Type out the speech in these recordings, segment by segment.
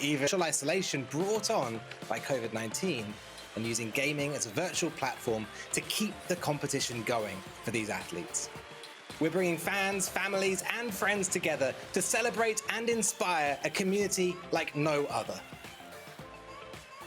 even social isolation brought on by COVID-19, and using gaming as a virtual platform to keep the competition going for these athletes. We're bringing fans, families, and friends together to celebrate and inspire a community like no other.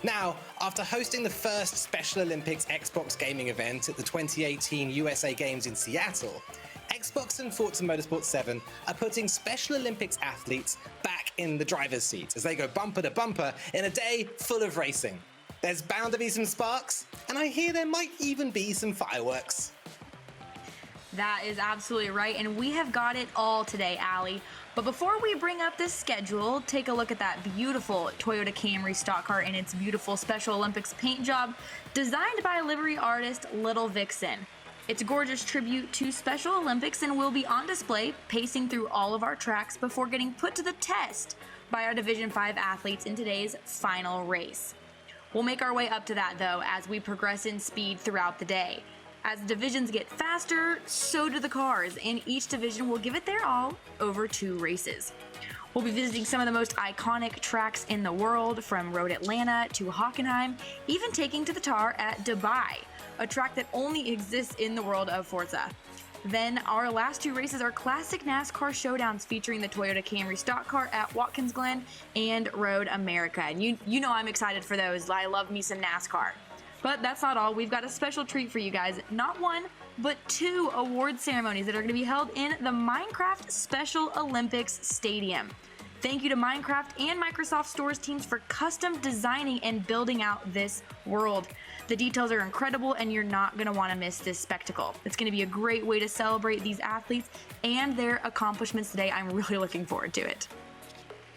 Now, after hosting the first Special Olympics Xbox gaming event at the 2018 USA Games in Seattle, Xbox and Forza Motorsport 7 are putting Special Olympics athletes back in the driver's seat as they go bumper to bumper in a day full of racing. There's bound to be some sparks, and I hear there might even be some fireworks. That is absolutely right, and we have got it all today, Allie. But before we bring up this schedule, take a look at that beautiful Toyota Camry stock car and its beautiful Special Olympics paint job, designed by livery artist Little Vixen. It's a gorgeous tribute to Special Olympics and will be on display, pacing through all of our tracks before getting put to the test by our Division 5 athletes in today's final race. We'll make our way up to that, though, as we progress in speed throughout the day. As the divisions get faster, so do the cars, and each division will give it their all over 2 races. We'll be visiting some of the most iconic tracks in the world, from Road Atlanta to Hockenheim, even taking to the tar at Dubai, a track that only exists in the world of Forza. Then our last 2 races are classic NASCAR showdowns featuring the Toyota Camry stock car at Watkins Glen and Road America. And you know I'm excited for those. I love me some NASCAR. But that's not all. We've got a special treat for you guys. Not 1, but 2 award ceremonies that are going to be held in the Minecraft Special Olympics Stadium. Thank you to Minecraft and Microsoft Stores teams for custom designing and building out this world. The details are incredible, and you're not going to want to miss this spectacle. It's going to be a great way to celebrate these athletes and their accomplishments today. I'm really looking forward to it.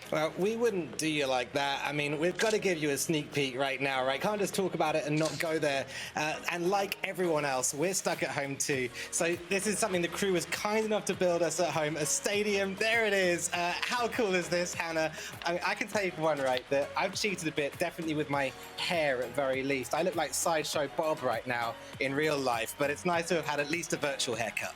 Well, we wouldn't do you like that. I mean, we've got to give you a sneak peek right now, right? Can't just talk about it and not go there. And like everyone else, we're stuck at home too. So this is something the crew was kind enough to build us at home, a stadium. There it is. How cool is this, Hannah? I can tell you for one, right, that I've cheated a bit, definitely with my hair at very least. I look like Sideshow Bob right now in real life, but it's nice to have had at least a virtual haircut.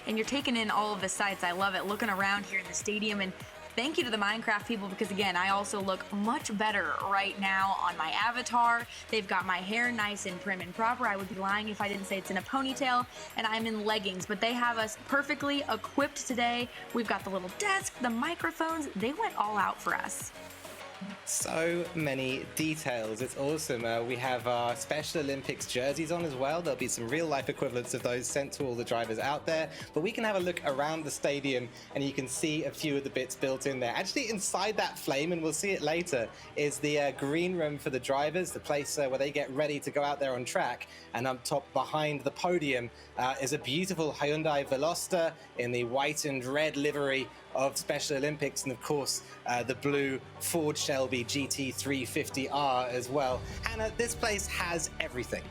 And you're taking in all of the sights. I love it, looking around here in the stadium. And thank you to the Minecraft people, because again, I also look much better right now on my avatar. They've got my hair nice and prim and proper. I would be lying if I didn't say it's in a ponytail, and I'm in leggings, but they have us perfectly equipped today. We've got the little desk, the microphones. They went all out for us. So many details. It's awesome. We have our Special Olympics jerseys on as well. There'll be some real life equivalents of those sent to all the drivers out there. But we can have a look around the stadium and you can see a few of the bits built in there. Actually, inside that flame, and we'll see it later, is the green room for the drivers, the place where they get ready to go out there on track. And up top behind the podium is a beautiful Hyundai Veloster in the white and red livery of Special Olympics, and of course the blue Ford Shelby GT350R as well. Hannah, this place has everything.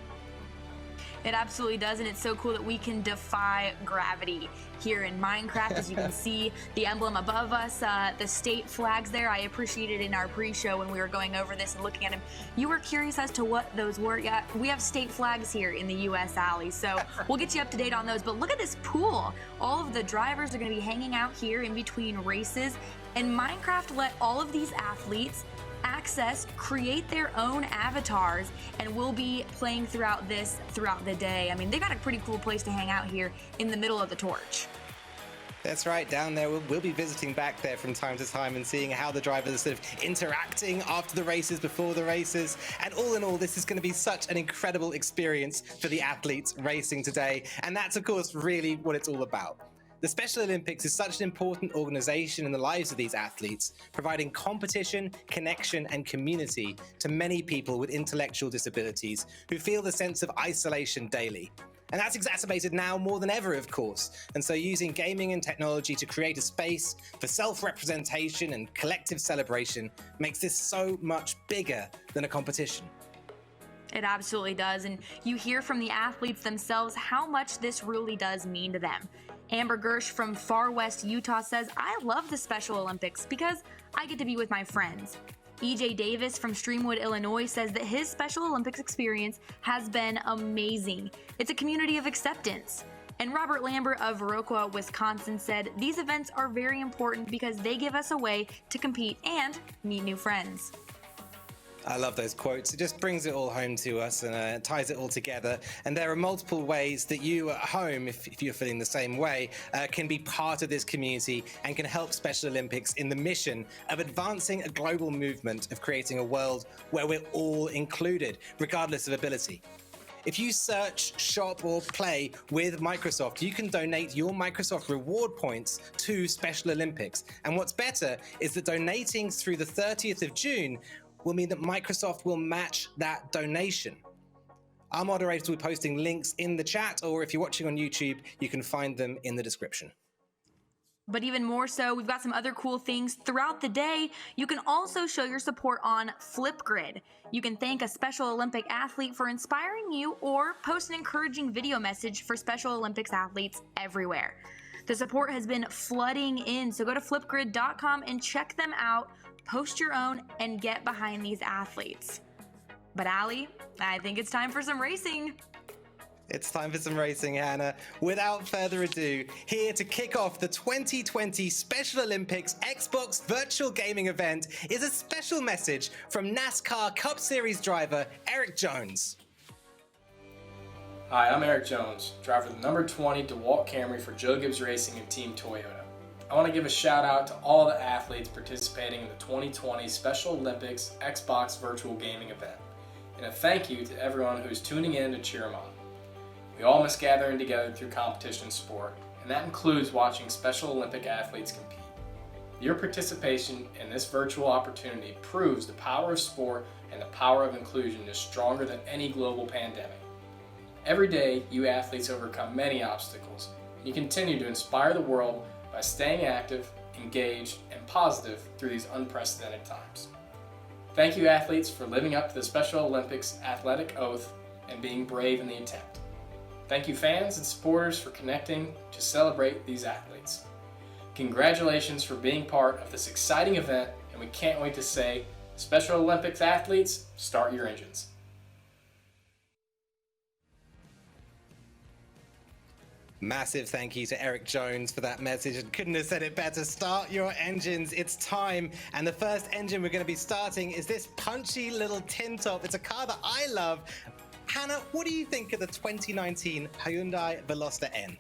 It absolutely does, and it's so cool that we can defy gravity here in Minecraft. As you can see, the emblem above us, the state flags there. I appreciated in our pre-show when we were going over this and looking at them. You were curious as to what those were. Yeah, we have state flags here in the U.S., Allie, so we'll get you up to date on those. But look at this pool. All of the drivers are going to be hanging out here in between races, and Minecraft let all of these athletes create their own avatars, and we'll be playing throughout the day. I mean, they got a pretty cool place to hang out here in the middle of the torch. That's right, down there. We'll be visiting back there from time to time and seeing how the drivers are sort of interacting after the races, before the races. And all in all, this is going to be such an incredible experience for the athletes racing today. And that's, of course, really what it's all about. The Special Olympics is such an important organization in the lives of these athletes, providing competition, connection, and community to many people with intellectual disabilities who feel the sense of isolation daily. And that's exacerbated now more than ever, of course. And so using gaming and technology to create a space for self-representation and collective celebration makes this so much bigger than a competition. It absolutely does, and you hear from the athletes themselves how much this really does mean to them. Amber Gersh from Far West Utah says, "I love the Special Olympics because I get to be with my friends." EJ Davis from Streamwood, Illinois says that his Special Olympics experience has been amazing. It's a community of acceptance. And Robert Lambert of Viroqua, Wisconsin said, "These events are very important because they give us a way to compete and meet new friends." I love those quotes. It just brings it all home to us and ties it all together. And there are multiple ways that you at home, if you're feeling the same way, can be part of this community and can help Special Olympics in the mission of advancing a global movement of creating a world where we're all included, regardless of ability. If you search, shop, or play with Microsoft, you can donate your Microsoft reward points to Special Olympics. And what's better is that donating through the 30th of June will mean that Microsoft will match that donation. Our moderators will be posting links in the chat, or if you're watching on YouTube, you can find them in the description. But even more so, we've got some other cool things throughout the day. You can also show your support on Flipgrid. You can thank a Special Olympic athlete for inspiring you, or post an encouraging video message for Special Olympics athletes everywhere. The support has been flooding in, so go to flipgrid.com and check them out, post your own, and get behind these athletes. But Allie, I think it's time for some racing. It's time for some racing, Hannah. Without further ado, here to kick off the 2020 Special Olympics Xbox virtual gaming event is a special message from NASCAR Cup Series driver Eric Jones. Hi, I'm Eric Jones, driver of the number 20 DeWalt Camry for Joe Gibbs Racing and Team Toyota. I want to give a shout out to all the athletes participating in the 2020 Special Olympics Xbox virtual gaming event, and a thank you to everyone who's tuning in to cheer them on. We all miss gathering together through competition sport, and that includes watching Special Olympic athletes compete. Your participation in this virtual opportunity proves the power of sport and the power of inclusion is stronger than any global pandemic. Every day, you athletes overcome many obstacles, and you continue to inspire the world by staying active, engaged, and positive through these unprecedented times. Thank you, athletes, for living up to the Special Olympics athletic oath and being brave in the attempt. Thank you, fans and supporters, for connecting to celebrate these athletes. Congratulations for being part of this exciting event, and we can't wait to say, Special Olympics athletes, start your engines. Massive thank you to Eric Jones for that message, and couldn't have said it better. Start your engines, it's time. And the first engine we're going to be starting is this punchy little tin top. It's a car that I love. Hannah, what do you think of the 2019 Hyundai Veloster N?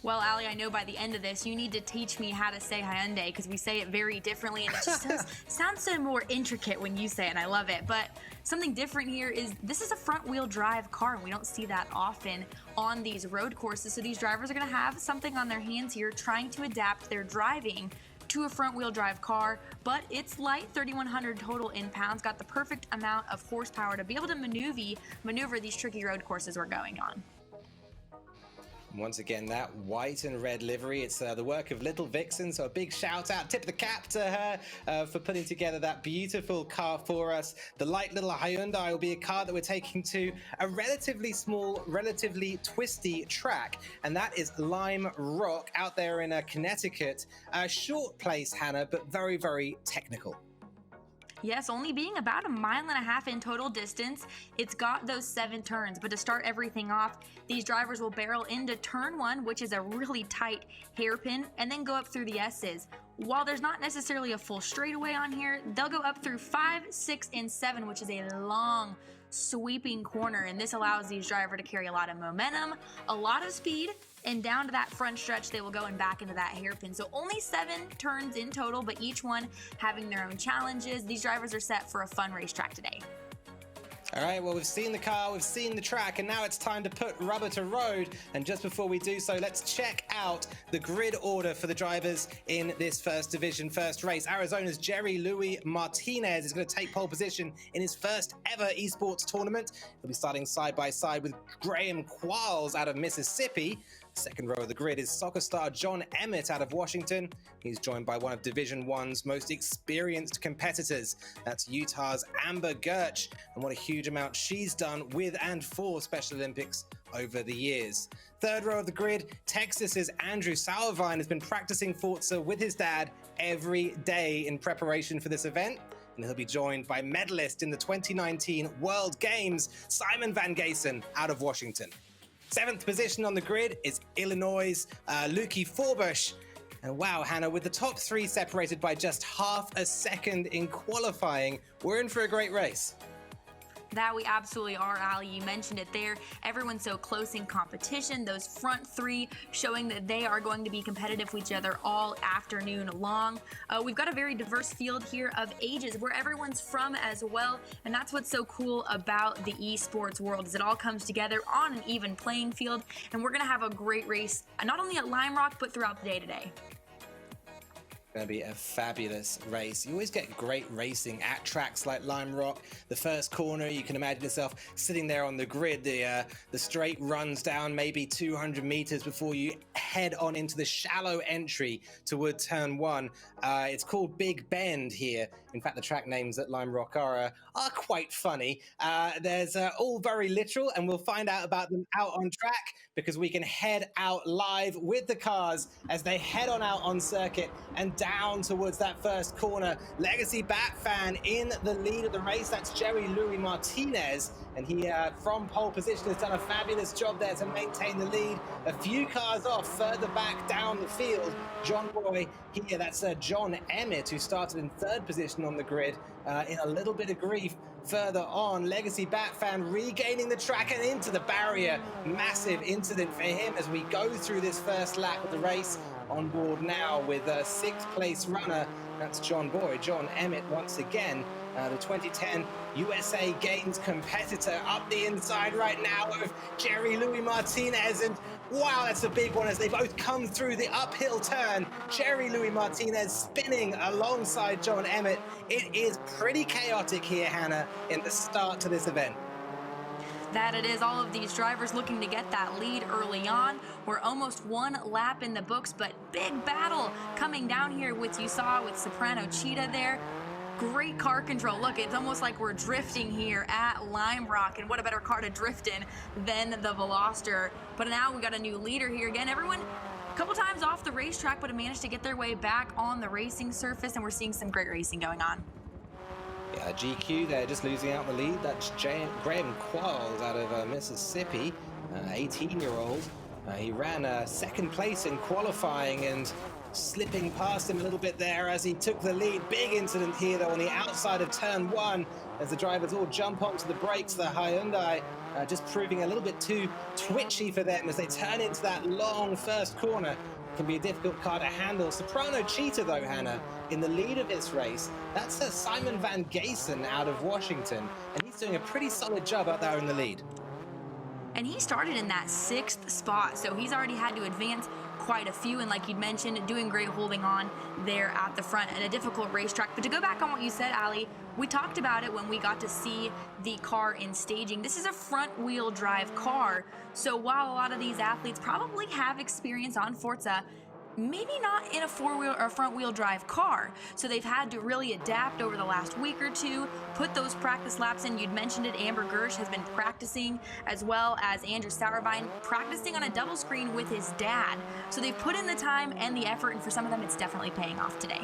Well, Allie, I know by the end of this, you need to teach me how to say Hyundai, because we say it very differently, and it just sounds so more intricate when you say it, and I love it. But something different here is this is a front-wheel drive car, and we don't see that often on these road courses. So these drivers are going to have something on their hands here trying to adapt their driving to a front-wheel drive car, but it's light, 3,100 total in pounds, got the perfect amount of horsepower to be able to maneuver these tricky road courses we're going on. Once again, that white and red livery, it's the work of Little Vixen, so a big shout out, tip of the cap to her for putting together that beautiful car for us. The light little Hyundai will be a car that we're taking to a relatively small, relatively twisty track, and that is Lime Rock out there in Connecticut. A short place, Hannah, but very, very technical. Yes, only being about 1.5 miles in total distance. It's got those 7 turns, but to start everything off, these drivers will barrel into turn 1, which is a really tight hairpin, and then go up through the S's. While there's not necessarily a full straightaway on here, they'll go up through 5, 6, and 7, which is a long sweeping corner, and this allows these drivers to carry a lot of momentum, a lot of speed, and down to that front stretch they will go and back into that hairpin. So only 7 turns in total, but each one having their own challenges. These drivers are set for a fun racetrack today. All right, well, we've seen the car, we've seen the track, and now it's time to put rubber to road. And just before we do so, let's check out the grid order for the drivers in this first division, first race. Arizona's Jerry Louis Martinez is going to take pole position in his first ever esports tournament. He'll be starting side by side with Graham Qualls out of Mississippi. Second row of the grid is soccer star John Emmett out of Washington. He's joined by one of Division I's most experienced competitors. That's Utah's Amber Gertch, and what a huge amount she's done with and for Special Olympics over the years. Third row of the grid, Texas's Andrew Sauerwein has been practicing Forza with his dad every day in preparation for this event, and he'll be joined by medalist in the 2019 World Games, Simon Van Gaysen out of Washington. 7th position on the grid is Illinois' Luki Forbush. And wow, Hannah, with the top 3 separated by just half a second in qualifying, we're in for a great race. That we absolutely are, Ali. You mentioned it there. Everyone's so close in competition. Those front 3 showing that they are going to be competitive with each other all afternoon long. We've got a very diverse field here of ages where everyone's from as well. And that's what's so cool about the esports world is it all comes together on an even playing field. And we're going to have a great race, not only at Lime Rock, but throughout the day today. Going to be a fabulous race. You always get great racing at tracks like Lime Rock. The first corner, you can imagine yourself sitting there on the grid. The straight runs down maybe 200 meters before you head on into the shallow entry toward turn 1. It's called Big Bend here. In fact, the track names at Lime Rock are quite funny. There's all very literal, and we'll find out about them out on track because we can head out live with the cars as they head on out on circuit and down towards that first corner. Legacy Bat fan in the lead of the race. That's Jerry Louis Martinez. And he, from pole position, has done a fabulous job there to maintain the lead. A few cars off further back down the field. John Boy here, that's John Emmett, who started in 3rd position on the grid, in a little bit of grief further on. Legacy Bat fan regaining the track and into the barrier. Massive incident for him as we go through this first lap of the race. On board now with a 6th place runner. That's John Boy, John Emmett once again. The 2010 USA Games competitor up the inside right now of Jerry Louis Martinez. And wow, that's a big one as they both come through the uphill turn. Jerry Louis Martinez spinning alongside John Emmett. It is pretty chaotic here, Hannah, in the start to this event. That it is, all of these drivers looking to get that lead early on. We're almost 1 lap in the books, but big battle coming down here with you saw with Soprano Cheetah there. Great car control. Look, it's almost like we're drifting here at Lime Rock, and what a better car to drift in than the Veloster. But now we got a new leader here again. Everyone a couple times off the racetrack, but have managed to get their way back on the racing surface, and we're seeing some great racing going on. Yeah, GQ, they're just losing out the lead. That's Graham Qualls out of Mississippi, 18-year-old. He ran 2nd place in qualifying and slipping past him a little bit there as he took the lead. Big incident here, though, on the outside of turn 1 as the drivers all jump onto the brakes. The Hyundai just proving a little bit too twitchy for them as they turn into that long first corner. Can be a difficult car to handle. Soprano Cheetah, though, Hannah, in the lead of this race. That's Simon Van Gayson out of Washington, and he's doing a pretty solid job out there in the lead. And he started in that 6th spot, so he's already had to advance quite a few, and like you'd mentioned, doing great holding on there at the front at a difficult racetrack. But to go back on what you said, Ali, we talked about it when we got to see the car in staging. This is a front-wheel drive car, so while a lot of these athletes probably have experience on Forza, maybe not in a four-wheel or front-wheel drive car. So they've had to really adapt over the last week or two, put those practice laps in. You'd mentioned it, Amber Gersh has been practicing, as well as Andrew Sauerbein practicing on a double screen with his dad. So they've put in the time and the effort, and for some of them, it's definitely paying off today.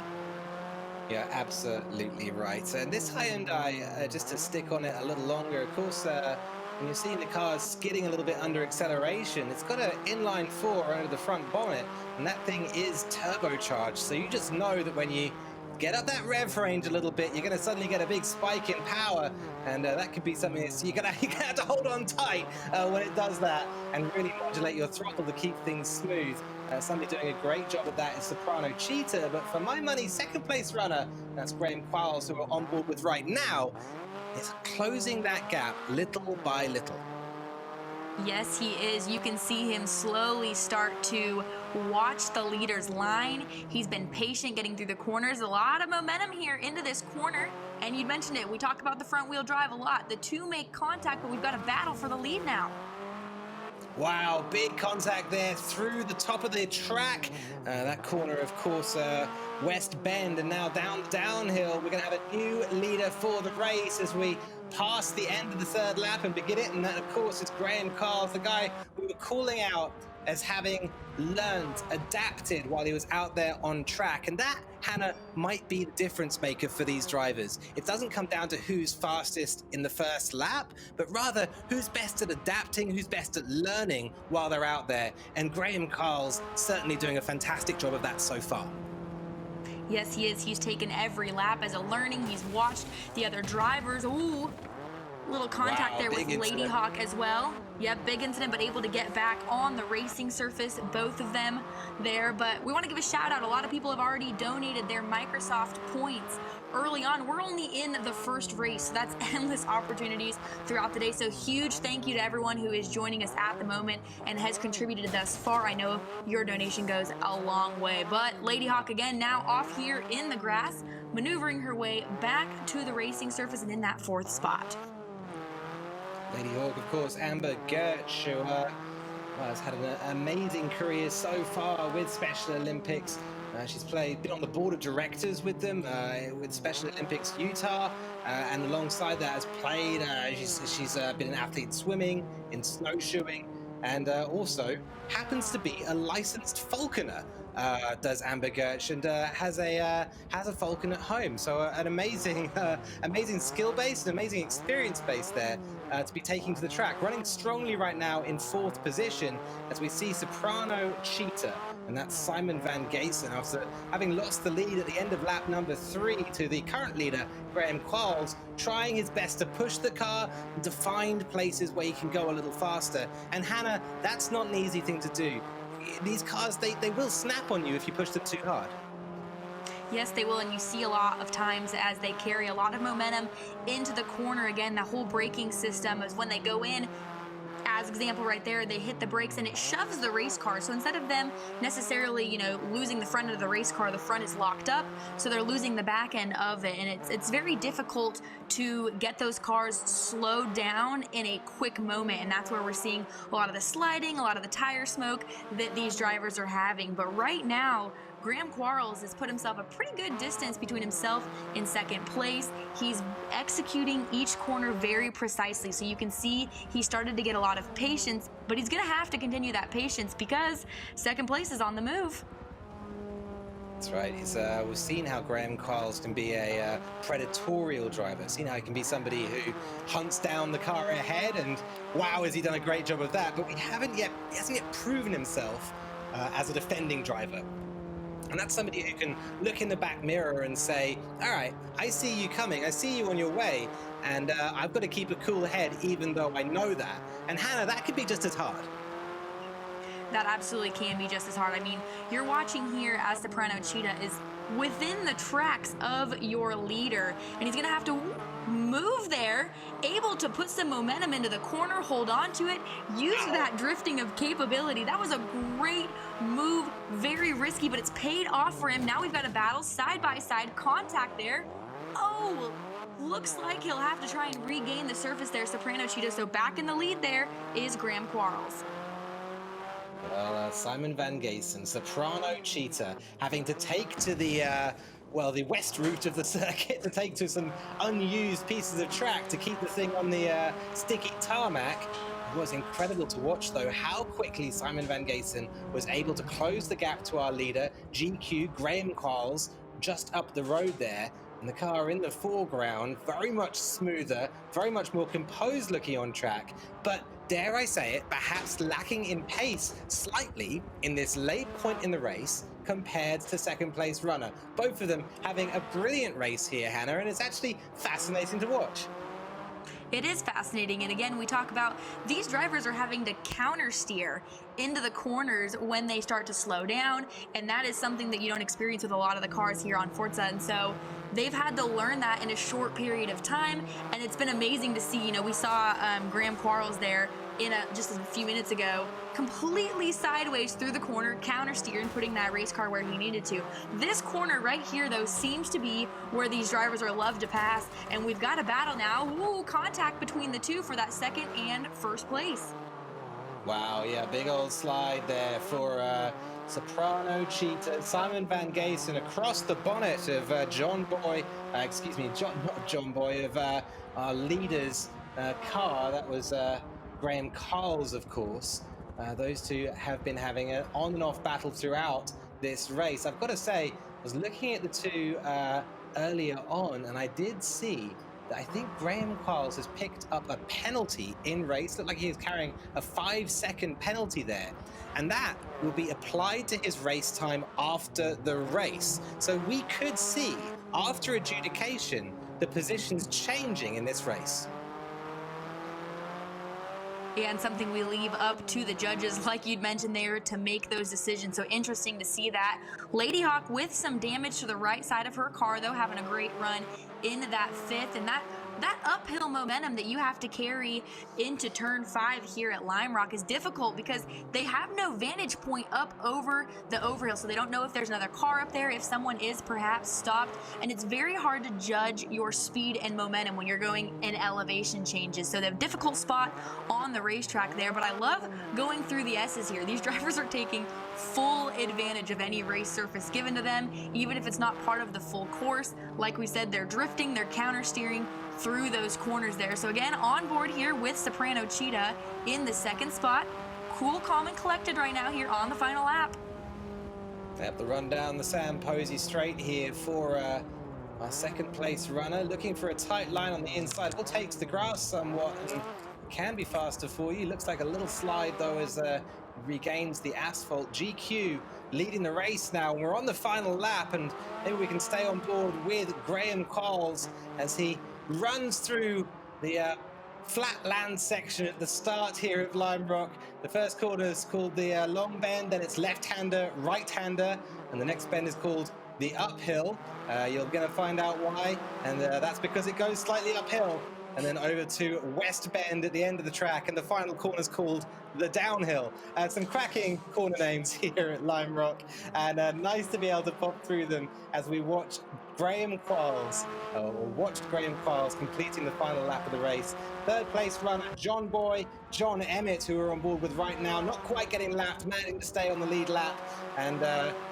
Yeah, absolutely right. And this Hyundai, just to stick on it a little longer, of course, when you're seeing the car skidding a little bit under acceleration, it's got an inline 4 under the front bonnet, and that thing is turbocharged. So you just know that when you get up that rev range a little bit, you're going to suddenly get a big spike in power, and that could be something that's, you're going to have to hold on tight when it does that and really modulate your throttle to keep things smooth. Somebody doing a great job of that is Soprano Cheetah, but for my money, 2nd place runner, that's Graham Qualls, who we're on board with right now, is closing that gap little by little. Yes, he is. You can see him slowly start to watch the leader's line. He's been patient getting through the corners. A lot of momentum here into this corner. And you mentioned it. We talk about the front wheel drive a lot. The two make contact, but we've got a battle for the lead now. Wow, big contact there through the top of the track. That corner, of course, West Bend, and now downhill. We're going to have a new leader for the race as we pass the end of the 3rd lap and begin it. And that, of course, is Graham Qualls, the guy we were calling out as having learned, adapted while he was out there on track. And that, Hannah, might be the difference maker for these drivers. It doesn't come down to who's fastest in the first lap, but rather who's best at adapting, who's best at learning while they're out there. And Graham Carl's certainly doing a fantastic job of that so far. Yes, he is. He's taken every lap as a learning. He's watched the other drivers. Ooh, little contact there with Lady Hawk as well. Yep, big incident, but able to get back on the racing surface, both of them there. But we want to give a shout out. A lot of people have already donated their Microsoft points early on. We're only in the first race, so that's endless opportunities throughout the day. So huge thank you to everyone who is joining us at the moment and has contributed thus far. I know your donation goes a long way. But Lady Hawk again now off here in the grass, maneuvering her way back to the racing surface and in that 4th spot. Lady Hawk, of course, Amber Gertsch, who has had an amazing career so far with Special Olympics. She's been on the board of directors with them, with Special Olympics Utah, and alongside that has played. She's been an athlete in swimming, in snowshoeing, and also happens to be a licensed falconer. Does Amber Gertsch, and has a falcon at home. So an amazing skill base, an amazing experience base there to be taking to the track. Running strongly right now in 4th position as we see Soprano Cheetah, and that's Simon Van Gaysen, after having lost the lead at the end of lap number 3 to the current leader, Graham Quarles, trying his best to push the car and to find places where he can go a little faster. And Hannah, that's not an easy thing to do. These cars, they will snap on you if you push them too hard. Yes, they will, and you see a lot of times as they carry a lot of momentum into the corner. Again, the whole braking system is when they go in, as example right there, they hit the brakes and it shoves the race car. So instead of them necessarily, losing the front of the race car, the front is locked up, so they're losing the back end of it. And it's very difficult to get those cars slowed down in a quick moment. And that's where we're seeing a lot of the sliding, a lot of the tire smoke that these drivers are having. But right now, Graham Quarles has put himself a pretty good distance between himself in 2nd place. He's executing each corner very precisely. So you can see he started to get a lot of patience, but he's going to have to continue that patience because 2nd place is on the move. That's right. We've seen how Graham Quarles can be a predatorial driver. Seen how he can be somebody who hunts down the car ahead, and wow, has he done a great job of that. But he hasn't yet proven himself as a defending driver. And that's somebody who can look in the back mirror and say, all right, I see you coming, I see you on your way, and I've got to keep a cool head even though I know that. And Hannah, that could be just as hard. That absolutely can be just as hard. I mean, you're watching here as Soprano Cheetah is within the tracks of your leader, and he's going to have to move there, able to put some momentum into the corner, hold on to it, use that drifting of capability. That was a great move, very risky, but it's paid off for him. Now we've got a battle, side-by-side contact there. Oh, looks like he'll have to try and regain the surface there, Soprano Cheetah. So back in the lead there is Graham Quarles. Well, Simon Van Gaysen, Soprano Cheetah, having to take to the west route of the circuit, to take to some unused pieces of track to keep the thing on the sticky tarmac. It was incredible to watch, though, how quickly Simon Van Gaysen was able to close the gap to our leader, GQ Graham Quarles, just up the road there. And the car in the foreground, very much smoother, very much more composed looking on track, but dare I say it, perhaps lacking in pace slightly in this late point in the race compared to 2nd place runner. Both of them having a brilliant race here, Hannah, and it's actually fascinating to watch. It is fascinating, and again, we talk about these drivers are having to counter steer into the corners when they start to slow down, and that is something that you don't experience with a lot of the cars here on Forza, and so they've had to learn that in a short period of time, and it's been amazing to see. We saw Graham Quarles there just a few minutes ago, completely sideways through the corner, counter steer and putting that race car where he needed to. This corner right here, though, seems to be where these drivers are loved to pass, and we've got a battle now. Ooh, contact between the two for that 2nd and 1st place. Wow, yeah, big old slide there for Soprano Cheetah. Simon Van Gaysen across the bonnet of not John Boy, of our leader's car. That was Graham Quarles, of course. Those two have been having an on and off battle throughout this race. I've got to say, I was looking at the two earlier on, and I did see that I think Graham Quarles has picked up a penalty in race. Looked like he was carrying a 5-second penalty there. And that will be applied to his race time after the race. So we could see, after adjudication, the positions changing in this race. And something we leave up to the judges, like you'd mentioned there, to make those decisions. So interesting to see that. Lady Hawk with some damage to the right side of her car, though, having a great run into that fifth. And that uphill momentum that you have to carry into turn 5 here at Lime Rock is difficult because they have no vantage point up over the overhill. So they don't know if there's another car up there, if someone is perhaps stopped. And it's very hard to judge your speed and momentum when you're going in elevation changes. So they have a difficult spot on the racetrack there, but I love going through the S's here. These drivers are taking full advantage of any race surface given to them, even if it's not part of the full course. Like we said, they're drifting, they're counter steering through those corners there. So again, on board here with Soprano Cheetah in the second spot. Cool, calm, and collected right now here on the final lap. They have the run down the Sam Posey straight here for our second place runner, looking for a tight line on the inside. Will takes the grass somewhat and can be faster for you. Looks like a little slide though as regains the asphalt. GQ leading the race now. We're on the final lap, and maybe we can stay on board with Graham Quarles as he runs through the flat land section at the start here at Lime Rock. The first corner is called the long bend, then it's left-hander, right-hander, and the next bend is called the uphill. You're going to find out why, and that's because it goes slightly uphill. And then over to West Bend at the end of the track, and the final corner is called the downhill. Some cracking corner names here at Lime Rock, and nice to be able to pop through them as we watch Graham Quarles, completing the final lap of the race. Third place runner, John Emmett, who we're on board with right now, not quite getting lapped, managing to stay on the lead lap, and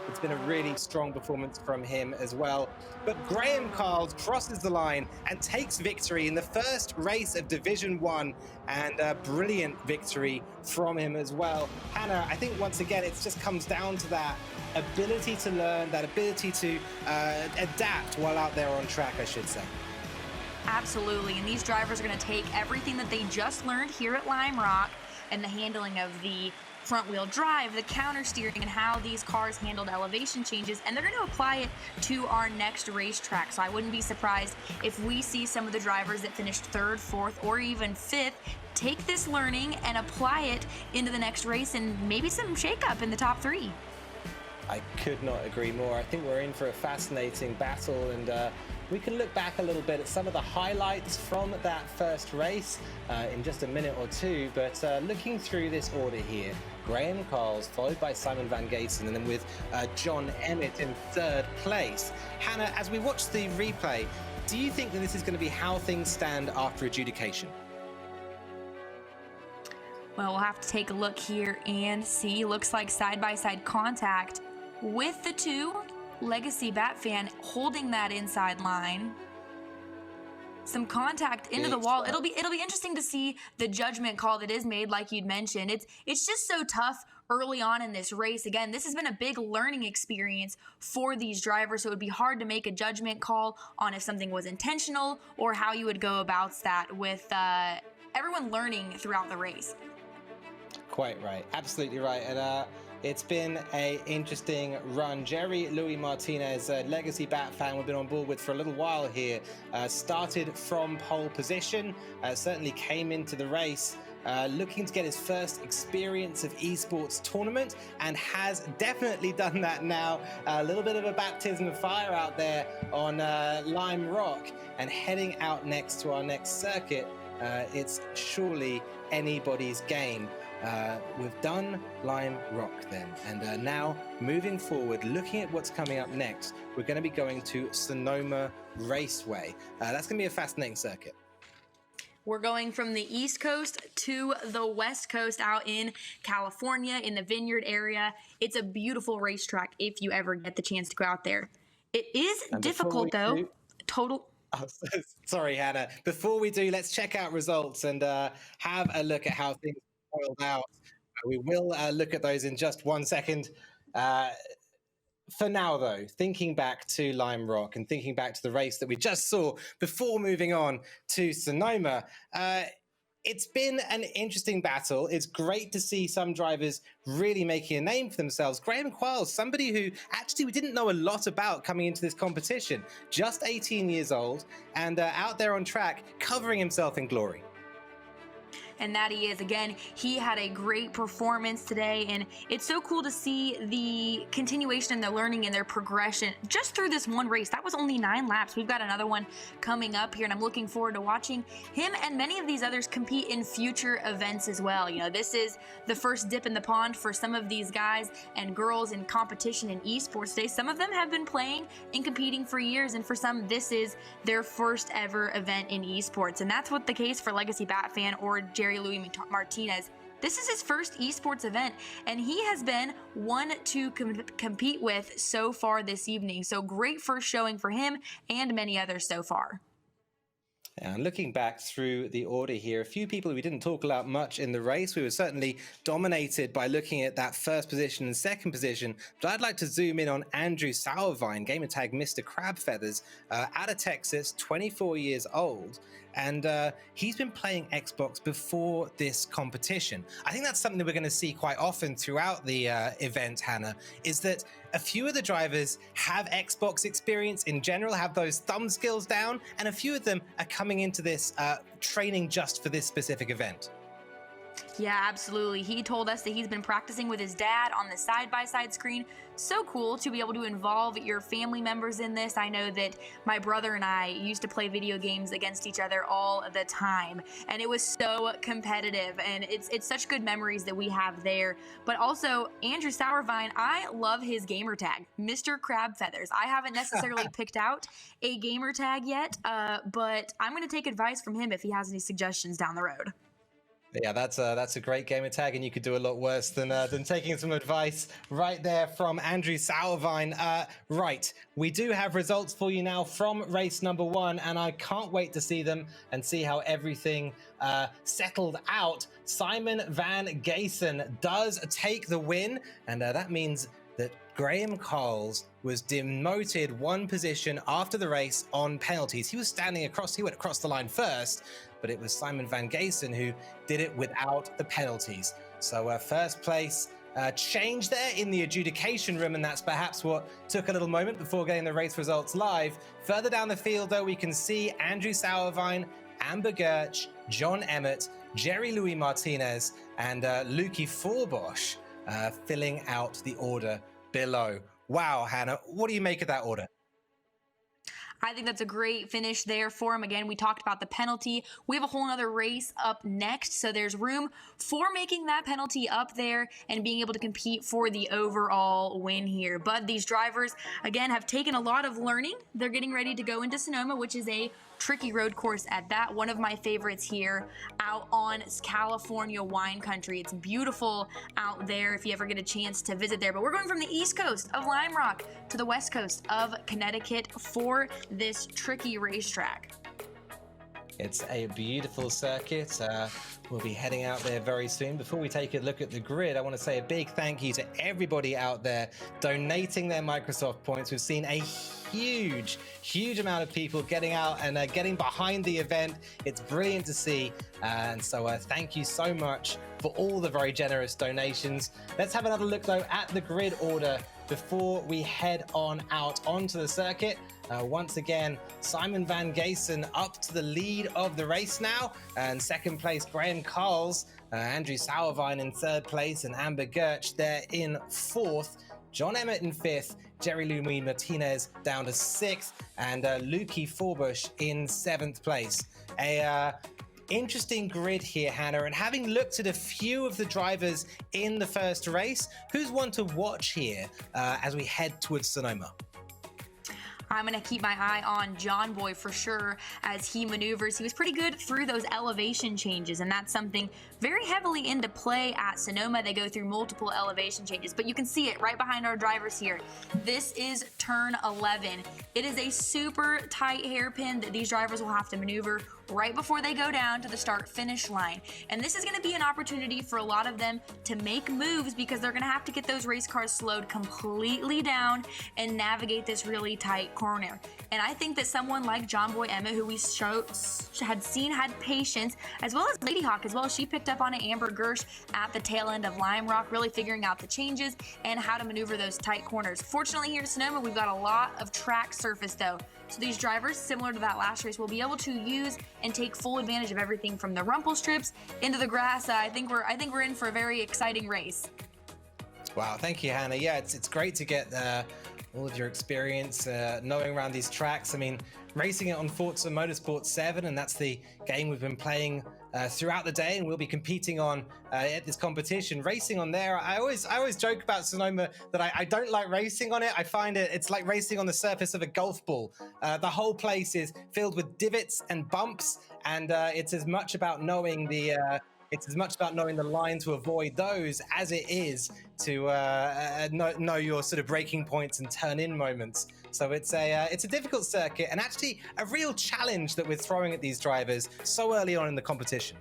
it's been a really strong performance from him as well. But Graham Quarles crosses the line and takes victory in the first race of Division 1, and a brilliant victory from him as well. Hannah, I think once again it just comes down to that ability to learn, that ability to adapt while out there on track, I should say. Absolutely, and these drivers are going to take everything that they just learned here at Lime Rock and the handling of the front wheel drive, the counter steering, and how these cars handled elevation changes, and they're going to apply it to our next racetrack. So I wouldn't be surprised if we see some of the drivers that finished 3rd, 4th, or even 5th take this learning and apply it into the next race, and maybe some shakeup in the top 3. I could not agree more. I think we're in for a fascinating battle, and we can look back a little bit at some of the highlights from that first race in just a minute or two. But looking through this order here, Graham Quarles, followed by Simon Van Gaysen, and then with John Emmett in 3rd place. Hannah, as we watch the replay, do you think that this is going to be how things stand after adjudication? Well, we'll have to take a look here and see. Looks like side-by-side contact with the 2. Legacy Bat Fan holding that inside line. Some contact into the wall. It'll be interesting to see the judgment call that is made, like you'd mentioned. It's just so tough early on in this race. Again, this has been a big learning experience for these drivers, so it would be hard to make a judgment call on if something was intentional or how you would go about that with everyone learning throughout the race. Quite right. Absolutely right. And it's been an interesting run. Jerry Louis Martinez, a Legacy Bat fan we've been on board with for a little while here, started from pole position, certainly came into the race looking to get his first experience of esports tournament, and has definitely done that now. A little bit of a baptism of fire out there on Lime Rock, and heading out next to our next circuit. It's surely anybody's game. We've done Lime Rock then, and now moving forward, looking at what's coming up next, we're going to be going to Sonoma Raceway. That's going to be a fascinating circuit. We're going from the East Coast to the West Coast out in California in the Vineyard area. It's a beautiful racetrack if you ever get the chance to go out there. It is difficult though. Oh, sorry, Hannah. Before we do, let's check out results and have a look at how things boiled out We will look at those in just 1 second. For now, though, thinking back to Lime Rock and thinking back to the race that we just saw before moving on to Sonoma, it's been an interesting battle. It's great to see some drivers really making a name for themselves. Graham Quarles, somebody who actually we didn't know a lot about coming into this competition, just 18 years old and out there on track, covering himself in glory. And that he is. Again, he had a great performance today, and it's so cool to see the continuation and the learning and their progression just through this one race. That was only 9 laps. We've got another one coming up here, and I'm looking forward to watching him and many of these others compete in future events as well. You know, this is the first dip in the pond for some of these guys and girls in competition in esports today. Some of them have been playing and competing for years, and for some, this is their first ever event in esports. And that's what the case for Legacy Bat Fan or Jerry Louis Martinez. This is his first esports event, and he has been one to compete with so far this evening. So great first showing for him and many others so far. And looking back through the order here, a few people we didn't talk about much in the race. We were certainly dominated by looking at that first position and second position, but I'd like to zoom in on Andrew Sauerwein, gamertag Mr. Crab Feathers, out of Texas, 24 years old. And he's been playing Xbox before this competition. I think that's something that we're going to see quite often throughout the event, Hannah, is that a few of the drivers have Xbox experience in general, have those thumb skills down, and a few of them are coming into this training just for this specific event. Yeah, absolutely. He told us that he's been practicing with his dad on the side-by-side screen. So cool to be able to involve your family members in this. I know that my brother and I used to play video games against each other all the time, and it was so competitive, and it's such good memories that we have there. But also, Andrew Sauerwein, I love his gamer tag, Mr. Crab Feathers. I haven't necessarily picked out a gamer tag yet, but I'm going to take advice from him if he has any suggestions down the road. Yeah, that's a great gamer tag, and you could do a lot worse than taking some advice right there from Andrew Sauerwein. Right, we do have results for you now from race number 1, and I can't wait to see them and see how everything settled out. Simon Van Gaysen does take the win, and that means that Graham Quarles was demoted 1 position after the race on penalties. He went across the line first, but it was Simon Van Gaysen who did it without the penalties. So first place change there in the adjudication room, and that's perhaps what took a little moment before getting the race results live. Further down the field, though, we can see Andrew Sauerwein, Amber Gertsch, John Emmett, Jerry Louis Martinez, and Luki Forbosch filling out the order below. Wow, Hannah, what do you make of that order? I think that's a great finish there for him. Again, we talked about the penalty. We have a whole other race up next, so there's room for making that penalty up there and being able to compete for the overall win here. But these drivers, again, have taken a lot of learning. They're getting ready to go into Sonoma, which is a tricky road course at that. One of my favorites here out on California wine country. It's beautiful out there if you ever get a chance to visit there. But we're going from the east coast of Lime Rock to the west coast of Connecticut for this tricky racetrack. It's a beautiful circuit. We'll be heading out there very soon. Before we take a look at the grid, I want to say a big thank you to everybody out there donating their Microsoft points. We've seen a huge amount of people getting out and getting behind the event. It's brilliant to see. And so thank you so much for all the very generous donations. Let's have another look, though, at the grid order before we head on out onto the circuit. Once again, Simon Van Gaysen up to the lead of the race now. And second place, Graham Quarles, Andrew Sauerwein in third place, and Amber Gertsch there in fourth. John Emmett in fifth, Jerry Louis Martinez down to sixth, and Luki Forbosch in seventh place. Interesting grid here, Hannah, and having looked at a few of the drivers in the first race, who's one to watch here as we head towards Sonoma? I'm going to keep my eye on John Boy for sure as he maneuvers. He was pretty good through those elevation changes, and that's something very heavily into play at Sonoma. They go through multiple elevation changes, but you can see it right behind our drivers here. This is turn 11. It is a super tight hairpin that these drivers will have to maneuver right before they go down to the start-finish line. And this is going to be an opportunity for a lot of them to make moves because they're going to have to get those race cars slowed completely down and navigate this really tight corner. And I think that someone like John Boy Emmett, who we had patience, as well as Lady Hawk as well. She picked up on it, Amber Gersh at the tail end of Lime Rock, really figuring out the changes and how to maneuver those tight corners. Fortunately, here at Sonoma, we've got a lot of track surface though. So these drivers, similar to that last race, will be able to use and take full advantage of everything from the rumple strips into the grass. I think we're in for a very exciting race. Wow, thank you, Hannah. Yeah, it's great to get all of your experience knowing around these tracks. I mean, racing it on Forza Motorsport 7, and that's the game we've been playing throughout the day, and we'll be competing on at this competition. Racing on there, I always joke about Sonoma that I don't like racing on it. I find it's like racing on the surface of a golf ball. The whole place is filled with divots and bumps, and it's as much about knowing the line to avoid those as it is to know your sort of braking points and turn-in moments. So it's a difficult circuit, and actually a real challenge that we're throwing at these drivers so early on in the competition.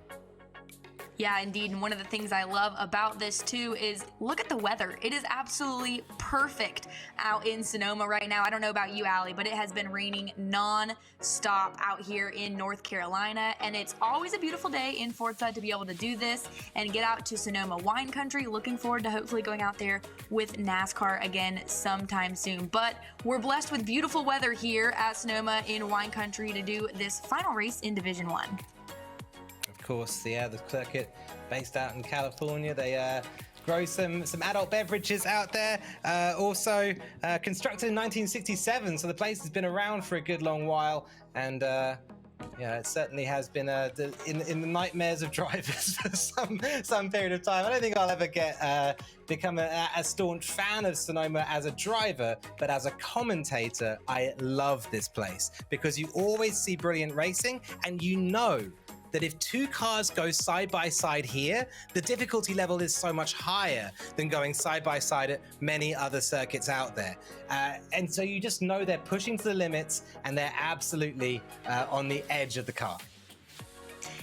Yeah, indeed. And one of the things I love about this too is look at the weather. It is absolutely perfect out in Sonoma right now. I don't know about you, Allie, but it has been raining non-stop out here in North Carolina. And it's always a beautiful day in Forza to be able to do this and get out to Sonoma wine country. Looking forward to hopefully going out there with NASCAR again sometime soon. But we're blessed with beautiful weather here at Sonoma in wine country to do this final race in Division 1. Of course, the circuit based out in California. They grow some adult beverages out there. Also constructed in 1967, so the place has been around for a good long while. And yeah, it certainly has been in the nightmares of drivers for some period of time. I don't think I'll ever become a staunch fan of Sonoma as a driver, but as a commentator, I love this place because you always see brilliant racing, and you know that if two cars go side by side here, the difficulty level is so much higher than going side by side at many other circuits out there. And so you just know they're pushing to the limits, and they're absolutely on the edge of the car.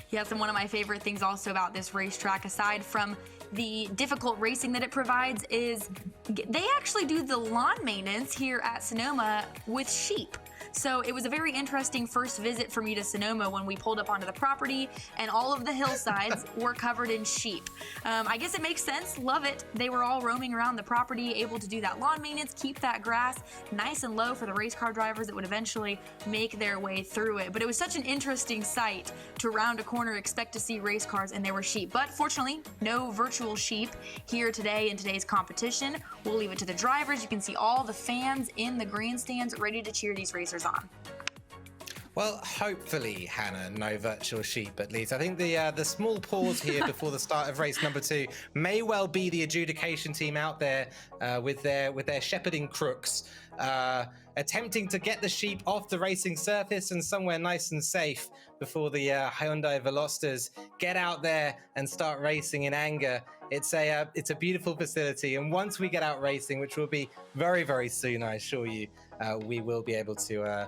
Yes, and one of my favorite things also about this racetrack, aside from the difficult racing that it provides, is they actually do the lawn maintenance here at Sonoma with sheep. So it was a very interesting first visit for me to Sonoma when we pulled up onto the property and all of the hillsides were covered in sheep. I guess it makes sense. Love it. They were all roaming around the property, able to do that lawn maintenance, keep that grass nice and low for the race car drivers that would eventually make their way through it. But it was such an interesting sight to round a corner, expect to see race cars, and there were sheep. But fortunately, no virtual sheep here today in today's competition. We'll leave it to the drivers. You can see all the fans in the grandstands ready to cheer these racers on. Well, hopefully, Hannah, no virtual sheep at least. I think the small pause here before the start of race number 2 may well be the adjudication team out there with their shepherding crooks, attempting to get the sheep off the racing surface and somewhere nice and safe before the Hyundai Velosters get out there and start racing in anger. It's a beautiful facility, and once we get out racing, which will be very, very soon, I assure you, we will be able to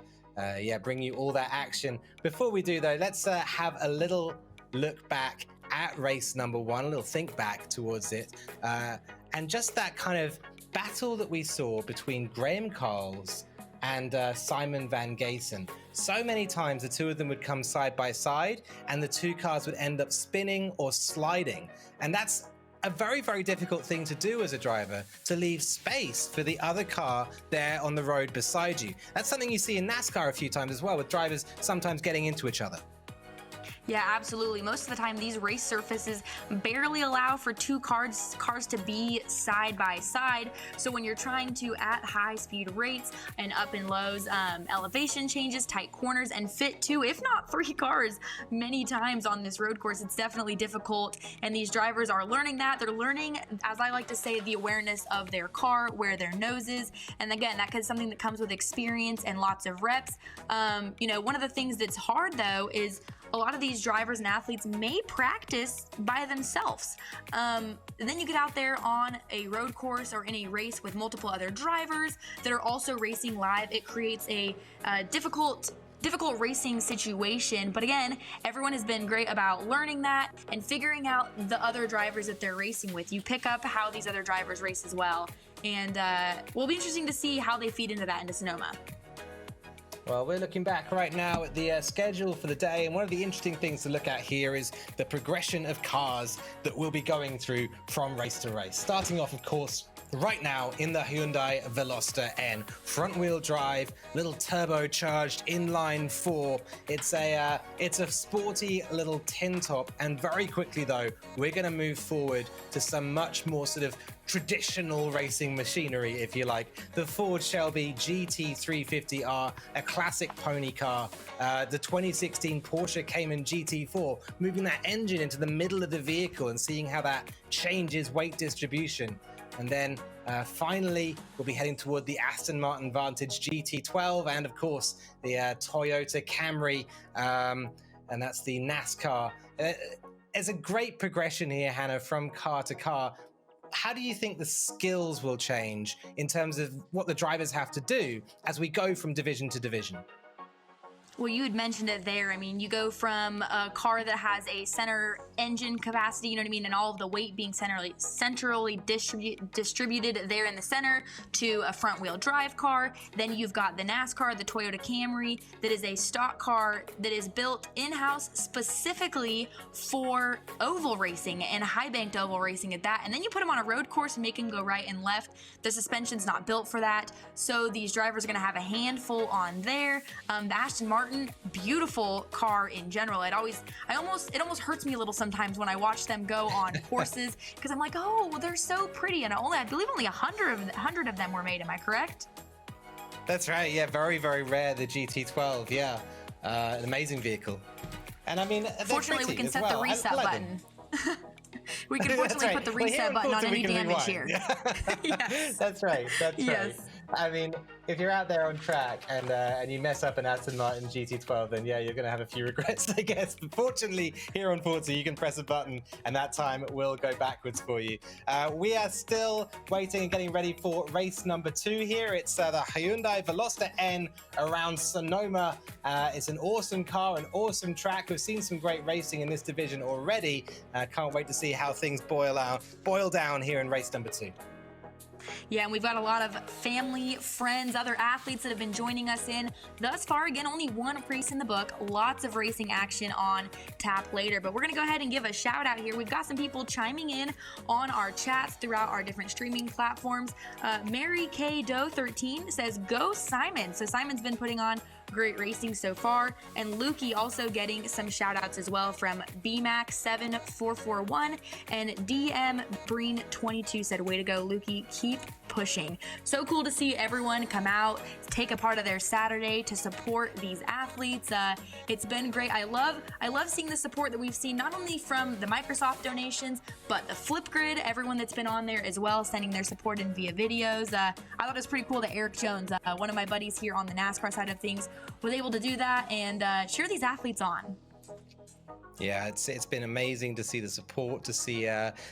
bring you all that action. Before we do, though, let's have a little look back at race number 1, a little think back towards it, and just that kind of battle that we saw between Graham Carles and Simon Van Gaysen. So many times the two of them would come side by side, and the two cars would end up spinning or sliding, and that's a very, very difficult thing to do as a driver, to leave space for the other car there on the road beside you. That's something you see in NASCAR a few times as well, with drivers sometimes getting into each other. Yeah, absolutely. Most of the time, these race surfaces barely allow for two cars to be side by side. So when you're trying to, at high speed rates and up and lows, elevation changes, tight corners, and fit 2, if not 3 cars many times on this road course, it's definitely difficult. And these drivers are learning that. They're learning, as I like to say, the awareness of their car, where their nose is. And again, that is something that comes with experience and lots of reps. One of the things that's hard, though, is a lot of these drivers and athletes may practice by themselves. Then you get out there on a road course or in a race with multiple other drivers that are also racing live. It creates a difficult difficult racing situation. But again, everyone has been great about learning that and figuring out the other drivers that they're racing with. You pick up how these other drivers race as well. And will be interesting to see how they feed into that into Sonoma. Well, we're looking back right now at the schedule for the day, and one of the interesting things to look at here is the progression of cars that we'll be going through from race to race. Starting off, of course, right now in the Hyundai Veloster N, front-wheel drive, little turbocharged inline 4. It's a sporty little tin top, and very quickly though, we're going to move forward to some much more sort of traditional racing machinery, if you like. The Ford Shelby GT350R, a classic pony car. The 2016 Porsche Cayman GT4, moving that engine into the middle of the vehicle and seeing how that changes weight distribution. And then finally, we'll be heading toward the Aston Martin Vantage GT12 and, of course, the Toyota Camry, and that's the NASCAR. There's a great progression here, Hannah, from car to car. How do you think the skills will change in terms of what the drivers have to do as we go from division to division? Well, you had mentioned it there. I mean, you go from a car that has a center engine capacity, you know what I mean, and all of the weight being centrally distributed there in the center, to a front-wheel drive car. Then you've got the NASCAR, the Toyota Camry, that is a stock car that is built in-house specifically for oval racing and high-banked oval racing at that. And then you put them on a road course and make them go right and left. The suspension's not built for that, so these drivers are going to have a handful on there. The Aston Martin, beautiful car in general. It almost hurts me a little sometimes when I watch them go on courses, because I'm like, oh, they're so pretty. And I believe only 100 of them were made. Am I correct? That's right. Yeah, very, very rare, the GT12. Yeah, an amazing vehicle. And I mean, fortunately, we can set the reset button. We can fortunately put the reset button on any damage here. Yes. That's right. That's yes. right. I mean, if you're out there on track and you mess up an Aston Martin GT12, then yeah, you're going to have a few regrets, I guess. But fortunately, here on Forza, you can press a button and that time will go backwards for you. We are still waiting and getting ready for race number 2 here. It's the Hyundai Veloster N around Sonoma. It's an awesome car, an awesome track. We've seen some great racing in this division already. Can't wait to see how things boil down here in race number 2. Yeah, and we've got a lot of family, friends, other athletes that have been joining us in. Thus far, again, only one race in the book. Lots of racing action on tap later. But we're going to go ahead and give a shout out here. We've got some people chiming in on our chats throughout our different streaming platforms. Mary K. Doe 13 says, go Simon. So Simon's been putting on great racing so far. And Lukey also getting some shout outs as well from BMAX7441 and DM Breen 22 said, way to go, Lukey, keep pushing. So cool to see everyone come out, take a part of their Saturday to support these athletes. It's been great. I love seeing the support that we've seen, not only from the Microsoft donations, but the Flipgrid, everyone that's been on there as well, sending their support in via videos. I thought it was pretty cool that Eric Jones, one of my buddies here on the NASCAR side of things, was able to do that and cheer these athletes on. Yeah, it's been amazing to see the support, to see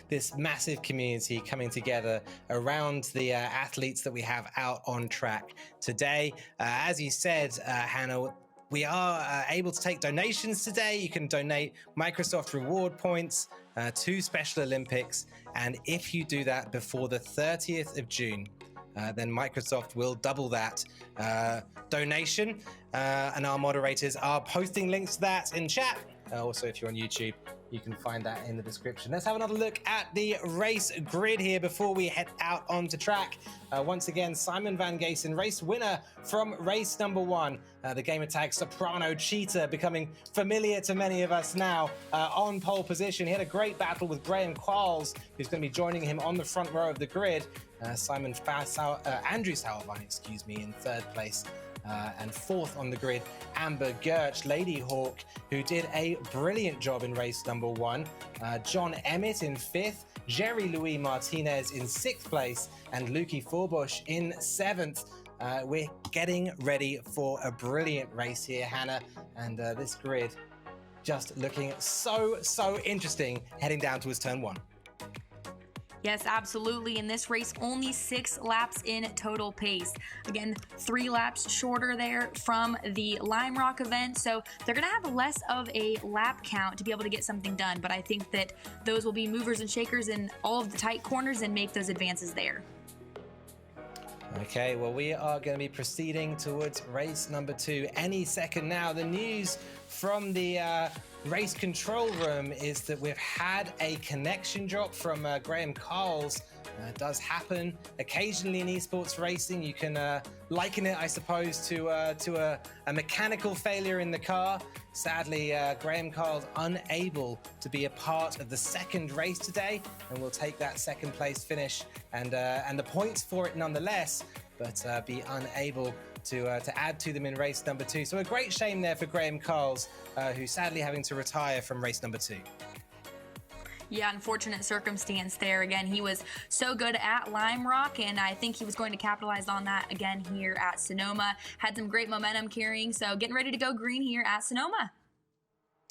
this massive community coming together around the athletes that we have out on track today. As you said, Hannah, we are able to take donations today. You can donate Microsoft reward points to Special Olympics. And if you do that before the 30th of June, then Microsoft will double that donation. And our moderators are posting links to that in chat. Also, if you're on YouTube, you can find that in the description. Let's have another look at the race grid here before we head out onto track. Once again, Simon Van Gaysen, race winner from race number 1. The gamertag Soprano Cheetah becoming familiar to many of us now on pole position. He had a great battle with Graham Quarles, who's going to be joining him on the front row of the grid. Andrew Salvine, in 3rd place. And 4th on the grid, Amber Gertsch, Lady Hawk, who did a brilliant job in race number 1. John Emmett in 5th, Jerry Louis Martinez in 6th place, and Lukey Forbush in 7th. We're getting ready for a brilliant race here, Hannah, and this grid just looking so interesting heading down towards turn 1. Yes, absolutely. In this race, only 6 laps in total pace. Again, 3 laps shorter there from the Lime Rock event. So they're going to have less of a lap count to be able to get something done. But I think that those will be movers and shakers in all of the tight corners and make those advances there. Okay, well, we are going to be proceeding towards race number 2 any second now. The news from the race control room is that we've had a connection drop from Graham Carles. It does happen occasionally in esports racing. You can liken it, I suppose, to a mechanical failure in the car. Sadly, Graham Carles unable to be a part of the second race today, and we'll take that second place finish and the points for it nonetheless, but be unable to add to them in race number 2. So a great shame there for Graham Carles, who's sadly having to retire from race number 2. Yeah, unfortunate circumstance there. Again, he was so good at Lime Rock, and I think he was going to capitalize on that again here at Sonoma. Had some great momentum carrying, so getting ready to go green here at Sonoma.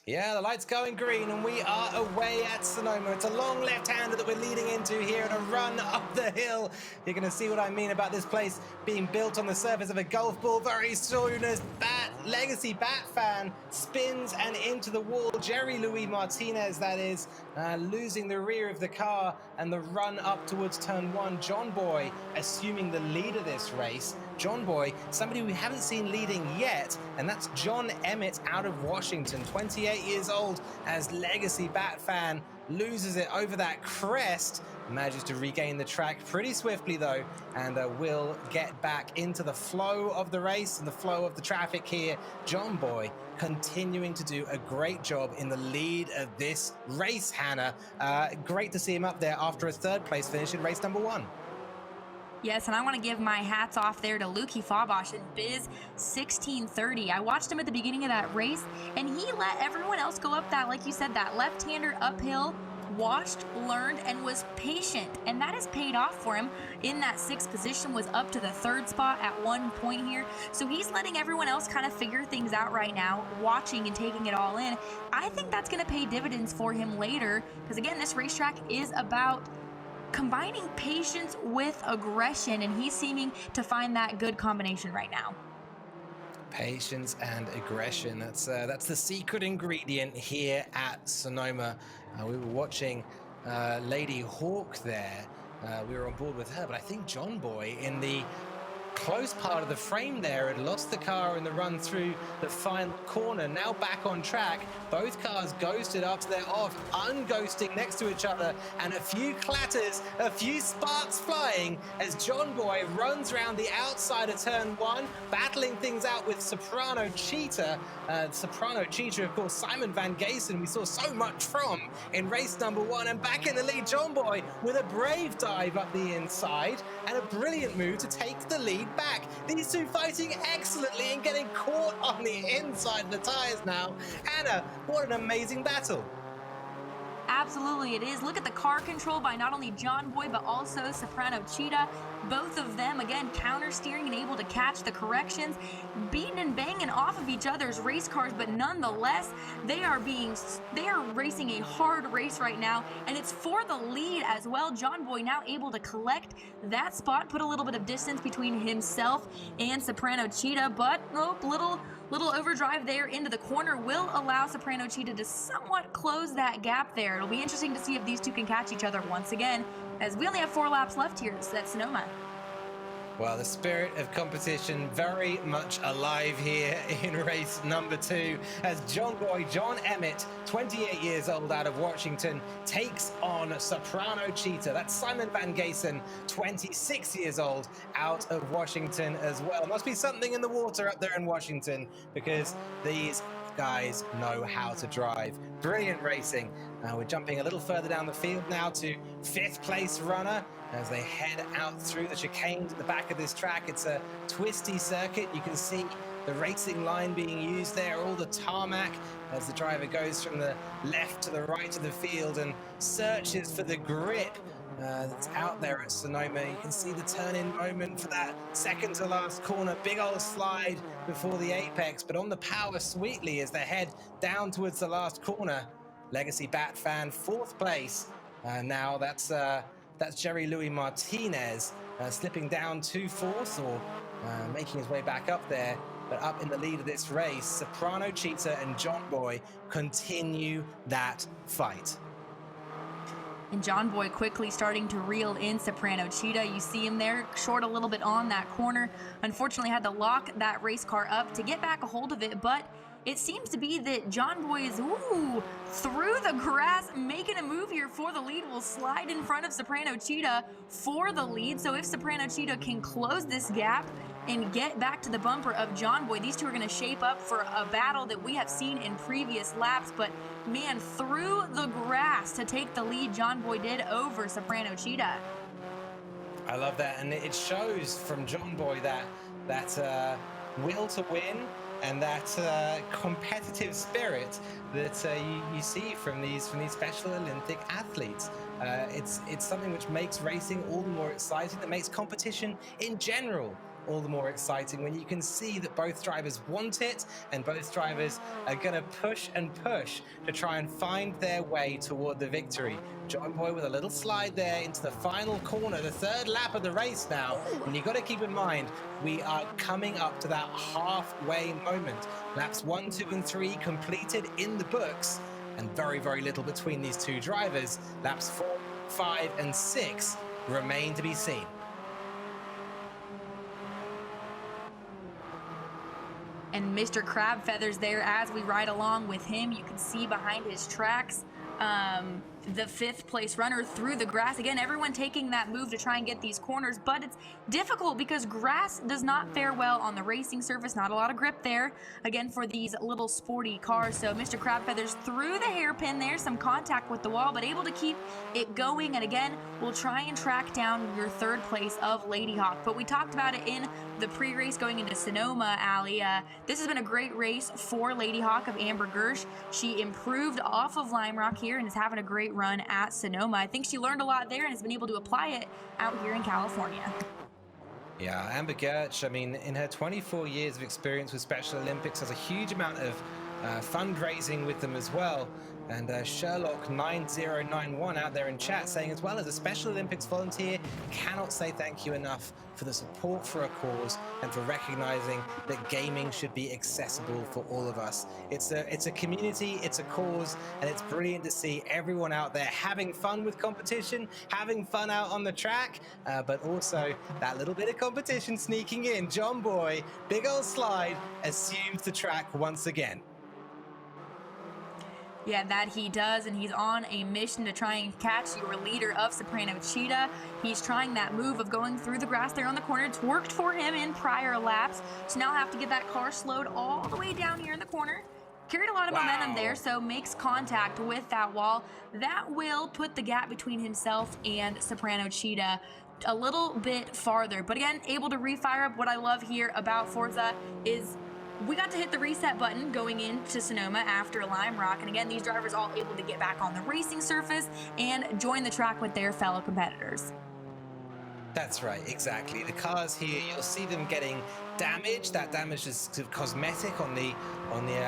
Yeah, the light's going green and we are away at Sonoma. It's a long left-hander that we're leading into here and a run up the hill. You're going to see what I mean about this place being built on the surface of a golf ball very soon as Legacy Bat fan spins and into the wall. Jerry Louis Martinez, that is, losing the rear of the car and the run up towards turn 1. John Boy assuming the lead of this race. John Boy, somebody we haven't seen leading yet, and that's John Emmett out of Washington, 28 years old, as Legacy Bat fan loses it over that crest, manages to regain the track pretty swiftly though, and will get back into the flow of the race and the flow of the traffic here. John Boy continuing to do a great job in the lead of this race, Hannah. Great to see him up there after a 3rd place finish in race number 1. Yes, and I want to give my hats off there to Luki Fabosh in Biz 1630. I watched him at the beginning of that race, and he let everyone else go up that, like you said, that left-hander uphill, watched, learned, and was patient. And that has paid off for him. In that 6th position, was up to the 3rd spot at one point here. So he's letting everyone else kind of figure things out right now, watching and taking it all in. I think that's going to pay dividends for him later, because again, this racetrack is about combining patience with aggression, and he's seeming to find that good combination right now. Patience and aggression, that's the secret ingredient here at Sonoma. We were watching Lady Hawk there. We were on board with her, but I think John Boy in the close part of the frame there had lost the car in the run through the final corner. Now back on track, both cars ghosted after they're off, unghosting next to each other, and a few clatters, a few sparks flying as John Boy runs around the outside of turn 1, battling things out with Soprano Cheetah. Soprano Cheetah, of course, Simon Van Gaysen, we saw so much from in race number 1, and back in the lead, John Boy with a brave dive up the inside and a brilliant move to take the lead back. These two fighting excellently and getting caught on the inside of the tires now. Anna, what an amazing battle. Absolutely it is. Look at the car control by not only John Boy, but also Soprano Cheetah. Both of them, again, counter steering and able to catch the corrections, beating and banging off of each other's race cars, but nonetheless, they are racing a hard race right now, and it's for the lead as well. John Boy now able to collect that spot, put a little bit of distance between himself and Soprano Cheetah, but nope, little overdrive there into the corner will allow Soprano Cheetah to somewhat close that gap there. It'll be interesting to see if these two can catch each other once again, as we only have 4 laps left here at Sonoma. Well, the spirit of competition very much alive here in race number 2 as John Boy, John Emmett, 28 years old out of Washington, takes on Soprano Cheetah. That's Simon Van Gaysen, 26 years old out of Washington as well. Must be something in the water up there in Washington because these guys know how to drive. Brilliant racing. We're jumping a little further down the field now to 5th place runner as they head out through the chicanes at the back of this track. It's a twisty circuit. You can see the racing line being used there, all the tarmac as the driver goes from the left to the right of the field and searches for the grip that's out there at Sonoma. You can see the turn-in moment for that second to last corner. Big old slide before the apex, but on the power sweetly as they head down towards the last corner. Legacy Bat fan, 4th place. Now that's That's Jerry Louis Martinez slipping down to fourth, or making his way back up there. But up in the lead of this race, Soprano Cheetah and John Boy continue that fight. And John Boy quickly starting to reel in Soprano Cheetah. You see him there, short a little bit on that corner. Unfortunately, had to lock that race car up to get back a hold of it, but it seems to be that John Boy is, through the grass, making a move here for the lead. Will slide in front of Soprano Cheetah for the lead. So if Soprano Cheetah can close this gap and get back to the bumper of John Boy, these two are going to shape up for a battle that we have seen in previous laps. But man, through the grass to take the lead, John Boy did over Soprano Cheetah. I love that, and it shows from John Boy that will to win and that competitive spirit that you see from these Special Olympic athletes. It's something which makes racing all the more exciting, that makes competition in general all the more exciting, when you can see that both drivers want it and both drivers are going to push and push to try and find their way toward the victory. John Boy with a little slide there into the final corner, the third lap of the race now. And you've got to keep in mind, we are coming up to that halfway moment. Laps 1, 2, and 3 completed in the books, and very, very little between these two drivers. Laps 4, 5, and 6 remain to be seen. And Mr. Crab Feathers there as we ride along with him. You can see behind his tracks the 5th place runner through the grass. Again, everyone taking that move to try and get these corners, but it's difficult because grass does not fare well on the racing surface. Not a lot of grip there, again, for these little sporty cars. So Mr. Crab Feathers through the hairpin there, some contact with the wall, but able to keep it going. And again, we'll try and track down your 3rd place of Lady Hawk. But we talked about it in the pre-race going into Sonoma, Allie. This has been a great race for Lady Hawk of Amber Gersh. She improved off of Lime Rock here and is having a great run at Sonoma. I think she learned a lot there and has been able to apply it out here in California. Yeah, Amber Gersh, I mean, in her 24 years of experience with Special Olympics, has a huge amount of fundraising with them as well. And Sherlock 9091 out there in chat saying, as well as a Special Olympics volunteer, cannot say thank you enough for the support for a cause and for recognizing that gaming should be accessible for all of us. It's a community, it's a cause, and it's brilliant to see everyone out there having fun with competition, having fun out on the track, but also that little bit of competition sneaking in. John Boy, big old slide, assumes the track once again. Yeah, that he does, and he's on a mission to try and catch your leader of Soprano Cheetah. He's trying that move of going through the grass there on the corner. It's worked for him in prior laps, so now have to get that car slowed all the way down here in the corner. Carried a lot of momentum there, so makes contact with that wall. That will put the gap between himself and Soprano Cheetah a little bit farther. But again, able to refire up. What I love here about Forza is we got to hit the reset button going into Sonoma after Lime Rock. And again, these drivers all able to get back on the racing surface and join the track with their fellow competitors. That's right, exactly. The cars here, you'll see them getting damaged. That damage is sort of cosmetic on the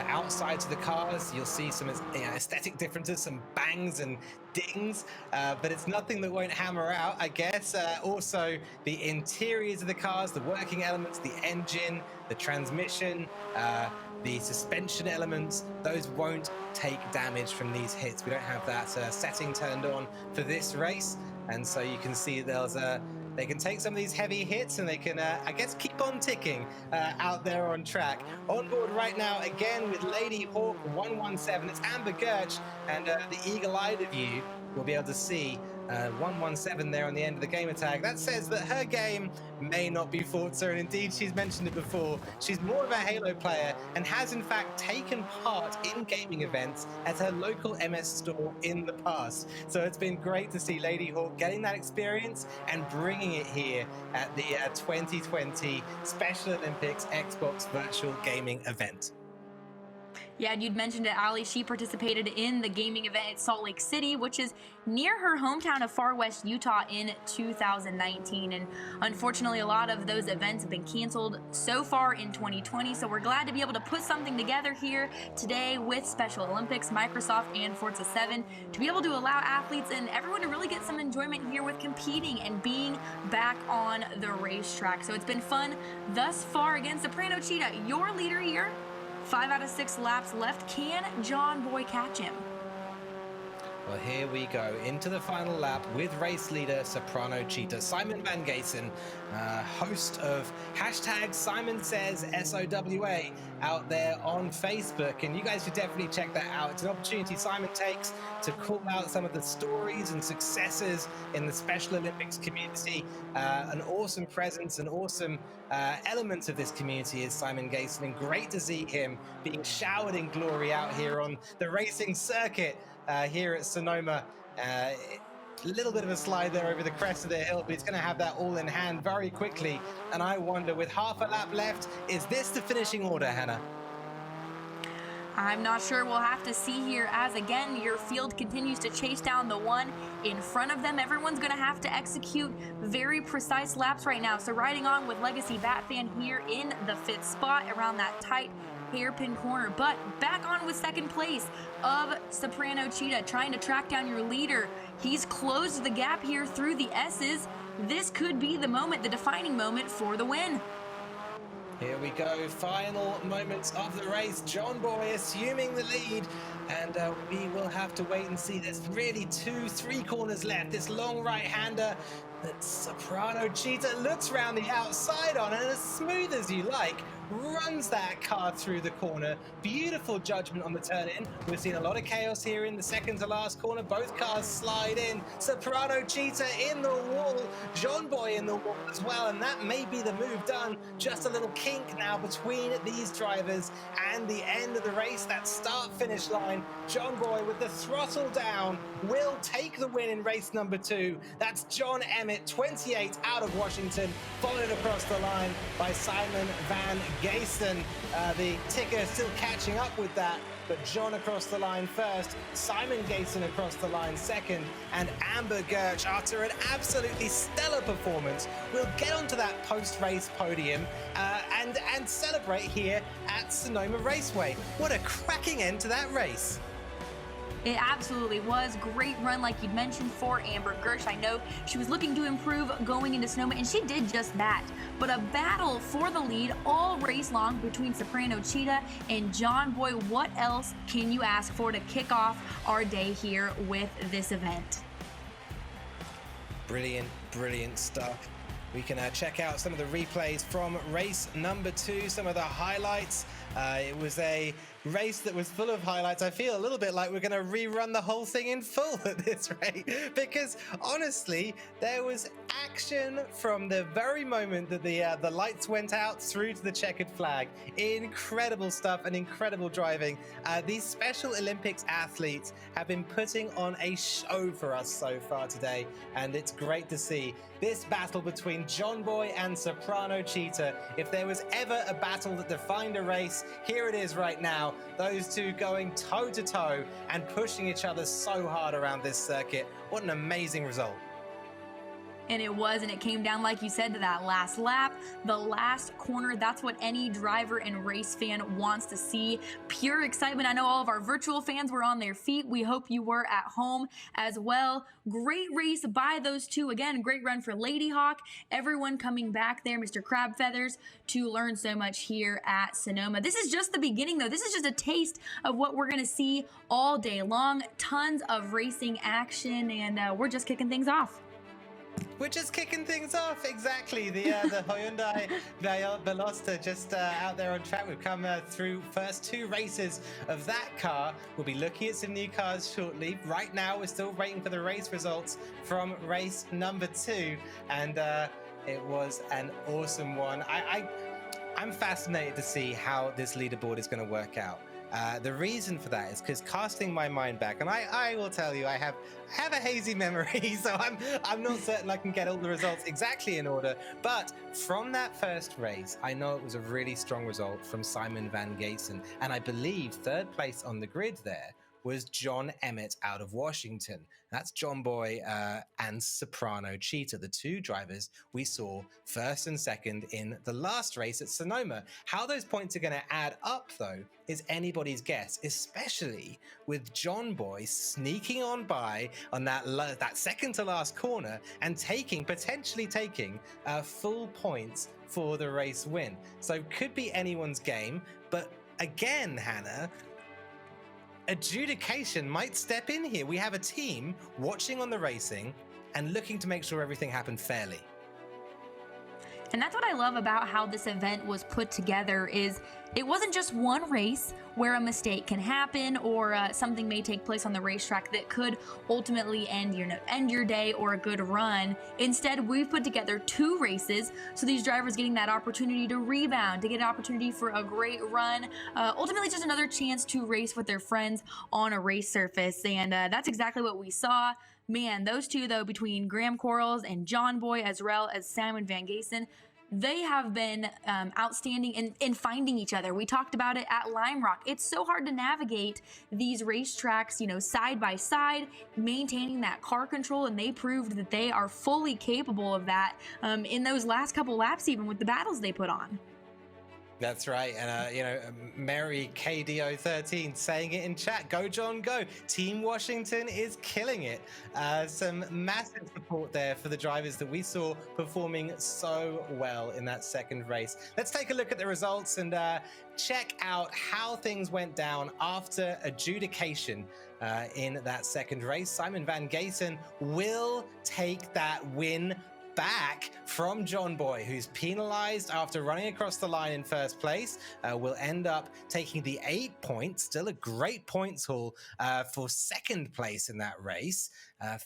outsides of the cars. You'll see some aesthetic differences, some bangs and dings, but it's nothing that won't hammer out, I guess. Also, the interiors of the cars, the working elements, the engine, the transmission, the suspension elements, those won't take damage from these hits. We don't have that setting turned on for this race, and so you can see they can take some of these heavy hits and they can, I guess, keep on ticking out there on track. On board right now, again, with Lady Hawk 117. It's Amber Gersh, and the eagle-eyed of you will be able to see 117 there on the end of the gamer tag. That says that her game may not be Forza, and indeed she's mentioned it before. She's more of a Halo player and has in fact taken part in gaming events at her local MS store in the past. So it's been great to see Lady Hawk getting that experience and bringing it here at the 2020 Special Olympics Xbox Virtual Gaming event. Yeah, and you'd mentioned it, Ali. She participated in the gaming event at Salt Lake City, which is near her hometown of Far West, Utah in 2019. And unfortunately, a lot of those events have been canceled so far in 2020. So we're glad to be able to put something together here today with Special Olympics, Microsoft, and Forza 7 to be able to allow athletes and everyone to really get some enjoyment here with competing and being back on the racetrack. So it's been fun thus far. Again, Soprano Cheetah, your leader here. 5 out of 6 laps left. Can John Boy catch him? Well, here we go into the final lap with race leader Soprano Cheetah. Simon Van Gaysen, host of hashtag Simon Says SOWA out there on Facebook. And you guys should definitely check that out. It's an opportunity Simon takes to call out some of the stories and successes in the Special Olympics community. An awesome presence, an awesome element of this community is Simon Gaysen. And great to see him being showered in glory out here on the racing circuit. Here at Sonoma. A little bit of a slide there over the crest of the hill, but he's going to have that all in hand very quickly. And I wonder, with half a lap left, is this the finishing order, Hannah? I'm not sure. We'll have to see here as, again, your field continues to chase down the one in front of them. Everyone's going to have to execute very precise laps right now. So riding on with Legacy Batfan here in the 5th spot around that tight hairpin corner, but back on with second place of Soprano Cheetah, trying to track down your leader. He's closed the gap here through the S's. This could be the moment, the defining moment for the win. Here we go, final moments of the race. John Boy assuming the lead, and we will have to wait and see. There's really 2-3 corners left. This long right-hander that Soprano Cheetah looks round the outside on, and as smooth as you like, runs that car through the corner. Beautiful judgment on the turn in. We've seen a lot of chaos here in the second to last corner. Both cars slide in. Soprano Cheetah in the wall. John Boy in the wall as well. And that may be the move done. Just a little kink now between these drivers and the end of the race. That start-finish line. John Boy with the throttle down will take the win in race number 2. That's John Emmett, 28 out of Washington, followed across the line by Simon Van Gaysen. The ticker still catching up with that, but John across the line first, Simon Gaysen across the line second, and Amber Gertsch, after an absolutely stellar performance, will get onto that post-race podium and celebrate here at Sonoma Raceway. What a cracking end to that race. It absolutely was. Great run, like you'd mentioned, for Amber Gertsch. I know she was looking to improve going into Sonoma, and she did just that. But a battle for the lead all race long between Soprano Cheetah and John Boy. What else can you ask for to kick off our day here with this event? Brilliant, brilliant stuff. We can check out some of the replays from race number 2, some of the highlights. It was a race that was full of highlights. I feel a little bit like we're going to rerun the whole thing in full at this rate, because honestly, there was action from the very moment that the lights went out through to the checkered flag. Incredible stuff and incredible driving. These Special Olympics athletes have been putting on a show for us so far today, and it's great to see this battle between John Boy and Soprano Cheetah. If there was ever a battle that defined a race, here it is right now. Those two going toe-to-toe and pushing each other so hard around this circuit. What an amazing result. And it was, and it came down, like you said, to that last lap, the last corner. That's what any driver and race fan wants to see. Pure excitement. I know all of our virtual fans were on their feet. We hope you were at home as well. Great race by those two. Again, great run for Lady Hawk. Everyone coming back there, Mr. Crab Feathers, to learn so much here at Sonoma. This is just the beginning, though. This is just a taste of what we're going to see all day long. Tons of racing action, and we're just kicking things off. We're just kicking things off, exactly. The Hyundai Veloster just out there on track. We've come through first 2 races of that car. We'll be looking at some new cars shortly. Right now, we're still waiting for the race results from race number 2, and it was an awesome one. I'm fascinated to see how this leaderboard is going to work out. The reason for that is because casting my mind back, and I will tell you, I have a hazy memory, so I'm not certain I can get all the results exactly in order. But from that first race, I know it was a really strong result from Simon van Gaysen, and I believe third place on the grid there was John Emmett out of Washington. That's John Boy and Soprano Cheetah, the two drivers we saw first and second in the last race at Sonoma. How those points are going to add up, though, is anybody's guess, especially with John Boy sneaking on by on that second to last corner and potentially taking full points for the race win. So could be anyone's game, but again, Hannah, adjudication might step in here. We have a team watching on the racing and looking to make sure everything happened fairly. And that's what I love about how this event was put together is it wasn't just one race where a mistake can happen or something may take place on the racetrack that could ultimately end your day or a good run. Instead, we've put together two races, so these drivers getting that opportunity to rebound, to get an opportunity for a great run, ultimately just another chance to race with their friends on a race surface. And that's exactly what we saw. Man, those two, though, between Graham Quarles and John Boy, as well as Simon van Gaysen, they have been outstanding in finding each other. We talked about it at Lime Rock. It's so hard to navigate these racetracks, side by side, maintaining that car control, and they proved that they are fully capable of that in those last couple laps, even with the battles they put on. That's right. And, Mary KDO13 saying it in chat. Go, John, go. Team Washington is killing it. Some massive support there for the drivers that we saw performing so well in that second race. Let's take a look at the results and check out how things went down after adjudication in that second race. Simon van Gaysen will take that win back from John Boy, who's penalized after running across the line in first place, will end up taking the 8 points, still a great points haul for second place in that race.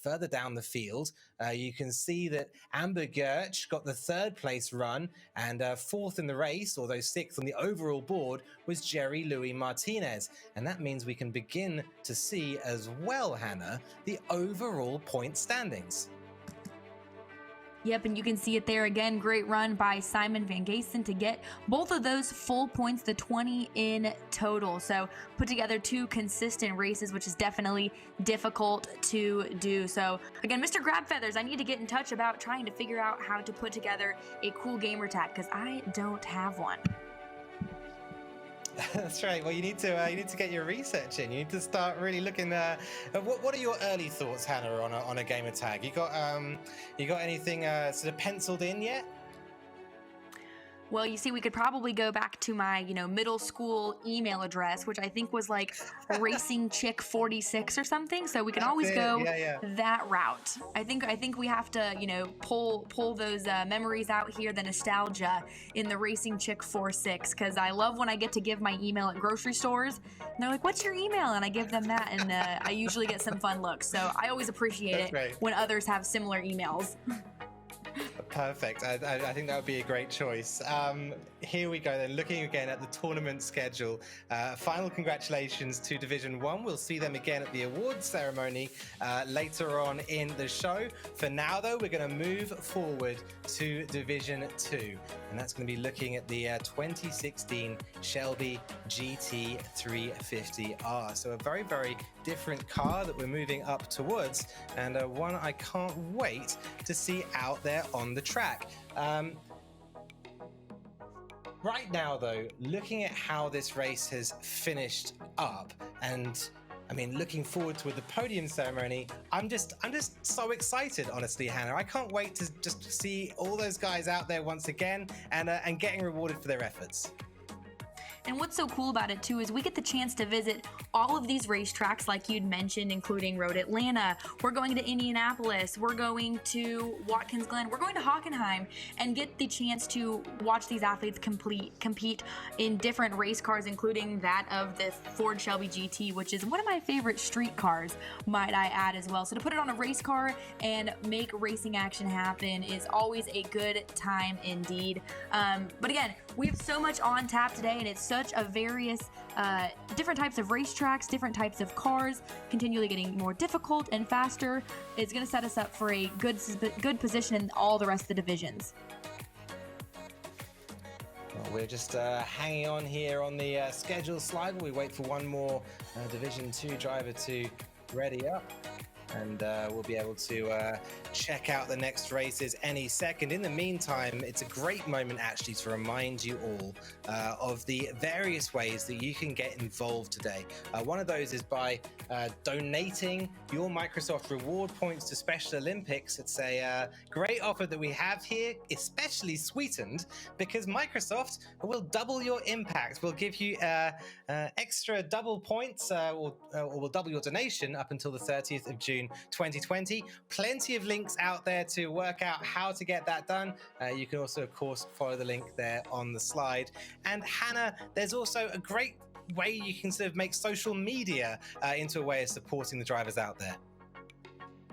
Further down the field, you can see that Amber Gertsch got the third place run, and fourth in the race, although sixth on the overall board, was Jerry Louis Martinez. And that means we can begin to see as well, Hannah, the overall point standings. Yep, and you can see it there again. Great run by Simon van Gaysen to get both of those full points, the 20 in total. So put together two consistent races, which is definitely difficult to do. So again, Mr. Grab Feathers, I need to get in touch about trying to figure out how to put together a cool gamer tag because I don't have one. That's right. Well, you need to get your research in. You need to start really looking. What are your early thoughts, Hannah, on a gamer tag? You got anything sort of penciled in yet? Well, you see, we could probably go back to my, middle school email address, which I think was like racingchick46 or something. So we can always go that route. I think we have to, pull those memories out here, the nostalgia in the racingchick46, because I love when I get to give my email at grocery stores. And they're like, "What's your email?" And I give them that, and I usually get some fun looks. So I always appreciate it when others have similar emails. Perfect. I think that would be a great choice. Here we go then, looking again at the tournament schedule. Final congratulations to Division 1. We'll see them again at the awards ceremony later on in the show. For now, though, we're going to move forward to Division 2. And that's going to be looking at the 2016 Shelby GT350R. So a very, very different car that we're moving up towards, and one I can't wait to see out there on the track. Right now, though, looking at how this race has finished up, and looking forward to the podium ceremony, I'm just so excited, honestly, Hannah. I can't wait to just see all those guys out there once again and getting rewarded for their efforts. And what's so cool about it, too, is we get the chance to visit all of these racetracks, like you'd mentioned, including Road Atlanta. We're going to Indianapolis. We're going to Watkins Glen. We're going to Hockenheim and get the chance to watch these athletes compete in different race cars, including that of the Ford Shelby GT, which is one of my favorite street cars, might I add as well. So to put it on a race car and make racing action happen is always a good time indeed. But again, we have so much on tap today, and it's such a various different types of racetracks, different types of cars, continually getting more difficult and faster. It's going to set us up for a good position in all the rest of the divisions. Well, we're just hanging on here on the schedule slide while we wait for one more Division 2 driver to ready up. And we'll be able to check out the next races any second. In the meantime, it's a great moment actually to remind you all of the various ways that you can get involved today. One of those is by donating your Microsoft reward points to Special Olympics. It's a great offer that we have here, especially sweetened, because Microsoft will double your impact. We'll give you extra double points or we'll double your donation up until the 30th of June 2020. Plenty of links out there to work out how to get that done. You can also, of course, follow the link there on the slide. And Hannah, there's also a great way you can sort of make social media into a way of supporting the drivers out there.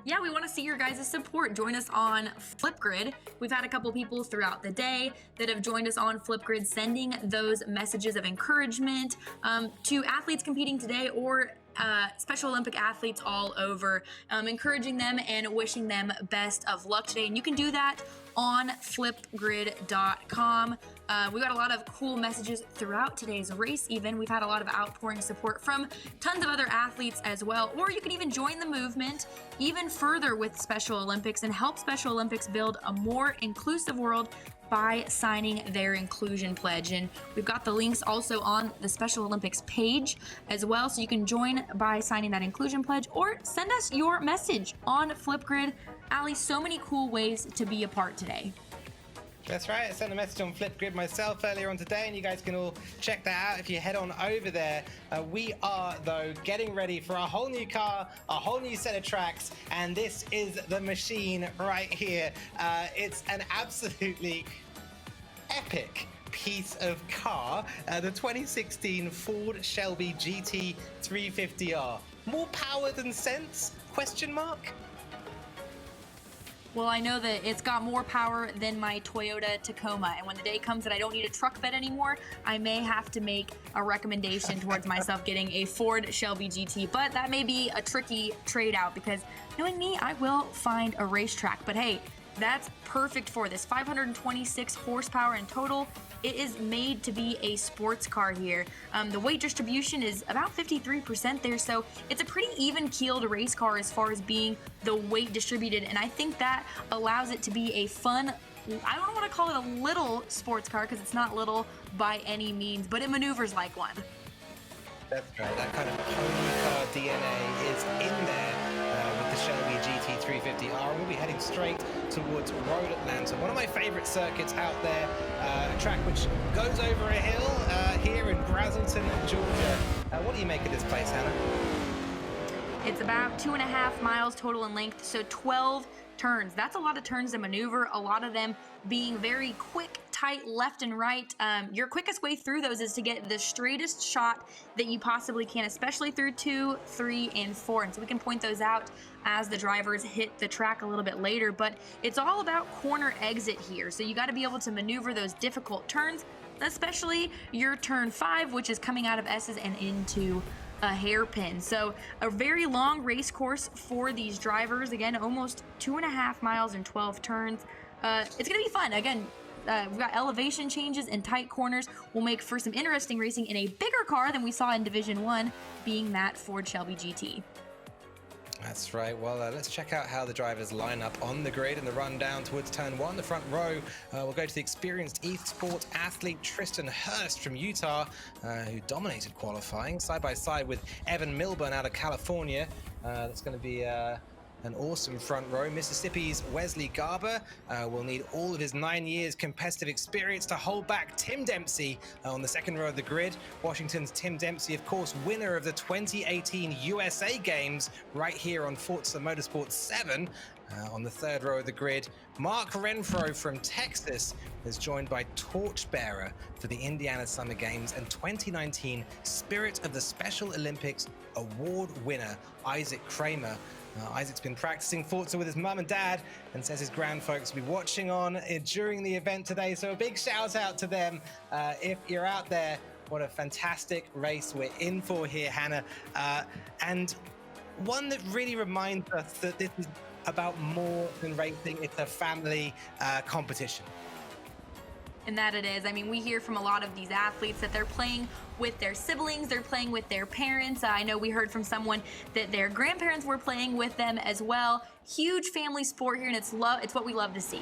Yeah, we want to see your guys' support. Join us on Flipgrid. We've had a couple people throughout the day that have joined us on Flipgrid, sending those messages of encouragement to athletes competing today or Special Olympic athletes all over, encouraging them and wishing them best of luck today. And you can do that on flipgrid.com. We got a lot of cool messages throughout today's race even. We've had a lot of outpouring support from tons of other athletes as well. Or you can even join the movement even further with Special Olympics and help Special Olympics build a more inclusive world by signing their inclusion pledge. And we've got the links also on the Special Olympics page as well, so you can join by signing that inclusion pledge or send us your message on Flipgrid. Ali, so many cool ways to be a part today. That's right. I sent a message on Flipgrid myself earlier on today, and you guys can all check that out if you head on over there. We are, though, getting ready for a whole new car, a whole new set of tracks, and this is the machine right here. It's an absolutely epic piece of car, the 2016 Ford Shelby GT 350R. More power than sense? Question mark? Well, I know that it's got more power than my Toyota Tacoma, and when the day comes that I don't need a truck bed anymore, I may have to make a recommendation towards myself getting a Ford Shelby GT, but that may be a tricky trade out because knowing me, I will find a racetrack. But hey, that's perfect for this. 526 horsepower in total. It is made to be a sports car here. The weight distribution is about 53% there, so it's a pretty even-keeled race car as far as being the weight distributed, and I think that allows it to be a fun, I don't want to call it a little sports car because it's not little by any means, but it maneuvers like one. That's right, that kind of pony car DNA is in there with the Shelby GT 350R. We'll be heading straight towards Road Atlanta, one of my favorite circuits out there, a track which goes over a hill here in Brazelton, Georgia. What do you make of this place, Hannah? It's about 2.5 miles total in length, so 12 turns. That's a lot of turns to maneuver, a lot of them being very quick, tight, left and right. Your quickest way through those is to get the straightest shot that you possibly can, especially through 2, 3, and 4. And so we can point those out as the drivers hit the track a little bit later, but it's all about corner exit here. So you got to be able to maneuver those difficult turns, especially your turn 5, which is coming out of S's and into a hairpin. So a very long race course for these drivers. Again, almost 2.5 miles and 12 turns. It's gonna be fun. Again, we've got elevation changes and tight corners will make for some interesting racing in a bigger car than we saw in Division 1, being that Ford Shelby GT. That's right. Well, let's check out how the drivers line up on the grid in the run down towards turn 1. The front row, we'll go to the experienced eSport athlete Tristan Hurst from Utah, who dominated qualifying, side by side with Evan Milburn out of California. That's going to be an awesome front row. Mississippi's Wesley Garber will need all of his 9 years competitive experience to hold back Tim Dempsey on the second row of the grid. Washington's Tim Dempsey, of course, winner of the 2018 USA Games right here on Forza Motorsport 7. On the third row of the grid, Mark Renfro from Texas is joined by torchbearer for the Indiana Summer Games and 2019 Spirit of the Special Olympics award winner, Isaac Kramer. Isaac's been practicing Forza with his mum and dad and says his grandfolks will be watching on during the event today. So a big shout out to them. If you're out there What a fantastic race we're in for here, Hannah. And one that really reminds us that this is about more than racing. It's a family competition. And that it is. I mean, we hear from a lot of these athletes that they're playing with their siblings, they're playing with their parents. I know we heard from someone that their grandparents were playing with them as well. Huge family sport here, and it's what we love to see.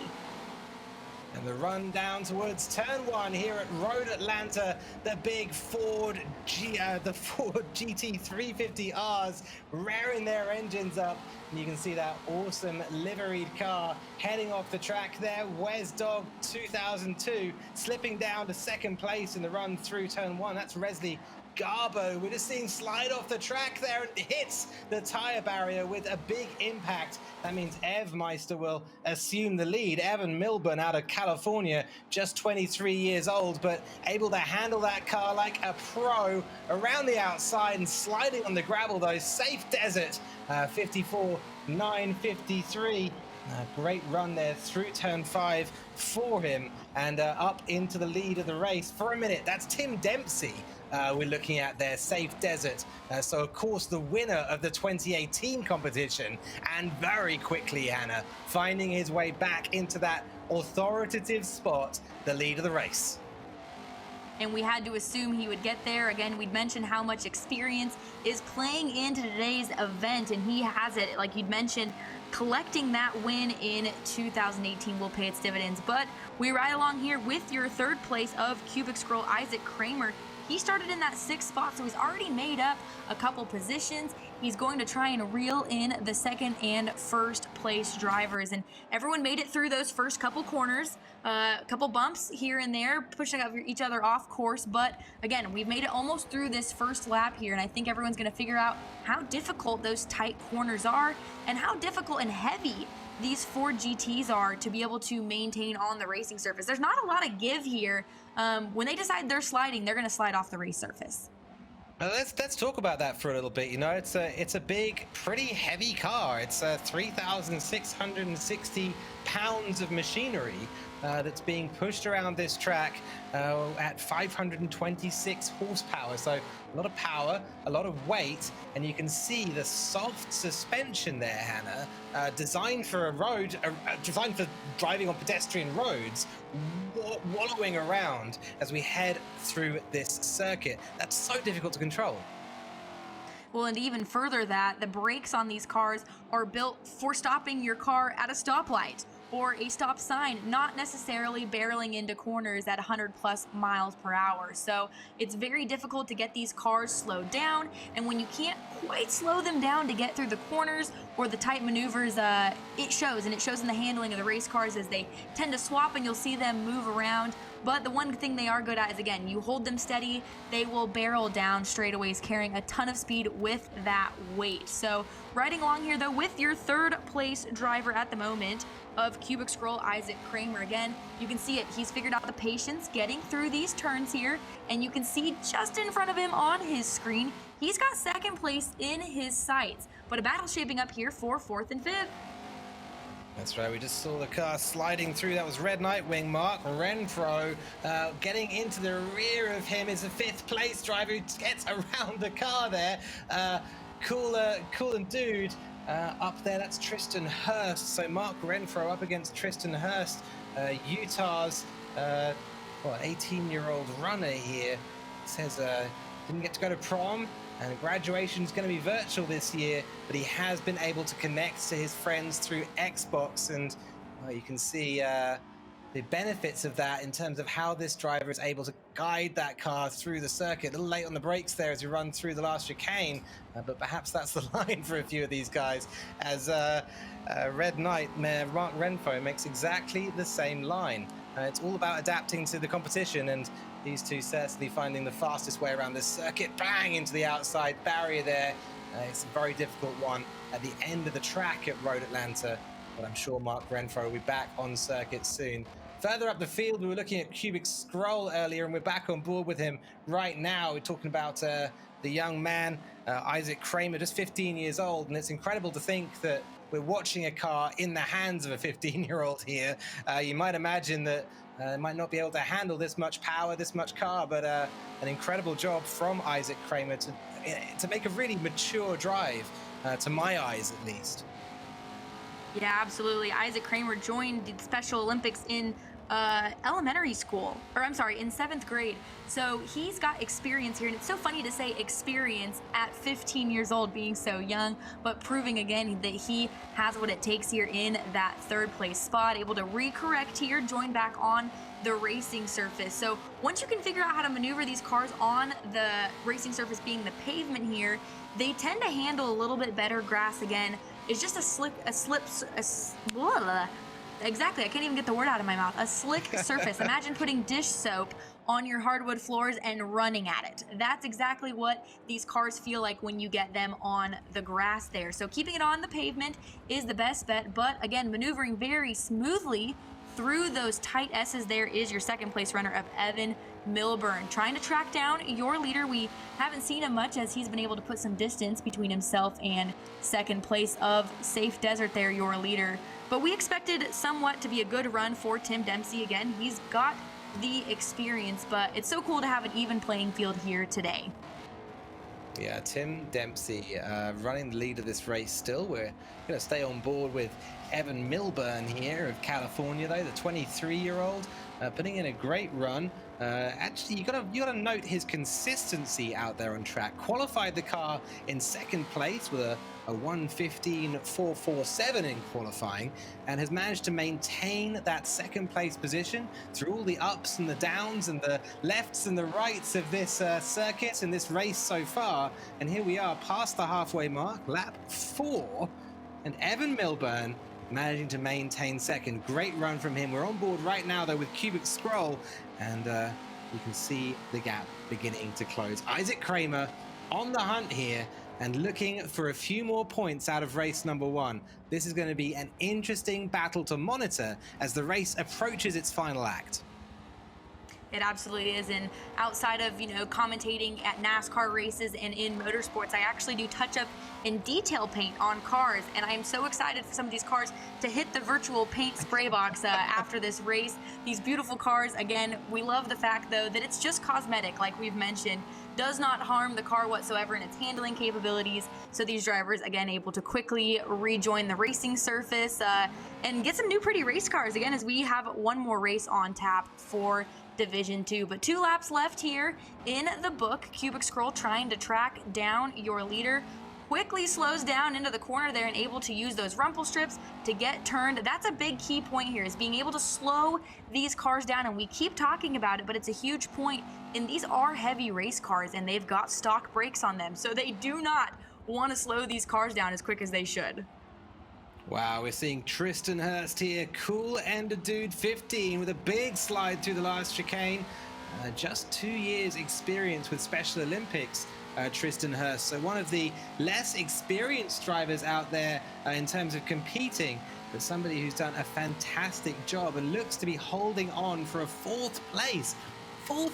And the run down towards turn one here at Road Atlanta, the big Ford GT 350Rs rearing their engines up. And you can see that awesome liveried car heading off the track there. Wes Dog 2002 slipping down to second place in the run through turn one. That's Resley Garbo. We're just seeing slide off the track there and hits the tire barrier with a big impact. That means Ev Meister will assume the lead. Evan Milburn out of California, just 23 years old, but able to handle that car like a pro around the outside and sliding on the gravel though. Safe Desert, 54.953. Great run there through turn 5 for him and up into the lead of the race. For a minute, that's Tim Dempsey we're looking at there, Safe Desert. So, of course, the winner of the 2018 competition, and very quickly, Hannah, finding his way back into that authoritative spot, the lead of the race. And we had to assume he would get there. Again, we'd mentioned how much experience is playing into today's event, and he has it, like you'd mentioned. Collecting that win in 2018 will pay its dividends. But we ride along here with your third place of Cubic Scroll, Isaac Kramer. He started in that 6th spot, so he's already made up a couple positions. He's going to try and reel in the 2nd and 1st place drivers. And everyone made it through those first couple corners, a couple bumps here and there, pushing each other off course. But again, we've made it almost through this first lap here, and I think everyone's going to figure out how difficult those tight corners are and how difficult and heavy these Ford GTs are to be able to maintain on the racing surface. There's not a lot of give here. When they decide they're sliding, they're going to slide off the race surface. Let's talk about that for a little bit. You know, it's a big, pretty heavy car. It's 3,660 pounds of machinery that's being pushed around this track at 526 horsepower. So a lot of power, a lot of weight, and you can see the soft suspension there, Hannah, designed for a road, designed for driving on pedestrian roads, wallowing around as we head through this circuit. That's so difficult to control. Well, and even further that, the brakes on these cars are built for stopping your car at a stoplight or a stop sign, not necessarily barreling into corners at 100+ miles per hour. So it's very difficult to get these cars slowed down, and when you can't quite slow them down to get through the corners or the tight maneuvers, it shows in the handling of the race cars as they tend to swap and you'll see them move around. But the one thing they are good at is, again, you hold them steady, they will barrel down straightaways, carrying a ton of speed with that weight. So riding along here, though, with your 3rd place driver at the moment of Cubic Scroll, Isaac Kramer. Again, you can see it. He's figured out the patience getting through these turns here, and you can see just in front of him on his screen, he's got 2nd place in his sights. But a battle shaping up here for 4th and 5th. That's right, we just saw the car sliding through. That was Red Nightwing, Mark Renfro. Getting into the rear of him is a 5th place driver who gets around the car there. Cool and dude. Up there, that's Tristan Hurst. So Mark Renfro up against Tristan Hurst, Utah's 18-year-old runner here. Says didn't get to go to prom, and graduation's going to be virtual this year, but he has been able to connect to his friends through Xbox, and you can see the benefits of that in terms of how this driver is able to guide that car through the circuit. A little late on the brakes there as we run through the last chicane, but perhaps that's the line for a few of these guys, as Red Nightmare Mark Renfro makes exactly the same line. It's all about adapting to the competition, and these two certainly finding the fastest way around this circuit. Bang into the outside barrier there. It's a very difficult one at the end of the track at Road Atlanta, but I'm sure Mark Renfro will be back on circuit soon. Further up the field, we were looking at Cubic Scroll earlier, and we're back on board with him right now. We're talking about the young man, Isaac Kramer, just 15 years old, and it's incredible to think that we're watching a car in the hands of a 15-year-old here. You might imagine that Might not be able to handle this much power, this much car, but an incredible job from Isaac Kramer to make a really mature drive, to my eyes at least. Yeah, absolutely. Isaac Kramer joined the Special Olympics in elementary school, or I'm sorry, in 7th grade. So he's got experience here, and it's so funny to say experience at 15 years old, being so young, but proving again that he has what it takes here in that 3rd place spot, able to recorrect here, join back on the racing surface. So once you can figure out how to maneuver these cars on the racing surface being the pavement here, they tend to handle a little bit better. Grass again is just exactly, I can't even get the word out of my mouth. A slick surface. Imagine putting dish soap on your hardwood floors and running at it. That's exactly what these cars feel like when you get them on the grass there. So keeping it on the pavement is the best bet, but again, maneuvering very smoothly through those tight S's there is your 2nd place runner of Evan Milburn, trying to track down your leader. We haven't seen him much as he's been able to put some distance between himself and 2nd place of Safe Desert there, your leader. But we expected somewhat to be a good run for Tim Dempsey. Again, he's got the experience, but it's so cool to have an even playing field here today. Yeah, Tim Dempsey running the lead of this race still. We're going to stay on board with Evan Milburn here of California, though, the 23-year-old, putting in a great run. Actually, you gotta note his consistency out there on track. Qualified the car in 2nd place with a 1:15.447 in qualifying, and has managed to maintain that 2nd place position through all the ups and the downs and the lefts and the rights of this circuit and this race so far. And here we are past the halfway mark, lap 4, and Evan Milburn managing to maintain 2nd. Great run from him. We're on board right now, though, with Cubic Scroll, and you can see the gap beginning to close. Isaac Kramer on the hunt here and looking for a few more points out of race number 1. This is going to be an interesting battle to monitor as the race approaches its final act. It absolutely is, and outside of, commentating at NASCAR races and in motorsports, I actually do touch up and detail paint on cars, and I am so excited for some of these cars to hit the virtual paint spray box after this race. These beautiful cars, again, we love the fact, though, that it's just cosmetic, like we've mentioned, does not harm the car whatsoever in its handling capabilities, so these drivers, again, able to quickly rejoin the racing surface and get some new pretty race cars, again, as we have one more race on tap for Division 2. But 2 laps left here in the book. Cubic Scroll trying to track down your leader. Quickly slows down into the corner there and able to use those rumple strips to get turned. That's a big key point here, is being able to slow these cars down. And we keep talking about it, but it's a huge point. And these are heavy race cars, and they've got stock brakes on them. So they do not want to slow these cars down as quick as they should. Wow, we're seeing Tristan Hurst here, cool ender dude, 15, with a big slide through the last chicane. Just 2 years experience with Special Olympics, Tristan Hurst. So one of the less experienced drivers out there in terms of competing, but somebody who's done a fantastic job and looks to be holding on for a 4th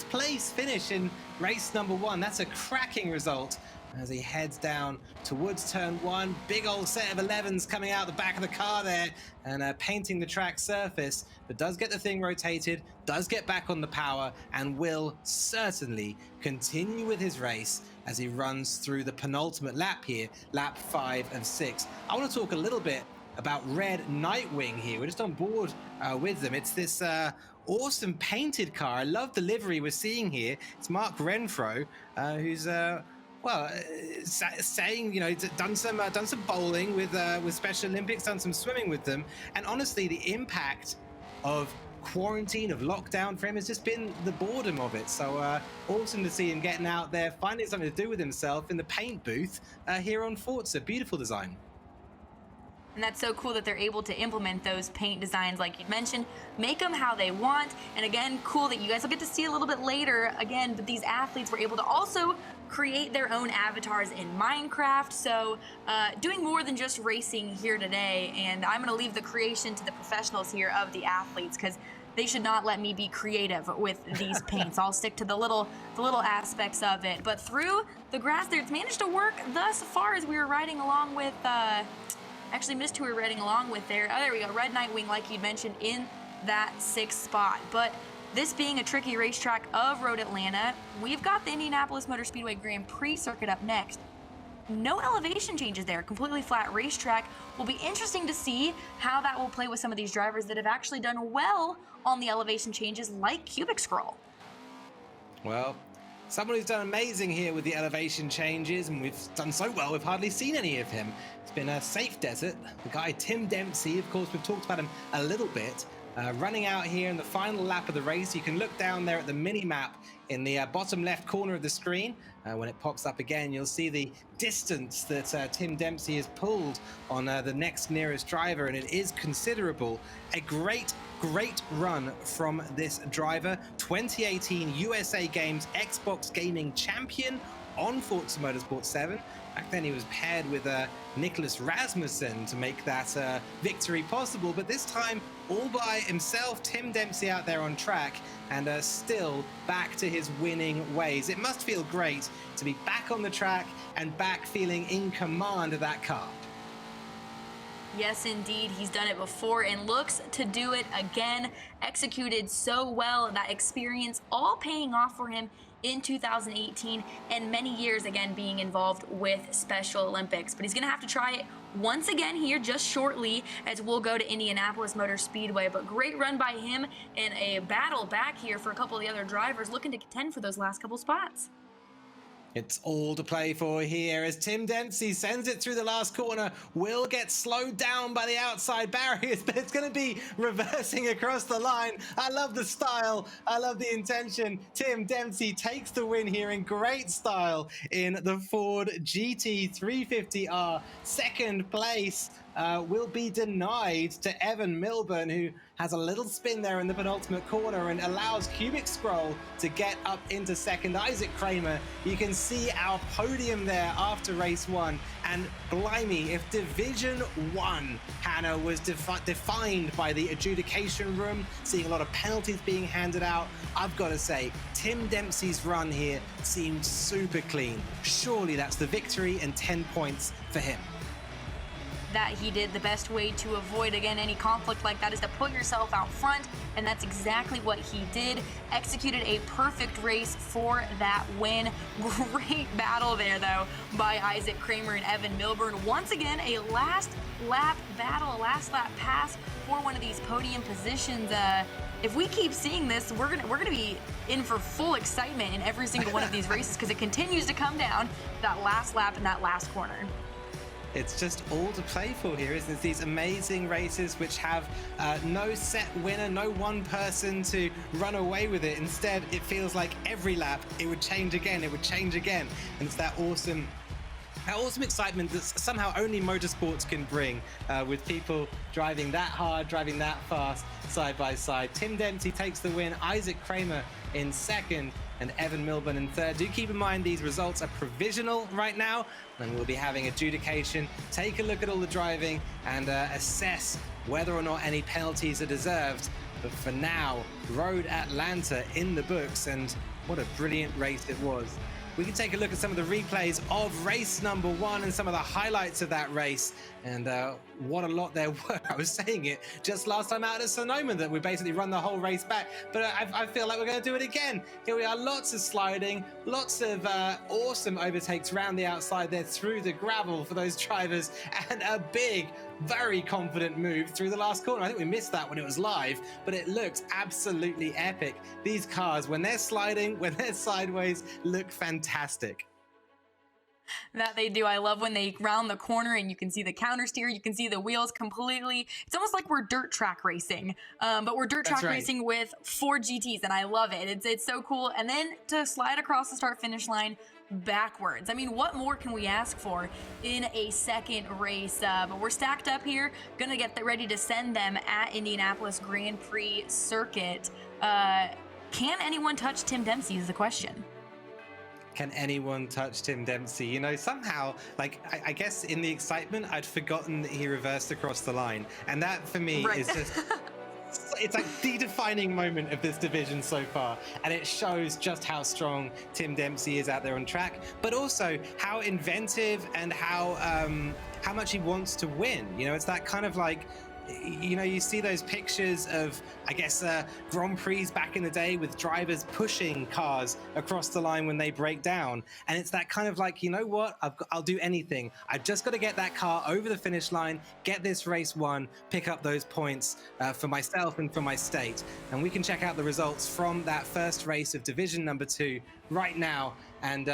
place finish in race number 1. That's a cracking result as he heads down towards turn 1. Big old set of 11s coming out the back of the car there and painting the track surface, but does get the thing rotated, does get back on the power, and will certainly continue with his race as he runs through the penultimate lap here, lap 5 of 6. I want to talk a little bit about Red Nightwing here. We're just on board with them. It's this awesome painted car. I love the livery we're seeing here. It's Mark Renfro, who's saying, done some bowling with Special Olympics, done some swimming with them, and honestly, the impact of quarantine, of lockdown for him has just been the boredom of it. So awesome to see him getting out there, finding something to do with himself in the paint booth here on Forza. Beautiful design. And that's so cool that they're able to implement those paint designs like you mentioned, make them how they want. And again, cool that you guys will get to see a little bit later again, but these athletes were able to also create their own avatars in Minecraft. So doing more than just racing here today. And I'm gonna leave the creation to the professionals here of the athletes, because they should not let me be creative with these paints. I'll stick to the little aspects of it. But through the grass there, it's managed to work thus far as we were riding along with actually missed who we were riding along with there. Oh, there we go. Red Nightwing, like you'd mentioned, in that 6th spot. But this being a tricky racetrack of Road Atlanta, we've got the Indianapolis Motor Speedway Grand Prix circuit up next. No elevation changes there, completely flat racetrack. Will be interesting to see how that will play with some of these drivers that have actually done well on the elevation changes, like Cubic Scroll. Well, someone who's done amazing here with the elevation changes, and we've done so well, we've hardly seen any of him. It's been a safe desert. The guy, Tim Dempsey, of course, we've talked about him a little bit. Running out here in the final lap of the race. You can look down there at the mini-map in the bottom left corner of the screen. When it pops up again, you'll see the distance that Tim Dempsey has pulled on the next nearest driver, and it is considerable. A great run from this driver. 2018 USA Games Xbox Gaming Champion on Forza Motorsport 7. Back then he was paired with Nicholas Rasmussen to make that victory possible, but this time all by himself, Tim Dempsey out there on track, and still back to his winning ways. It must feel great to be back on the track and back feeling in command of that car. Yes, indeed. He's done it before and looks to do it again. Executed so well, that experience all paying off for him in 2018 and many years again being involved with Special Olympics. But he's going to have to try it once again here just shortly as we'll go to Indianapolis Motor Speedway. But great run by him and a battle back here for a couple of the other drivers looking to contend for those last couple spots. It's all to play for here as Tim Dempsey sends it through the last corner. Will get slowed down by the outside barriers, but it's going to be reversing across the line. I love the style. I love the intention. Tim Dempsey takes the win here in great style in the Ford GT 350R. Second place will be denied to Evan Milburn, who has a little spin there in the penultimate corner and allows Cubic Scroll to get up into second. Isaac Kramer, you can see our podium there after race one, and blimey, if Division 1, Hannah, was defined by the adjudication room, seeing a lot of penalties being handed out, I've got to say, Tim Dempsey's run here seemed super clean. Surely that's the victory and 10 points for him. That he did. The best way to avoid, again, any conflict like that is to put yourself out front, and that's exactly what he did. Executed a perfect race for that win. Great battle there, though, by Isaac Kramer and Evan Milburn. Once again, a last lap battle, a last lap pass for one of these podium positions. If we keep seeing this, we're gonna be in for full excitement in every single one of these races because it continues to come down to that last lap in that last corner. It's just all to play for here, isn't it? These amazing races which have no set winner, no one person to run away with it. Instead, it feels like every lap it would change again, and it's that awesome excitement that somehow only motorsports can bring, with people driving that hard, driving that fast, side by side. Tim Dempsey takes the win, Isaac Kramer in second, and Evan Milburn in third. Do keep in mind these results are provisional right now, and we'll be having adjudication. Take a look at all the driving and assess whether or not any penalties are deserved. But for now, Road Atlanta in the books, and what a brilliant race it was. We can take a look at some of the replays of race number one and some of the highlights of that race. And what a lot there were. I was saying it just last time out at Sonoma that we basically run the whole race back. But I feel like we're going to do it again. Here we are, lots of sliding, lots of awesome overtakes around the outside there through the gravel for those drivers, and a big, very confident move through the last corner. I think we missed that when it was live, but it looks absolutely epic. These cars, when they're sliding, when they're sideways, look fantastic. That they do. I love when they round the corner and you can see the counter steer, you can see the wheels completely. It's almost like we're dirt track racing, but we're dirt track racing with Ford GTs, and I love it. It's so cool. And then to slide across the start finish line backwards. I mean, what more can we ask for in a second race? But we're stacked up here, gonna get ready to send them at Indianapolis Grand Prix circuit. Can anyone touch Tim Dempsey is the question. Can anyone touch Tim Dempsey? You know, somehow, like, I guess in the excitement, I'd forgotten that he reversed across the line. And that, for me, is just... It's like the defining moment of this division so far, and it shows just how strong Tim Dempsey is out there on track, but also how inventive and how much he wants to win. You know, it's that kind of like you know, you see those pictures of, I guess, Grand Prix back in the day with drivers pushing cars across the line when they break down. And it's that kind of like, you know what, I'll do anything. I've just got to get that car over the finish line, get this race won, pick up those points for myself and for my state. And we can check out the results from that first race of Division number 2 right now. And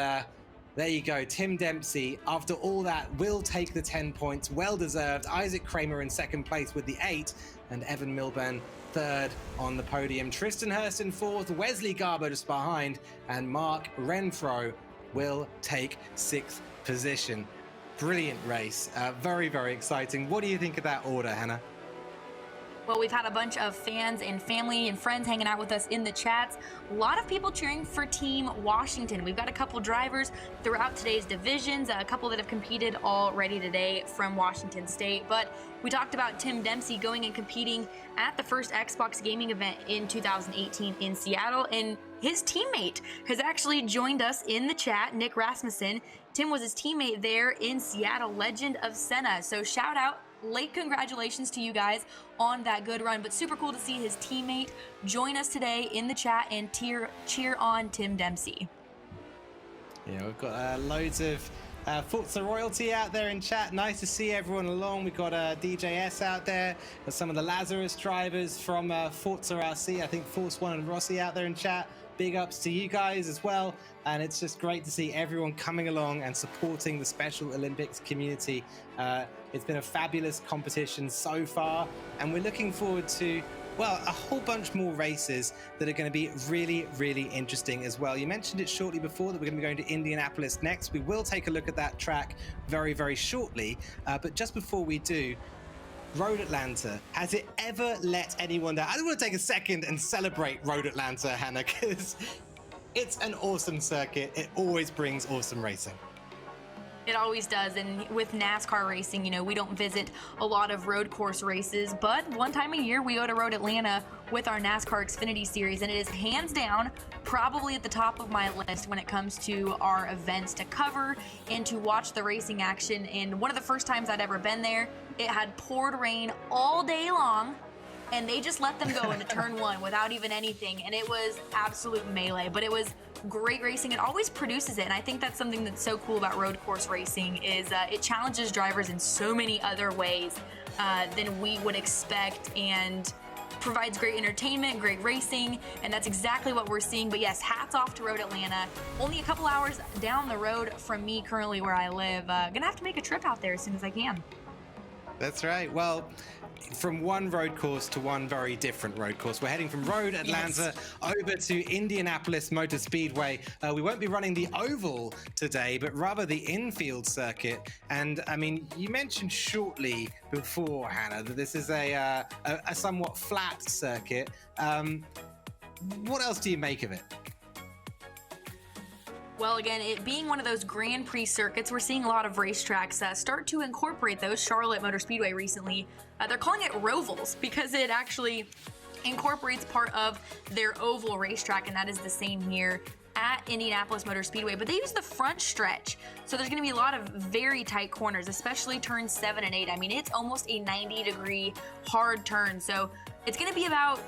there you go. Tim Dempsey, after all that, will take the 10 points. Well deserved. Isaac Kramer in second place with the 8, and Evan Milburn third on the podium. Tristan Hurst in fourth, Wesley Garber just behind, and Mark Renfro will take 6th position. Brilliant race. Very, very exciting. What do you think of that order, Hannah? Well, we've had a bunch of fans and family and friends hanging out with us in the chats. A lot of people cheering for Team Washington. We've got a couple drivers throughout today's divisions, a couple that have competed already today from Washington State. But we talked about Tim Dempsey going and competing at the first Xbox gaming event in 2018 in Seattle. And his teammate has actually joined us in the chat, Nick Rasmussen. Tim was his teammate there in Seattle, Legend of Senna. So shout out. Late congratulations to you guys on that good run, but super cool to see his teammate join us today in the chat and cheer on Tim Dempsey. Yeah, we've got loads of Forza royalty out there in chat. Nice to see everyone along. We've got DJS out there. Got some of the Lazarus drivers from Forza RC. I think Force One and Rossi out there in chat. Big ups to you guys as well. And it's just great to see everyone coming along and supporting the Special Olympics community. It's been a fabulous competition so far, and we're looking forward to, well, a whole bunch more races that are going to be really, really interesting as well. You mentioned it shortly before that we're going to be going to Indianapolis next. We will take a look at that track very, very shortly. But just before we do, Road Atlanta, has it ever let anyone down? I just want to take a second and celebrate Road Atlanta, Hannah, because it's an awesome circuit. It always brings awesome racing. It always does, and with NASCAR racing, you know, we don't visit a lot of road course races, but one time a year we go to Road Atlanta with our NASCAR Xfinity Series, and it is hands down probably at the top of my list when it comes to our events to cover and to watch the racing action. And one of the first times I'd ever been there, it had poured rain all day long, and they just let them go into turn 1 without even anything, and it was absolute melee, but it was great racing. It always produces it, and I think that's something that's so cool about road course racing is it challenges drivers in so many other ways than we would expect, and provides great entertainment, great racing, and that's exactly what we're seeing. But yes, hats off to Road Atlanta. Only a couple hours down the road from me currently where I live. Gonna have to make a trip out there as soon as I can. That's right. Well, from one road course to one very different road course. We're heading from Road Atlanta over to Indianapolis Motor Speedway. We won't be running the oval today, but rather the infield circuit. And I mean, you mentioned shortly before, Hannah, that this is a somewhat flat circuit. What else do you make of it? Well, again, it being one of those Grand Prix circuits, we're seeing a lot of racetracks start to incorporate those. Charlotte Motor Speedway recently, they're calling it Rovals because it actually incorporates part of their oval racetrack, and that is the same here at Indianapolis Motor Speedway. But they use the front stretch, so there's going to be a lot of very tight corners, especially turns 7 and 8. I mean, it's almost a 90-degree hard turn, so it's going to be about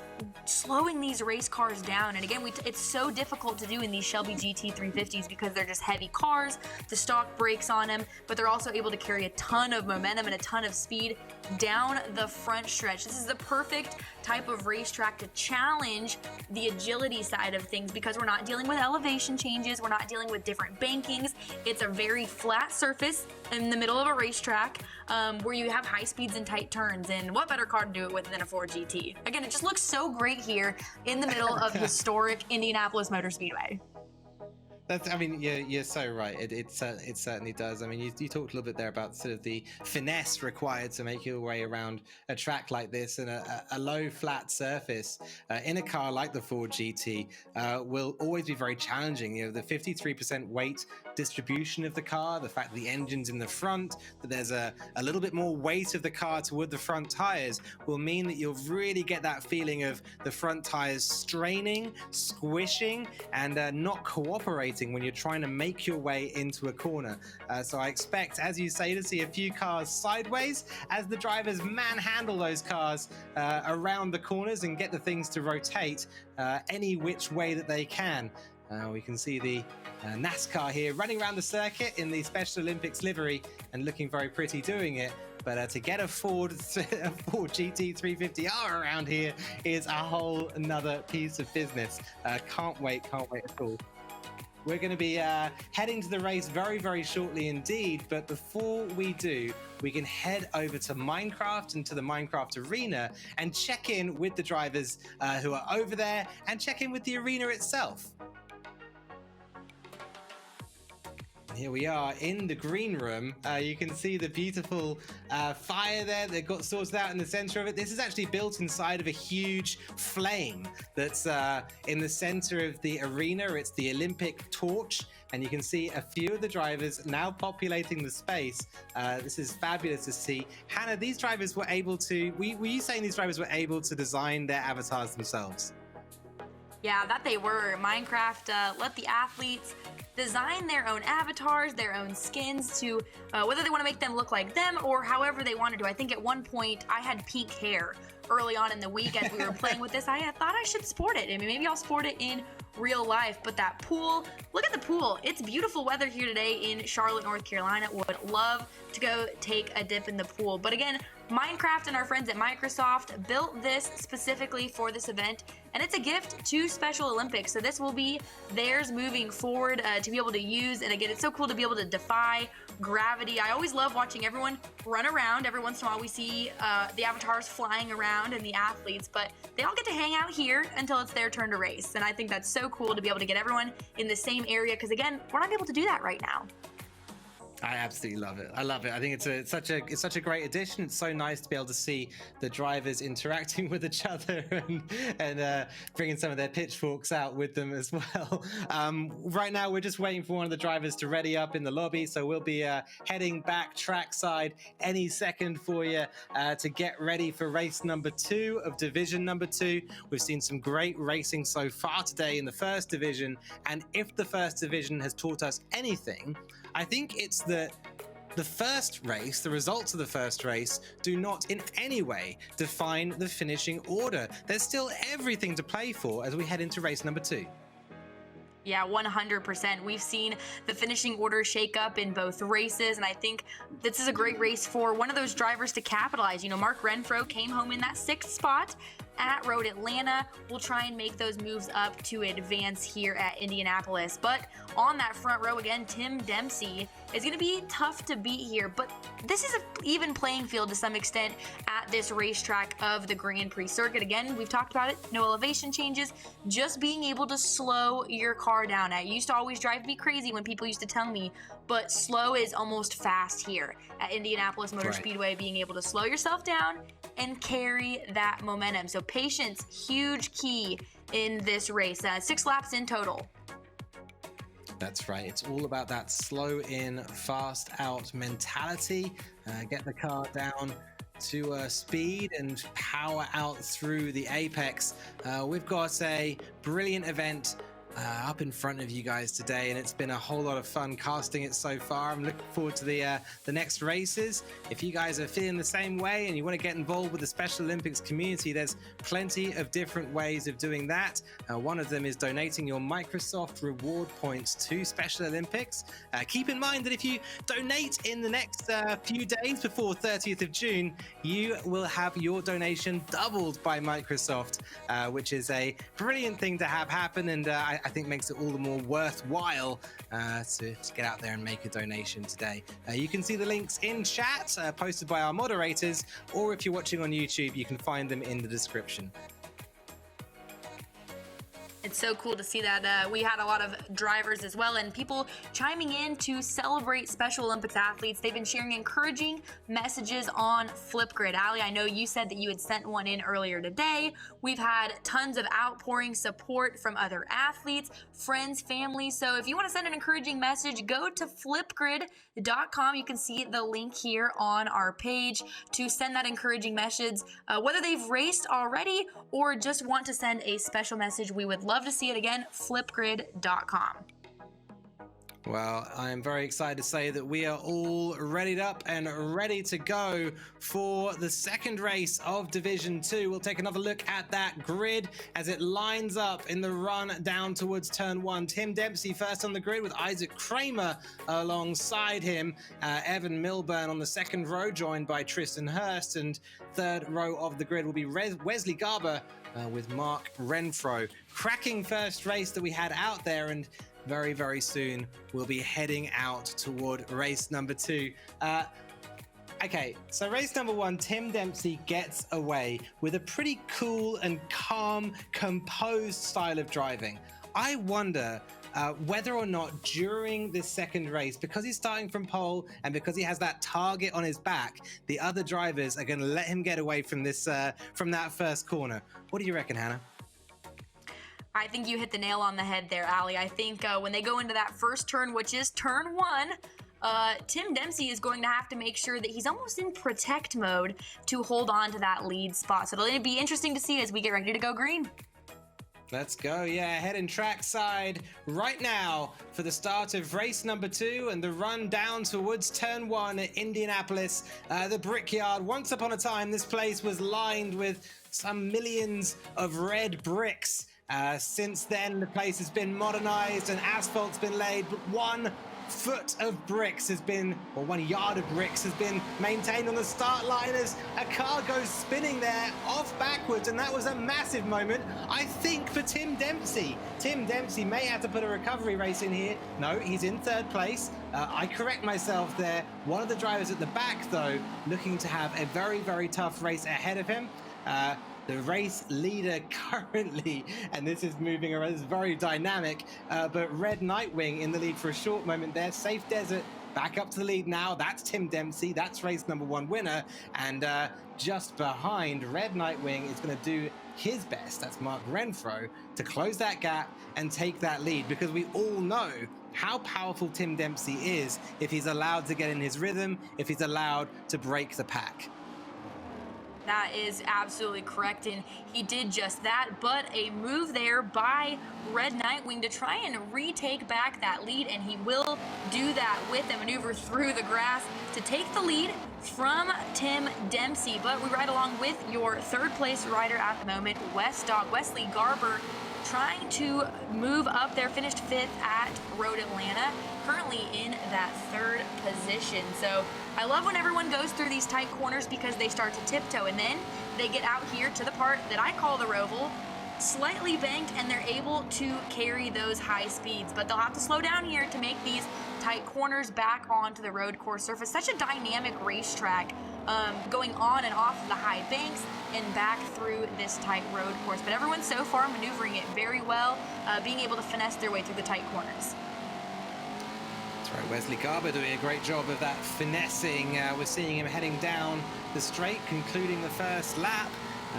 slowing these race cars down. And again, it's so difficult to do in these Shelby GT 350s because they're just heavy cars, the stock brakes on them, but they're also able to carry a ton of momentum and a ton of speed down the front stretch. This is the perfect type of racetrack to challenge the agility side of things because we're not dealing with elevation changes, we're not dealing with different bankings. It's a very flat surface in the middle of a racetrack where you have high speeds and tight turns, and what better car to do it with than a Ford GT? Again, it just looks so great here in the middle of historic Indianapolis Motor Speedway. I mean, you're so right. It certainly does. I mean, you talked a little bit there about sort of the finesse required to make your way around a track like this, and a low flat surface in a car like the Ford GT will always be very challenging. You know, the 53% weight distribution of the car, the fact that the engine's in the front, that there's a little bit more weight of the car toward the front tires will mean that you'll really get that feeling of the front tires straining, squishing, and not cooperating frustrating when you're trying to make your way into a corner. So I expect, as you say, to see a few cars sideways as the drivers manhandle those cars around the corners and get the things to rotate any which way that they can. We can see the NASCAR here running around the circuit in the Special Olympics livery and looking very pretty doing it. But to get a Ford GT350R around here is a whole another piece of business. Can't wait at all. We're going to be heading to the race very, very shortly indeed. But before we do, we can head over to Minecraft and to the Minecraft arena and check in with the drivers who are over there and check in with the arena itself. Here we are in the green room. You can see the beautiful fire there that got sorted out in the center of it. This is actually built inside of a huge flame that's in the center of the arena. It's the Olympic torch, and you can see a few of the drivers now populating the space. This is fabulous to see. Hannah, these drivers were able to, were you saying these drivers were able to design their avatars themselves? Yeah, that they were. Minecraft let the athletes design their own avatars, their own skins to whether they want to make them look like them or however they want to do. I think at one point I had pink hair early on in the week as we were playing with this. I thought I should sport it. I mean, maybe I'll sport it in real life, but that pool, look at the pool. It's beautiful weather here today in Charlotte, North Carolina. Would love to go take a dip in the pool. But again, Minecraft and our friends at Microsoft built this specifically for this event, and it's a gift to Special Olympics. So this will be theirs moving forward to be able to use. And again, it's so cool to be able to defy gravity. I always love watching everyone run around. Every once in a while we see the avatars flying around and the athletes, but they all get to hang out here until it's their turn to race. And I think that's so cool to be able to get everyone in the same area, because again, we're not able to do that right now. I absolutely love it. I love it. I think it's such a great addition. It's so nice to be able to see the drivers interacting with each other and bringing some of their pitchforks out with them as well. Right now, we're just waiting for one of the drivers to ready up in the lobby, so we'll be heading back trackside any second for you to get ready for race number 2 of division number 2. We've seen some great racing so far today in the first division, and if the first division has taught us anything, I think it's that the first race, the results of the first race, do not in any way define the finishing order. There's still everything to play for as we head into race number 2. Yeah, 100%. We've seen the finishing order shake up in both races, and I think this is a great race for one of those drivers to capitalize. You know, Mark Renfro came home in that 6th spot at Road Atlanta. We'll try and make those moves up to advance here at Indianapolis. But on that front row, again, Tim Dempsey is going to be tough to beat here. But this is an even playing field to some extent at this racetrack of the Grand Prix circuit. Again, we've talked about it, no elevation changes, just being able to slow your car down. It used to always drive me crazy when people used to tell me, but slow is almost fast here at Indianapolis Motor Speedway, being able to slow yourself down and carry that momentum. So patience, huge key in this race. 6 laps in total. That's right. It's all about that slow in, fast out mentality. Get the car down to speed and power out through the apex. We've got a brilliant event up in front of you guys today, and it's been a whole lot of fun casting it so far. I'm looking forward to the next races. If you guys are feeling the same way and you want to get involved with the Special Olympics community, there's plenty of different ways of doing that. One of them is donating your Microsoft reward points to Special Olympics. Keep in mind that if you donate in the next few days before 30th of June, you will have your donation doubled by Microsoft, which is a brilliant thing to have happen, and I think makes it all the more worthwhile to get out there and make a donation today. You can see the links in chat posted by our moderators, or if you're watching on YouTube, you can find them in the description. It's so cool to see that we had a lot of drivers as well and people chiming in to celebrate Special Olympics athletes. They've been sharing encouraging messages on Flipgrid. Ali, I know you said that you had sent one in earlier today. We've had tons of outpouring support from other athletes, friends, family. So if you want to send an encouraging message, go to flipgrid.com. You can see the link here on our page to send that encouraging message, whether they've raced already or just want to send a special message. We would love to see it. Again, flipgrid.com. Well, I'm very excited to say that we are all readied up and ready to go for the second race of Division 2. We'll take another look at that grid as it lines up in the run down towards turn 1. Tim Dempsey first on the grid with Isaac Kramer alongside him. Evan Milburn on the second row, joined by Tristan Hurst. And third row of the grid will be Wesley Garber with Mark Renfro. Cracking first race that we had out there, and very, very soon we'll be heading out toward race number 2. Okay, so race number 1, Tim Dempsey gets away with a pretty cool and calm, composed style of driving. I wonder whether or not during this second race, because he's starting from pole and because he has that target on his back, the other drivers are going to let him get away from this from that first corner. What do you reckon, Hannah? I think you hit the nail on the head there, Ali. I think when they go into that first turn, which is turn 1, Tim Dempsey is going to have to make sure that he's almost in protect mode to hold on to that lead spot. So it'll be interesting to see as we get ready to go green. Let's go, yeah, heading trackside right now for the start of race number 2 and the run down towards turn 1 at Indianapolis, the Brickyard. Once upon a time, this place was lined with some millions of red bricks. Since then, the place has been modernized and asphalt's been laid, but 1 foot of bricks has been, or 1 yard of bricks has been maintained on the start line as a car goes spinning there off backwards, and that was a massive moment, I think, for Tim Dempsey. Tim Dempsey may have to put a recovery race in here. No, he's in 3rd place. I correct myself there. One of the drivers at the back, though, looking to have a very, very tough race ahead of him. The race leader currently, and this is moving around, it's very dynamic, but Red Nightwing in the lead for a short moment there. Safe Desert back up to the lead now. That's Tim Dempsey. That's race number 1 winner. And just behind, Red Nightwing is going to do his best. That's Mark Renfro to close that gap and take that lead, because we all know how powerful Tim Dempsey is if he's allowed to get in his rhythm, if he's allowed to break the pack. That is absolutely correct, and he did just that, but a move there by Red Nightwing to try and retake back that lead, and he will do that with a maneuver through the grass to take the lead from Tim Dempsey. But we ride along with your 3rd place rider at the moment, Wesley Garber, trying to move up there, finished 5th at Road Atlanta, currently in that 3rd position. So I love when everyone goes through these tight corners because they start to tiptoe, and then they get out here to the part that I call the roval, slightly banked, and they're able to carry those high speeds. But they'll have to slow down here to make these tight corners back onto the road course surface. Such a dynamic racetrack, going on and off of the high banks and back through this tight road course. But everyone's so far maneuvering it very well, being able to finesse their way through the tight corners. That's right, Wesley Garber doing a great job of that finessing. We're seeing him heading down the straight, concluding the first lap.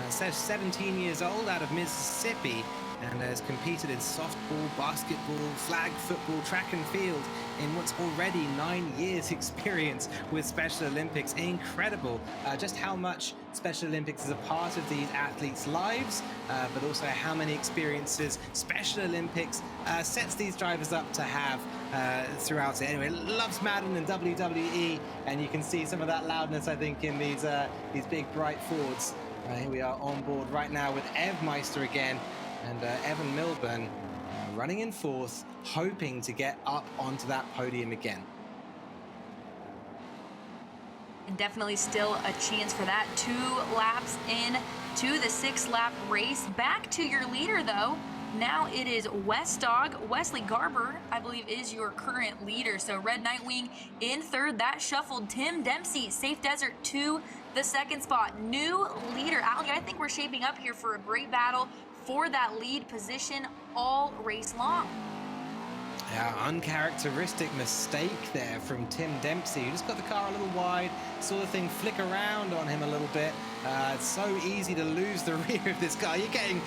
17 years old, out of Mississippi, and has competed in softball, basketball, flag football, track and field in what's already 9 years experience with Special Olympics. Incredible just how much Special Olympics is a part of these athletes' lives, but also how many experiences Special Olympics sets these drivers up to have throughout it. Anyway, loves Madden and WWE, and you can see some of that loudness, I think, in these big bright Fords. Here we are on board right now with Ev Meister again, and Evan Milburn running in 4th, hoping to get up onto that podium again. And definitely still a chance for that. 2 laps in to the 6th lap race. Back to your leader, though. Now it is Wesley Garber, I believe, is your current leader. So Red Nightwing in 3rd. That shuffled Tim Dempsey, Safe Desert, to the 2nd spot. New leader. Ali, I think we're shaping up here for a great battle for that lead position all race long. Yeah, uncharacteristic mistake there from Tim Dempsey, who just got the car a little wide, saw the thing flick around on him a little bit. It's so easy to lose the rear of this car. You're getting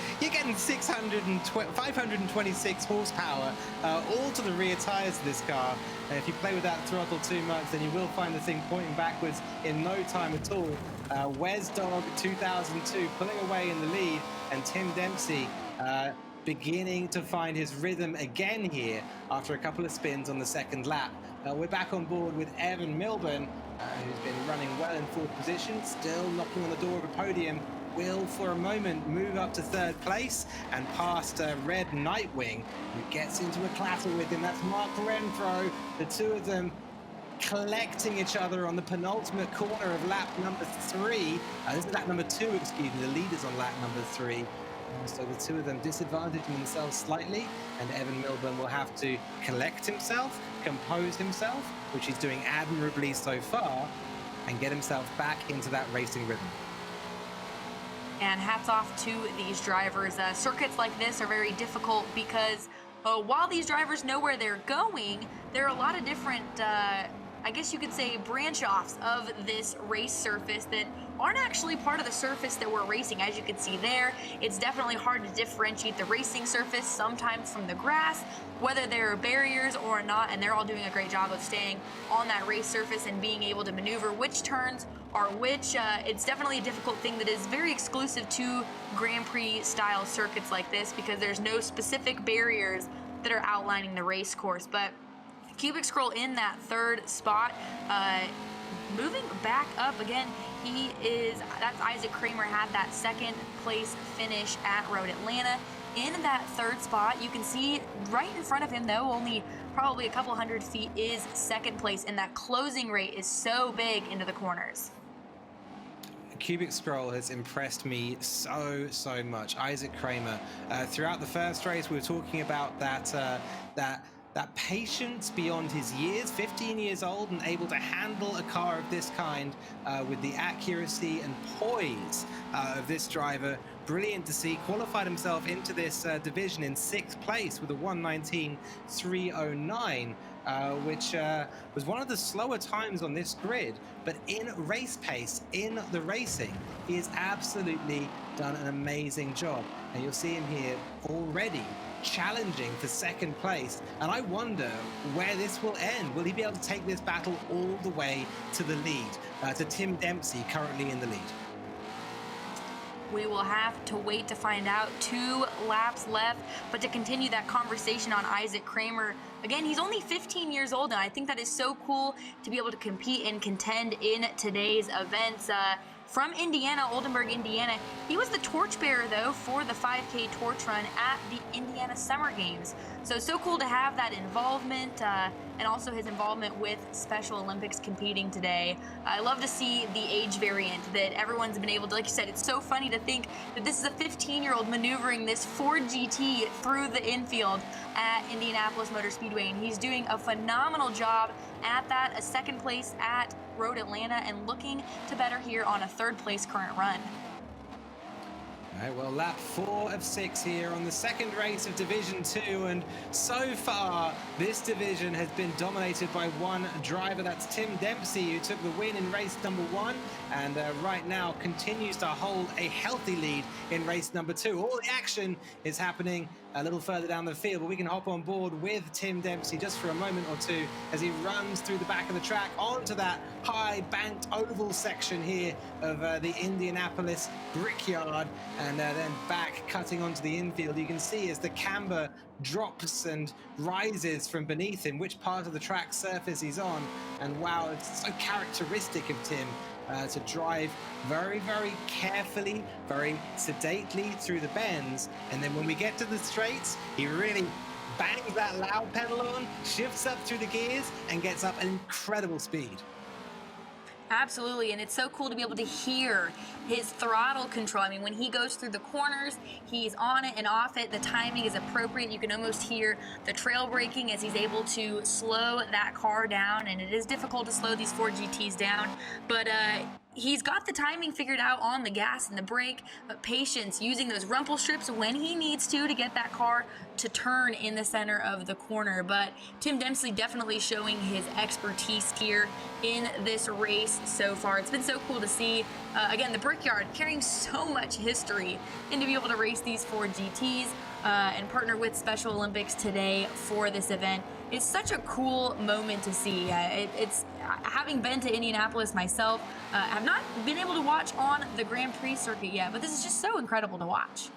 526 horsepower all to the rear tires of this car. And if you play with that throttle too much, then you will find the thing pointing backwards in no time at all. Wes Dog 2002 pulling away in the lead, and Tim Dempsey beginning to find his rhythm again here after a couple of spins on the second lap. We're back on board with Evan Milburn, who's been running well in fourth position, still knocking on the door of a podium. Will, for a moment, move up to third place and past Red Nightwing, who gets into a clatter with him. That's Mark Renfro. The two of them collecting each other on the penultimate corner of lap number 3. This is lap number 2, excuse me. The leader's on lap number 3. So the two of them disadvantaging themselves slightly, and Evan Milburn will have to collect himself, compose himself, which he's doing admirably so far, and get himself back into that racing rhythm. And hats off to these drivers. Circuits like this are very difficult because while these drivers know where they're going, there are a lot of different, I guess you could say, branch-offs of this race surface that aren't actually part of the surface that we're racing. As you can see there, it's definitely hard to differentiate the racing surface sometimes from the grass, whether there are barriers or not, and they're all doing a great job of staying on that race surface and being able to maneuver which turns are which. It's definitely a difficult thing that is very exclusive to Grand Prix style circuits like this because there's no specific barriers that are outlining the race course. But Cubic Scroll in that third spot, moving back up again. That's Isaac Kramer, had that second place finish at Road Atlanta. In that third spot, you can see right in front of him, though, only probably a couple hundred feet, is second place, and that closing rate is so big into the corners. Cubic Scroll has impressed me so much. Isaac Kramer, throughout the first race, we were talking about that patience beyond his years, 15 years old and able to handle a car of this kind with the accuracy and poise of this driver. Brilliant to see. Qualified himself into this division in 6th place with a 1:19.309, which was one of the slower times on this grid. But in race pace, in the racing, he has absolutely done an amazing job. And you'll see him here already challenging for second place, and I wonder where this will end. Will he be able to take this battle all the way to the lead, to Tim Dempsey, currently in the lead? We will have to wait to find out. 2 laps left, but to continue that conversation on Isaac Kramer, again, he's only 15 years old, and I think that is so cool to be able to compete and contend in today's events. From Indiana, Oldenburg, Indiana. He was the torchbearer, though, for the 5K torch run at the Indiana Summer Games. So cool to have that involvement, and also his involvement with Special Olympics competing today. I love to see the age variant that everyone's been able to, like you said, it's so funny to think that this is a 15-year-old maneuvering this Ford GT through the infield at Indianapolis Motor Speedway, and he's doing a phenomenal job at that. A second place at Road Atlanta, and looking to better here on a third place current run. All right, well, lap 4 of 6 here on the second race of Division 2, and so far this division has been dominated by one driver. That's Tim Dempsey, who took the win in race number 1, and right now continues to hold a healthy lead in race number 2. All the action is happening a little further down the field, but we can hop on board with Tim Dempsey just for a moment or two as he runs through the back of the track onto that high banked oval section here of the Indianapolis Brickyard, and then back cutting onto the infield. You can see as the camber drops and rises from beneath him which part of the track surface he's on, and wow, it's so characteristic of Tim to drive very carefully, very sedately through the bends, and then when we get to the straights, he really bangs that loud pedal on, shifts up through the gears, and gets up an incredible speed. Absolutely, and it's so cool to be able to hear his throttle control. I mean, when he goes through the corners, he's on it and off it. The timing is appropriate. You can almost hear the trail braking as he's able to slow that car down, and it is difficult to slow these Ford GTs down, but he's got the timing figured out on the gas and the brake, but patience, using those rumple strips when he needs to get that car to turn in the center of the corner. But Tim Dempsey definitely showing his expertise here in this race so far. It's been so cool to see, again, the Brickyard carrying so much history, and to be able to race these Ford GTs and partner with Special Olympics today for this event. It's such a cool moment to see. It's having been to Indianapolis myself, I've not been able to watch on the Grand Prix circuit yet, but this is just so incredible to watch.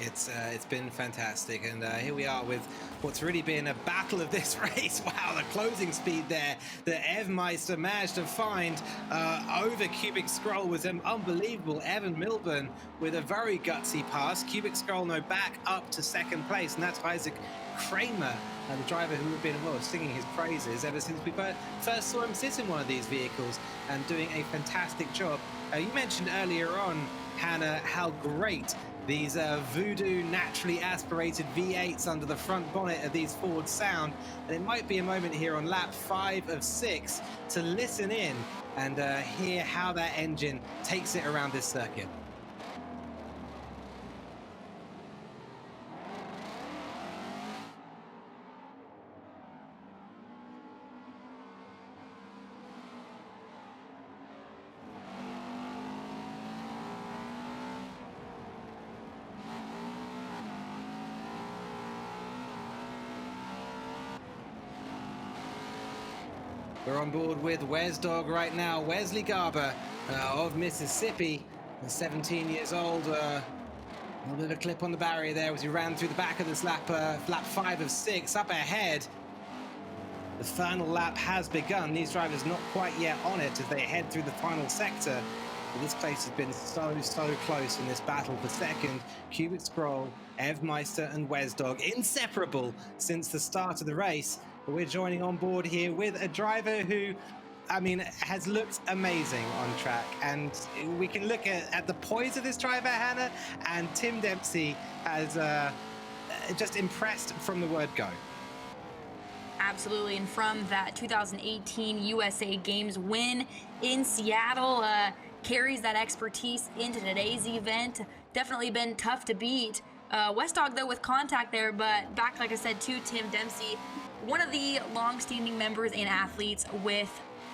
It's been fantastic, and here we are with what's really been a battle of this race. Wow, the closing speed there that Evmeister managed to find over Cubic Scroll was unbelievable. Evan Milburn with a very gutsy pass. Cubic Scroll now back up to second place, and that's Isaac Kramer, the driver who had been singing his praises ever since we first saw him sit in one of these vehicles and doing a fantastic job. You mentioned earlier on, Hannah, how great these Voodoo naturally aspirated V8s under the front bonnet of these Ford sound. And it might be a moment here on lap 5 of 6 to listen in and hear how that engine takes it around this circuit. We're on board with Wesdog right now. Wesley Garber of Mississippi, 17 years old. A little bit of a clip on the barrier there as he ran through the back of this lap 5 of 6. Up ahead, the final lap has begun. These drivers not quite yet on it as they head through the final sector. But this place has been so close in this battle for second. Cubic Scroll, Evmeister and Wesdog, inseparable since the start of the race. But we're joining on board here with a driver who, I mean, has looked amazing on track. And we can look at the poise of this driver, Hannah, and Tim Dempsey has just impressed from the word go. Absolutely, and from that 2018 USA Games win in Seattle, carries that expertise into today's event. Definitely been tough to beat. Westdog, though, with contact there, but back, like I said, to Tim Dempsey, one of the long-standing members and athletes with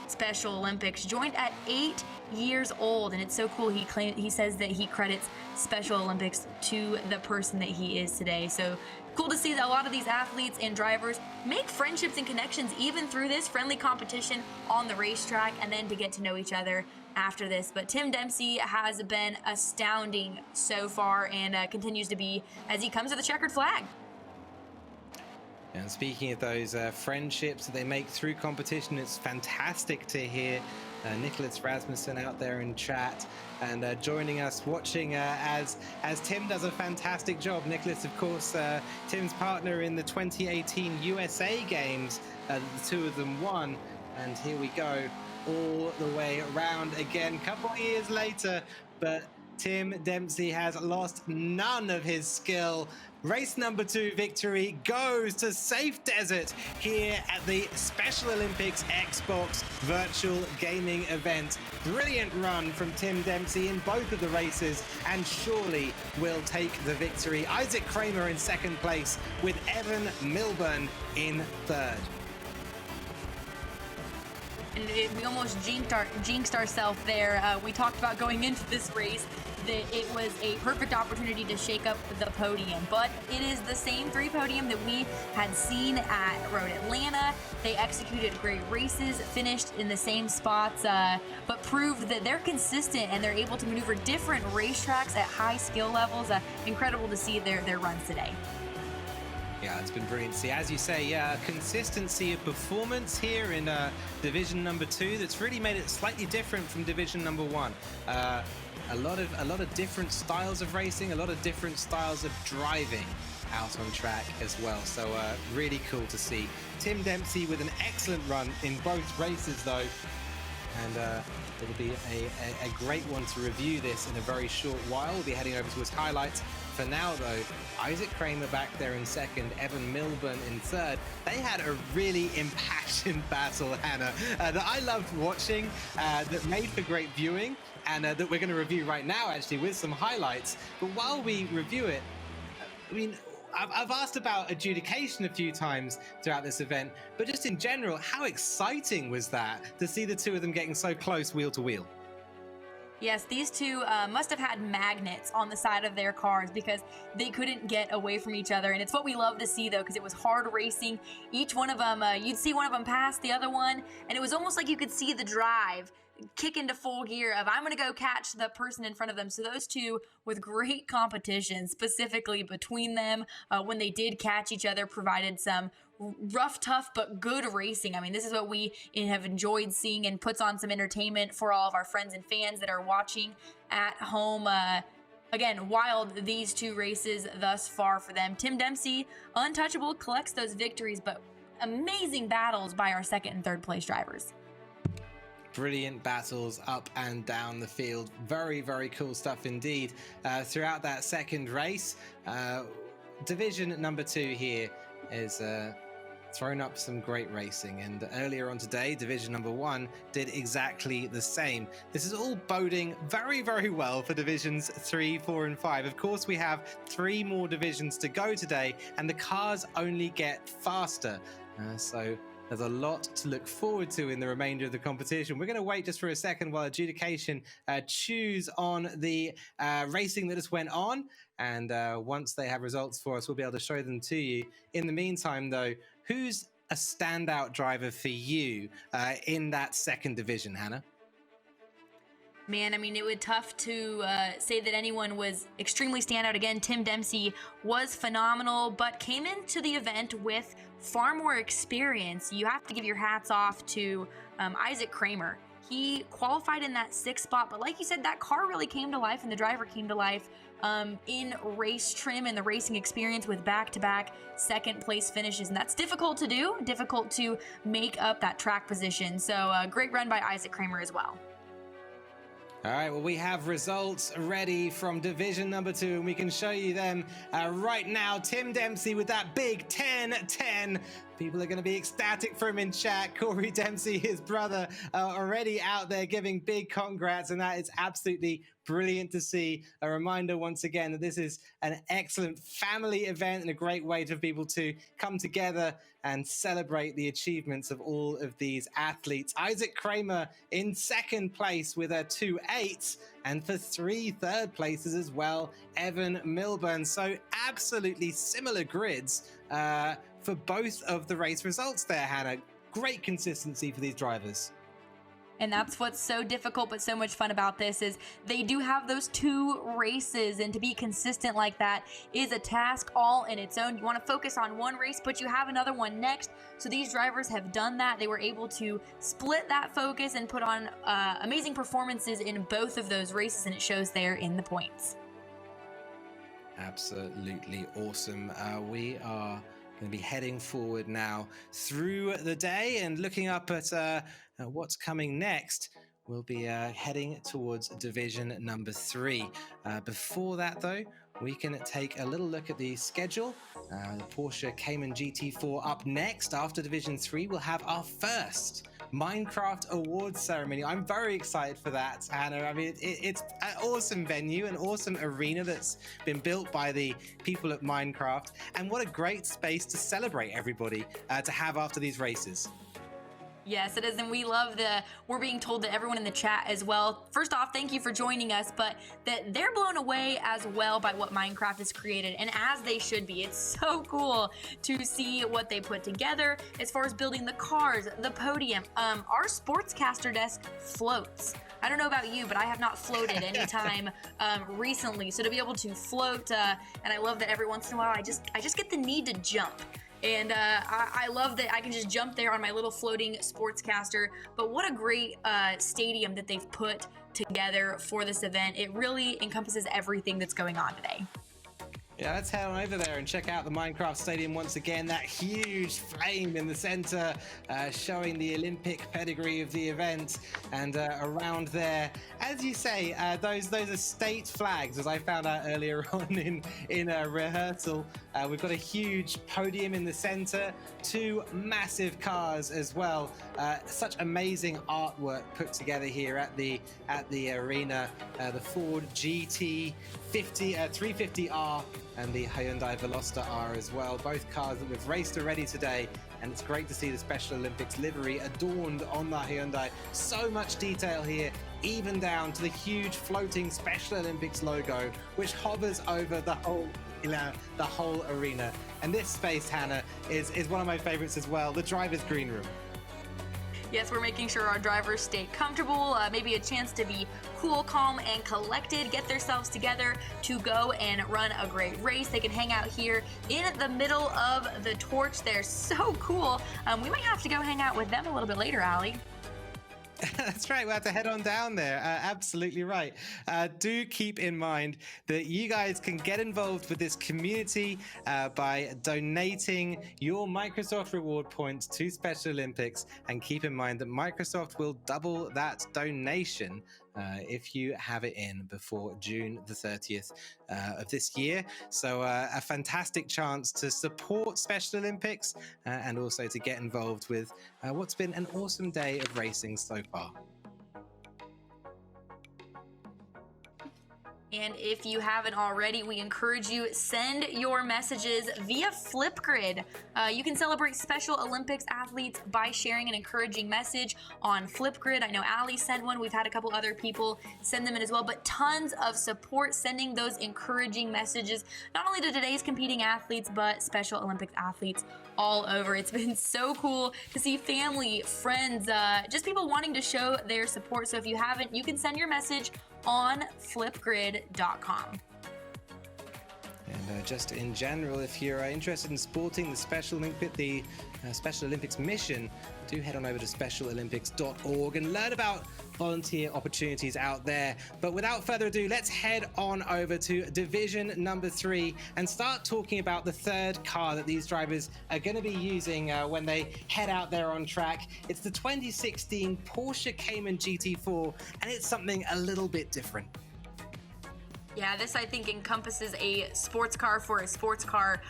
Special Olympics, joined at 8 years old, and it's so cool. He says that he credits Special Olympics to the person that he is today. So cool to see that a lot of these athletes and drivers make friendships and connections even through this friendly competition on the racetrack, and then to get to know each other after this. But Tim Dempsey has been astounding so far, and continues to be as he comes to the checkered flag. And speaking of those friendships that they make through competition, it's fantastic to hear Nicholas Rasmussen out there in chat and joining us, watching as Tim does a fantastic job. Nicholas, of course, Tim's partner in the 2018 USA Games, the two of them won. And here we go, all the way around again, couple of years later, but Tim Dempsey has lost none of his skill. Race number 2 victory goes to Safe Desert here at the Special Olympics Xbox virtual gaming event. Brilliant run from Tim Dempsey in both of the races, and surely will take the victory. Isaac Kramer in second place with Evan Milburn in third. And we almost jinxed ourselves there. We talked about going into this race that it was a perfect opportunity to shake up the podium, but it is the same 3 podium that we had seen at Road Atlanta. They executed great races, finished in the same spots, but proved that they're consistent and they're able to maneuver different racetracks at high skill levels. Incredible to see their runs today. Yeah, it's been brilliant to see. As you say, consistency of performance here in Division number 2 that's really made it slightly different from Division number 1. A lot of different styles of racing, a lot of different styles of driving out on track as well. So really cool to see. Tim Dempsey with an excellent run in both races though. And it'll be a great one to review this in a very short while. We'll be heading over to his highlights. For now, though, Isaac Kramer back there in second, Evan Milburn in third. They had a really impassioned battle, Hannah, that I loved watching, that made for great viewing, and that we're going to review right now, actually, with some highlights. But while we review it, I mean, I've asked about adjudication a few times throughout this event, but just in general, how exciting was that to see the two of them getting so close wheel to wheel? Yes, these two must have had magnets on the side of their cars because they couldn't get away from each other. And it's what we love to see, though, because it was hard racing. Each one of them, you'd see one of them pass the other one, and it was almost like you could see the drive kick into full gear of I'm going to go catch the person in front of them. So those two with great competition specifically between them when they did catch each other provided some rough, tough, but good racing. I mean, this is what we have enjoyed seeing and puts on some entertainment for all of our friends and fans that are watching at home. Again, wild these two races thus far for them. Tim Dempsey, untouchable, collects those victories, but amazing battles by our second and third place drivers. Brilliant battles up and down the field. Very, very cool stuff indeed. Throughout that second race, division number 2 here is thrown up some great racing, and earlier on today division number 1 did exactly the same. This is all boding very, very well for divisions 3, 4 and 5. Of course, we have 3 more divisions to go today, and the cars only get faster, so there's a lot to look forward to in the remainder of the competition. We're going to wait just for a second while adjudication chews on the racing that just went on. And once they have results for us, we'll be able to show them to you. In the meantime, though, who's a standout driver for you in that second division, Hannah? Man, I mean, it would tough to say that anyone was extremely standout. Again, Tim Dempsey was phenomenal, but came into the event with far more experience. You have to give your hats off to Isaac Kramer. He qualified in that 6th spot, but like you said, that car really came to life and the driver came to life in race trim and the racing experience with back-to-back second place finishes. And that's difficult to do, difficult to make up that track position. So great run by Isaac Kramer as well. All right, well, we have results ready from division number 2, and we can show you them right now. Tim Dempsey with that big 10-10. People are going to be ecstatic for him in chat. Corey Dempsey, his brother, already out there giving big congrats, and that is absolutely brilliant to see. A reminder once again that this is an excellent family event and a great way for people to come together and celebrate the achievements of all of these athletes. Isaac Kramer in 2nd place with a 2.8, and for 3 third places as well, Evan Milburn. So absolutely similar grids for both of the race results there, Hannah. Great consistency for these drivers. And that's what's so difficult but so much fun about this is they do have those 2 races, and to be consistent like that is a task all in its own. You want to focus on one race, but you have another one next. So these drivers have done that. They were able to split that focus and put on amazing performances in both of those races, and it shows there in the points. Absolutely awesome. We are going to be heading forward now through the day and looking up at what's coming next. We'll be heading towards division number 3. Before that, though, we can take a little look at the schedule. The Porsche Cayman GT4 up next. After division 3, we'll have our first Minecraft Awards ceremony. I'm very excited for that, Hannah. I mean, it's an awesome venue, an awesome arena that's been built by the people at Minecraft, and what a great space to celebrate everybody to have after these races. Yes, it is, and we're being told that everyone in the chat as well, first off, thank you for joining us, but that they're blown away as well by what Minecraft has created, and as they should be. It's so cool to see what they put together as far as building the cars, the podium. Our sportscaster desk floats. I don't know about you, but I have not floated anytime recently, so to be able to float, and I love that every once in a while I just get the need to jump. And I love that I can just jump there on my little floating sportscaster. But what a great stadium that they've put together for this event. It really encompasses everything that's going on today. Yeah, let's head on over there and check out the Minecraft Stadium once again. That huge flame in the center, showing the Olympic pedigree of the event. And around there, as you say, those are state flags, as I found out earlier on in a rehearsal. We've got a huge podium in the center, 2 massive cars as well. Such amazing artwork put together here at the arena. The Ford GT 350R and the Hyundai Veloster R as well. Both cars that we've raced already today, and it's great to see the Special Olympics livery adorned on the Hyundai. So much detail here, even down to the huge floating Special Olympics logo, which hovers over the whole arena. And this space, Hannah, is one of my favorites as well, the driver's green room. Yes, we're making sure our drivers stay comfortable, maybe a chance to be cool, calm, and collected, get themselves together to go and run a great race. They can hang out here in the middle of the torch. They're so cool. We might have to go hang out with them a little bit later, Allie. That's right. We'll have to head on down there. Absolutely right. Do keep in mind that you guys can get involved with this community by donating your Microsoft reward points to Special Olympics. And keep in mind that Microsoft will double that donation if you have it in before June the 30th of this year. So a fantastic chance to support Special Olympics and also to get involved with what's been an awesome day of racing so far. And if you haven't already, we encourage you, send your messages via Flipgrid. You can celebrate Special Olympics athletes by sharing an encouraging message on Flipgrid. I know Allie sent one. We've had a couple other people send them in as well, but tons of support sending those encouraging messages, not only to today's competing athletes, but Special Olympics athletes all over. It's been so cool to see family, friends, just people wanting to show their support. So if you haven't, you can send your message on flipgrid.com. And just in general, if you're interested in supporting the Special Olympics mission, do head on over to specialolympics.org and learn about volunteer opportunities out there. But without further ado, let's head on over to division number 3 and start talking about the third car that these drivers are going to be using when they head out there on track. It's the 2016 Porsche Cayman GT4, and it's something a little bit different. Yeah, this I think encompasses a sports car for a sports car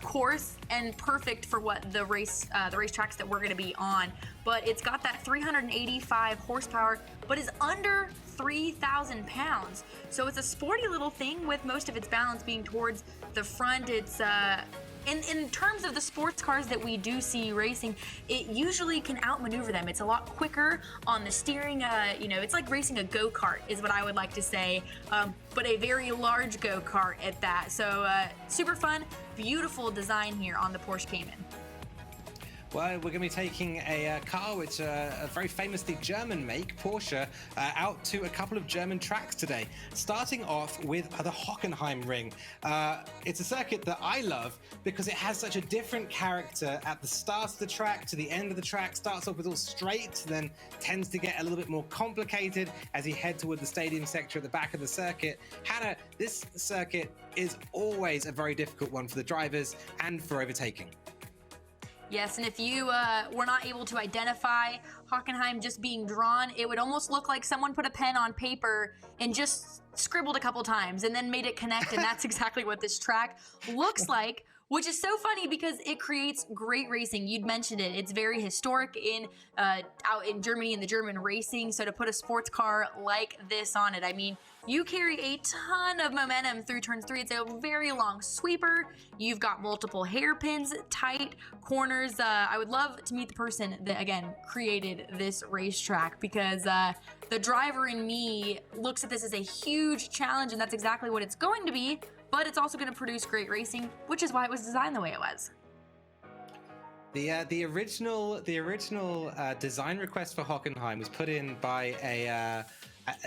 course, and perfect for what the racetracks that we're going to be on. But it's got that 385 horsepower, but is under 3,000 pounds. So it's a sporty little thing with most of its balance being towards the front. It's in terms of the sports cars that we do see racing, it usually can outmaneuver them. It's a lot quicker on the steering. It's like racing a go-kart is what I would like to say, but a very large go-kart at that. So super fun, beautiful design here on the Porsche Cayman. Well, we're going to be taking a car which a very famously German make, Porsche, out to a couple of German tracks today. Starting off with the Hockenheim Ring. It's a circuit that I love because it has such a different character at the start of the track to the end of the track. Starts off with all straight, then tends to get a little bit more complicated as you head toward the stadium sector at the back of the circuit. Hannah, this circuit is always a very difficult one for the drivers and for overtaking. Yes, and if you were not able to identify Hockenheim just being drawn, it would almost look like someone put a pen on paper and just scribbled a couple times and then made it connect, and that's exactly what this track looks like, which is so funny because it creates great racing. You'd mentioned it. It's very historic out in Germany in the German racing, so to put a sports car like this on it, I mean, you carry a ton of momentum through turns 3. It's a very long sweeper. You've got multiple hairpins, tight corners. I would love to meet the person that, again, created this racetrack, because the driver in me looks at this as a huge challenge, and that's exactly what it's going to be, but it's also going to produce great racing, which is why it was designed the way it was. The original design request for Hockenheim was put in by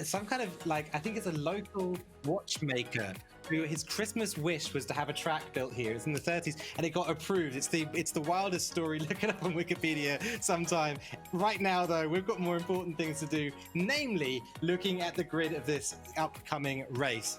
some kind of, like, I think it's a local watchmaker who his Christmas wish was to have a track built here. It's in the 30s and it got approved. It's the wildest story. Look it up on Wikipedia sometime. Right now, though, we've got more important things to do, namely looking at the grid of this upcoming race.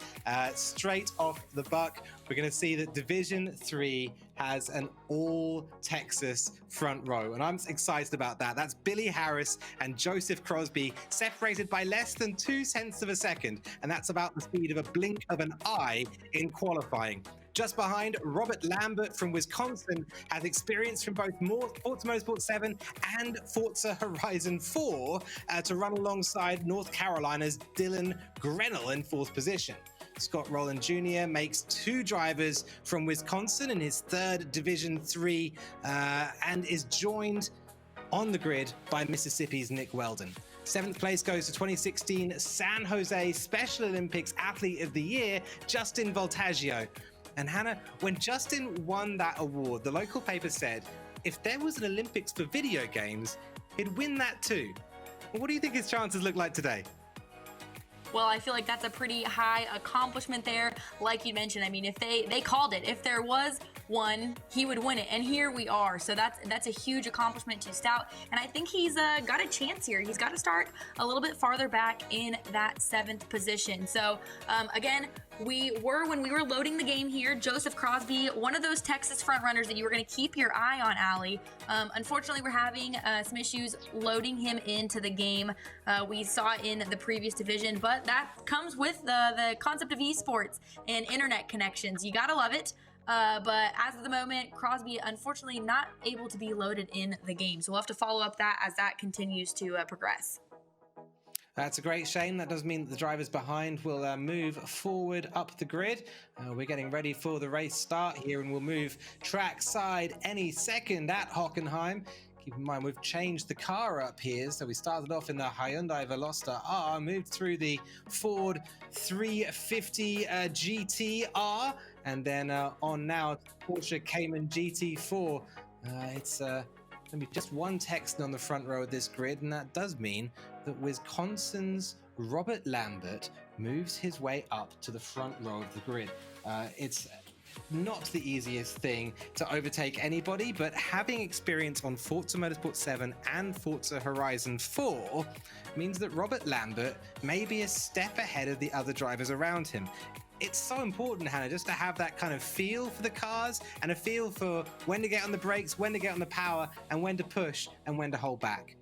Straight off the buck, we're going to see that Division 3 has an all-Texas front row, and I'm excited about that. That's Billy Harris and Joseph Crosby, separated by less than 2/10 of a second, and that's about the speed of a blink of an eye in qualifying. Just behind, Robert Lambert from Wisconsin has experience from both Forza Motorsport 7 and Forza Horizon 4 to run alongside North Carolina's Dylan Grenell in 4th position. Scott Rowland Jr. makes 2 drivers from Wisconsin in his 3rd Division 3 and is joined on the grid by Mississippi's Nick Weldon. 7th place goes to 2016 San Jose Special Olympics Athlete of the Year, Justin Voltaggio. And Hannah, when Justin won that award, the local paper said, if there was an Olympics for video games, he'd win that too. Well, what do you think his chances look like today? Well, I feel like that's a pretty high accomplishment there. Like you mentioned, I mean, if they called it, if there was one, he would win it. And here we are. So that's a huge accomplishment to Stout. And I think he's got a chance here. He's got to start a little bit farther back in that 7th position. So again, when we were loading the game here, Joseph Crosby, one of those Texas front runners that you were going to keep your eye on, Allie. Unfortunately, we're having some issues loading him into the game. We saw it in the previous division, but that comes with the concept of esports and internet connections. You gotta love it. But as of the moment, Crosby unfortunately not able to be loaded in the game. So we'll have to follow up that as that continues to progress. That's a great shame. That does mean that the drivers behind will move forward up the grid. We're getting ready for the race start here, and we'll move track side any second at Hockenheim. Keep in mind, we've changed the car up here. So we started off in the Hyundai Veloster R, moved through the Ford 350 GT-R, and then on now to Porsche Cayman GT4. It's going to be just one Texan on the front row of this grid, and that does mean that Wisconsin's Robert Lambert moves his way up to the front row of the grid. It's not the easiest thing to overtake anybody, but having experience on Forza Motorsport 7 and Forza Horizon 4 means that Robert Lambert may be a step ahead of the other drivers around him. It's so important, Hannah, just to have that kind of feel for the cars and a feel for when to get on the brakes, when to get on the power, and when to push and when to hold back.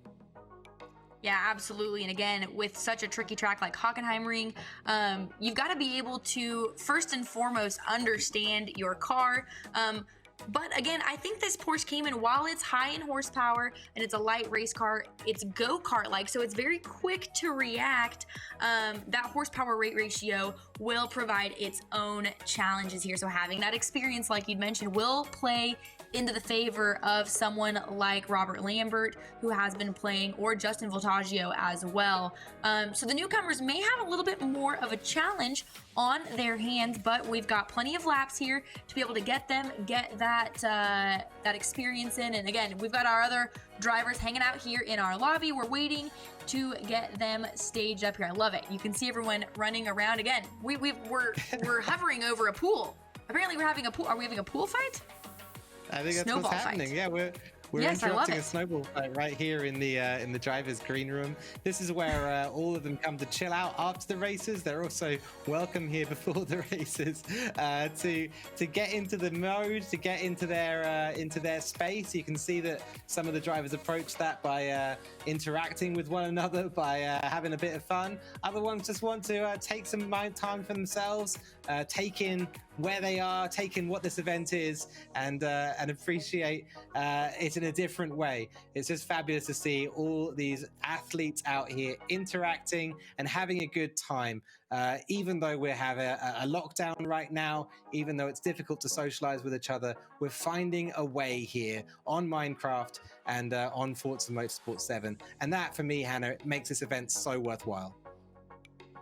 Yeah, absolutely. And again, with such a tricky track like Hockenheimring, you've got to be able to first and foremost understand your car. But again, I think this Porsche Cayman, while it's high in horsepower and it's a light race car, it's go-kart-like, so it's very quick to react. That horsepower rate ratio will provide its own challenges here. So having that experience, like you'd mentioned, will play into the favor of someone like Robert Lambert, who has been playing, or Justin Voltaggio as well. So the newcomers may have a little bit more of a challenge on their hands, but we've got plenty of laps here to be able to get that experience in. And again, we've got our other drivers hanging out here in our lobby. We're waiting to get them staged up here. I love it. You can see everyone running around. Again, we're hovering over a pool. Apparently, we're having a pool. Are we having a pool fight? I think that's Snowball what's happening. fight. Yeah, we're Yes, interrupting a snowball fight right here in the drivers' green room. This is where all of them come to chill out after the races. They're also welcome here before the races to get into the mode, to get into their space. You can see that some of the drivers approach that by interacting with one another, by having a bit of fun. Other ones just want to take some time for themselves, take in where they are, take in what this event is, and appreciate it in a different way. It's just fabulous to see all these athletes out here interacting and having a good time. Even though we have a lockdown right now, even though it's difficult to socialize with each other, we're finding a way here on Minecraft and on Forza Motorsport 7. And that, for me, Hannah, makes this event so worthwhile.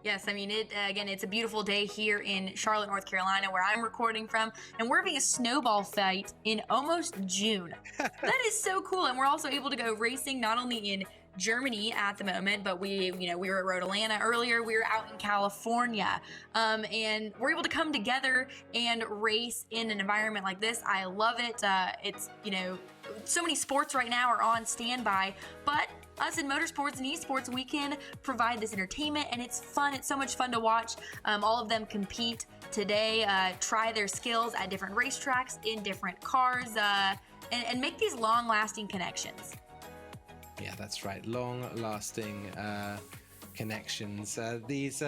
Yes, I mean, it's a beautiful day here in Charlotte, North Carolina, where I'm recording from, and we're having a snowball fight in almost June. That is so cool, and we're also able to go racing not only in Germany at the moment, but we were at Road Atlanta earlier. We were out in California, and we're able to come together and race in an environment like this. I love it. It's so many sports right now are on standby, but us in motorsports and esports, we can provide this entertainment, and it's fun. It's so much fun to watch. All of them compete today, try their skills at different racetracks in different cars, and make these long-lasting connections. Yeah, that's right. Long-lasting connections. These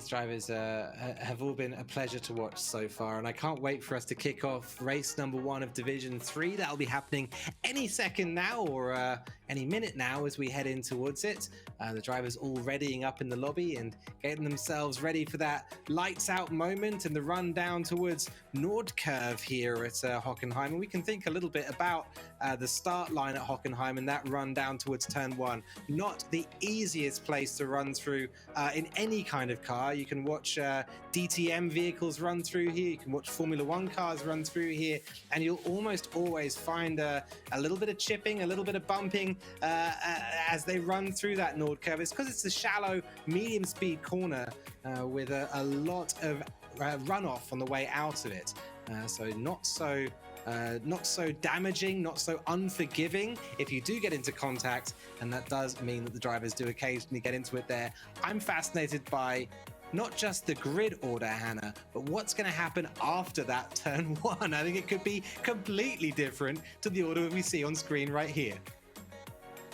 drivers have all been a pleasure to watch so far, and I can't wait for us to kick off race number 1 of Division 3. That'll be happening any second now, or any minute now as we head in towards it. The drivers all readying up in the lobby and getting themselves ready for that lights out moment and the run down towards Nordkurve here at Hockenheim. And we can think a little bit about the start line at Hockenheim and that run down towards turn 1. Not the easiest place to run through in any kind kind of car. You can watch DTM vehicles run through here. You can watch Formula One cars run through here, and you'll almost always find a little bit of chipping, a little bit of bumping as they run through that Nord curve. It's because it's a shallow, medium-speed corner with a lot of runoff on the way out of it. So not so damaging, not so unforgiving if you do get into contact, and that does mean that the drivers do occasionally get into it there. I'm fascinated by not just the grid order, Hannah, but what's going to happen after that turn one. I think it could be completely different to the order we see on screen right here.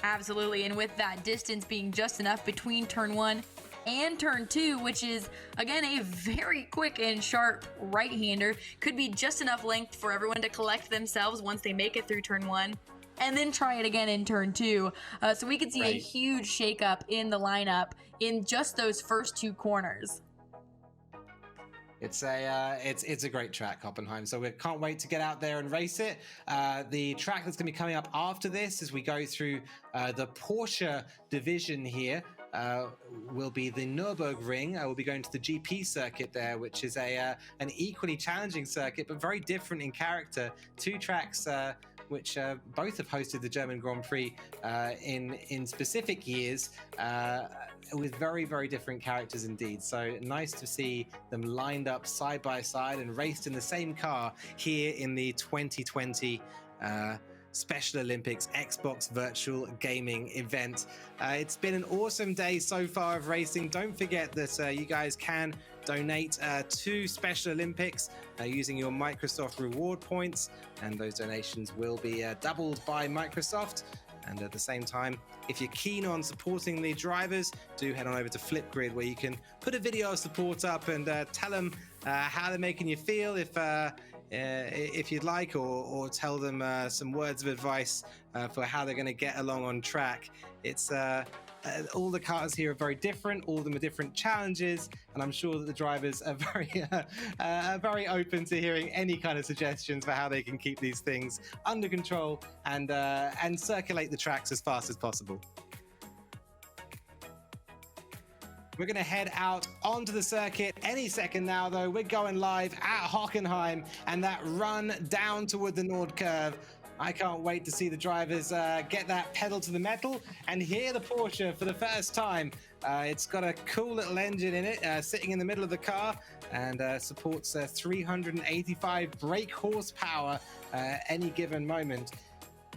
Absolutely, and with that distance being just enough between turn one and turn two, which is again a very quick and sharp right-hander, could be just enough length for everyone to collect themselves once they make it through turn one and then try it again in turn two. So we could see a huge shakeup in the lineup in just those first two corners. It's a great track, Hoppenheim. So we can't wait to get out there and race it. The track that's going to be coming up after this, as we go through the Porsche division here, will be the Nürburgring. We'll be going to the GP circuit there, which is an equally challenging circuit, but very different in character. Two tracks which both have hosted the German Grand Prix in specific years, with very, very different characters indeed. So nice to see them lined up side by side and raced in the same car here in the 2020 Special Olympics Xbox Virtual Gaming event. It's been an awesome day so far of racing. Don't forget that you guys can donate to Special Olympics using your Microsoft reward points, and those donations will be doubled by Microsoft. And at the same time, if you're keen on supporting the drivers, do head on over to Flipgrid, where you can put a video of support up and tell them how they're making you feel, if you'd like, or tell them some words of advice for how they're going to get along on track. It's all the cars here are very different. All of them are different challenges, and I'm sure that the drivers are very open to hearing any kind of suggestions for how they can keep these things under control and circulate the tracks as fast as possible. We're going to head out onto the circuit any second now, though. We're going live at Hockenheim, and that run down toward the Nord curve. I can't wait to see the drivers get that pedal to the metal and hear the Porsche for the first time. It's got a cool little engine in it, sitting in the middle of the car, and supports 385 brake horsepower any given moment.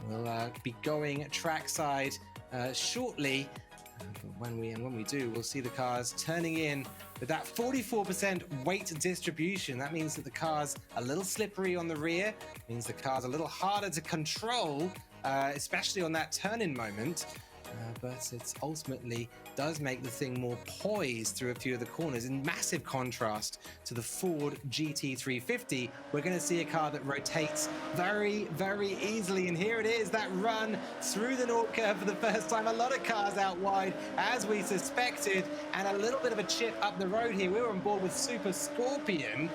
We'll be going trackside shortly. When we do, we'll see the cars turning in with that 44% weight distribution. That means that the car's a little slippery on the rear, means the car's a little harder to control, especially on that turn-in moment. But it ultimately does make the thing more poised through a few of the corners. In massive contrast to the Ford GT350, we're going to see a car that rotates very, very easily. And here it is, that run through the Nord curve for the first time. A lot of cars out wide, as we suspected, and a little bit of a chip up the road here. We were on board with Super Scorpion,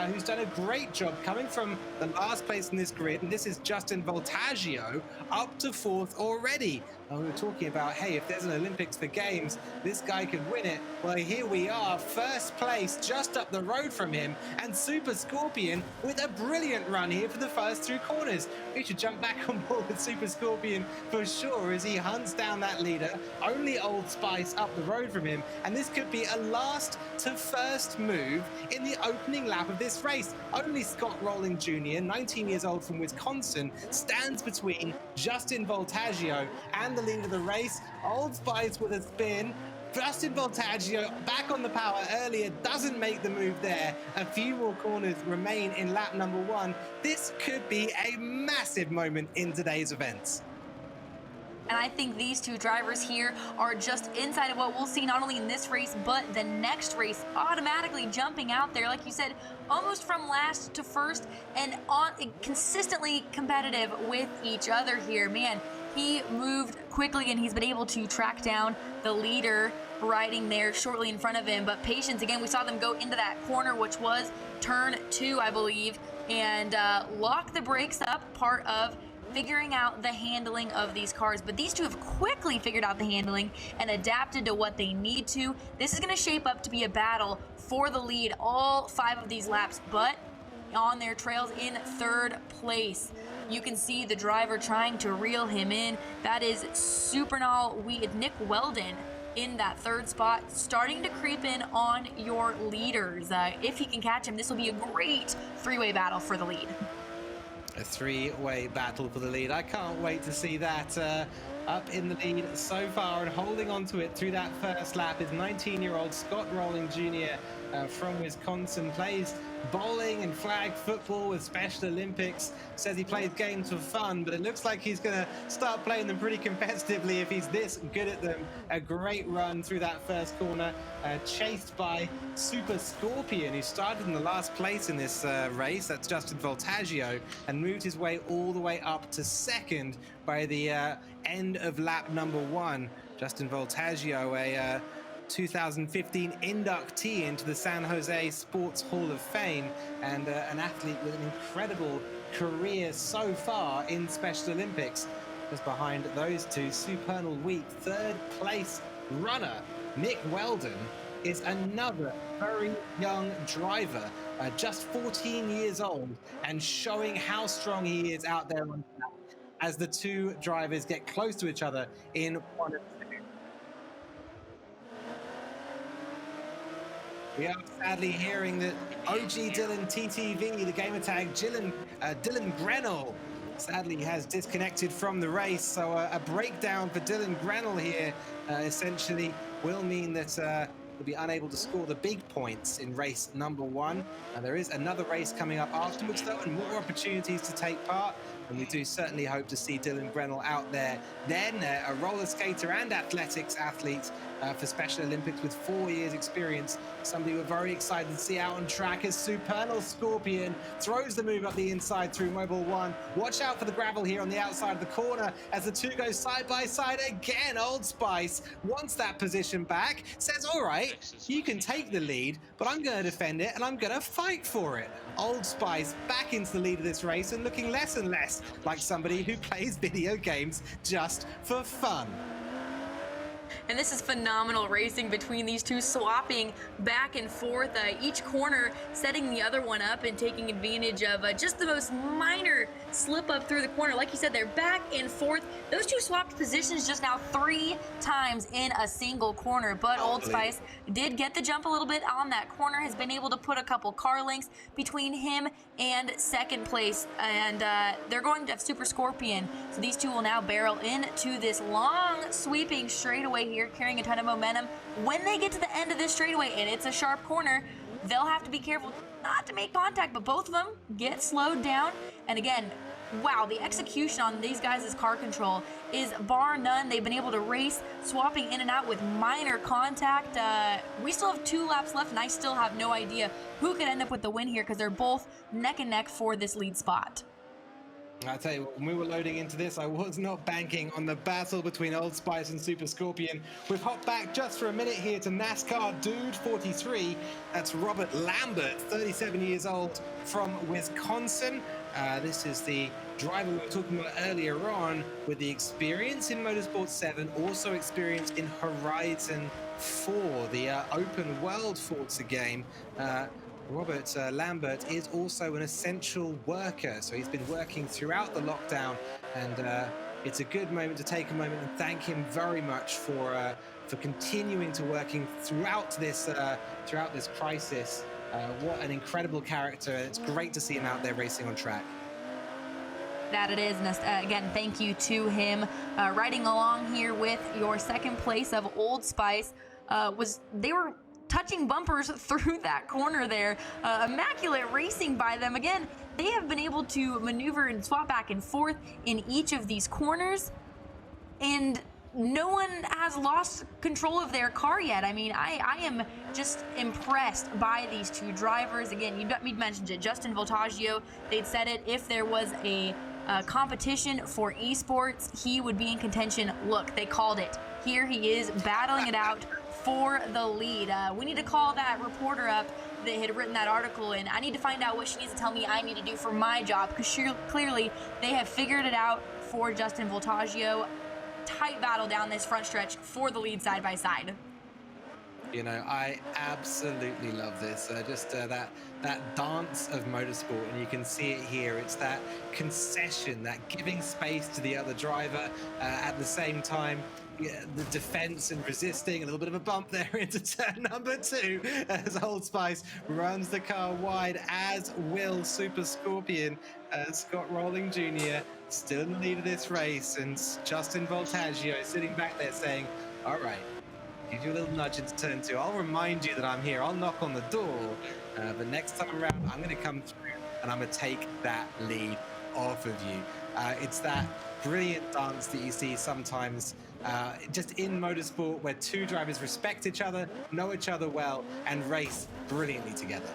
who's done a great job coming from the last place in this grid, and this is Justin Voltaggio up to fourth already. And we were talking about, hey, if there's an Olympics for games, this guy could win it. Well, here we are, first place, just up the road from him, and Super Scorpion with a brilliant run here for the first two corners. We should jump back on board with Super Scorpion for sure as he hunts down that leader. Only Old Spice up the road from him, and this could be a last to first move in the opening lap of this race. Only Scott Rowling Jr., 19 years old from Wisconsin, stands between Justin Voltaggio and the lead of the race. Old Spice with a spin. Justin Voltaggio back on the power earlier, doesn't make the move there. A few more corners remain in lap number one. This could be a massive moment in today's events. And I think these two drivers here are just inside of what we'll see not only in this race, but the next race, automatically jumping out there, like you said, almost from last to first, and consistently competitive with each other here. Man, he moved quickly, and he's been able to track down the leader riding there shortly in front of him. But patience, again, we saw them go into that corner, which was turn 2, I believe, and lock the brakes up, part of figuring out the handling of these cars, but these two have quickly figured out the handling and adapted to what they need to. This is going to shape up to be a battle for the lead all 5 of these laps, but on their trails in 3rd place. You can see the driver trying to reel him in. That is Nick Weldon in that 3rd spot, starting to creep in on your leaders. If he can catch him, this will be a great 3-way battle for the lead. A 3-way battle for the lead. I can't wait to see that. Up in the lead so far and holding on to it through that first lap is 19-year-old Scott Rowling Jr. From Wisconsin. Plays bowling and flag football with Special Olympics. Says he plays games for fun, but it looks like he's going to start playing them pretty competitively if he's this good at them. A great run through that first corner, chased by Super Scorpion, who started in the last place in this race. That's Justin Voltaggio, and moved his way all the way up to 2nd by the end of lap number 1. Justin Voltaggio, a 2015 inductee into the San Jose Sports Hall of Fame, and an athlete with an incredible career so far in Special Olympics. Just behind those two, Supernal Wheat, 3rd place runner. Nick Weldon is another very young driver, just 14 years old, and showing how strong he is out there on track as the 2 drivers get close to each other in 1 and 2. We are sadly hearing that OG Dylan TTV, the gamertag Dylan Grenell, sadly has disconnected from the race. So a breakdown for Dylan Grenell here essentially will mean that will be unable to score the big points in race number 1. There is another race coming up afterwards though, and more opportunities to take part. And we do certainly hope to see Dylan Grenell out there then, a roller skater and athletics athlete for Special Olympics with 4 years experience. Somebody we're very excited to see out on track as Supernal Scorpion throws the move up the inside through Mobile 1. Watch out for the gravel here on the outside of the corner as the 2 go side by side again. Old Spice wants that position back, says, all right, you can take the lead, but I'm going to defend it and I'm going to fight for it. Old Spice back into the lead of this race and looking less and less like somebody who plays video games just for fun. And this is phenomenal racing between these two, swapping back and forth, each corner setting the other one up and taking advantage of just the most minor slip up through the corner. Like you said, they're back and forth. Those two swapped positions just now 3 times in a single corner, but Old Spice did get the jump a little bit on that corner, has been able to put a couple car lengths between him and 2nd place, and they're going to have Super Scorpion. So these two will now barrel into this long sweeping straightaway here, carrying a ton of momentum. When they get to the end of this straightaway, and it's a sharp corner, they'll have to be careful not to make contact, but both of them get slowed down. And again, wow, the execution on these guys' car control is bar none. They've been able to race, swapping in and out with minor contact. We still have 2 laps left, and I still have no idea who could end up with the win here because they're both neck and neck for this lead spot. I'll tell you what, when we were loading into this, I was not banking on the battle between Old Spice and Super Scorpion. We've hopped back just for a minute here to NASCAR Dude 43. That's Robert Lambert, 37 years old from Wisconsin. This is the driver we were talking about earlier on with the experience in Motorsport 7, also experience in Horizon 4, the open world Forza game. Robert Lambert is also an essential worker, so he's been working throughout the lockdown, and it's a good moment to take a moment and thank him very much for continuing to working throughout this crisis. What an incredible character! It's great to see him out there racing on track. That it is, and again, thank you to him. Riding along here with your 2nd place of Old Spice, they were touching bumpers through that corner there. Immaculate racing by them. Again, they have been able to maneuver and swap back and forth in each of these corners, and no one has lost control of their car yet. I mean, I am just impressed by these 2 drivers. Again, you mentioned it, Justin Voltaggio, they'd said it, if there was a competition for esports, he would be in contention. Look, they called it. Here he is battling it out for the lead. We need to call that reporter up that had written that article, and I need to find out what she needs to tell me I need to do for my job, because clearly they have figured it out for Justin Voltaggio. Tight battle down this front stretch for the lead side by side. You know, I absolutely love this. That dance of motorsport, and you can see it here. It's that concession, that giving space to the other driver at the same time. Yeah, the defense and resisting, a little bit of a bump there into turn number 2 as Old Spice runs the car wide, as will Super Scorpion. Scott Rowling Jr. still in the lead of this race, and Justin Voltaggio sitting back there saying, all right, give you a little nudge into turn 2. I'll remind you that I'm here. I'll knock on the door. But next time around, I'm going to come through and I'm going to take that lead off of you. It's that brilliant dance that you see sometimes just in motorsport, where two drivers respect each other, know each other well, and race brilliantly together.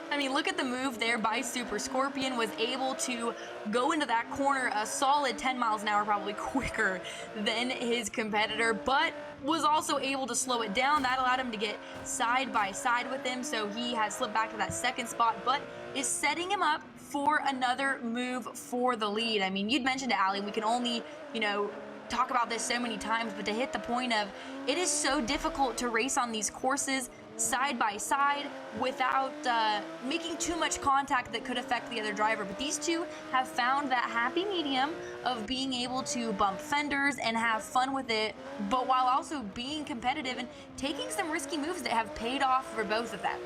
I mean, look at the move there by Super Scorpion. Was able to go into that corner a solid 10 miles an hour, probably quicker than his competitor, but was also able to slow it down. That allowed him to get side by side with him, so he has slipped back to that second spot, but is setting him up for another move for the lead. I mean, you'd mentioned to Allie, we can only, talk about this so many times, but to hit the point of, it is so difficult to race on these courses side by side without making too much contact that could affect the other driver. But these two have found that happy medium of being able to bump fenders and have fun with it, but while also being competitive and taking some risky moves that have paid off for both of them.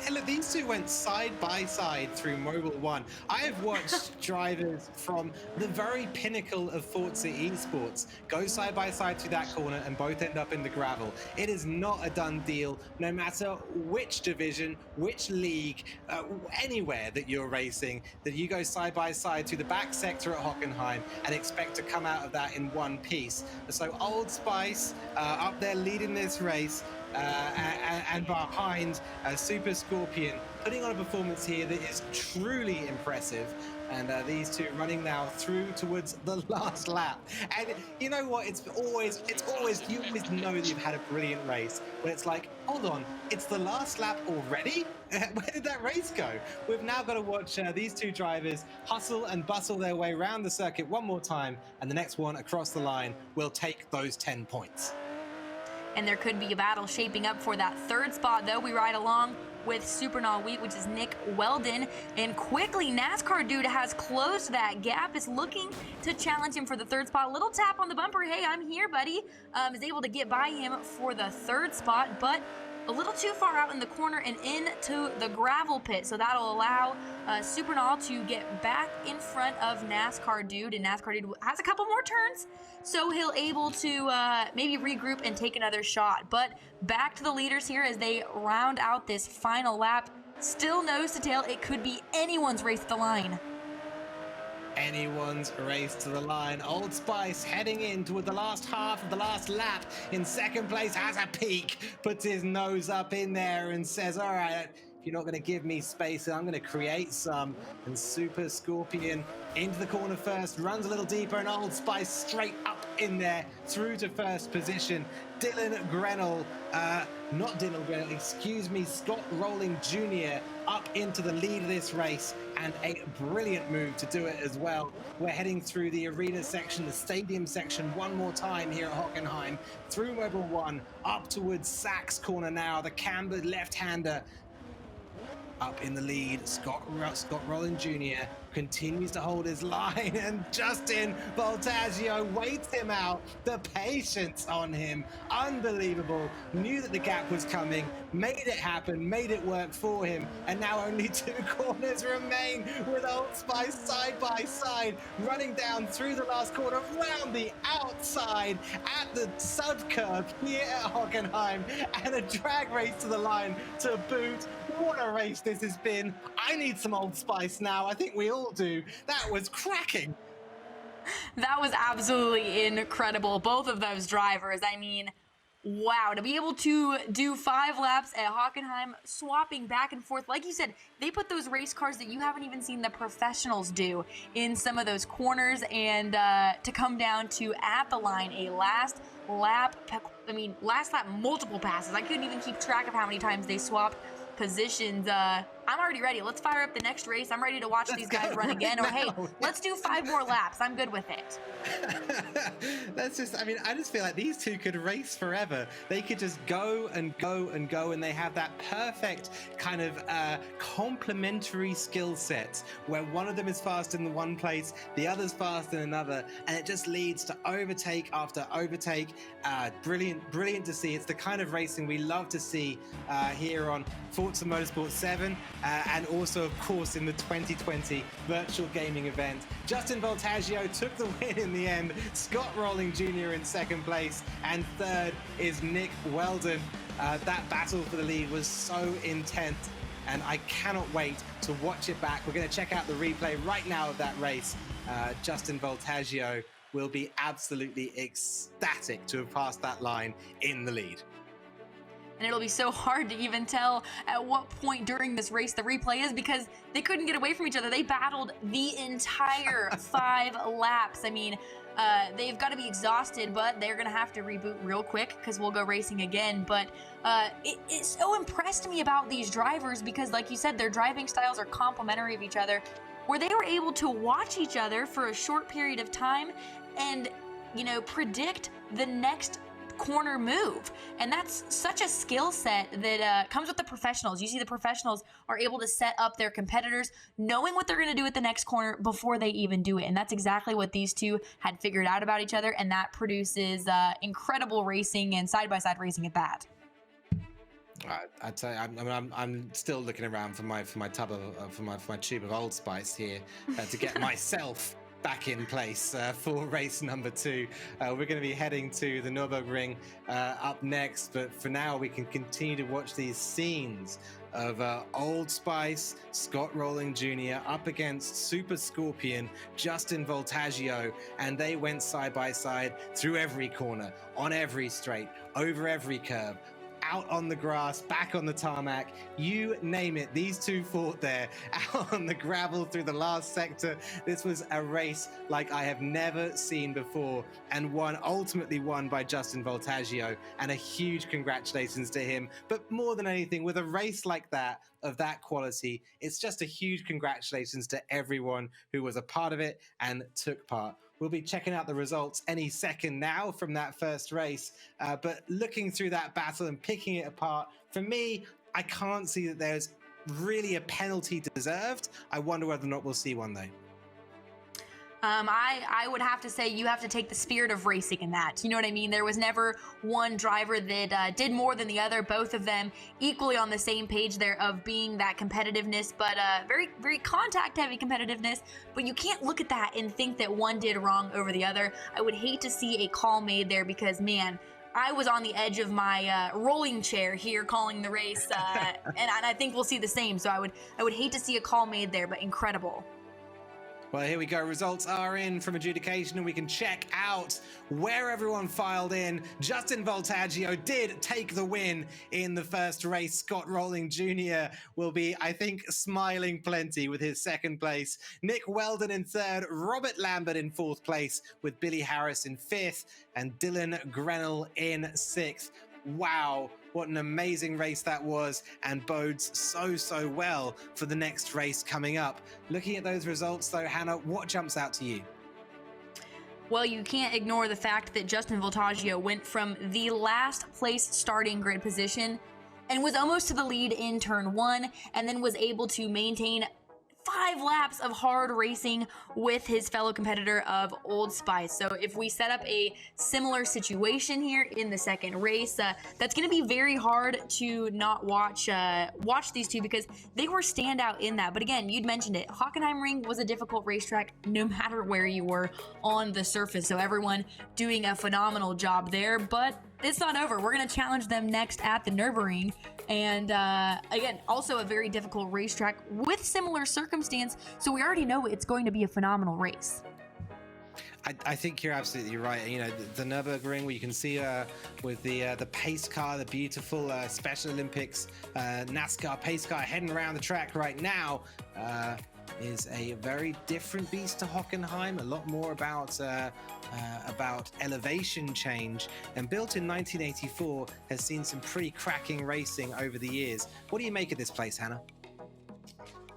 And look, these two went side by side through Mobile 1. I have watched drivers from the very pinnacle of Forza Esports go side by side through that corner and both end up in the gravel. It is not a done deal, no matter which division, which league, anywhere that you're racing, that you go side by side through the back sector at Hockenheim and expect to come out of that in one piece. So Old Spice up there leading this race, and behind Super Scorpion, putting on a performance here that is truly impressive. And these two running now through towards the last lap. And you know what? It's always, you always know that you've had a brilliant race, when it's like, hold on, it's the last lap already? Where did that race go? We've now got to watch these two drivers hustle and bustle their way around the circuit one more time, and the next one across the line will take those 10 points. And there could be a battle shaping up for that third spot, though. We ride along with Supernal Wheat, which is Nick Weldon, and quickly NASCAR Dude has closed that gap, is looking to challenge him for the third spot. Little tap on the bumper, hey, I'm here, buddy. Is able to get by him for the third spot, but a little too far out in the corner and into the gravel pit, so that'll allow Supernal to get back in front of NASCAR Dude, and NASCAR Dude has a couple more turns, so he'll able to maybe regroup and take another shot. But back to the leaders here as they round out this final lap. Still nose to tail, it could be anyone's race to the line. Anyone's race to the line. Old Spice heading in toward the last half of the last lap. In second place, has a peek, puts his nose up in there and says, all right, if you're not going to give me space, I'm going to create some. And Super Scorpion into the corner first, runs a little deeper, and Old Spice straight up in there through to first position. Scott Rowling Jr. up into the lead of this race, and a brilliant move to do it as well. We're heading through the arena section, the stadium section one more time here at Hockenheim, through Mobile 1, up towards Sachs corner now, the cambered left-hander. Up in the lead, Scott Rowling Jr. continues to hold his line, and Justin Voltaggio waits him out. The patience on him, unbelievable. Knew that the gap was coming, made it happen, made it work for him, and now only two corners remain with Old Spice side by side, running down through the last corner, round the outside at the sud curve here at Hockenheim, and a drag race to the line to boot. What a race this has been. I need some Old Spice now. I think we all do. That was cracking. That was absolutely incredible. Both of those drivers, I mean, Wow, to be able to do 5 laps at Hockenheim, swapping back and forth. Like you said, they put those race cars that you haven't even seen the professionals do in some of those corners, and to come down to at the line, a last lap, multiple passes. I couldn't even keep track of how many times they swapped positions. I'm already ready. Let's fire up the next race. I'm ready to watch these guys run again. Or hey, let's do 5 more laps. I'm good with it. I just feel like these two could race forever. They could just go and go and go, and they have that perfect kind of complementary skill set where one of them is fast in the one place, the other's fast in another, and it just leads to overtake after overtake. Brilliant to see. It's the kind of racing we love to see here on Forza Motorsport 7 and also, of course, in the 2020 virtual gaming event. Justin Voltaggio took the win in the end. Scott Rowling Jr. in second place, and third is Nick Weldon. That battle for the lead was so intense, and I cannot wait to watch it back. We're going to check out the replay right now of that race. Justin Voltaggio will be absolutely ecstatic to have passed that line in the lead. And it'll be so hard to even tell at what point during this race the replay is, because they couldn't get away from each other. They battled the entire 5 laps. I mean, they've got to be exhausted, but they're going to have to reboot real quick because we'll go racing again. But it so impressed me about these drivers because, like you said, their driving styles are complementary of each other, where they were able to watch each other for a short period of time and, predict the next corner move. And that's such a skill set that comes with the professionals. You see, the professionals are able to set up their competitors knowing what they're going to do at the next corner before they even do it. And that's exactly what these two had figured out about each other, and that produces incredible racing and side-by-side racing at that. I tell you, I'm still looking around for my tub of for my tube of Old Spice here to get myself back in place for race number 2. We're going to be heading to the Nürburgring up next, but for now we can continue to watch these scenes of Old Spice, Scott Rowling Jr. up against Super Scorpion, Justin Voltaggio, and they went side by side through every corner, on every straight, over every curve, out on the grass, back on the tarmac, you name it. These two fought there, out on the gravel through the last sector. This was a race like I have never seen before, and ultimately won by Justin Voltaggio, and a huge congratulations to him. But more than anything, with a race like that, of that quality, it's just a huge congratulations to everyone who was a part of it and took part. We'll be checking out the results any second now from that first race, but looking through that battle and picking it apart, for me, I can't see that there's really a penalty deserved. I wonder whether or not we'll see one, though. I would have to say you have to take the spirit of racing in that. You know what I mean? There was never one driver that did more than the other. Both of them equally on the same page there of being that competitiveness, but very, very contact-heavy competitiveness. But you can't look at that and think that one did wrong over the other. I would hate to see a call made there because, man, I was on the edge of my rolling chair here calling the race, and I think we'll see the same. So I would hate to see a call made there, but incredible. Well, here we go. Results are in from adjudication, and we can check out where everyone filed in. Justin Voltaggio did take the win in the first race. Scott Rowling Jr. will be, I think, smiling plenty with his second place. Nick Weldon in third. Robert Lambert in fourth place, with Billy Harris in fifth, and Dylan Grenell in sixth. Wow, what an amazing race that was, and bodes so well for the next race coming up. Looking at those results though, Hannah, what jumps out to you? Well, you can't ignore the fact that Justin Voltaggio went from the last place starting grid position and was almost to the lead in turn 1, and then was able to maintain 5 laps of hard racing with his fellow competitor of Old Spice. So if we set up a similar situation here in the second race, that's going to be very hard to not watch these two because they were standout in that. But again, you'd mentioned it. Hockenheim Ring was a difficult racetrack no matter where you were on the surface. So everyone doing a phenomenal job there, but it's not over. We're going to challenge them next at the Nürburgring. And again, also a very difficult racetrack with similar circumstance. So we already know it's going to be a phenomenal race. I think you're absolutely right. You know, the Nürburgring, where you can see with the pace car, the beautiful Special Olympics NASCAR pace car heading around the track right now, is a very different beast to Hockenheim. A lot more about elevation change, and built in 1984, has seen some pretty cracking racing over the years. What do you make of this place, Hannah?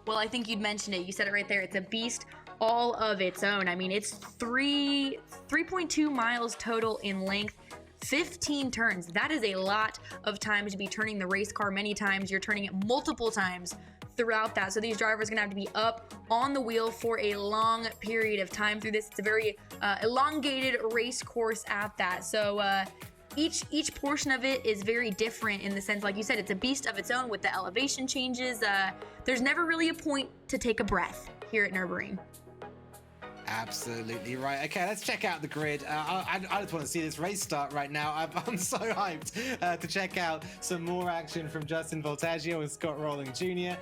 Well, I think you'd mentioned it. You said it right there. It's a beast all of its own. I mean, it's 3.2 miles total in length, 15 turns. That is a lot of times to be turning the race car. Many times you're turning it multiple times throughout that. So these drivers are going to have to be up on the wheel for a long period of time through this. It's a very elongated race course at that. So each portion of it is very different in the sense, like you said, it's a beast of its own with the elevation changes. There's never really a point to take a breath here at Nürburgring. Absolutely right. Okay, let's check out the grid. I just want to see this race start right now. I'm so hyped to check out some more action from Justin Voltaggio and Scott Rowling Jr.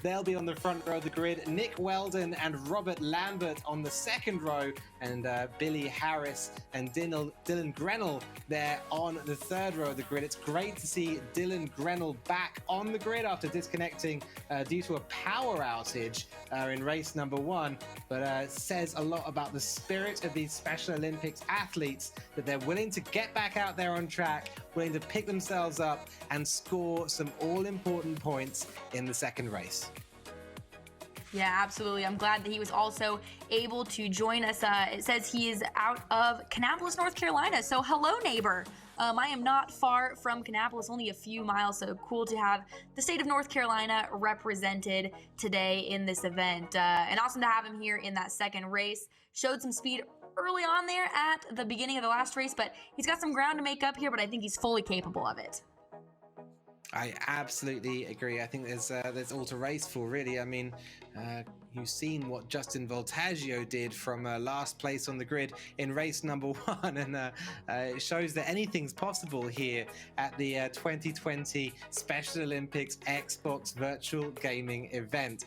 They'll be on the front row of the grid. Nick Weldon and Robert Lambert on the second row, and Billy Harris and Dylan Grenell there on the third row of the grid. It's great to see Dylan Grenell back on the grid after disconnecting due to a power outage in race number 1, but says a lot about the spirit of these Special Olympics athletes, that they're willing to get back out there on track, willing to pick themselves up and score some all-important points in the second race. Yeah, absolutely. I'm glad that he was also able to join us. It says he is out of Kannapolis, North Carolina. So hello, neighbor. I am not far from Kannapolis, only a few miles. So cool to have the state of North Carolina represented today in this event. And awesome to have him here in that second race. Showed some speed early on there at the beginning of the last race, but he's got some ground to make up here, but I think he's fully capable of it. I absolutely agree. I think there's all to race for, really. I mean, you've seen what Justin Voltaggio did from last place on the grid in race number 1, and it shows that anything's possible here at the 2020 Special Olympics Xbox Virtual Gaming event.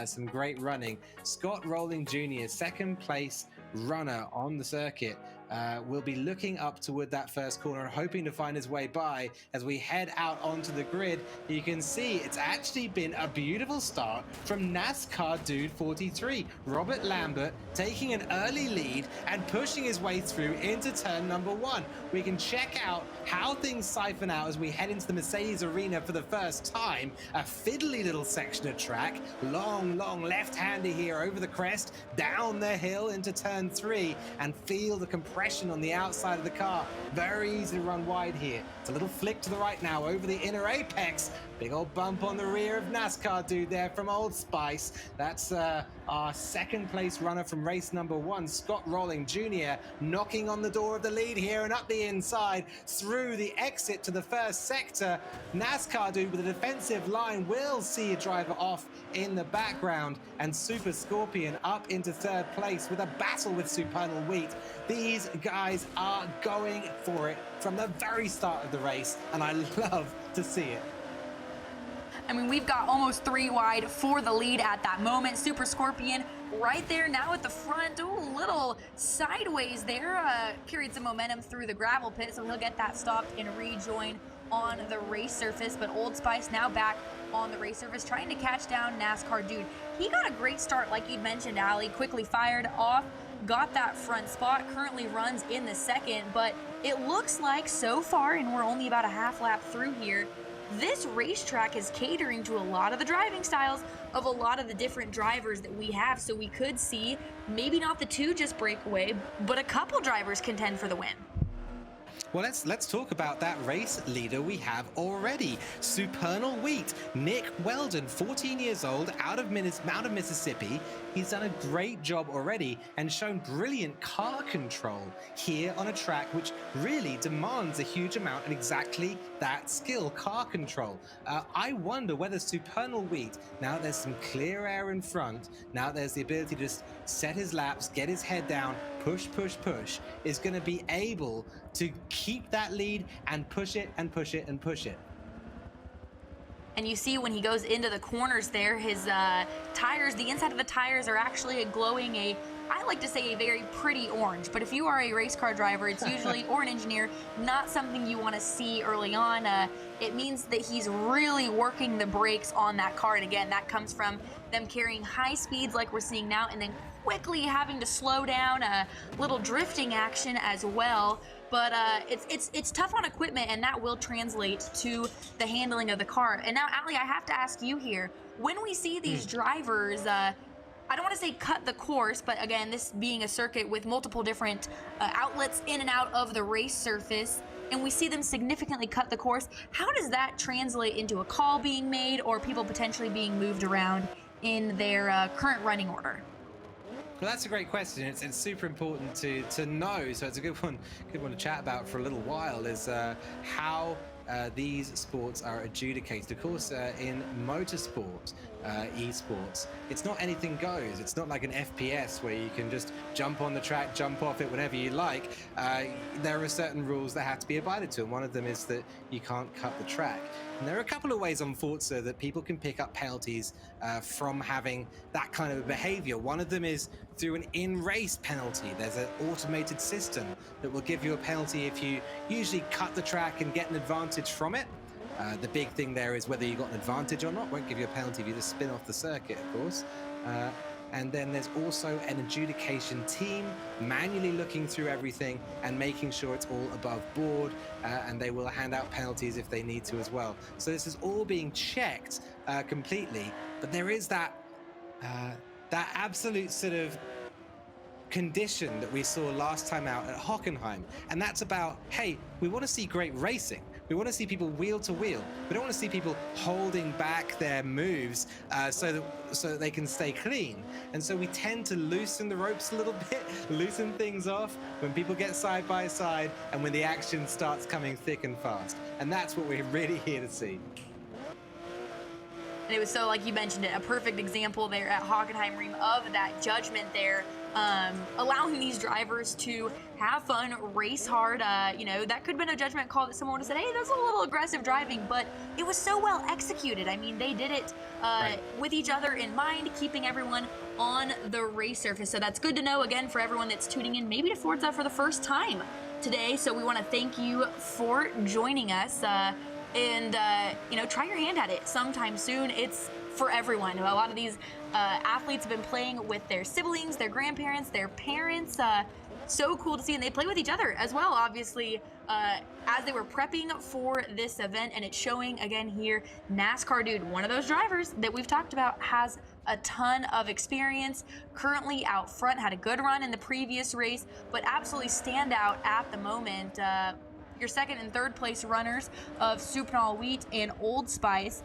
Some great running. Scott Rowling Jr., second place runner on the circuit, will be looking up toward that first corner and hoping to find his way by as we head out onto the grid. You can see it's actually been a beautiful start from NASCAR Dude 43. Robert Lambert taking an early lead and pushing his way through into turn number 1. We can check out how things siphon out as we head into the Mercedes Arena for the first time. A fiddly little section of track, long left-hander here over the crest, down the hill into turn 3, and feel the compression on the outside of the car. Very easy to run wide here. It's a little flick to the right now over the inner apex. Big old bump on the rear of NASCAR Dude there from Old Spice. That's our second place runner from race number 1, Scott Rowling Jr., knocking on the door of the lead here and up the inside through the exit to the first sector. NASCAR Dude with a defensive line will see a driver off in the background, and Super Scorpion up into third place with a battle with Supernal Wheat. These guys are going for it from the very start of the race, and I love to see it. I mean, we've got almost 3 wide for the lead at that moment. Super Scorpion right there now at the front. Ooh, a little sideways there. Carried some momentum through the gravel pit, so he'll get that stopped and rejoin on the race surface. But Old Spice now back on the race surface, trying to catch down NASCAR Dude. He got a great start, like you'd mentioned, Allie. Quickly fired off, got that front spot, currently runs in the second, but it looks like so far, and we're only about a half lap through here, this racetrack is catering to a lot of the driving styles of a lot of the different drivers that we have. So we could see maybe not the 2 just break away, but a couple drivers contend for the win. Well, let's talk about that race leader we have already. Supernal Wheat, Nick Weldon, 14 years old, out of Mississippi. He's done a great job already and shown brilliant car control here on a track which really demands a huge amount of exactly that skill, car control. I wonder whether Supernal Wheat, now there's some clear air in front, now there's the ability to just set his laps, get his head down, push, is going to be able to keep that lead and push it and push it and push it. And you see when he goes into the corners there, his tires, the inside of the tires are actually glowing a I like to say a very pretty orange, but if you are a race car driver, it's usually, or an engineer, not something you want to see early on. It means that he's really working the brakes on that car, and again, that comes from them carrying high speeds like we're seeing now, and then quickly having to slow down, a little drifting action as well. But it's tough on equipment, and that will translate to the handling of the car. And now, Ali, I have to ask you here, when we see these drivers, I don't want to say cut the course, but again, this being a circuit with multiple different outlets in and out of the race surface, and we see them significantly cut the course, how does that translate into a call being made or people potentially being moved around in their current running order? Well, that's a great question. It's super important to know. So it's a good one to chat about for a little while. Is how these sports are adjudicated. Of course, in motorsport, esports, it's not anything goes. It's not like an FPS where you can just jump on the track, jump off it whenever you like. There are certain rules that have to be abided to, and one of them is that you can't cut the track. And there are a couple of ways on Forza that people can pick up penalties from having that kind of behavior. One of them is through an in-race penalty. There's an automated system that will give you a penalty if you usually cut the track and get an advantage from it. The big thing there is whether you got an advantage or not. Won't give you a penalty if you just spin off the circuit, of course. And then there's also an adjudication team manually looking through everything and making sure it's all above board, and they will hand out penalties if they need to as well. So this is all being checked completely, but there is that absolute sort of condition that we saw last time out at Hockenheim, and that's about, hey, we want to see great racing. We want to see people wheel to wheel. We don't want to see people holding back their moves so that they can stay clean. And so we tend to loosen the ropes a little bit, loosen things off when people get side by side and when the action starts coming thick and fast. And that's what we're really here to see. And it was so, like you mentioned it, a perfect example there at Hockenheimring of that judgment there, allowing these drivers to have fun, race hard. That could have been a judgment call that someone would have said, hey, that's a little aggressive driving, but it was so well executed. I mean, they did it with each other in mind, keeping everyone on the race surface. So that's good to know, again, for everyone that's tuning in, maybe to Forza for the first time today. So we want to thank you for joining us. Try your hand at it sometime soon. It's for everyone. A lot of these athletes have been playing with their siblings, their grandparents, their parents. So cool to see, and they play with each other as well, obviously, as they were prepping for this event. And it's showing again here, NASCAR dude, one of those drivers that we've talked about, has a ton of experience, currently out front, had a good run in the previous race, but absolutely stand out at the moment. Your second and third place runners of Supernal Wheat and Old Spice,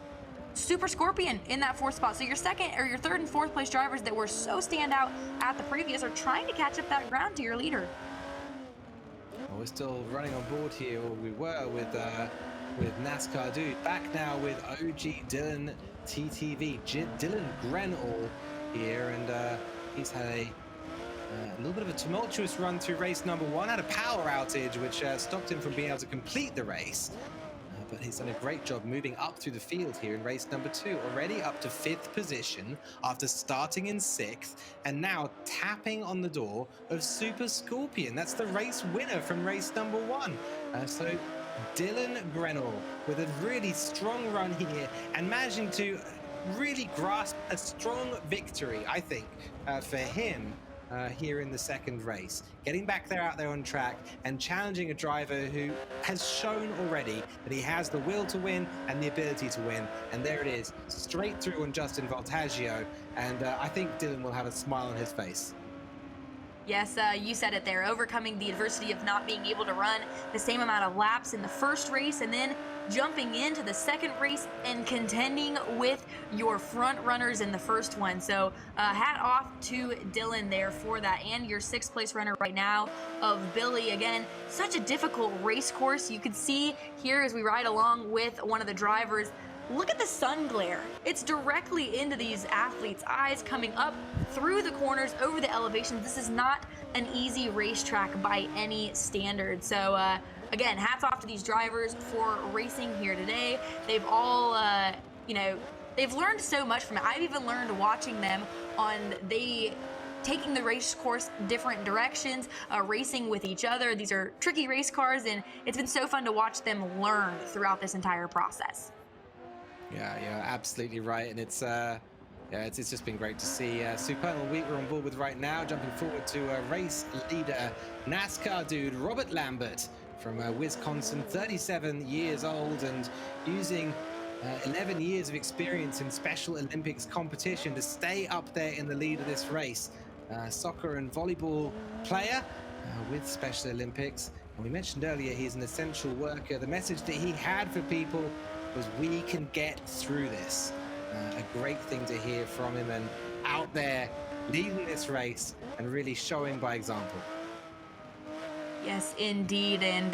Super Scorpion in that fourth spot. So your third and fourth place drivers that were so stand out at the previous are trying to catch up that ground to your leader. Well, we're still running on board here, or we were with NASCAR Dude. Back now with OG Dylan TTV, Dylan Grenall here, and he's had a little bit of a tumultuous run through race number one. Had a power outage which stopped him from being able to complete the race, but he's done a great job moving up through the field here in race number two, already up to 5th position after starting in 6th, and now tapping on the door of Super Scorpion. That's the race winner from race number one. So Dylan Grenall with a really strong run here and managing to really grasp a strong victory, I think, for him here in the second race. Getting back there out there on track and challenging a driver who has shown already that he has the will to win and the ability to win. And there it is, straight through on Justin Voltaggio. And I think Dylan will have a smile on his face. Yes, you said it there, overcoming the adversity of not being able to run the same amount of laps in the first race and then jumping into the second race and contending with your front runners in the first one. So hat off to Dylan there for that, and your 6th place runner right now of Billy. Again, such a difficult race course. You can see here as we ride along with one of the drivers, look at the sun glare. It's directly into these athletes' eyes, coming up through the corners, over the elevations. This is not an easy racetrack by any standard. So again, hats off to these drivers for racing here today. They've all, they've learned so much from it. I've even learned watching them they taking the race course different directions, racing with each other. These are tricky race cars, and it's been so fun to watch them learn throughout this entire process. Yeah, you're absolutely right, and it's just been great to see. Supernal Week we're on board with right now, jumping forward to race leader, NASCAR dude Robert Lambert from Wisconsin, 37 years old, and using 11 years of experience in Special Olympics competition to stay up there in the lead of this race. Soccer and volleyball player with Special Olympics. And we mentioned earlier he's an essential worker. The message that he had for people was, we can get through this. A great thing to hear from him, and out there leading this race and really showing by example. Yes, indeed, and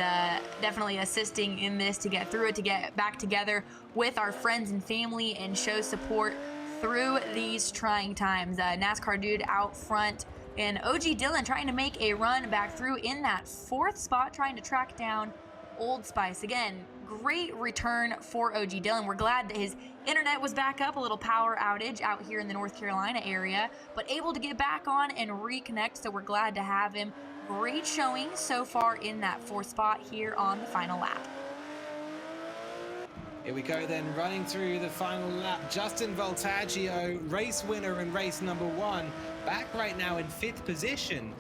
definitely assisting in this to get through it, to get back together with our friends and family and show support through these trying times. NASCAR dude out front, and OG Dillon trying to make a run back through in that 4th spot, trying to track down Old Spice. Again, great return for OG Dillon. We're glad that his internet was back up, a little power outage out here in the North Carolina area, but able to get back on and reconnect, so we're glad to have him. Great showing so far in that 4th spot here on the final lap. Here we go then, running through the final lap. Justin Voltaggio, race winner in race number 1, back right now in 5th position.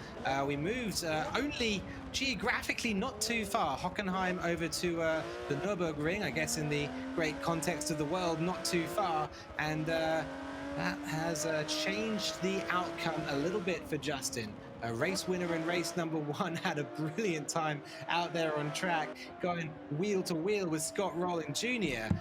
We moved only geographically not too far. Hockenheim over to the Nürburgring, I guess in the great context of the world, not too far. And that has changed the outcome a little bit for Justin. A race winner in race number 1, had a brilliant time out there on track, going wheel to wheel with Scott Rowland Jr.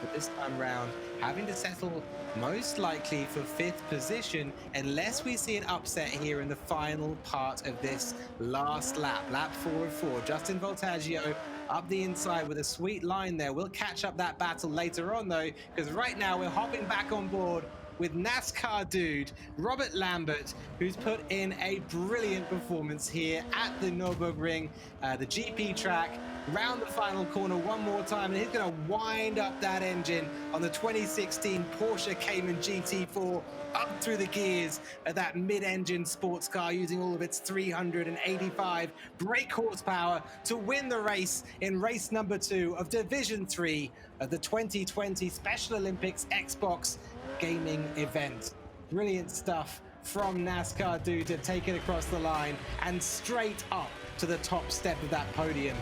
But this time round, having to settle most likely for 5th position, unless we see an upset here in the final part of this last lap. Lap 4 of 4. Justin Voltaggio up the inside with a sweet line there. We'll catch up that battle later on though, because right now we're hopping back on board with NASCAR dude Robert Lambert, who's put in a brilliant performance here at the Nürburgring, the GP track, round the final corner one more time, and he's going to wind up that engine on the 2016 Porsche Cayman GT4 up through the gears of that mid-engine sports car, using all of its 385 brake horsepower to win the race in race number 2 of Division 3 of the 2020 Special Olympics Xbox gaming event. Brilliant stuff from NASCAR dude to take it across the line and straight up to the top step of that podium.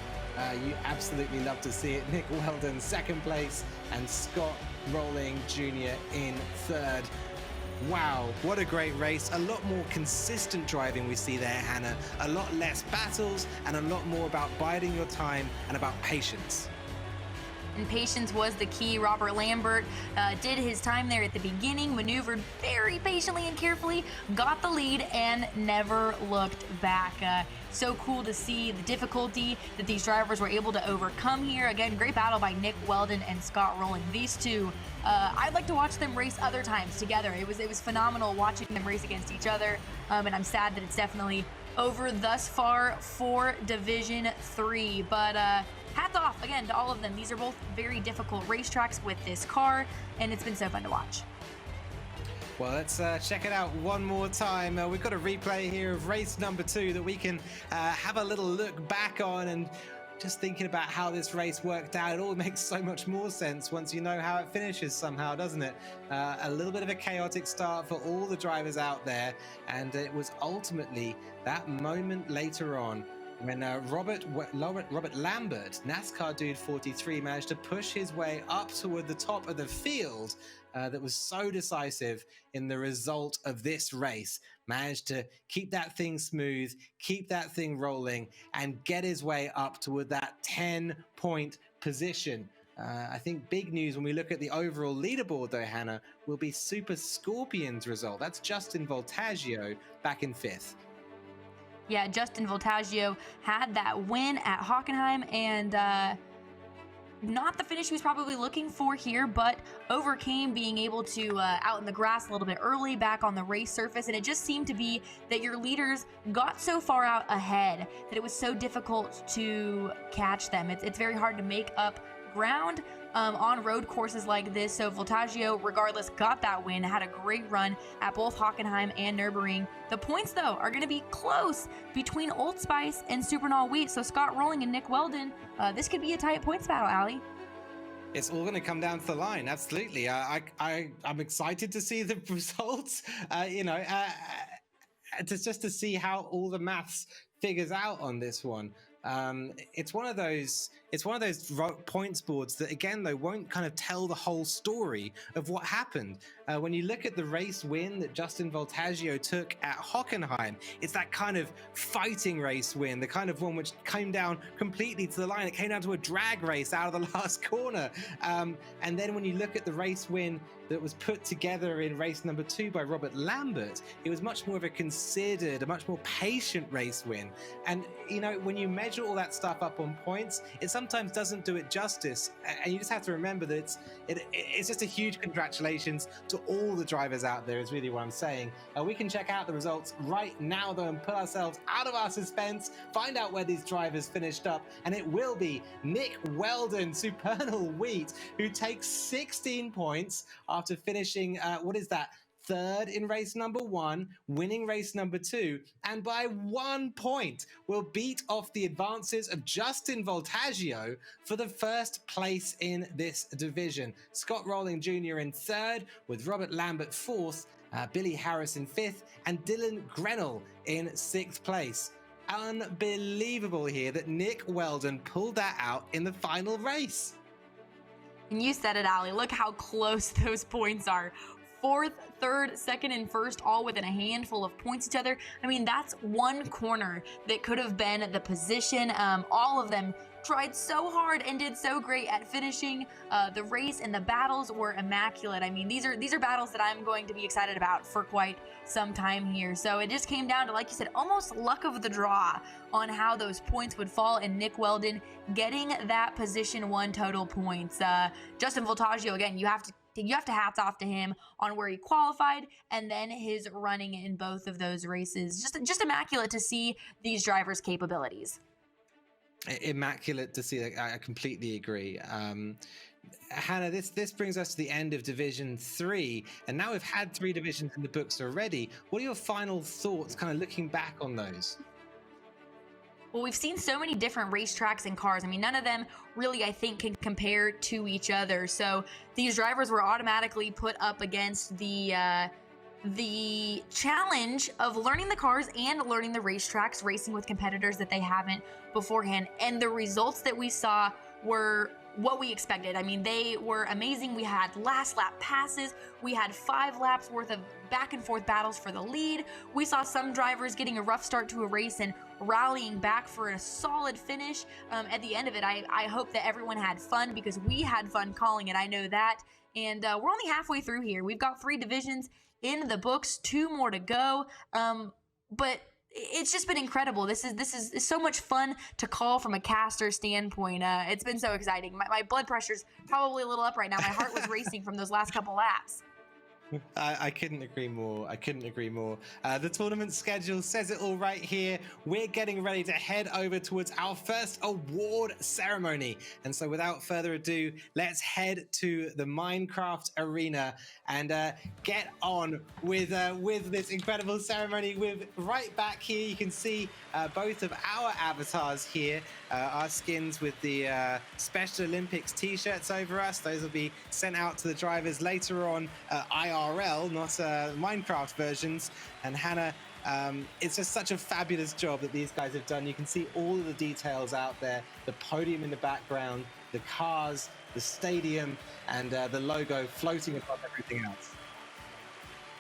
You absolutely love to see it. Nick Weldon 2nd place and Scott Rowling Jr. in 3rd. Wow, what a great race. A lot more consistent driving we see there, Hannah. A lot less battles and a lot more about biding your time and about patience. And patience was the key. Robert Lambert did his time there at the beginning, maneuvered very patiently and carefully, got the lead, and never looked back. So cool to see the difficulty that these drivers were able to overcome here. Again, great battle by Nick Weldon and Scott Rowling. These two, I'd like to watch them race other times together. It was phenomenal watching them race against each other, and I'm sad that it's definitely over thus far for Division 3. But hats off again to all of them. These are both very difficult racetracks with this car, and it's been so fun to watch. Well, let's check it out one more time. We've got a replay here of race number 2 that we can have a little look back on, and just thinking about how this race worked out, it all makes so much more sense once you know how it finishes somehow, doesn't it? A little bit of a chaotic start for all the drivers out there, and it was ultimately that moment later on when Robert Lambert, NASCAR dude 43, managed to push his way up toward the top of the field that was so decisive in the result of this race. Managed to keep that thing smooth, keep that thing rolling, and get his way up toward that 10-point position. I think big news when we look at the overall leaderboard, though, Hannah, will be Super Scorpion's result. That's Justin Voltaggio back in 5th. Yeah, Justin Voltaggio had that win at Hockenheim, and not the finish he was probably looking for here, but overcame being able to out in the grass a little bit early, back on the race surface, and it just seemed to be that your leaders got so far out ahead that it was so difficult to catch them. It's very hard to make up ground on road courses like this. So Voltaggio, regardless, got that win, had a great run at both Hockenheim and Nürburgring. The points, though, are going to be close between Old Spice and Supernal Wheat. So Scott Rowling and Nick Weldon, this could be a tight points battle, Allie. It's all going to come down to the line. Absolutely. I'm excited to see the results, just to see how all the maths figures out on this one. It's one of those points boards that, again, though, won't kind of tell the whole story of what happened. When you look at the race win that Justin Voltaggio took at Hockenheim, it's that kind of fighting race win, the kind of one which came down completely to the line. It came down to a drag race out of the last corner. And then when you look at the race win that was put together in race number 2 by Robert Lambert, it was much more of a considered, a much more patient race win. And, when you measure all that stuff up on points, it sometimes doesn't do it justice. And you just have to remember that it's just a huge congratulations to all the drivers out there, is really what I'm saying. We can check out the results right now, though, and put ourselves out of our suspense, find out where these drivers finished up, and it will be Nick Weldon, Supernal Wheat, who takes 16 points after finishing, third in race number 1, winning race number 2, and by 1 point will beat off the advances of Justin Voltaggio for the first place in this division. Scott Rowling Jr. in third, with Robert Lambert fourth, Billy Harris in fifth, and Dylan Grenell in sixth place. Unbelievable here that Nick Weldon pulled that out in the final race. And you said it, Allie. Look how close those points are. Fourth, third, second, and first, all within a handful of points each other. I mean, that's one corner that could have been the position. All of them tried so hard and did so great at finishing the race, and the battles were immaculate. I mean, these are battles that I'm going to be excited about for quite some time here. So it just came down to, like you said, almost luck of the draw on how those points would fall, and Nick Weldon getting that position 1 total points. Justin Voltaggio, again, you have to hats off to him on where he qualified and then his running in both of those races. Just immaculate to see these drivers' capabilities. Immaculate to see that. I completely agree. Hannah, this brings us to the end of Division 3, and now we've had 3 divisions in the books already. What are your final thoughts, kind of looking back on those? Well, we've seen so many different racetracks and cars. I mean, none of them really, I think, can compare to each other. So these drivers were automatically put up against the challenge of learning the cars and learning the racetracks, racing with competitors that they haven't beforehand. And the results that we saw were what we expected. I mean, they were amazing. We had last lap passes. We had 5 laps worth of back and forth battles for the lead. We saw some drivers getting a rough start to a race and rallying back for a solid finish. At the end of it, I hope that everyone had fun, because we had fun calling it. I know that. And we're only halfway through here. We've got 3 divisions in the books, 2 more to go. But it's just been incredible. This is so much fun to call from a caster standpoint. It's been so exciting. My blood pressure's probably a little up right now. My heart was racing from those last couple laps. I couldn't agree more. The tournament schedule says it all right here. We're getting ready to head over towards our first award ceremony. And so without further ado, let's head to the Minecraft arena and get on with this incredible ceremony. With right back here, you can see both of our avatars here, our skins with the Special Olympics t-shirts over us. Those will be sent out to the drivers later on, IRL, not Minecraft versions. And Hannah, it's just such a fabulous job that these guys have done. You can see all of the details out there, the podium in the background, the cars, the stadium, and the logo floating above everything else.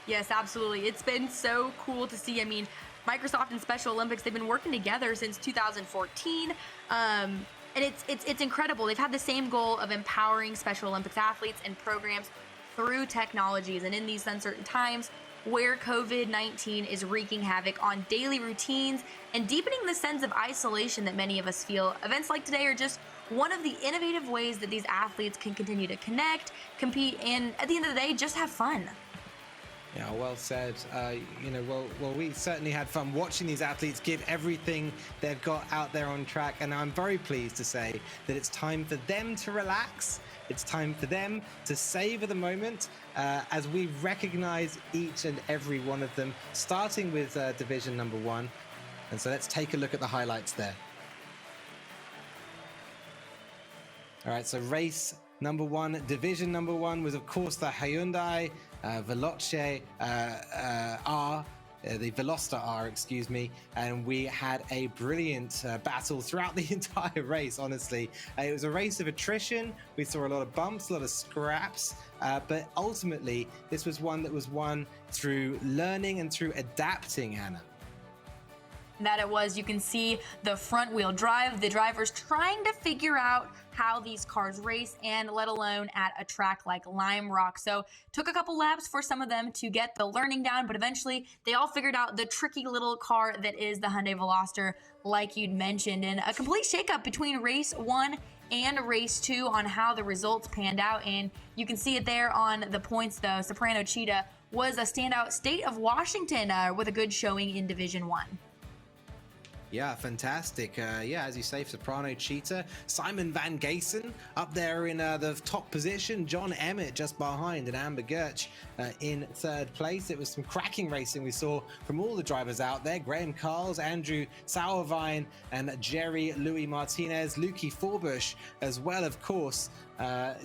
Yes, absolutely. It's been so cool to see. I mean, Microsoft and Special Olympics, they've been working together since 2014. And it's incredible. They've had the same goal of empowering Special Olympics athletes and programs through technologies. And in these uncertain times where COVID-19 is wreaking havoc on daily routines and deepening the sense of isolation that many of us feel, events like today are just one of the innovative ways that these athletes can continue to connect, compete, and at the end of the day, just have fun. Yeah, well said. We certainly had fun watching these athletes give everything they've got out there on track, and I'm very pleased to say that it's time for them to relax. It's time for them to savor the moment as we recognize each and every one of them, starting with division number 1. And so let's take a look at the highlights there. All right, so race number 1, division number 1 was, of course, the Hyundai Veloce R, the Veloster R, excuse me, and we had a brilliant battle throughout the entire race, honestly. It was a race of attrition. We saw a lot of bumps, a lot of scraps, but ultimately, this was one that was won through learning and through adapting, Anna. That it was. You can see the front wheel drive, the drivers trying to figure out how these cars race, and let alone at a track like Lime Rock. So took a couple laps for some of them to get the learning down, but eventually they all figured out the tricky little car that is the Hyundai Veloster, like you'd mentioned. And a complete shakeup between race 1 and race 2 on how the results panned out. And you can see it there on the points, though. Soprano Cheetah was a standout State of Washington with a good showing in Division 1. Yeah, fantastic. As you say, Soprano Cheetah. Simon Van Gaysen up there in the top position. John Emmett just behind, and Amber Gertsch in 3rd place. It was some cracking racing we saw from all the drivers out there. Graham Carls, Andrew Sauerwein, and Jerry Louis Martinez. Lukey Forbush as well, of course.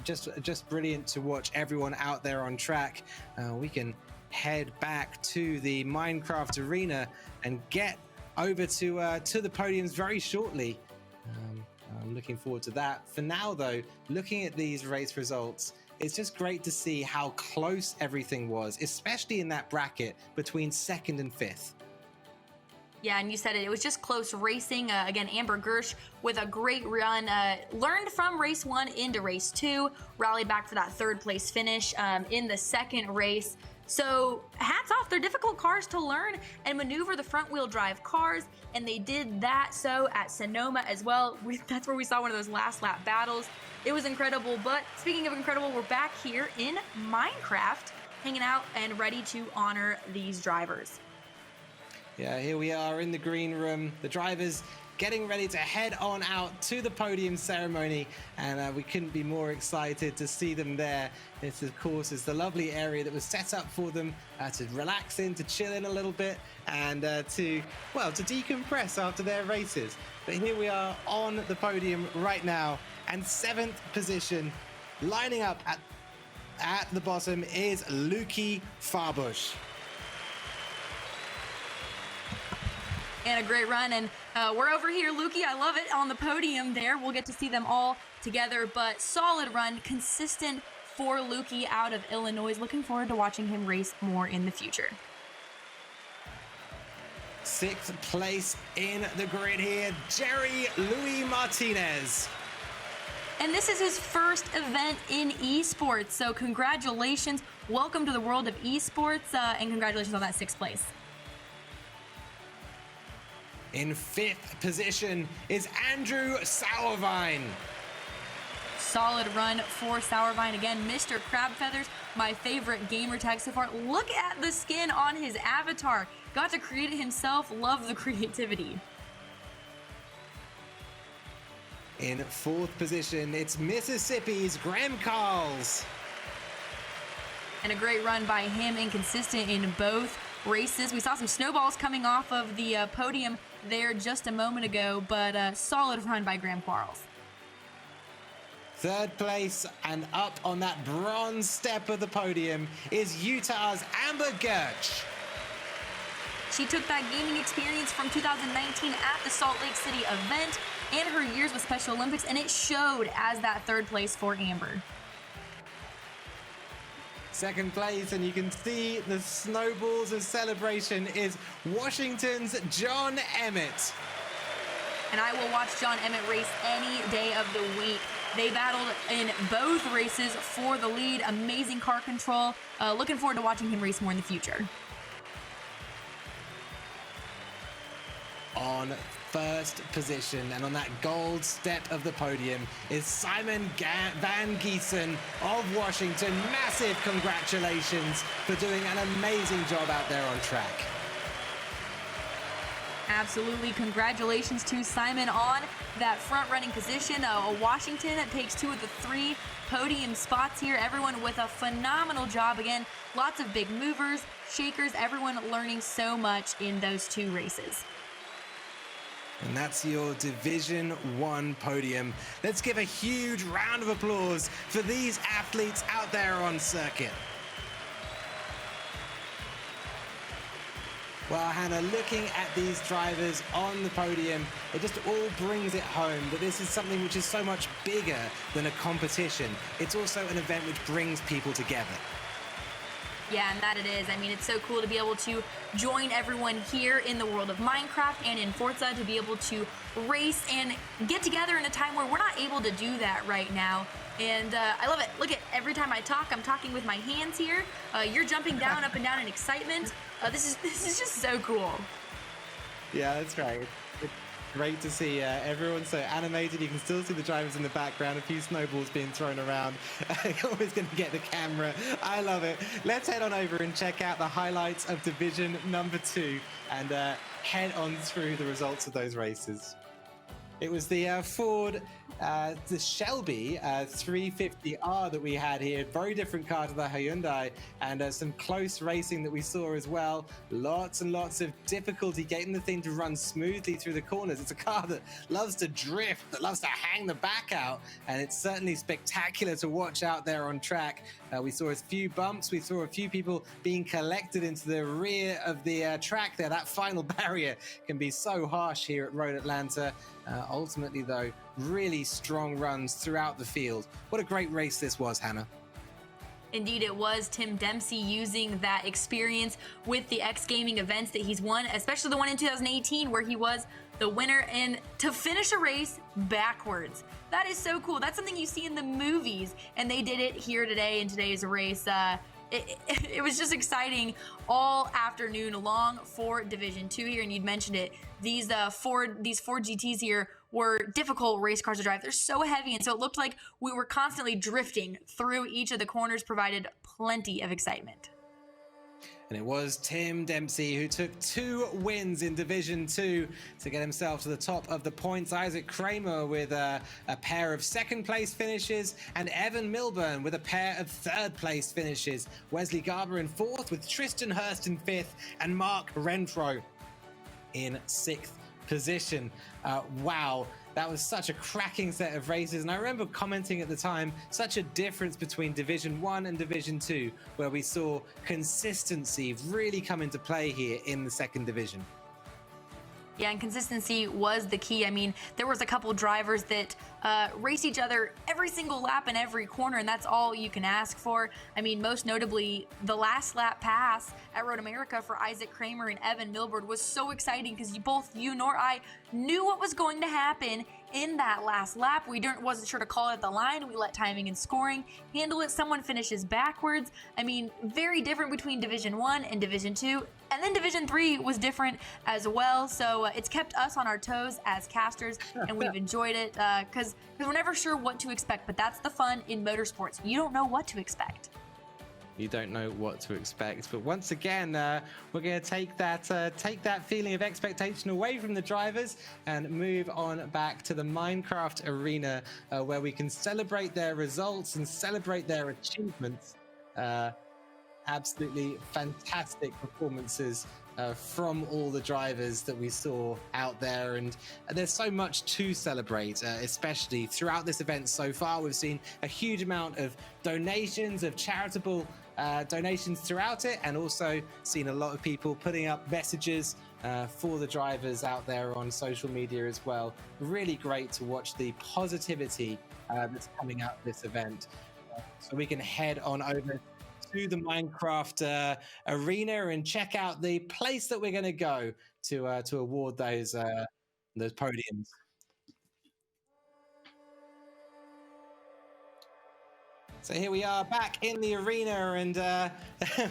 Just brilliant to watch everyone out there on track. We can head back to the Minecraft arena and get over to the podiums very shortly. I'm looking forward to that. For now, though, looking at these race results, it's just great to see how close everything was, especially in that bracket between 2nd and 5th. Yeah, and you said it. It was just close racing. Again, Amber Gertsch with a great run. Learned from race 1 into race 2. Rallied back for that 3rd place finish in the 2nd race. So hats off, they're difficult cars to learn and maneuver the front wheel drive cars, and they did that so at Sonoma as well. That's where we saw one of those last lap battles. It was incredible, but speaking of incredible, we're back here in Minecraft, hanging out and ready to honor these drivers. Yeah, here we are in the green room. The drivers getting ready to head on out to the podium ceremony, and we couldn't be more excited to see them there. This, of course, is the lovely area that was set up for them to relax in, to chill in a little bit, and to decompress after their races. But here we are on the podium right now, and 7th position, lining up at the bottom, is Lukey Forbush. And a great run, and we're over here, Lukey, I love it, on the podium there. We'll get to see them all together, but solid run, consistent for Lukey out of Illinois. Looking forward to watching him race more in the future. 6th place in the grid here, Jerry Louis Martinez. And this is his first event in esports, so congratulations. Welcome to the world of esports, and congratulations on that 6th place. In 5th position is Andrew Sauerwein. Solid run for Sauerwein. Again, Mr. Crab Feathers, my favorite gamer tag so far. Look at the skin on his avatar. Got to create it himself. Love the creativity. In 4th position, it's Mississippi's Graham Carls. And a great run by him, inconsistent in both races. We saw some snowballs coming off of the podium there just a moment ago, but a solid run by Graham Quarles. 3rd place, and up on that bronze step of the podium is Utah's Amber Gertsch. She took that gaming experience from 2019 at the Salt Lake City event and her years with Special Olympics, and it showed as that 3rd place for Amber. 2nd place, and you can see the snowballs of celebration, is Washington's John Emmett. And I will watch John Emmett race any day of the week. They battled in both races for the lead. Amazing car control. Looking forward to watching him race more in the future. On first position. And on that gold step of the podium is Simon Van Giesen of Washington. Massive congratulations for doing an amazing job out there on track. Absolutely. Congratulations to Simon on that front-running position. Washington takes 2 of the 3 podium spots here. Everyone with a phenomenal job. Again, lots of big movers, shakers, everyone learning so much in those 2 races. And that's your Division 1 podium. Let's give a huge round of applause for these athletes out there on circuit. Well, Hannah, looking at these drivers on the podium, it just all brings it home that this is something which is so much bigger than a competition. It's also an event which brings people together. Yeah, and that it is. I mean, it's so cool to be able to join everyone here in the world of Minecraft and in Forza, to be able to race and get together in a time where we're not able to do that right now. And I love it. Look at, every time I talk, I'm talking with my hands here. You're jumping down, up and down in excitement. This is just so cool. Yeah, that's right. It's great to see everyone so animated. You can still see the drivers in the background, a few snowballs being thrown around. Always going to get the camera. I love it. Let's head on over and check out the highlights of Division number 2 and head on through the results of those races. It was the Ford, the Shelby 350R that we had here. Very different car to the Hyundai, and some close racing that we saw as well. Lots and lots of difficulty getting the thing to run smoothly through the corners. It's a car that loves to drift, that loves to hang the back out, and it's certainly spectacular to watch out there on track. We saw a few bumps. We saw a few people being collected into the rear of the track there. That final barrier can be so harsh here at Road Atlanta. Ultimately, though, really strong runs throughout the field. What a great race this was, Hannah. Indeed, it was. Tim Dempsey using that experience with the X Gaming events that he's won, especially the one in 2018 where he was the winner, and to finish a race backwards. That is so cool. That's something you see in the movies, and they did it here today in today's race. It was just exciting all afternoon long for Division 2 here, and you'd mentioned it. These Ford GTs here were difficult race cars to drive. They're so heavy, and so it looked like we were constantly drifting through each of the corners, provided plenty of excitement. And it was Tim Dempsey who took 2 wins in Division 2 to get himself to the top of the points. Isaac Kramer with a pair of second-place finishes, and Evan Milburn with a pair of third-place finishes. Wesley Garber in 4th, with Tristan Hurst in 5th, and Mark Renfro in 6th position. Wow. That was such a cracking set of races, and I remember commenting at the time, such a difference between Division 1 and Division 2, where we saw consistency really come into play here in the second division. Yeah, and consistency was the key. I mean, there was a couple drivers that raced each other every single lap in every corner, and that's all you can ask for. I mean, most notably, the last lap pass at Road America for Isaac Kramer and Evan Milburn was so exciting because both you nor I knew what was going to happen in that last lap. We wasn't sure to call it at the line. We let timing and scoring handle it. Someone finishes backwards. I mean, very different between Division 1 and Division 2. And then Division 3 was different as well. So it's kept us on our toes as casters, and we've enjoyed it because we're never sure what to expect. But that's the fun in motorsports. You don't know what to expect. You don't know what to expect. But once again, we're going to take that feeling of expectation away from the drivers and move on back to the Minecraft arena, where we can celebrate their results and celebrate their achievements. Absolutely fantastic performances from all the drivers that we saw out there, and there's so much to celebrate, especially throughout this event so far. We've seen a huge amount of donations, of charitable donations throughout it, and also seen a lot of people putting up messages for the drivers out there on social media as well. Really great to watch the positivity that's coming out of this event. So we can head on over to the Minecraft arena and check out the place that we're going to go to award those podiums. So here we are back in the arena, and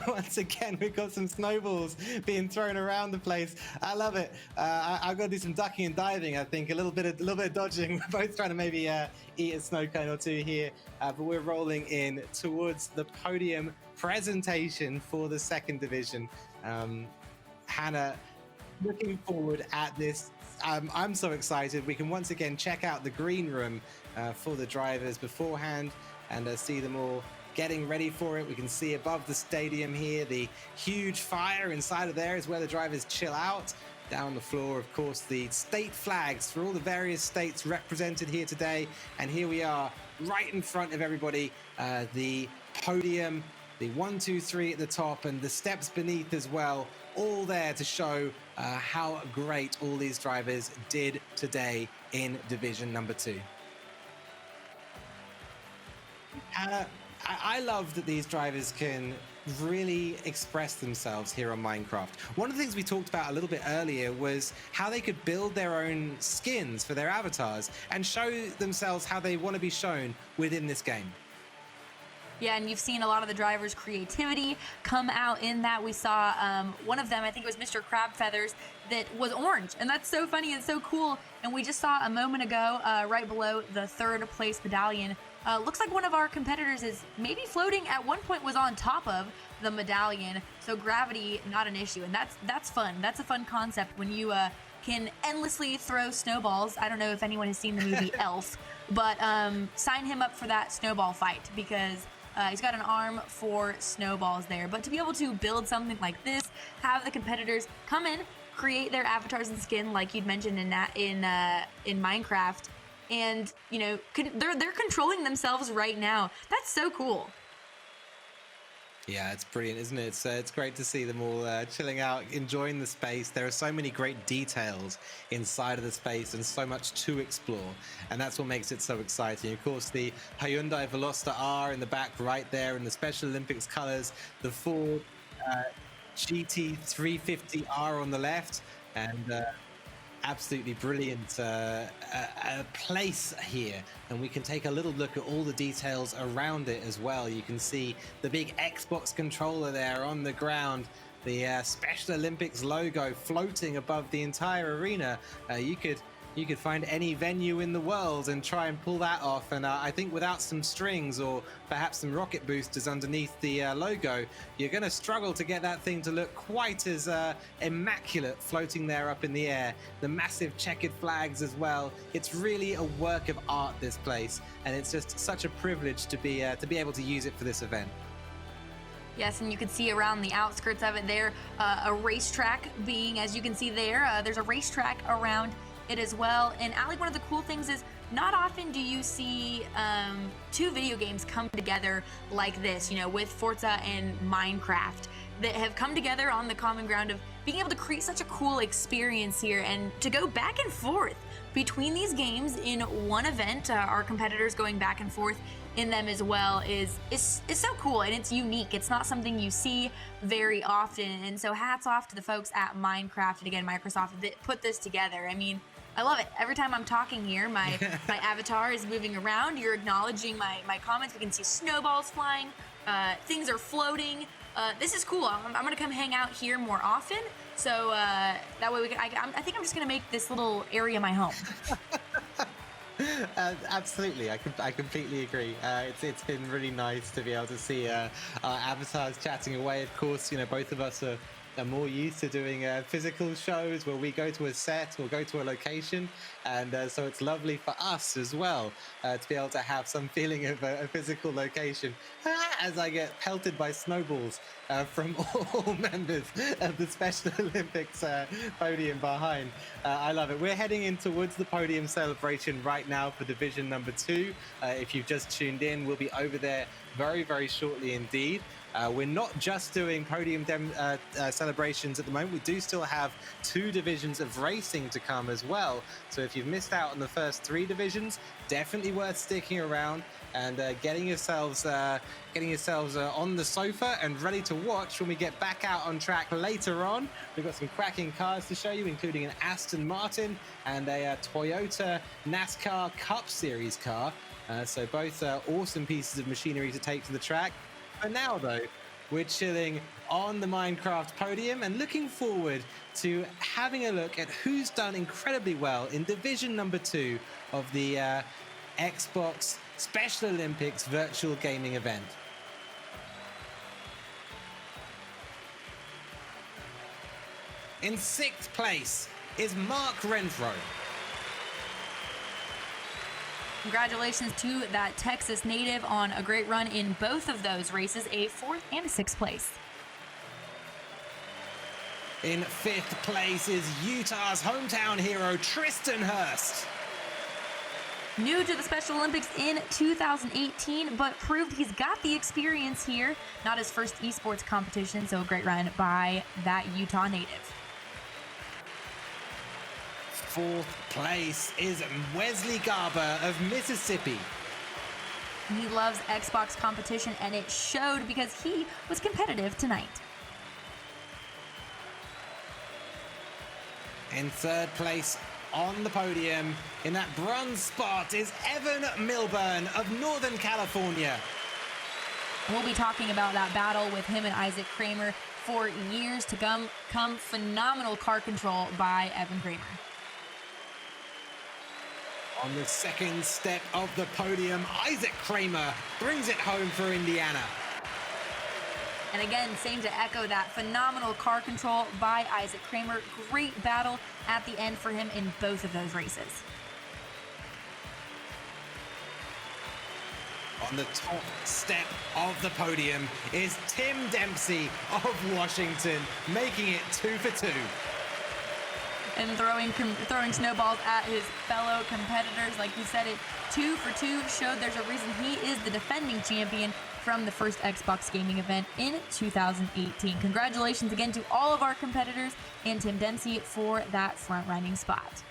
once again we've got some snowballs being thrown around the place. I love it. I've got to do some ducking and diving. I think a little bit of dodging. We're both trying to maybe eat a snow cone or two here, but we're rolling in towards the podium presentation for the second division. Hannah, looking forward at this. I'm so excited. We can once again check out the green room for the drivers beforehand and see them all getting ready for it. We can see above the stadium here the huge fire inside of there is where the drivers chill out. Down the floor, of course, the state flags for all the various states represented here today. And here we are right in front of everybody, the podium, the 1, 2, 3 at the top, and the steps beneath as well, all there to show how great all these drivers did today in Division number 2. I love that these drivers can really express themselves here on Minecraft. One of the things we talked about a little bit earlier was how they could build their own skins for their avatars and show themselves how they want to be shown within this game. Yeah, and you've seen a lot of the drivers' creativity come out in that. We saw one of them, I think it was Mr. Crab Feathers, that was orange. And that's so funny and so cool. And we just saw a moment ago, right below the third place medallion, looks like one of our competitors is maybe floating, at one point was on top of the medallion. So gravity, not an issue. And that's fun. That's a fun concept when you can endlessly throw snowballs. I don't know if anyone has seen the movie Elf, but sign him up for that snowball fight, because he's got an arm for snowballs there. But to be able to build something like this, have the competitors come in, create their avatars and skin, like you'd mentioned in Minecraft, and you know, they're controlling themselves right now. That's so cool. Yeah, it's brilliant, isn't it? It's great to see them all chilling out, enjoying the space. There are so many great details inside of the space and so much to explore. And that's what makes it so exciting. Of course, the Hyundai Veloster R in the back right there in the Special Olympics colors, the Ford GT350R on the left, and absolutely brilliant place here, and we can take a little look at all the details around it as well. You can see the big Xbox controller there on the ground, the Special Olympics logo floating above the entire arena. You could find any venue in the world and try and pull that off, and I think without some strings or perhaps some rocket boosters underneath the logo, you're going to struggle to get that thing to look quite as immaculate floating there up in the air. The massive checkered flags as well. It's really a work of art, this place, and it's just such a privilege to be able to use it for this event. Yes, and you can see around the outskirts of it there, a racetrack being, as you can see there, there's a racetrack around it as well. And Ali, one of the cool things is not often do you see two video games come together like this, you know, with Forza and Minecraft, that have come together on the common ground of being able to create such a cool experience here, and to go back and forth between these games in one event, our competitors going back and forth in them as well is so cool, and it's unique. It's not something you see very often, and so hats off to the folks at Minecraft and again Microsoft that put this together. I mean, I love it. Every time I'm talking here, my avatar is moving around. You're acknowledging my comments. We can see snowballs flying. Things are floating. This is cool. I'm going to come hang out here more often. So that way we can. I think I'm just going to make this little area my home. Absolutely, I completely agree. It's been really nice to be able to see our avatars chatting away. Of course, you know, both of us are more used to doing physical shows where we go to a set or go to a location, and so it's lovely for us as well to be able to have some feeling of a physical location as I get pelted by snowballs from all members of the Special Olympics podium behind. I love it. We're heading in towards the podium celebration right now for Division number 2. If you've just tuned in, we'll be over there very, very shortly indeed. We're not just doing podium celebrations at the moment. We do still have 2 divisions of racing to come as well. So if you've missed out on the first 3 divisions, definitely worth sticking around and getting yourselves on the sofa and ready to watch when we get back out on track later on. We've got some cracking cars to show you, including an Aston Martin and a Toyota NASCAR Cup Series car. So both awesome pieces of machinery to take to the track. For now, though, we're chilling on the Minecraft podium and looking forward to having a look at who's done incredibly well in Division number 2 of the Xbox Special Olympics virtual gaming event. In 6th place is Mark Renfro. Congratulations to that Texas native on a great run in both of those races, a 4th and a 6th place. In 5th place is Utah's hometown hero, Tristan Hurst. New to the Special Olympics in 2018, but proved he's got the experience here. Not his first esports competition, so a great run by that Utah native. 4th place is Wesley Garber of Mississippi. He loves Xbox competition, and it showed because he was competitive tonight. In 3rd place on the podium, in that bronze spot, is Evan Milburn of Northern California. We'll be talking about that battle with him and Isaac Kramer for years to come. Phenomenal car control by Evan Kramer. On the 2nd step of the podium, Isaac Kramer brings it home for Indiana. And again, same to echo that, phenomenal car control by Isaac Kramer. Great battle at the end for him in both of those races. On the top step of the podium is Tim Dempsey of Washington, making it 2 for 2. And throwing snowballs at his fellow competitors. Like you said, it 2 for 2 showed there's a reason he is the defending champion from the first Xbox gaming event in 2018. Congratulations again to all of our competitors and Tim Dempsey for that front-running spot.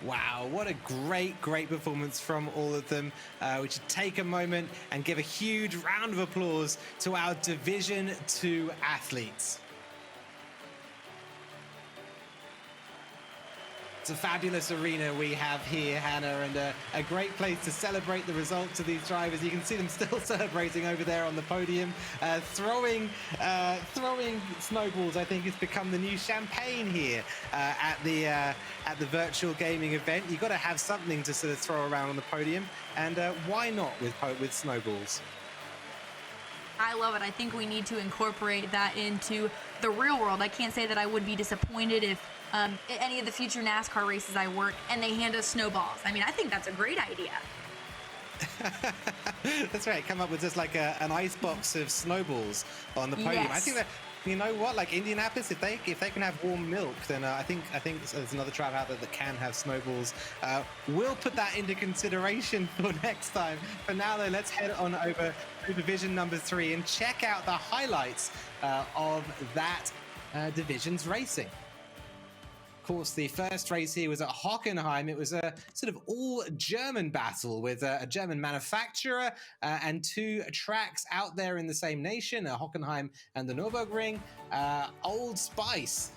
Wow, what a great performance from all of them. We should take a moment and give a huge round of applause to our Division 2 athletes. It's a fabulous arena we have here, Hannah, and a great place to celebrate the results of these drivers. You can see them still celebrating over there on the podium. Throwing snowballs, I think, has become the new champagne here at the virtual gaming event. You've got to have something to sort of throw around on the podium, and why not with snowballs? I love it. I think we need to incorporate that into the real world. I can't say that I would be disappointed if any of the future NASCAR races I work and they hand us snowballs. I mean, I think that's a great idea. That's right. Come up with just like an ice box of snowballs on the podium. Yes. I think that, you know what, like Indianapolis, if they can have warm milk, then I think there's another track out there that can have snowballs. We'll put that into consideration for next time. For now, though, let's head on over to Division number 3 and check out the highlights of that division's racing. Of course, the first race here was at Hockenheim. It was a sort of all-German battle with a German manufacturer and 2 tracks out there in the same nation, Hockenheim and the Nürburgring. Old Spice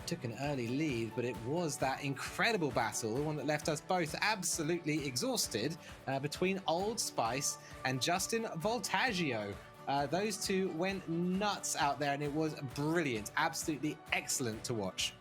took an early lead, but it was that incredible battle, the one that left us both absolutely exhausted, between Old Spice and Justin Voltaggio. Those 2 went nuts out there, and it was brilliant, absolutely excellent to watch.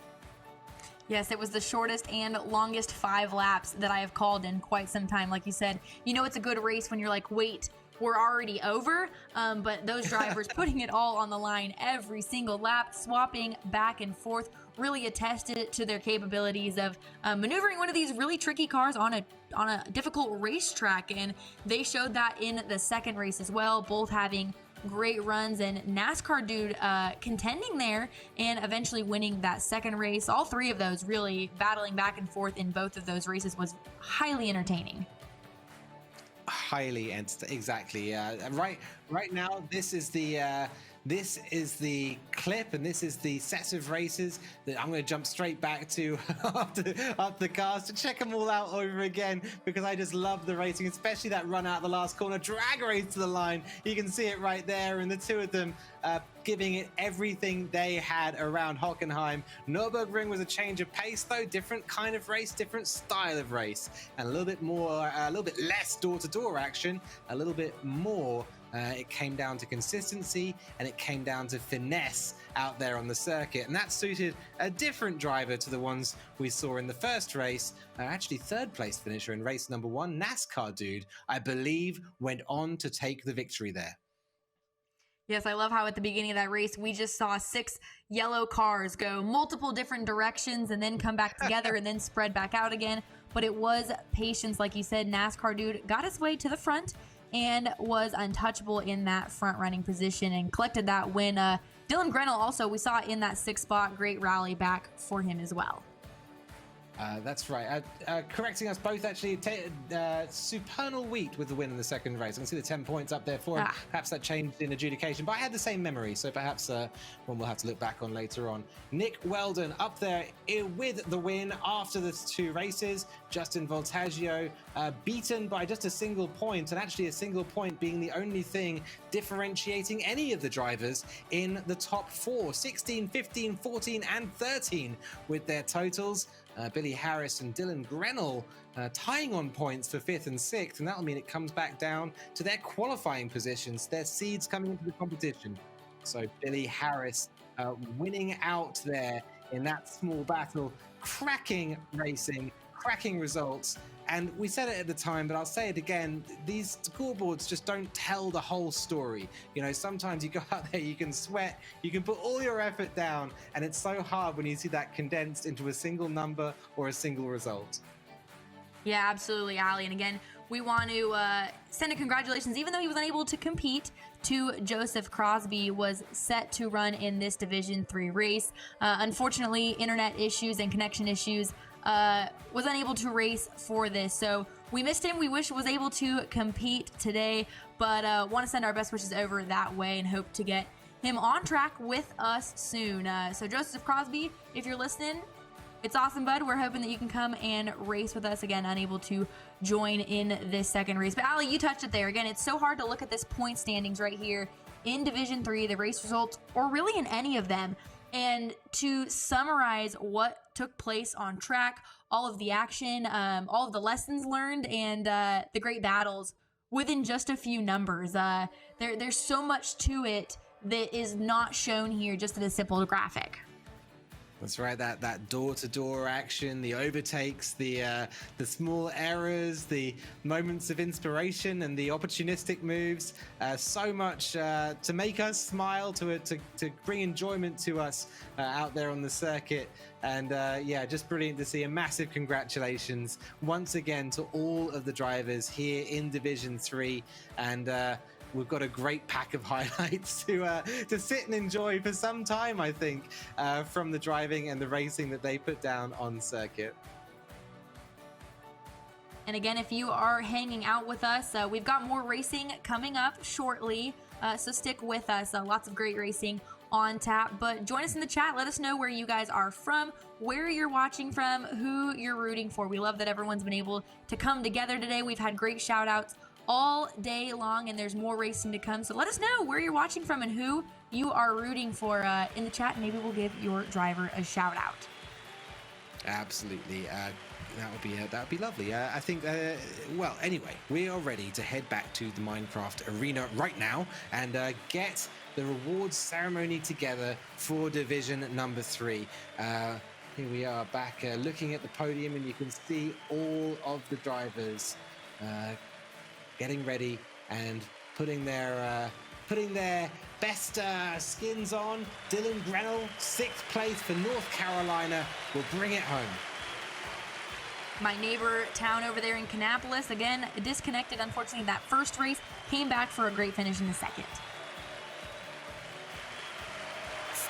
Yes, it was the shortest and longest 5 laps that I have called in quite some time. Like you said, you know it's a good race when you're like, wait, we're already over. But those drivers putting it all on the line every single lap, swapping back and forth, really attested to their capabilities of maneuvering one of these really tricky cars on a difficult racetrack. And they showed that in the second race as well, both having great runs, and NASCAR dude contending there and eventually winning that second race. All 3 of those really battling back and forth in both of those races was highly entertaining. highly exactly. Right now, this is the clip, and this is the set of races that I'm going to jump straight back to after the cast to check them all out over again, because I just love the racing, especially that run out the last corner, drag race to the line. You can see it right there, and the two of them giving it everything they had around Hockenheim. Nürburgring was a change of pace, though, different kind of race, different style of race, and a little bit less door-to-door action, a little bit more. It came down to consistency, and it came down to finesse out there on the circuit, and that suited a different driver to the ones we saw in the first race. Actually, third place finisher in race number 1, NASCAR dude, I believe, went on to take the victory there. Yes, I love how at the beginning of that race, we just saw 6 yellow cars go multiple different directions and then come back together and then spread back out again. But it was patience, like you said. NASCAR dude got his way to the front and was untouchable in that front running position and collected that win. Dylan Grenell also, we saw in that 6th spot, great rally back for him as well. That's right. Correcting us both, actually, Supernal Wheat with the win in the second race. I can see the 10 points up there for him. Perhaps that changed in adjudication, but I had the same memory, so perhaps one we'll have to look back on later on. Nick Weldon up there with the win after the 2 races. Justin Voltaggio beaten by just a single point, and actually a single point being the only thing differentiating any of the drivers in the top 4. 16, 15, 14, and 13 with their totals. Billy Harris and Dylan Grenell tying on points for 5th and 6th, and that'll mean it comes back down to their qualifying positions, their seeds coming into the competition. So Billy Harris winning out there in that small battle, cracking racing, cracking results. And we said it at the time, but I'll say it again, these scoreboards just don't tell the whole story. You know, sometimes you go out there, you can sweat, you can put all your effort down, and it's so hard when you see that condensed into a single number or a single result. Yeah, absolutely, Ali. And again, we want to send a congratulations, even though he was unable to compete, to Joseph Crosby, was set to run in this Division 3 race. Unfortunately, internet issues and connection issues was unable to race for this. So we missed him. We wish was able to compete today, but want to send our best wishes over that way and hope to get him on track with us soon. So Joseph Crosby, if you're listening, it's awesome, bud. We're hoping that you can come and race with us again, unable to join in this second race. But Ali, you touched it there. Again, it's so hard to look at this point standings right here in Division 3, the race results, or really in any of them, and to summarize what took place on track, all of the action, all of the lessons learned, and the great battles within just a few numbers. There's so much to it that is not shown here just in a simple graphic. That's right, that door-to-door action, the overtakes, the small errors, the moments of inspiration, and the opportunistic moves. So much to make us smile, to bring enjoyment to us out there on the circuit. And yeah, just brilliant to see. A massive congratulations once again to all of the drivers here in Division 3. And we've got a great pack of highlights to sit and enjoy for some time, I think, from the driving and the racing that they put down on circuit. And again, if you are hanging out with us, we've got more racing coming up shortly, so stick with us. Lots of great racing on tap, but join us in the chat. Let us know where you guys are from, where you're watching from, who you're rooting for. We love that everyone's been able to come together today. We've had great shout outs all day long, and there's more racing to come. So let us know where you're watching from and who you are rooting for in the chat. Maybe we'll give your driver a shout out. Absolutely. That would be lovely. I think, well, anyway, we are ready to head back to the Minecraft arena right now and get the rewards ceremony together for Division number 3. Here we are back looking at the podium, and you can see all of the drivers getting ready and putting their best skins on. Dylan Grenell, 6th place for North Carolina, will bring it home. My neighbor town over there in Kannapolis, again, disconnected, unfortunately, in that first race, came back for a great finish in the second.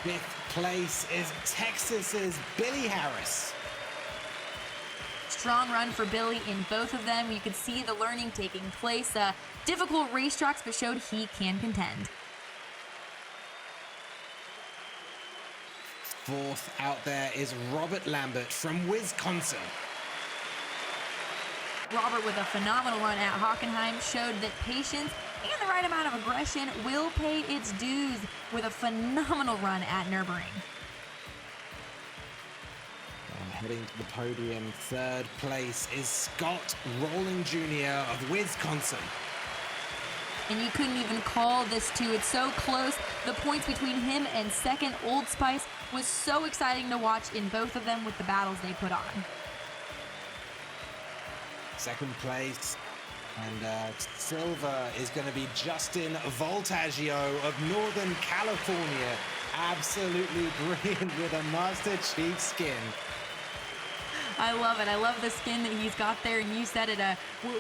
5th place is Texas's Billy Harris. strong run for Billy in both of them. You could see the learning taking place. Difficult racetracks, but showed he can contend. Fourth out there is Robert Lambert from Wisconsin. Robert, with a phenomenal run at Hockenheim, showed that patience and the right amount of aggression will pay its dues with a phenomenal run at Nürburgring. Heading to the podium, third place is Scott Rowling Jr. of Wisconsin. And you couldn't even call this two. It's so close. The points between him and second, Old Spice, was so exciting to watch in both of them with the battles they put on. Second place, and silver is going to be Justin Voltaggio of Northern California. Absolutely brilliant with a Master Chief skin. I love it. I love the skin that he's got there, and you said it.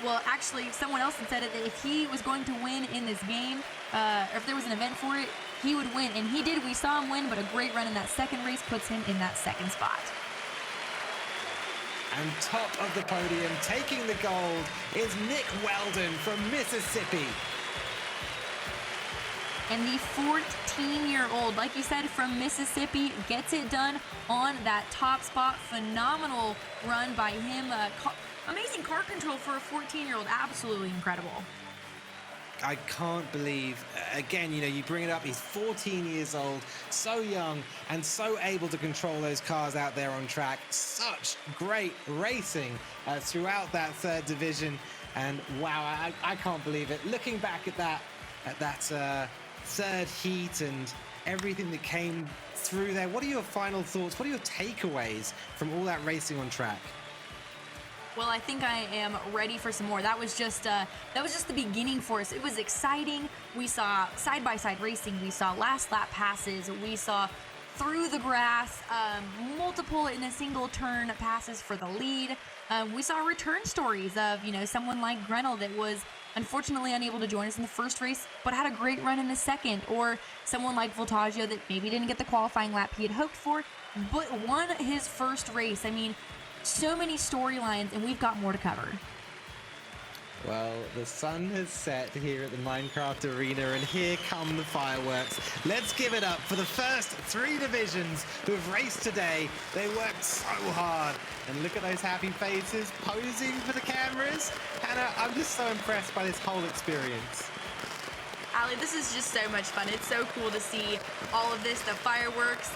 Well, actually, someone else had said it, that if he was going to win in this game, or if there was an event for it, he would win, and he did. We saw him win, but a great run in that second race puts him in that second spot. And top of the podium, taking the gold, is Nick Weldon from Mississippi. And the 14-year-old, like you said, from Mississippi, gets it done on that top spot. Phenomenal run by him. Amazing car control for a 14-year-old. Absolutely incredible. I can't believe, again, you bring it up, he's 14 years old, so young, and so able to control those cars out there on track. Such great racing throughout that third division, and wow, I can't believe it. Looking back at that third heat and everything that came through there, what are your final thoughts? What are your takeaways from all that racing on track? Well, I think I am ready for some more. That was just the beginning for us. It was exciting. We saw side-by-side racing. We saw last lap passes. We saw through the grass, multiple in a single turn passes for the lead. We saw return stories of, someone like Grenell that was unfortunately unable to join us in the first race, but had a great run in the second, or someone like Voltaggio that maybe didn't get the qualifying lap he had hoped for, but won his first race. I mean, so many storylines, and we've got more to cover. Well, the sun has set here at the Minecraft Arena, and here come the fireworks. Let's give it up for the first three divisions who have raced today. They worked so hard, and look at those happy faces posing for the cameras. Hannah, I'm just so impressed by this whole experience. Ali, this is just so much fun. It's so cool to see all of this, the fireworks,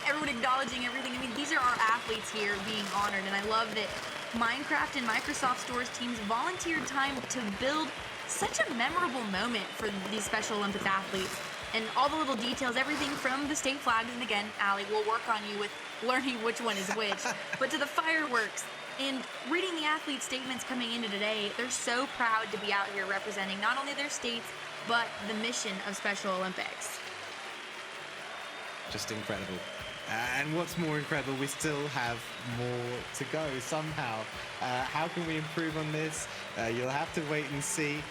everyone acknowledging everything. I mean, these are our athletes here being honored, and I love that Minecraft and Microsoft Stores teams volunteered time to build such a memorable moment for these Special Olympics athletes. And all the little details, everything from the state flags, and again, Ali, we'll work on you with learning which one is which, but to the fireworks. And reading the athlete statements coming into today, they're so proud to be out here representing not only their states, but the mission of Special Olympics. Just incredible. And what's more incredible, we still have more to go somehow. How can we improve on this? You'll have to wait and see.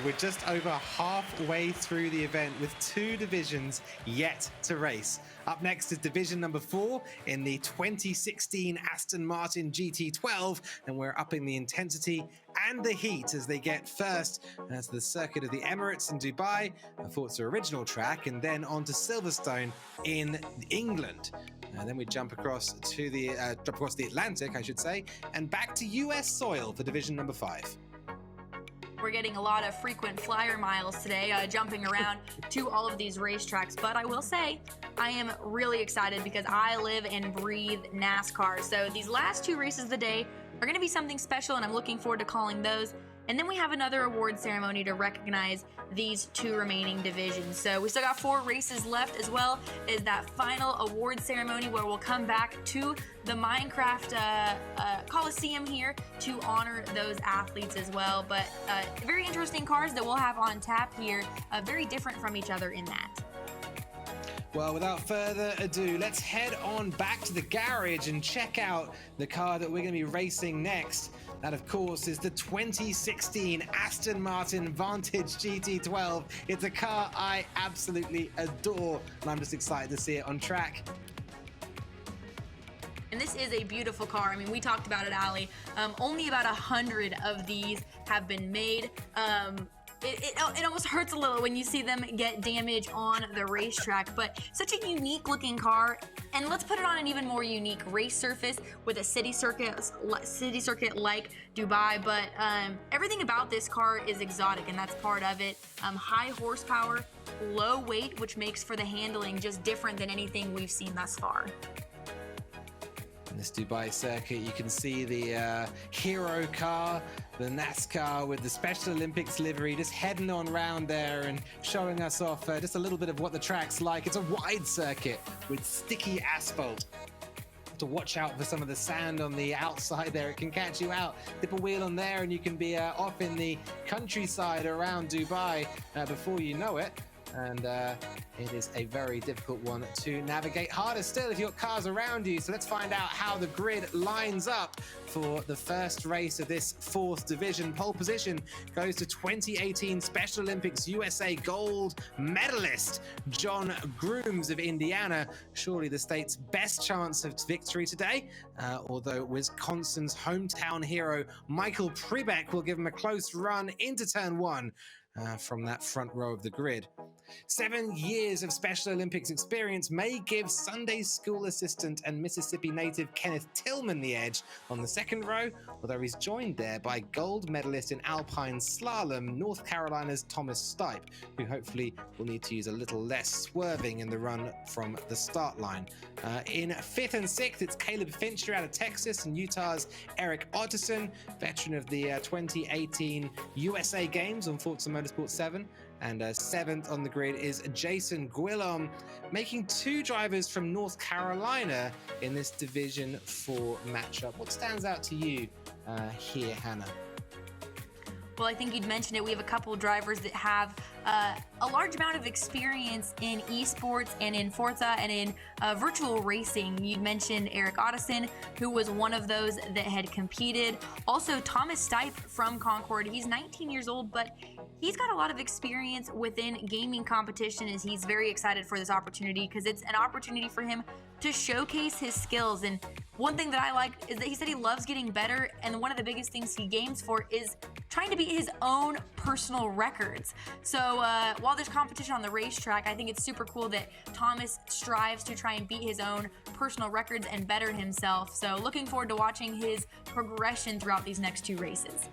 We're just over halfway through the event with two divisions yet to race. Up next is division number 4 in the 2016 Aston Martin GT12, and we're upping the intensity and the heat as they get first to the circuit of the Emirates in Dubai, a Forza original track, and then on to Silverstone in England. And then we jump across the Atlantic, I should say, and back to US soil for division number 5. We're getting a lot of frequent flyer miles today, jumping around to all of these racetracks. But I will say, I am really excited because I live and breathe NASCAR. So these last two races of the day are going to be something special, and I'm looking forward to calling those. And then we have another award ceremony to recognize these two remaining divisions. So we still got 4 races left, as well as that final award ceremony where we'll come back to the Minecraft Coliseum here to honor those athletes as well. But very interesting cars that we'll have on tap here, very different from each other in that. Well, without further ado, let's head on back to the garage and check out the car that we're going to be racing next. That, of course, is the 2016 Aston Martin Vantage GT12. It's a car I absolutely adore, and I'm just excited to see it on track. And this is a beautiful car. I mean, we talked about it, Allie. Only about 100 of these have been made. It almost hurts a little when you see them get damage on the racetrack, but such a unique looking car. And let's put it on an even more unique race surface with a city circuit like Dubai. But everything about this car is exotic, and that's part of it. High horsepower, low weight, which makes for the handling just different than anything we've seen thus far. In this Dubai circuit, you can see the hero car, the NASCAR with the Special Olympics livery, just heading on round there and showing us off just a little bit of what the track's like. It's a wide circuit with sticky asphalt. To watch out for some of the sand on the outside there. It can catch you out. Dip a wheel on there and you can be off in the countryside around Dubai before you know it. And it is a very difficult one to navigate. Harder still if you've got cars around you. So let's find out how the grid lines up for the first race of this fourth division. Pole position goes to 2018 Special Olympics USA gold medalist John Grooms of Indiana. Surely the state's best chance of victory today. Although Wisconsin's hometown hero Michael Prebeck will give him a close run into turn one. From that front row of the grid. 7 years of Special Olympics experience may give Sunday school assistant and Mississippi native Kenneth Tillman the edge on the second row, although he's joined there by gold medalist in Alpine Slalom, North Carolina's Thomas Stipe, who hopefully will need to use a little less swerving in the run from the start line. In 5th and 6th, it's Caleb Fincher out of Texas and Utah's Eric Otterson, veteran of the 2018 USA Games on Forza Motorsport 7. And 7th on the grid is Jason Guillaume, making 2 drivers from North Carolina in this Division 4 matchup. What stands out to you here, Hannah? Well, I think you'd mentioned it. We have a couple of drivers that have a large amount of experience in esports and in Forza and in virtual racing. You'd mentioned Eric Otterson, who was one of those that had competed. Also, Thomas Stipe from Concord. He's 19 years old, but he's got a lot of experience within gaming competition, as he's very excited for this opportunity because it's an opportunity for him to showcase his skills. And one thing that I like is that he said he loves getting better, and one of the biggest things he games for is trying to beat his own personal records. So while there's competition on the racetrack, I think it's super cool that Thomas strives to try and beat his own personal records and better himself. So looking forward to watching his progression throughout these next 2 races.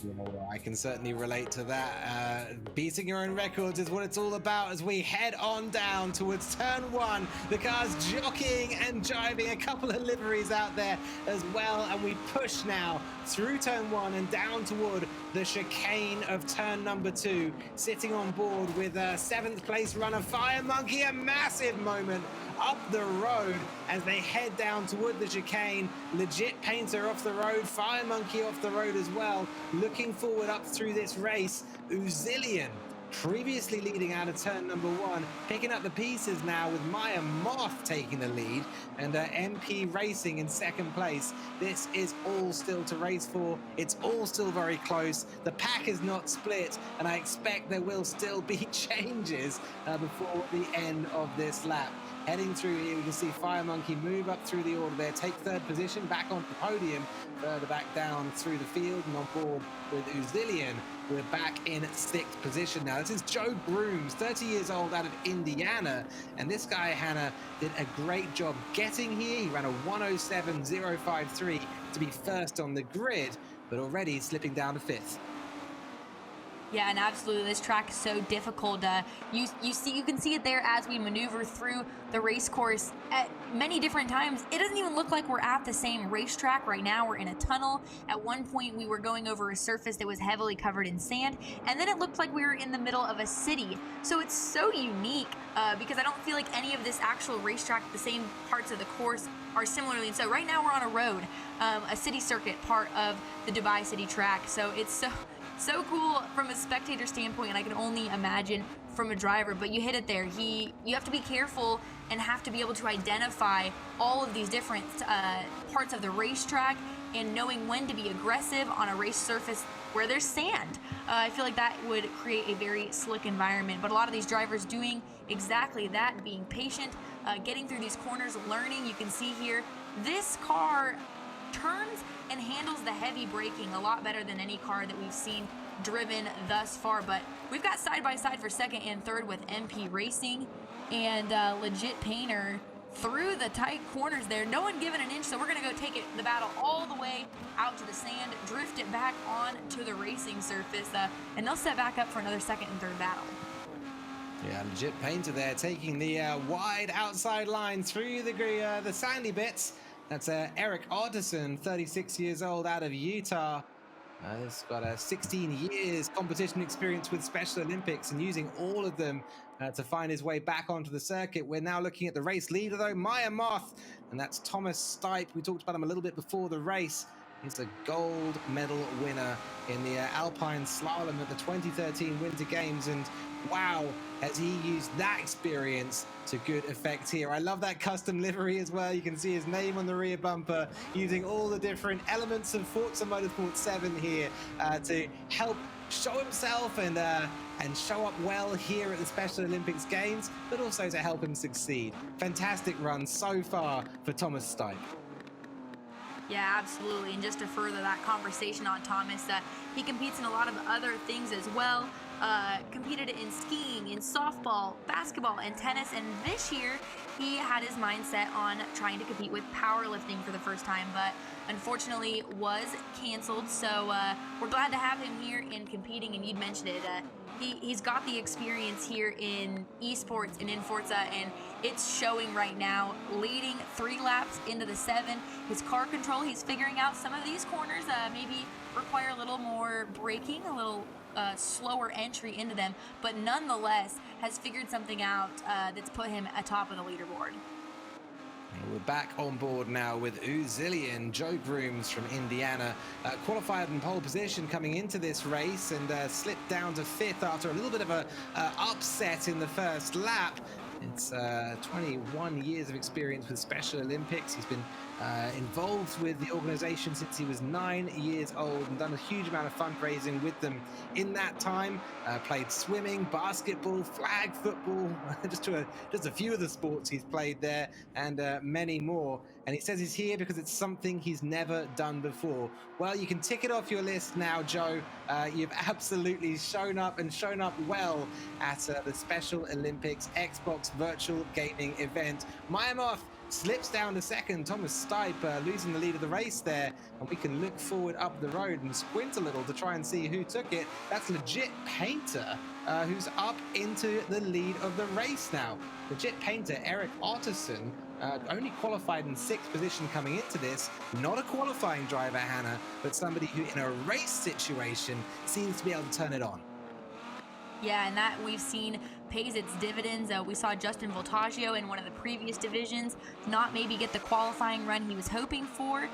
Well, I can certainly relate to that. Beating your own records is what it's all about as we head on down towards turn 1. The car's jockeying and jiving, a couple of liveries out there as well, and we push now through turn 1 and down toward the chicane of turn number 2. Sitting on board with 7th place runner Fire Monkey, a massive moment up the road as they head down toward the chicane. Legit Painter off the road, Fire Monkey off the road as well. Looking forward up through this race, Uzillion previously leading out of turn number 1, picking up the pieces now with Maya Moth taking the lead and MP Racing in 2nd place. This is all still to race for. It's all still very close. The pack is not split, and I expect there will still be changes before the end of this lap. Heading through here, we can see Fire Monkey move up through the order there, take 3rd position, back onto the podium, further back down through the field and on board with Uzillion. We're back in 6th position now. This is Joe Grooms, 30 years old, out of Indiana. And this guy, Hannah, did a great job getting here. He ran a 107.053 to be first on the grid, but already slipping down to 5th. Yeah, and absolutely, this track is so difficult. You can see it there as we maneuver through the race course at many different times. It doesn't even look like we're at the same racetrack right now. We're in a tunnel. At one point, we were going over a surface that was heavily covered in sand, and then it looked like we were in the middle of a city. So it's so unique because I don't feel like any of this actual racetrack, the same parts of the course are similarly. And so right now we're on a road, a city circuit part of the Dubai City track. So it's so cool from a spectator standpoint, and I can only imagine from a driver. But you hit it there. You have to be careful and have to be able to identify all of these different parts of the racetrack and knowing when to be aggressive on a race surface where there's sand. I feel like that would create a very slick environment. But a lot of these drivers doing exactly that, being patient, getting through these corners, learning. You can see here This car turns and handles the heavy braking a lot better than any car that we've seen driven thus far. But we've got side by side for second and third with MP Racing and Legit Painter through the tight corners there. No one giving an inch, so we're going to go take the battle all the way out to the sand, drift it back onto the racing surface, and they'll set back up for another second and third battle. Yeah, Legit Painter there taking the wide outside line through the sandy bits. That's Eric Otterson, 36 years old, out of Utah. He's got 16 years competition experience with Special Olympics and using all of them to find his way back onto the circuit. We're now looking at the race leader, though, Maya Moth, and that's Thomas Stipe. We talked about him a little bit before the race. He's a gold medal winner in the Alpine Slalom at the 2013 Winter Games, and wow, has he used that experience to good effect here. I love that custom livery as well. You can see his name on the rear bumper, using all the different elements of Forza Motorsport 7 here to help show himself and show up well here at the Special Olympics Games, but also to help him succeed. Fantastic run so far for Thomas Stipe. Yeah, absolutely. And just to further that conversation on Thomas, he competes in a lot of other things as well. Competed in skiing, in softball, basketball, and tennis. And this year, he had his mindset on trying to compete with powerlifting for the first time, but unfortunately was canceled. So we're glad to have him here and competing. And you'd mentioned it. He's got the experience here in esports and in Forza, and it's showing right now, leading 3 laps into the 7. His car control, he's figuring out some of these corners maybe require a little more braking, a little slower entry into them, but nonetheless has figured something out that's put him atop of the leaderboard. We're back on board now with Uzillion. Joe Grooms from Indiana qualified in pole position coming into this race and slipped down to 5th after a little bit of a upset in the first lap. It's 21 years of experience with Special Olympics. He's been involved with the organization since he was 9 years old and done a huge amount of fundraising with them in that time. Played swimming, basketball, flag football, just a few of the sports he's played there, and many more. And he says he's here because it's something he's never done before. Well, you can tick it off your list now, Joe. You've absolutely shown up well at the Special Olympics Xbox Virtual Gaming event. Maya Moth slips down to 2nd. Thomas Stipe losing the lead of the race there, and we can look forward up the road and squint a little to try and see who took it. That's Legit Painter, who's up into the lead of the race now. Legit Painter, Eric Otterson, only qualified in 6th position coming into this. Not a qualifying driver, Hannah, but somebody who in a race situation seems to be able to turn it on. Yeah, and that we've seen pays its dividends. We saw Justin Voltaggio in one of the previous divisions not maybe get the qualifying run he was hoping for,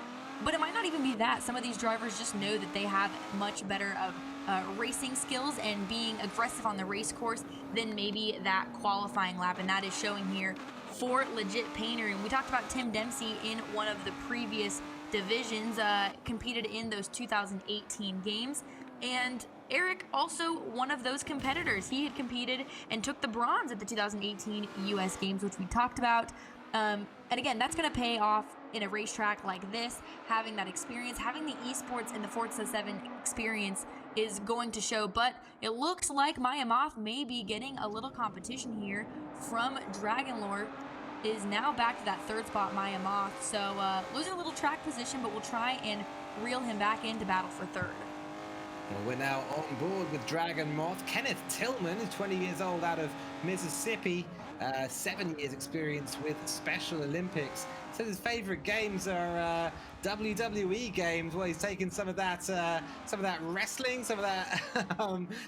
but it might not even be that. Some of these drivers just know that they have much better of racing skills and being aggressive on the race course than maybe that qualifying lap, and that is showing here for Legit Painter. And we talked about Tim Dempsey in one of the previous divisions, competed in those 2018 games, and Eric also one of those competitors. He had competed and took the bronze at the 2018 US Games, which we talked about. And again, that's going to pay off in a racetrack like this. Having that experience, having the esports and the Forza 7 experience is going to show. But it looks like Maya Moth may be getting a little competition here from Dragonlord. Is now back to that 3rd spot, Maya Moth. So losing a little track position, but we'll try and reel him back into battle for 3rd. Well, we're now on board with Dragon Moth. Kenneth Tillman is 20 years old, out of Mississippi. 7 years experience with Special Olympics. Says his favorite games are WWE games. Well, he's taken some of that wrestling, some of that,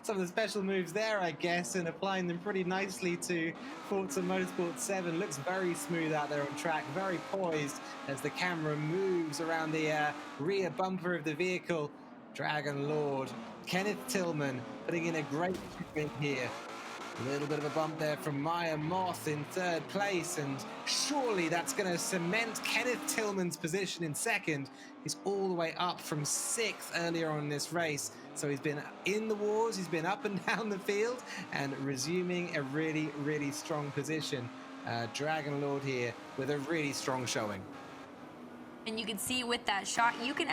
some of the special moves there, I guess, and applying them pretty nicely to Forza Motorsport 7. Looks very smooth out there on track, very poised as the camera moves around the rear bumper of the vehicle. Dragon Lord Kenneth Tillman putting in a great sprint here. A little bit of a bump there from Maya Moth in 3rd place, and surely that's going to cement Kenneth Tillman's position in 2nd. He's all the way up from 6th earlier on in this race, so he's been in the wars, he's been up and down the field, and resuming a really, really strong position. Dragon Lord here with a really strong showing. And you can see with that shot, you could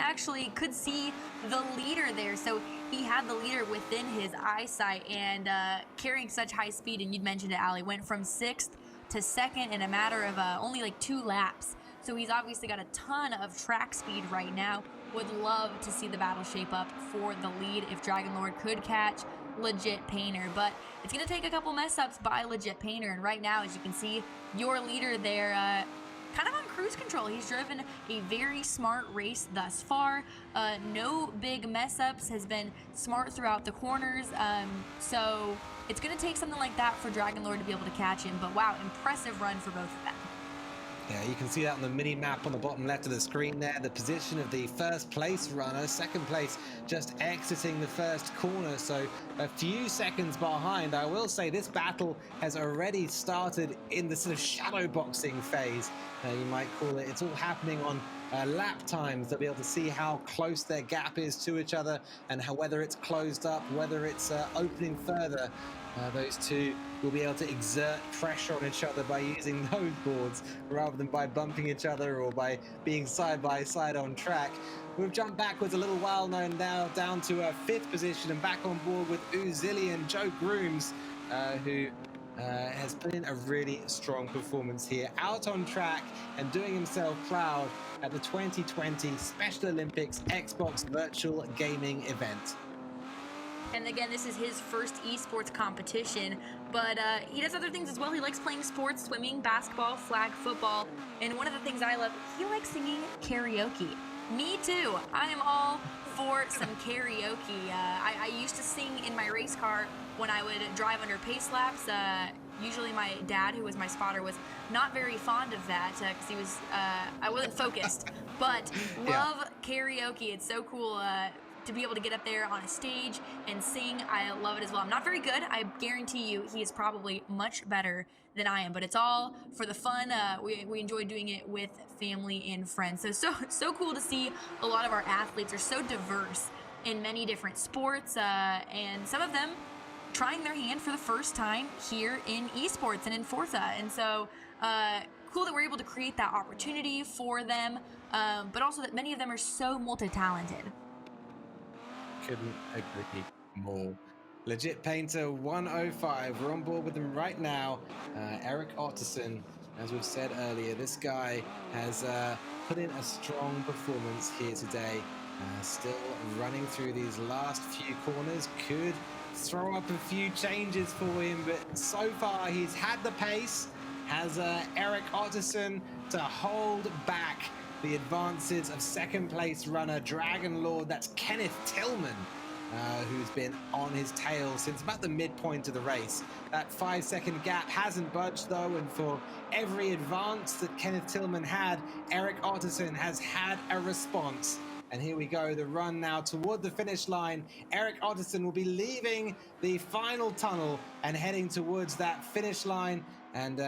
see the leader there. So he had the leader within his eyesight, and carrying such high speed, and you'd mentioned it, Ali, went from 6th to 2nd in a matter of only like 2 laps. So he's obviously got a ton of track speed right now. Would love to see the battle shape up for the lead if Dragon Lord could catch Legit Painter, but it's going to take a couple mess ups by Legit Painter. And right now, as you can see, your leader there kind of on cruise control. He's driven a very smart race thus far. No big mess ups, has been smart throughout the corners. So it's going to take something like that for Dragon Lord to be able to catch him. But wow, impressive run for both of them. Yeah, you can see that on the mini map on the bottom left of the screen there, the position of the first place runner, second place just exiting the first corner, so a few seconds behind. I will say this battle has already started in the sort of shadow boxing phase, you might call it. It's all happening on lap times. They'll be able to see how close their gap is to each other and whether it's closed up, whether it's opening further. Those two will be able to exert pressure on each other by using those boards rather than by bumping each other or by being side by side on track. We've jumped backwards a little while now down to 5th position and back on board with Uzillian Joe Grooms, who has put in a really strong performance here, out on track and doing himself proud at the 2020 Special Olympics Xbox Virtual Gaming event. And again, this is his first esports competition, but he does other things as well. He likes playing sports, swimming, basketball, flag football, and one of the things I love, he likes singing karaoke. Me too. I am all for some karaoke. I used to sing in my race car when I would drive under pace laps. Usually my dad, who was my spotter, was not very fond of that because he was, I wasn't focused, but love karaoke. It's so cool. To be able to get up there on a stage and sing. I love it as well. I'm not very good. I guarantee you he is probably much better than I am, but it's all for the fun. We enjoy doing it with family and friends. So cool to see a lot of our athletes are so diverse in many different sports, and some of them trying their hand for the first time here in esports and in Forza. And so cool that we're able to create that opportunity for them, but also that many of them are so multi-talented. Couldn't agree more. Legit Painter 105. We're on board with them right now. Eric Otterson, as we've said earlier, this guy has put in a strong performance here today. Still running through these last few corners. Could throw up a few changes for him, but so far he's had the pace. Has Eric Otterson to hold back the advances of second place runner Dragon Lord. That's Kenneth Tillman, who's been on his tail since about the midpoint of the race. That 5-second gap hasn't budged though, and for every advance that Kenneth Tillman had, Eric Otterson has had a response. And here we go, the run now toward the finish line. Eric Otterson will be leaving the final tunnel and heading towards that finish line, and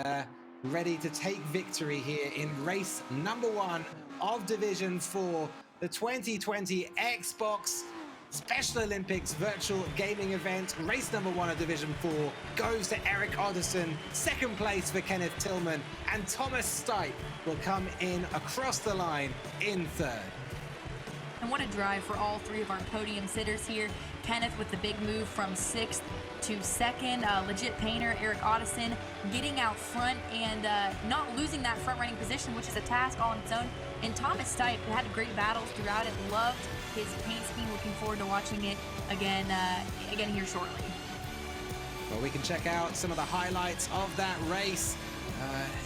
ready to take victory here in race number 1 of Division 4, the 2020 Xbox Special Olympics Virtual Gaming event. Race number 1 of Division 4 goes to Eric Otterson, second place for Kenneth Tillman, and Thomas Stipe will come in across the line in 3rd. And what a drive for all 3 of our podium sitters here. Kenneth with the big move from 6th to 2nd. Legit Painter, Eric Otterson getting out front and not losing that front running position, which is a task all on its own. And Thomas Stipe had great battles throughout it. Loved his paint scheme. Looking forward to watching it again here shortly. Well, we can check out some of the highlights of that race.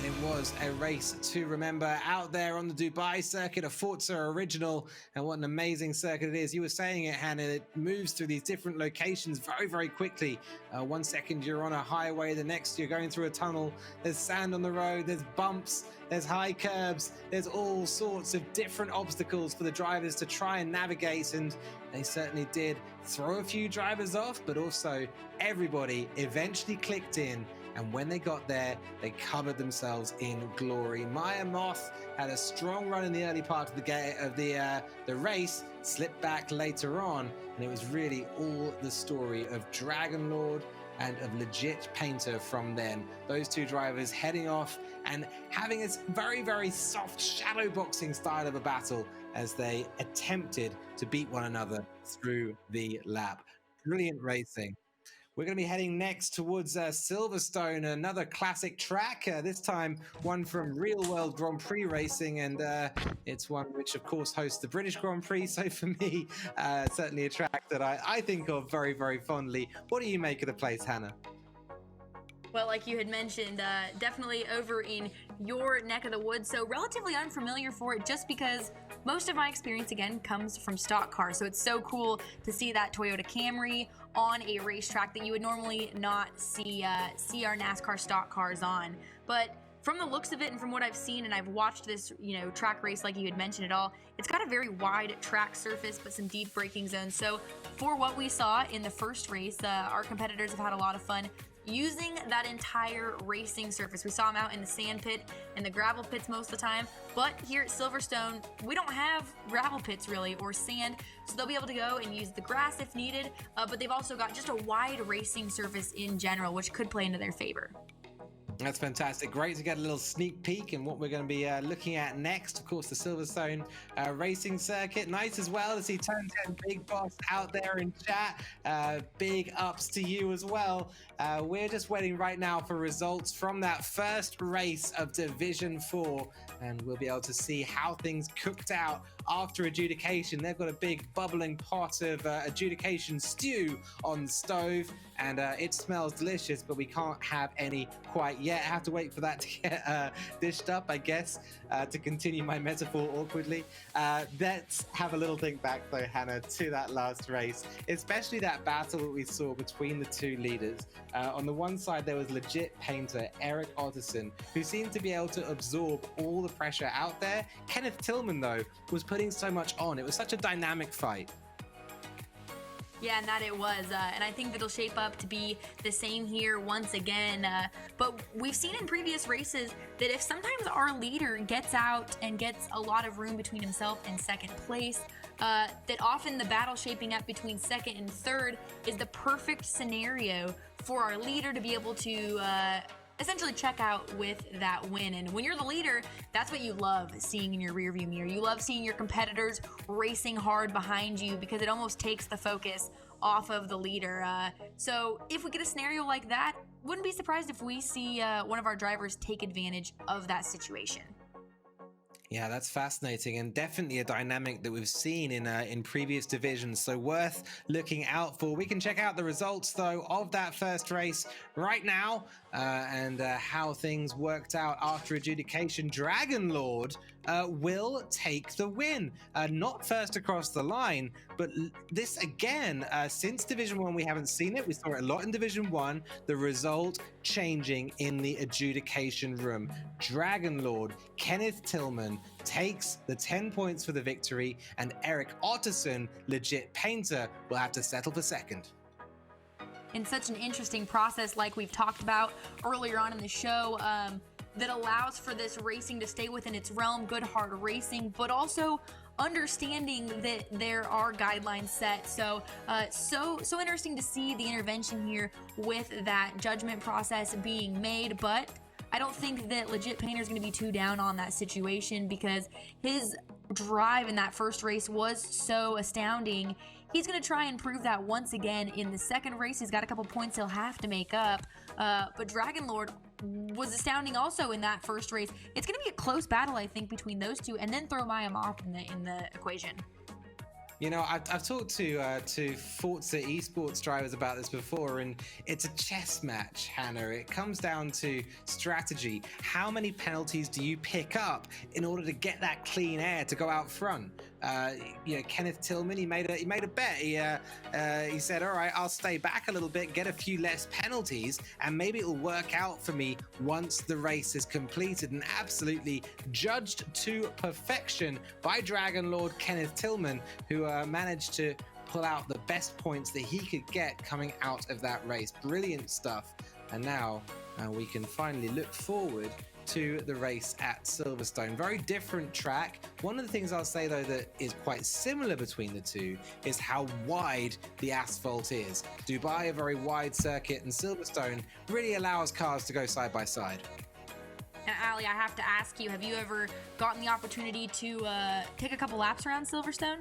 It was a race to remember out there on the Dubai circuit, a Forza original, and what an amazing circuit it is. You were saying it, Hannah, it moves through these different locations very, very quickly. 1 second you're on a highway, the next you're going through a tunnel. There's sand on the road, there's bumps, there's high curbs, there's all sorts of different obstacles for the drivers to try and navigate, and they certainly did throw a few drivers off, but also everybody eventually clicked in and when they got there, they covered themselves in glory. Maya Moth had a strong run in the early part of the race, slipped back later on, and it was really all the story of Dragon Lord and of Legit Painter from then. Those two drivers heading off and having this very, very soft shadow boxing style of a battle as they attempted to beat one another through the lap. Brilliant racing. We're going to be heading next towards Silverstone, another classic track, this time one from Real World Grand Prix Racing, and it's one which, of course, hosts the British Grand Prix, so for me, certainly a track that I think of very, very fondly. What do you make of the place, Hannah? Well, like you had mentioned, definitely over in your neck of the woods, so relatively unfamiliar for it just because most of my experience, again, comes from stock cars. So it's so cool to see that Toyota Camry on a racetrack that you would normally not see our NASCAR stock cars on. But from the looks of it and from what I've seen, and I've watched this, track race like you had mentioned it all, it's got a very wide track surface, but some deep braking zones. So for what we saw in the first race, our competitors have had a lot of fun using that entire racing surface. We saw them out in the sand pit and the gravel pits most of the time, but here at Silverstone, we don't have gravel pits really or sand, so they'll be able to go and use the grass if needed, but they've also got just a wide racing surface in general, which could play into their favor. That's fantastic. Great to get a little sneak peek in what we're going to be looking at next. Of course, the Silverstone racing circuit. Nice as well to see Turn 10 Big Boss out there in chat. Big ups to you as well. We're just waiting right now for results from that first race of Division 4, and we'll be able to see how things cooked out after adjudication. They've got a big bubbling pot of adjudication stew on the stove, and it smells delicious, but we can't have any quite yet. I have to wait for that to get dished up, I guess, to continue my metaphor awkwardly. Let's have a little think back, though, Hannah, to that last race, especially that battle that we saw between the two leaders. On the one side, there was Legit Painter Eric Otterson, who seemed to be able to absorb all the pressure out there. Kenneth Tillman, though, was putting so much on. It was such a dynamic fight. Yeah, and that it was, and I think it'll shape up to be the same here once again. But we've seen in previous races that if sometimes our leader gets out and gets a lot of room between himself and second place, that often the battle shaping up between second and third is the perfect scenario for our leader to be able to essentially check out with that win. And when you're the leader, that's what you love seeing in your rearview mirror. You love seeing your competitors racing hard behind you because it almost takes the focus off of the leader. So if we get a scenario like that, wouldn't be surprised if we see one of our drivers take advantage of that situation. Yeah, that's fascinating, and definitely a dynamic that we've seen in previous divisions, so worth looking out for. We can check out the results, though, of that first race right now, and how things worked out after adjudication. Dragon Lord will take the win. Not first across the line, but this again, since Division 1 we haven't seen it. We saw it a lot in Division 1, the result changing in the adjudication room. Dragon Lord, Kenneth Tillman, takes the 10 points for the victory, and Eric Otterson, Legit Painter, will have to settle for second. In such an interesting process like we've talked about earlier on in the show, that allows for this racing to stay within its realm, good hard racing, but also understanding that there are guidelines set. So interesting to see the intervention here with that judgment process being made, but I don't think that Legit Painter is going to be too down on that situation because his drive in that first race was so astounding. He's going to try and prove that once again in the second race. He's got a couple points he'll have to make up, but Dragon Lord was astounding also in that first race. It's going to be a close battle, I think, between those two, and then throw Maya Moth in the equation. You know, I've talked to Forza esports drivers about this before, and it's a chess match, Hannah. It comes down to strategy. How many penalties do you pick up in order to get that clean air to go out front? Kenneth Tillman, he made a bet. He said, all right, I'll stay back a little bit, get a few less penalties, and maybe it'll work out for me once the race is completed. And absolutely judged to perfection by Dragon Lord Kenneth Tillman, who managed to pull out the best points that he could get coming out of that race. Brilliant stuff And now we can finally look forward to the race at Silverstone. Very different track. One of the things I'll say though that is quite similar between the two is how wide the asphalt is. Dubai, a very wide circuit, and Silverstone really allows cars to go side by side. Now, Ali, I have to ask you, have you ever gotten the opportunity to take a couple laps around Silverstone?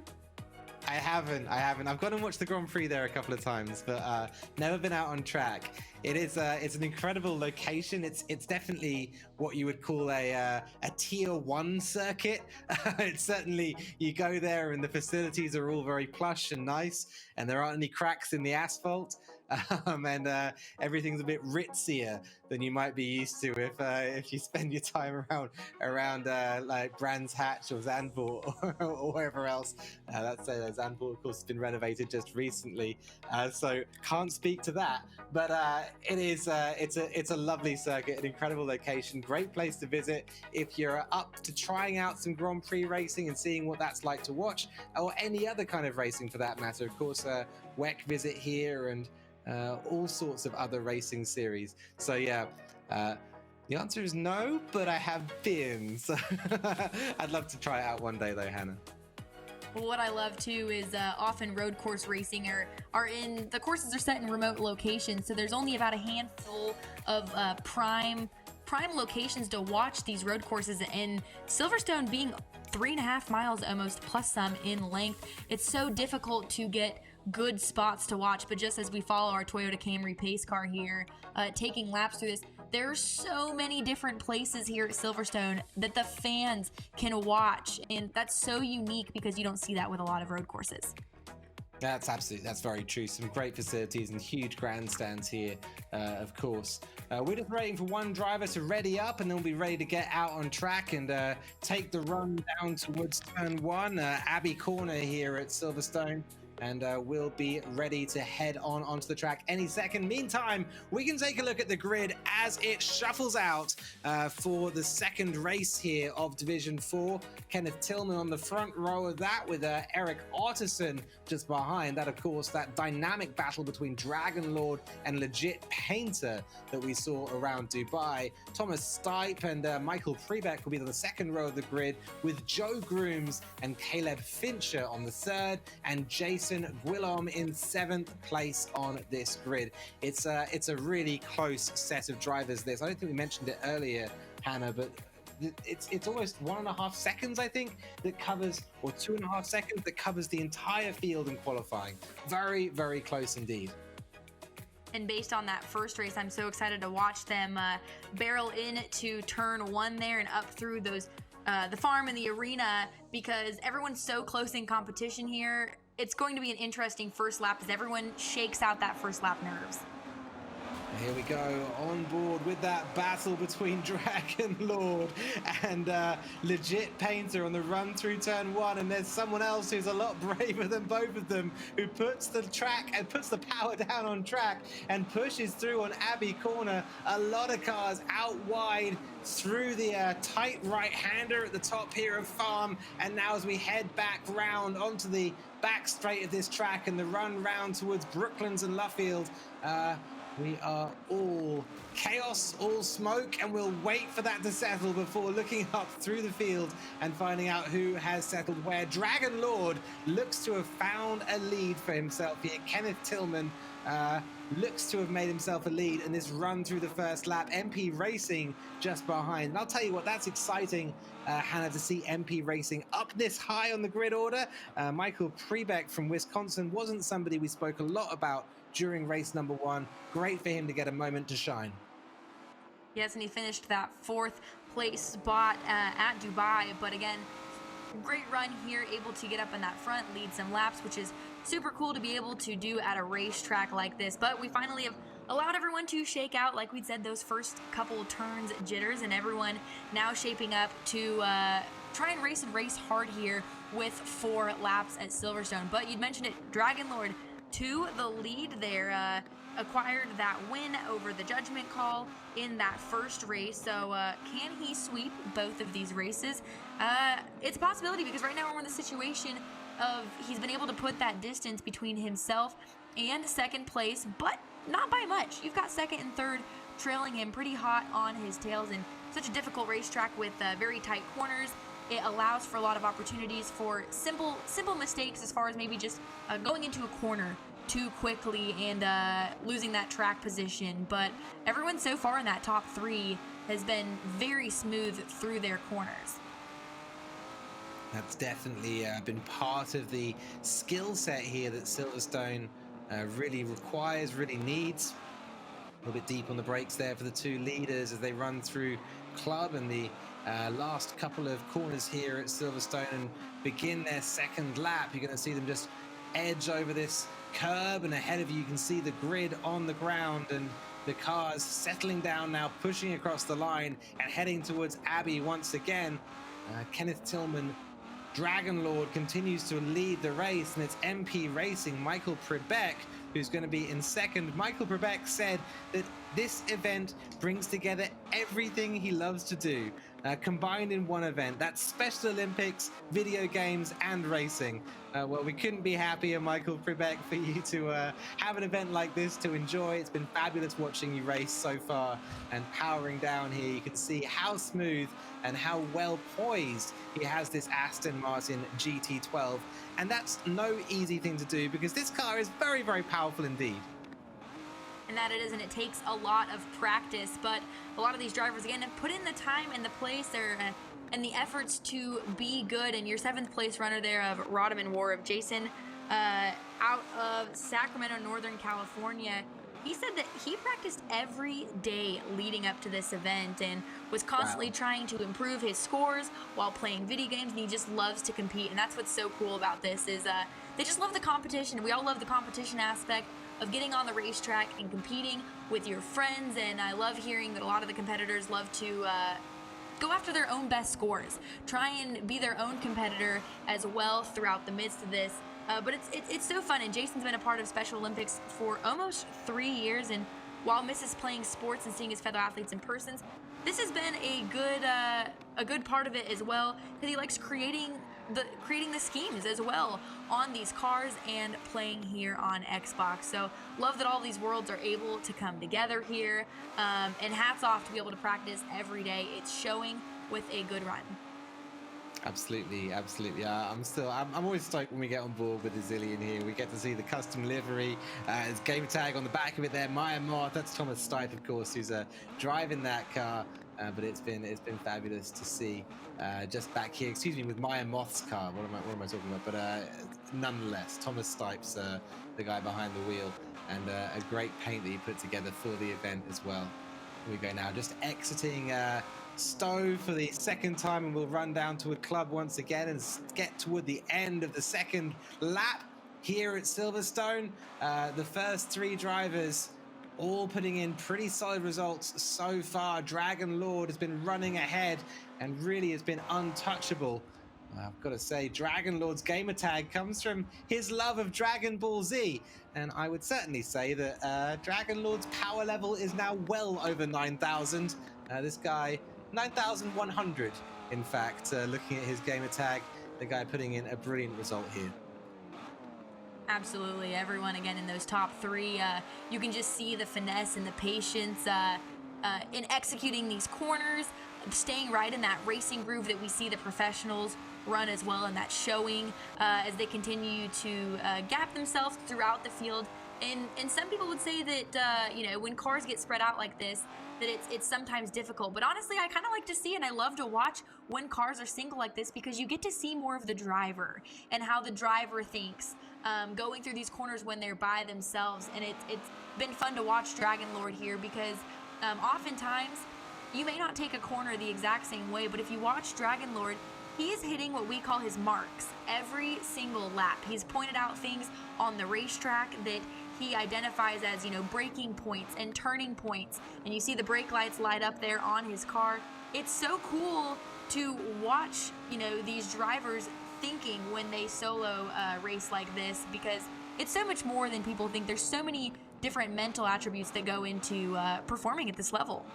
I haven't. I've gone and watched the Grand Prix there a couple of times, but never been out on track. It's an incredible location. It's definitely what you would call a tier 1 circuit. It's certainly, you go there and the facilities are all very plush and nice, and there aren't any cracks in the asphalt. And everything's a bit ritzier than you might be used to if you spend your time around like Brands Hatch or Zandvoort or wherever else. That's Zandvoort, of course, has been renovated just recently, so can't speak to that. But it's a lovely circuit, an incredible location, great place to visit if you're up to trying out some Grand Prix racing and seeing what that's like to watch, or any other kind of racing for that matter. Of course, WEC visit here and all sorts of other racing series. So yeah, the answer is no, but I have been. So I'd love to try it out one day though, Hannah. Well, what I love too is often road course racing the courses are set in remote locations, so there's only about a handful of prime locations to watch these road courses, and Silverstone being 3.5 miles almost plus some in length, it's so difficult to get good spots to watch. But just as we follow our Toyota Camry pace car here, taking laps through this, there are so many different places here at Silverstone that the fans can watch, and that's so unique because you don't see that with a lot of road courses. That's very true. Some great facilities and huge grandstands here, of course. We're just waiting for one driver to ready up, and then we'll be ready to get out on track and take the run down towards turn 1, Abbey Corner here at Silverstone. And we'll be ready to head onto the track any second. Meantime, we can take a look at the grid as it shuffles out for the second race here of Division 4. Kenneth Tillman on the front row of that, with Eric Otterson just behind. That, of course, that dynamic battle between Dragon Lord and Legit Painter that we saw around Dubai. Thomas Stipe and Michael Prebeck will be on the second row of the grid, with Joe Grooms and Caleb Fincher on the third, and Jason Guillaume in 7th place on this grid. It's a really close set of drivers, this. I don't think we mentioned it earlier, Hannah, but it's almost 1.5 seconds, I think, that covers, or 2.5 seconds that covers the entire field in qualifying. Very, very close indeed. And based on that first race, I'm so excited to watch them barrel into turn 1 there and up through those the farm and the arena, because everyone's so close in competition here. It's going to be an interesting first lap as everyone shakes out that first lap nerves. Here we go, on board with that battle between Dragon Lord and Legit Painter on the run through turn 1, and there's someone else who's a lot braver than both of them, who puts the track and puts the power down on track and pushes through on Abbey Corner. A lot of cars out wide through the tight right-hander at the top here of Farm, and now as we head back round onto the back straight of this track and the run round towards Brooklands and Luffield, we are all chaos, all smoke, and we'll wait for that to settle before looking up through the field and finding out who has settled where. Dragon Lord looks to have found a lead for himself here. Kenneth Tillman looks to have made himself a lead in this run through the first lap. MP Racing just behind. And I'll tell you what, that's exciting, Hannah, to see MP Racing up this high on the grid order. Michael Prebeck from Wisconsin wasn't somebody we spoke a lot about during race number 1. Great for him to get a moment to shine. Yes, and he finished that 4th place spot at Dubai. But again, great run here, able to get up in that front, lead some laps, which is super cool to be able to do at a racetrack like this. But we finally have allowed everyone to shake out, like we said, those first couple turns jitters, and everyone now shaping up to try and race hard here with 4 laps at Silverstone. But you'd mentioned it, Dragon Lord to the lead there, acquired that win over the judgment call in that first race. So can he sweep both of these races? It's a possibility, because right now we're in the situation of he's been able to put that distance between himself and second place, but not by much. You've got second and third trailing him pretty hot on his tails, and such a difficult racetrack with very tight corners. It allows for a lot of opportunities for simple mistakes, as far as maybe just going into a corner too quickly and losing that track position. But everyone so far in that top three has been very smooth through their corners. That's definitely been part of the skill set here that Silverstone really requires, really needs. A little bit deep on the brakes there for the two leaders as they run through Club and the last couple of corners here at Silverstone and begin their second lap. You're going to see them just edge over this curb, and ahead of you can see the grid on the ground, and the cars settling down now, pushing across the line and heading towards Abbey once again. Kenneth Tillman, Dragon Lord, continues to lead the race, and it's MP Racing, Michael Prebeck, who's going to be in second. Michael Prebeck said that this event brings together everything he loves to do, combined in one event. That's Special Olympics, video games, and racing. Well, we couldn't be happier, Michael Prebeck, for you to have an event like this to enjoy. It's been fabulous watching you race so far, and powering down here, you can see how smooth and how well poised he has this Aston Martin GT12. And that's no easy thing to do, because this car is very, very powerful indeed. And that it is, and it takes a lot of practice, but a lot of these drivers, again, have put in the time and the place there and the efforts to be good. And your seventh place runner there of Rodman Warb, Jason, out of Sacramento, Northern California, he said that he practiced every day leading up to this event and was constantly trying to improve his scores while playing video games, and he just loves to compete. And that's what's so cool about this is they just love the competition. We all love the competition aspect of getting on the racetrack and competing with your friends, and I love hearing that a lot of the competitors love to go after their own best scores, try and be their own competitor as well throughout the midst of this. But it's so fun, and Jason's been a part of Special Olympics for almost 3 years, and while misses playing sports and seeing his fellow athletes in person, this has been a good part of it as well, because he likes creating the schemes as well on these cars and playing here on Xbox. So love that all these worlds are able to come together here, and hats off to be able to practice every day. It's showing with a good run. Absolutely. I'm always stoked when we get on board with the Zillion here. We get to see the custom livery. There's game tag on the back of it there. Maya Moth, that's Thomas Stipe, of course, who's driving that car. But it's been fabulous to see just back here. Excuse me, with Maya Moth's car. What am I talking about? But nonetheless, Thomas Stipe's the guy behind the wheel, and a great paint that he put together for the event as well. Here we go now, just exiting Stowe for the second time, and we'll run down to a Club once again and get toward the end of the second lap here at Silverstone. The first three drivers all putting in pretty solid results so far. Dragon Lord has been running ahead and really has been untouchable. I've got to say, Dragon Lord's gamer tag comes from his love of Dragon Ball Z, and I would certainly say that Dragon Lord's power level is now well over 9,000. This guy, 9,100 in fact, looking at his gamer tag, the guy putting in a brilliant result here. Absolutely, everyone again in those top three, you can just see the finesse and the patience in executing these corners, staying right in that racing groove that we see the professionals run as well, and that's showing as they continue to gap themselves throughout the field. And some people would say that when cars get spread out like this, that it's sometimes difficult. But honestly, I kind of like to see, and I love to watch when cars are single like this, because you get to see more of the driver and how the driver thinks going through these corners when they're by themselves. And it's been fun to watch Dragon Lord here, because oftentimes you may not take a corner the exact same way, but if you watch Dragon Lord, he is hitting what we call his marks every single lap. He's pointed out things on the racetrack that he identifies as, braking points and turning points. And you see the brake lights light up there on his car. It's so cool to watch, these drivers thinking when they solo race like this, because it's so much more than people think. There's so many different mental attributes that go into performing at this level.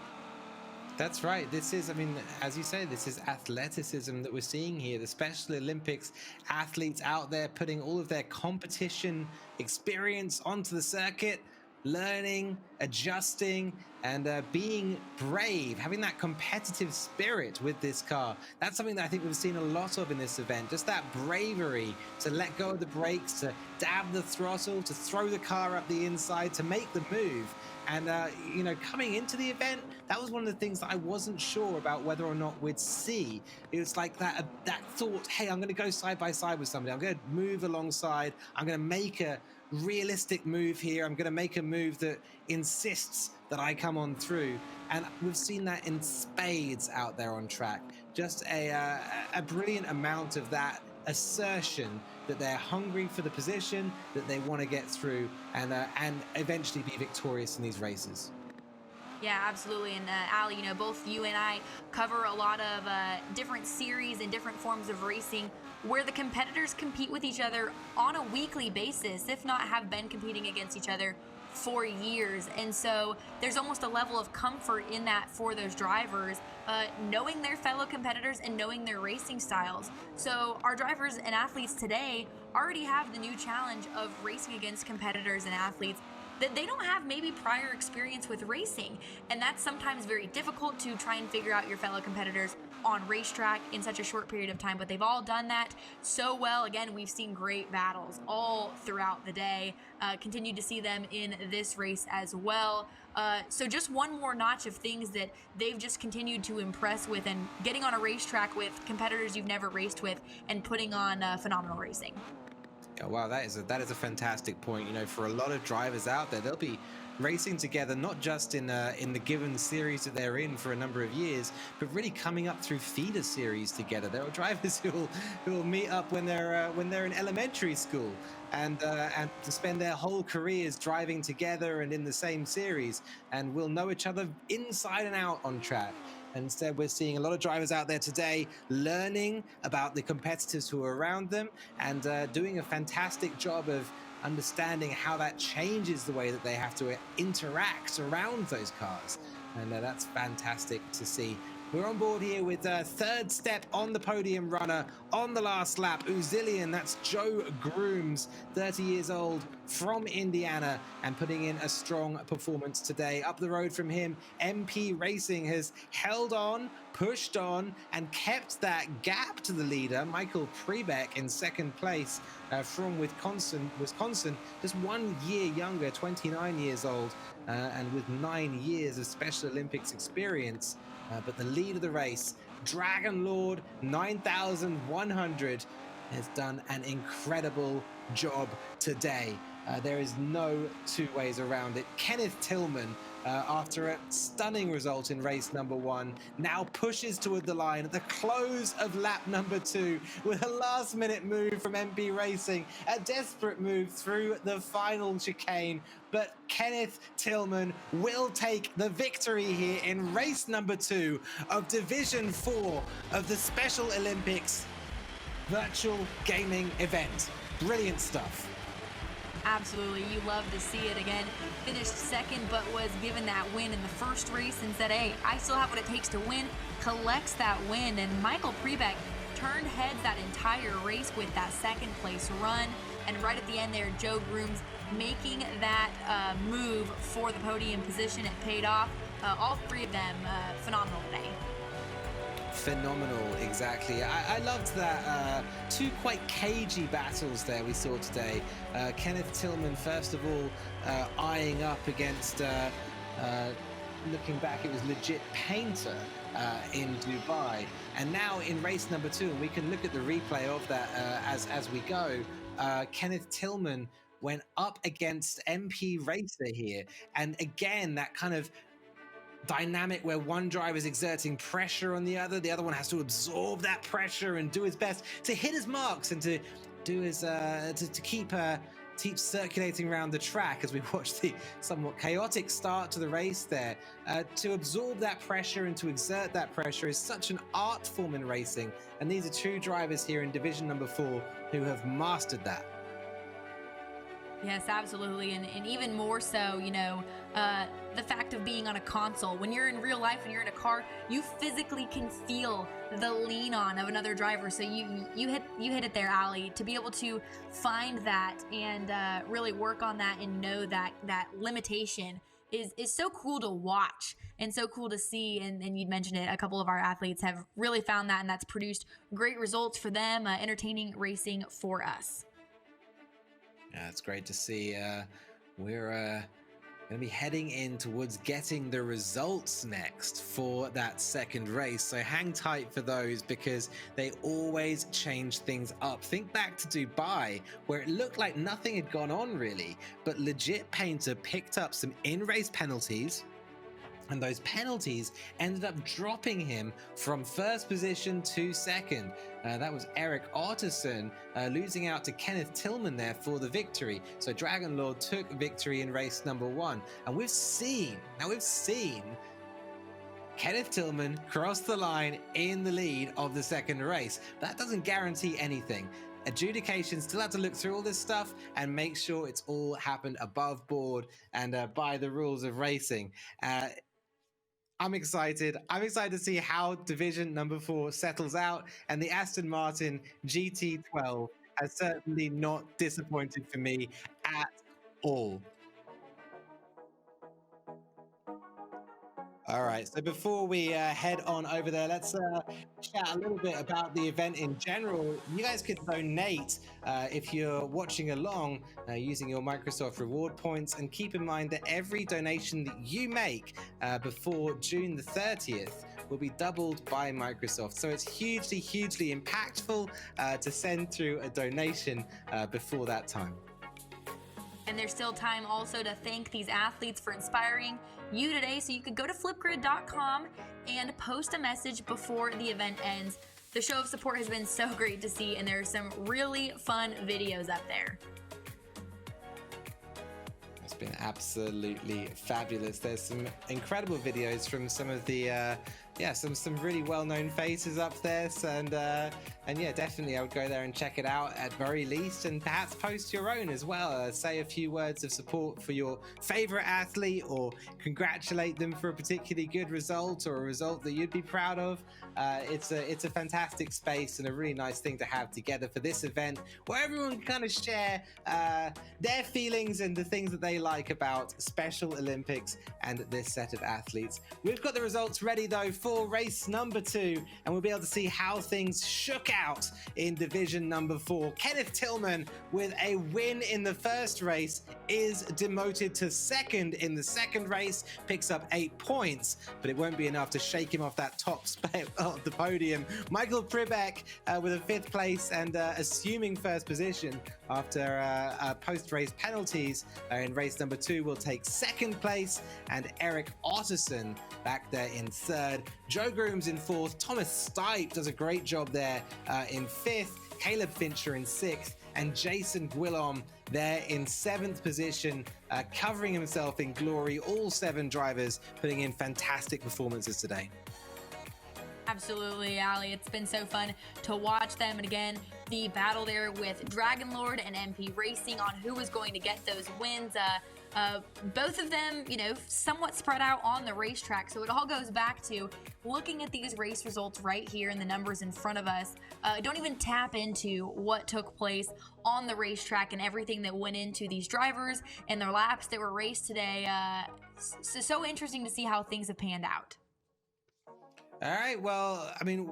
That's right. This is, I mean, as you say, this is athleticism that we're seeing here. The Special Olympics athletes out there putting all of their competition experience onto the circuit, learning, adjusting, and being brave, having that competitive spirit with this car. That's something that I think we've seen a lot of in this event. Just that bravery to let go of the brakes, to dab the throttle, to throw the car up the inside, to make the move. And, you know, coming into the event, that was one of the things that I wasn't sure about whether or not we'd see. It was like that thought, hey, I'm going to go side by side with somebody. I'm going to move alongside. I'm going to make a realistic move here. I'm going to make a move that insists that I come on through. And we've seen that in spades out there on track. Just a brilliant amount of that assertion that they're hungry for the position, that they want to get through and eventually be victorious in these races. Yeah, absolutely. And Ali, you know, both you and I cover a lot of different series and different forms of racing where the competitors compete with each other on a weekly basis, if not have been competing against each other for years. And so there's almost a level of comfort in that for those drivers, knowing their fellow competitors and knowing their racing styles. So our drivers and athletes today already have the new challenge of racing against competitors and athletes that they don't have maybe prior experience with racing. And that's sometimes very difficult to try and figure out your fellow competitors on racetrack in such a short period of time, but they've all done that so well. Again, we've seen great battles all throughout the day, continued to see them in this race as well. So just one more notch of things that they've just continued to impress with, and getting on a racetrack with competitors you've never raced with and putting on phenomenal racing. Yeah, wow, that is a fantastic point. You know, for a lot of drivers out there, they'll be racing together not just in the given series that they're in for a number of years, but really coming up through feeder series together. There are drivers who will meet up when they're in elementary school and to spend their whole careers driving together and in the same series, and will know each other inside and out on track. And instead, we're seeing a lot of drivers out there today learning about the competitors who are around them and doing a fantastic job of understanding how that changes the way that they have to interact around those cars. And that's fantastic to see. We're on board here with third step on the podium runner on the last lap, Uzilian. That's Joe Grooms, 30 years old, from Indiana, and putting in a strong performance today. Up the road from him, MP Racing has held on, pushed on, and kept that gap to the leader, Michael Prebeck, in second place from Wisconsin, just 1 year younger, 29 years old, and with 9 years of Special Olympics experience. But the lead of the race, Dragon Lord 9100, has done an incredible job today. There is no two ways around it. Kenneth Tillman, after a stunning result in race number 1, now pushes toward the line at the close of lap number 2 with a last-minute move from MP Racing, a desperate move through the final chicane. But Kenneth Tillman will take the victory here in race number 2 of Division 4 of the Special Olympics virtual gaming event. Brilliant stuff. Absolutely, you love to see it. Again, finished second, but was given that win in the first race and said, hey, I still have what it takes to win, collects that win. And Michael Prebeck turned heads that entire race with that second place run. And right at the end there, Joe Grooms making that move for the podium position. It paid off. All three of them phenomenal today. Phenomenal, exactly. I loved that two quite cagey battles there we saw today. Kenneth Tillman, first of all, eyeing up against, looking back, it was Legit Painter in Dubai. And now in race number 2, and we can look at the replay of that as we go, Kenneth Tillman went up against MP Racer here. And again, that kind of dynamic where one driver is exerting pressure on the other one has to absorb that pressure and do his best to hit his marks and to do his to keep circulating around the track as we watch the somewhat chaotic start to the race there. To absorb that pressure and to exert that pressure is such an art form in racing, and these are two drivers here in division number 4 who have mastered that. Yes, absolutely. And even more so, you know, the fact of being on a console. When you're in real life and you're in a car, you physically can feel the lean on of another driver. So you hit it there, Allie, to be able to find that and really work on that and know that limitation is so cool to watch and so cool to see. And you'd mentioned it, a couple of our athletes have really found that, and that's produced great results for them, entertaining racing for us. Yeah, it's great to see. We're going to be heading in towards getting the results next for that second race. So hang tight for those, because they always change things up. Think back to Dubai, where it looked like nothing had gone on really, but Legit Painter picked up some in-race penalties, and those penalties ended up dropping him from first position to second. That was Eric Otterson losing out to Kenneth Tillman there for the victory. So Dragon Lord took victory in race number 1. And we've seen Kenneth Tillman cross the line in the lead of the second race. That doesn't guarantee anything. Adjudication still have to look through all this stuff and make sure it's all happened above board and by the rules of racing. I'm excited. I'm excited to see how division number 4 settles out, and the Aston Martin GT12 has certainly not disappointed for me at all. All right, so before we head on over there, let's chat a little bit about the event in general. You guys could donate if you're watching along using your Microsoft reward points, and keep in mind that every donation that you make before June the 30th will be doubled by Microsoft. So it's hugely, hugely impactful to send through a donation before that time. And there's still time also to thank these athletes for inspiring you today. So you could go to flipgrid.com and post a message before the event ends. The show of support has been so great to see, and there are some really fun videos up there. It's been absolutely fabulous. There's some incredible videos from some of the some really well-known faces up there, and yeah, definitely I would go there and check it out at very least, and perhaps post your own as well. Say a few words of support for your favorite athlete, or congratulate them for a particularly good result or a result that you'd be proud of. It's a fantastic space and a really nice thing to have together for this event, where everyone can kind of share their feelings and the things that they like about Special Olympics and this set of athletes. We've got the results ready though for race number 2, and we'll be able to see how things shook out in division number 4. Kenneth Tillman, with a win in the first race, is demoted to second in the second race, picks up 8 points, but it won't be enough to shake him off that top spot of the podium. Michael Pribeck with a 5th place and assuming first position after post-race penalties in race number 2 will take 2nd place, and Eric Otterson back there in 3rd. Joe Grooms in 4th. Thomas Stipe does a great job there in 5th. Caleb Fincher in 6th. And Jason Gwillom there in 7th position, covering himself in glory. All 7 drivers putting in fantastic performances today. Absolutely, Allie. It's been so fun to watch them. And again, the battle there with Dragon Lord and MP Racing on who was going to get those wins. Both of them, somewhat spread out on the racetrack. So it all goes back to looking at these race results right here and the numbers in front of us. Don't even tap into what took place on the racetrack and everything that went into these drivers and their laps that were raced today. So interesting to see how things have panned out. All right, well, I mean,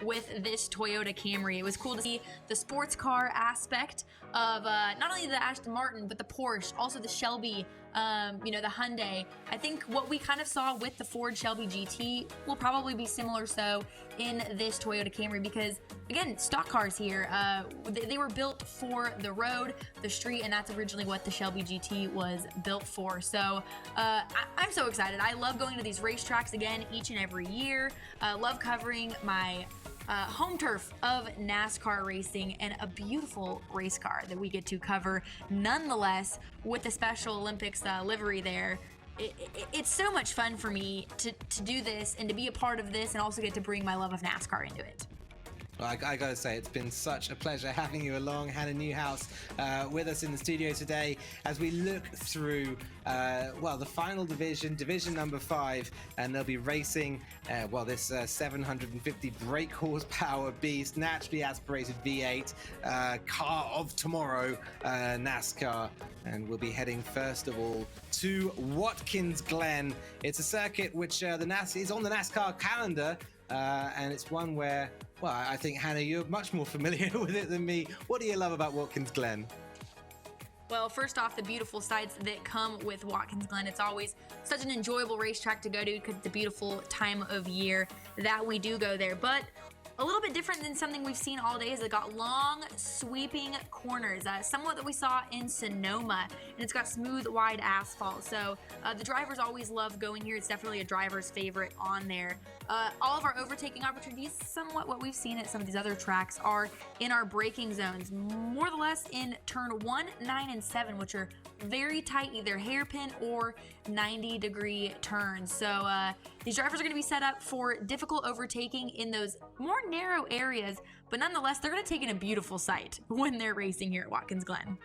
with this Toyota Camry, it was cool to see the sports car aspect of not only the Aston Martin, but the Porsche, also the Shelby, the Hyundai. I think what we kind of saw with the Ford Shelby GT will probably be similar so in this Toyota Camry, because again, stock cars here, they were built for the road, the street, and that's originally what the Shelby GT was built for. So I'm so excited. I love going to these racetracks again each and every year. Love covering my home turf of NASCAR racing, and a beautiful race car that we get to cover nonetheless with the Special Olympics livery there. It's so much fun for me to do this and to be a part of this, and also get to bring my love of NASCAR into it. Well, I gotta say, it's been such a pleasure having you along, Hannah Newhouse, with us in the studio today as we look through, the final division number 5, and they'll be racing, this 750 brake horsepower beast, naturally aspirated V8, car of tomorrow, NASCAR, and we'll be heading first of all to Watkins Glen. It's a circuit which is on the NASCAR calendar, and it's one where, well, I think, Hannah, you're much more familiar with it than me. What do you love about Watkins Glen? Well, first off, the beautiful sights that come with Watkins Glen. It's always such an enjoyable racetrack to go to because it's a beautiful time of year that we do go there. But a little bit different than something we've seen all day is it got long, sweeping corners, somewhat that we saw in Sonoma, and it's got smooth, wide asphalt. So the drivers always love going here. It's definitely a driver's favorite on there. All of our overtaking opportunities, somewhat what we've seen at some of these other tracks, are in our braking zones, more or less in turn 1, 9, and 7, which are very tight, either hairpin or 90-degree turns. So these drivers are going to be set up for difficult overtaking in those more narrow areas, but nonetheless, they're going to take in a beautiful sight when they're racing here at Watkins Glen.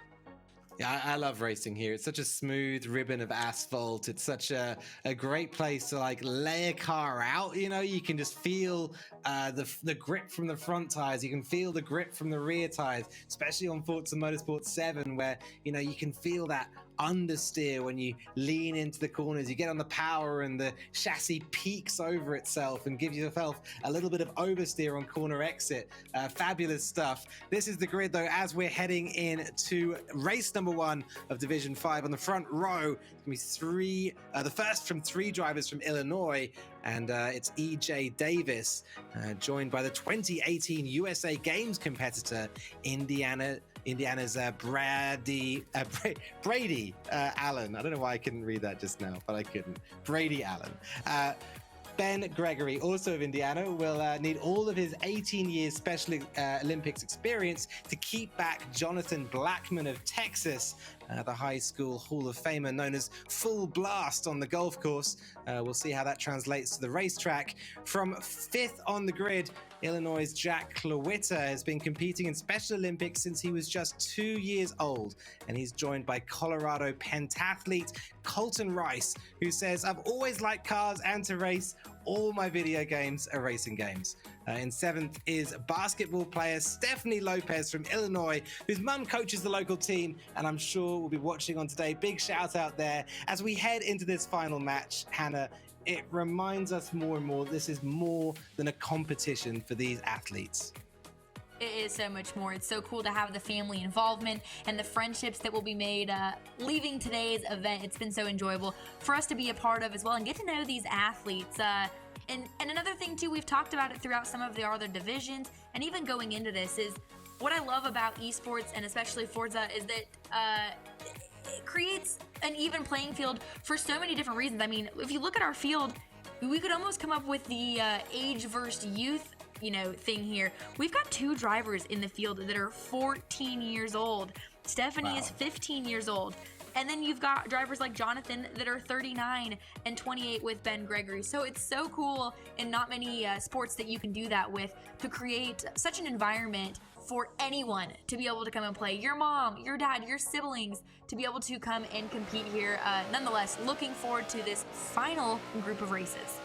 Yeah, I love racing here. It's such a smooth ribbon of asphalt. It's such a great place to like lay a car out. You know, you can just feel the grip from the front tires. You can feel the grip from the rear tires, especially on Forza Motorsport 7, where, you know, you can feel that understeer when you lean into the corners. You get on the power and the chassis peaks over itself and gives yourself a little bit of oversteer on corner exit. Fabulous stuff. This is the grid, though, as we're heading in to race number 1 of Division 5. On the front row, it's going to be the first from 3 drivers from Illinois, and it's EJ Davis, joined by the 2018 USA Games competitor, Indiana's Brady Allen. I don't know why I couldn't read that just now, but I couldn't. Brady Allen. Ben Gregory, also of Indiana, will need all of his 18 years Special Olympics experience to keep back Jonathan Blackman of Texas, the high school Hall of Famer known as Full Blast on the golf course. We'll see how that translates to the racetrack. From 5th on the grid, Illinois' Jack Clowitter has been competing in Special Olympics since he was just 2 years old, and he's joined by Colorado pentathlete Colton Rice, who says, "I've always liked cars and to race. All my video games are racing games." In 7th is basketball player Stephanie Lopez from Illinois, whose mum coaches the local team, and I'm sure will be watching on today. Big shout out there. As we head into this final match, Hannah, it reminds us more and more this is more than a competition for these athletes. It is so much more. It's so cool to have the family involvement and the friendships that will be made leaving today's event. It's been so enjoyable for us to be a part of as well and get to know these athletes. And another thing too, we've talked about it throughout some of the other divisions, and even going into this, is what I love about esports and especially Forza is that it creates an even playing field for so many different reasons. I mean, if you look at our field, we could almost come up with the age versus youth thing here. We've got 2 drivers in the field that are 14 years old. Stephanie is 15 years old. And then you've got drivers like Jonathan that are 39 and 28 with Ben Gregory. So it's so cool in not many sports that you can do that with, to create such an environment for anyone to be able to come and play. Your mom, your dad, your siblings, to be able to come and compete here. Nonetheless, looking forward to this final group of races.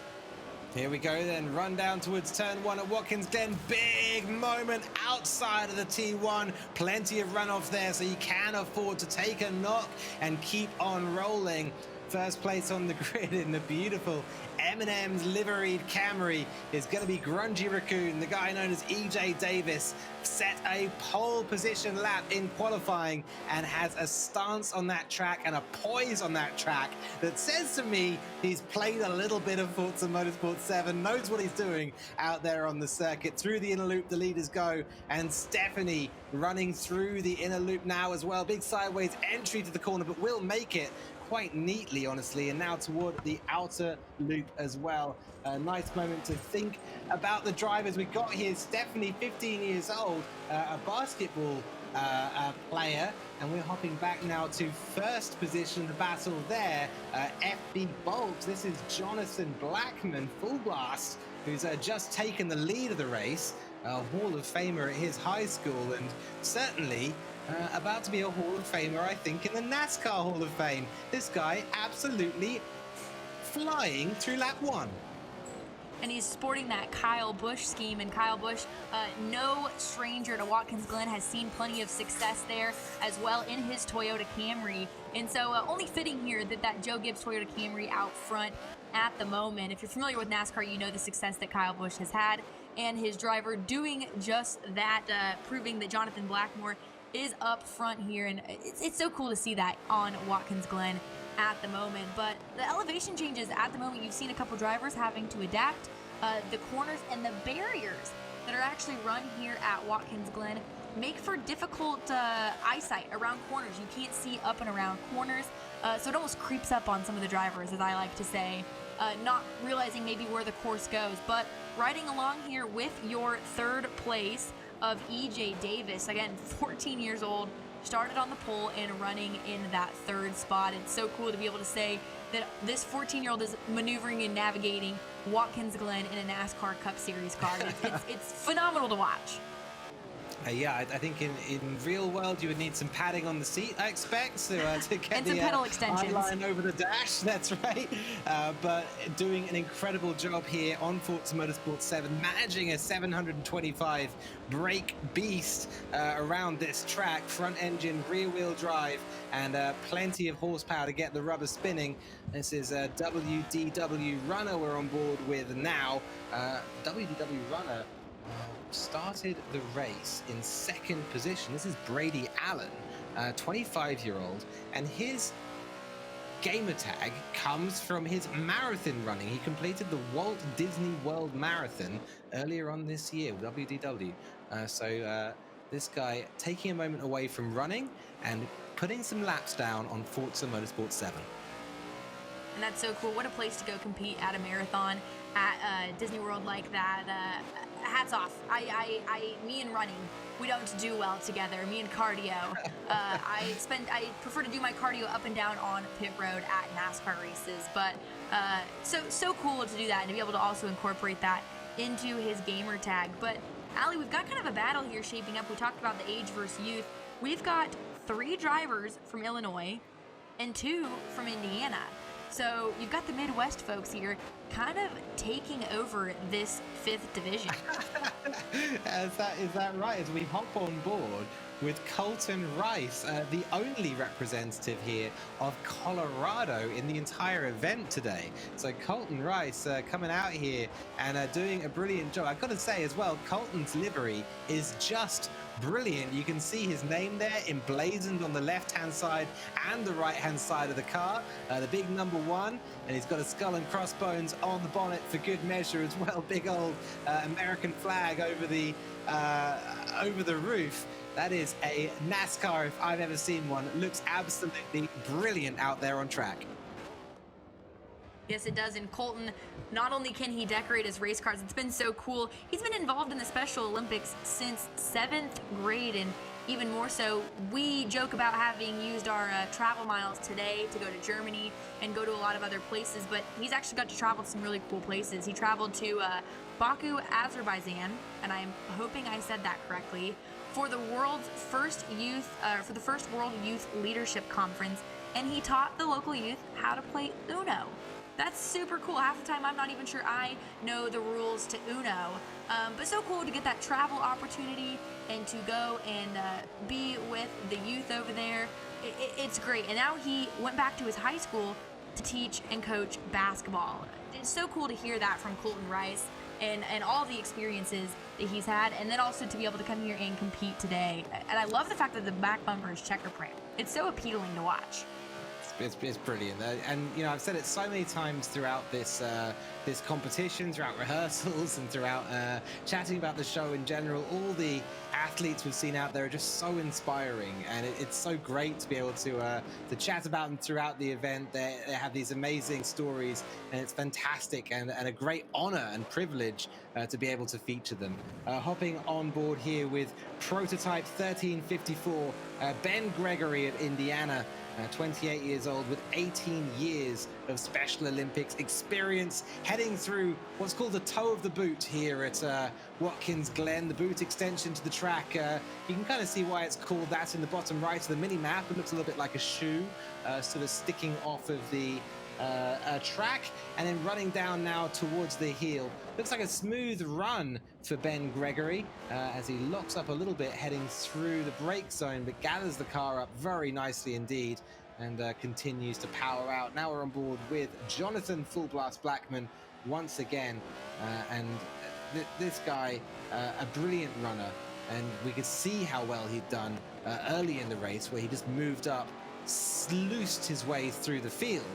Here we go then, run down towards turn 1 at Watkins Glen. Big moment outside of the T1. Plenty of runoff there, so you can afford to take a knock and keep on rolling. First place on the grid in the beautiful M&M's liveried Camry is going to be Grungy Raccoon. The guy known as EJ Davis set a pole position lap in qualifying and has a stance on that track and a poise on that track that says to me he's played a little bit of Forza Motorsport 7, knows what he's doing out there on the circuit. Through the inner loop, the leaders go, and Stephanie running through the inner loop now as well. Big sideways entry to the corner, but will make it quite neatly, honestly, and now toward the outer loop as well. A nice moment to think about the drivers we got here. Stephanie, 15 years old, a basketball player, and we're hopping back now to first position battle there. FB Bolts, this is Jonathan Blackman, Full Blast, who's just taken the lead of the race. a Hall of Famer at his high school, and certainly about to be a Hall of Famer, I think, in the NASCAR Hall of Fame. This guy absolutely flying through lap 1. And he's sporting that Kyle Busch scheme, and Kyle Busch, no stranger to Watkins Glen, has seen plenty of success there as well in his Toyota Camry. And so only fitting here that Joe Gibbs Toyota Camry out front at the moment. If you're familiar with NASCAR, you know the success that Kyle Busch has had, and his driver doing just that, proving that Jonathan Blackmore is up front here. And it's so cool to see that on Watkins Glen at the moment. But the elevation changes at the moment, you've seen a couple drivers having to adapt. The corners and the barriers that are actually run here at Watkins Glen make for difficult eyesight around corners. You can't see up and around corners, so it almost creeps up on some of the drivers, as I like to say, not realizing maybe where the course goes. But riding along here with your third place of EJ Davis, again, 14 years old, started on the pole and running in that third spot. It's so cool to be able to say that this 14-year-old is maneuvering and navigating Watkins Glen in a NASCAR Cup Series car. It's phenomenal to watch. Yeah, I think in real world you would need some padding on the seat, I expect, to get and some the pedal extensions. line over the dash. That's right. But doing an incredible job here on Forza Motorsport 7, managing a 725 brake beast around this track, front engine, rear wheel drive, and plenty of horsepower to get the rubber spinning. This is WDW Runner we're on board with now. WDW Runner started the race in second position. This is Brady Allen, 25-year-old, and his gamer tag comes from his marathon running. He completed the Walt Disney World Marathon earlier on this year with WDW. So this guy taking a moment away from running and putting some laps down on Forza Motorsport 7. And that's so cool. What a place to go compete at a marathon at Disney World like that. Hats off. Me and running, we don't do well together. Me and cardio. I prefer to do my cardio up and down on pit road at NASCAR races. But so cool to do that and to be able to also incorporate that into his gamer tag. But Allie, we've got kind of a battle here shaping up. We talked about the age versus youth. We've got 3 drivers from Illinois and 2 from Indiana. So you've got the Midwest folks here kind of taking over this 5th division. Is that right? As we hop on board with Colton Rice, the only representative here of Colorado in the entire event today. So Colton Rice coming out here and doing a brilliant job. I've got to say as well, Colton's livery is just brilliant. You can see his name there emblazoned on the left-hand side and the right-hand side of the car. The big number 1, and he's got a skull and crossbones on the bonnet for good measure as well. Big old American flag over the roof. That is a NASCAR if I've ever seen one. It looks absolutely brilliant out there on track. Yes, it does. And Colton, not only can he decorate his race cars, it's been so cool. He's been involved in the Special Olympics since 7th grade, and even more so, we joke about having used our travel miles today to go to Germany and go to a lot of other places, but he's actually got to travel to some really cool places. He traveled to Baku, Azerbaijan, and I'm hoping I said that correctly, for the first World Youth Leadership Conference, and he taught the local youth how to play Uno. That's super cool. Half the time I'm not even sure I know the rules to Uno, but so cool to get that travel opportunity and to go and be with the youth over there. It's great. And now he went back to his high school to teach and coach basketball. It's so cool to hear that from Colton Rice and all the experiences that he's had, and then also to be able to come here and compete today. And I love the fact that the back bumper is checker print. It's so appealing to watch. It's brilliant, and you know, I've said it so many times throughout this competition, throughout rehearsals, and throughout chatting about the show in general. All the athletes we've seen out there are just so inspiring, and it's so great to be able to chat about them throughout the event. They have these amazing stories, and it's fantastic and a great honor and privilege to be able to feature them. Hopping on board here with prototype 1354, Ben Gregory of Indiana. 28 years old with 18 years of Special Olympics experience, heading through what's called the toe of the boot here at Watkins Glen, the boot extension to the track. You can kind of see why it's called that in the bottom right of the mini map. It looks a little bit like a shoe, sort of sticking off of the track, and then running down now towards the heel. Looks like a smooth run for Ben Gregory as he locks up a little bit heading through the brake zone, but gathers the car up very nicely indeed and continues to power out. Now we're on board with Jonathan Full Blast Blackman once again, and this guy, a brilliant runner, and we could see how well he'd done early in the race, where he just moved up, sluiced his way through the field.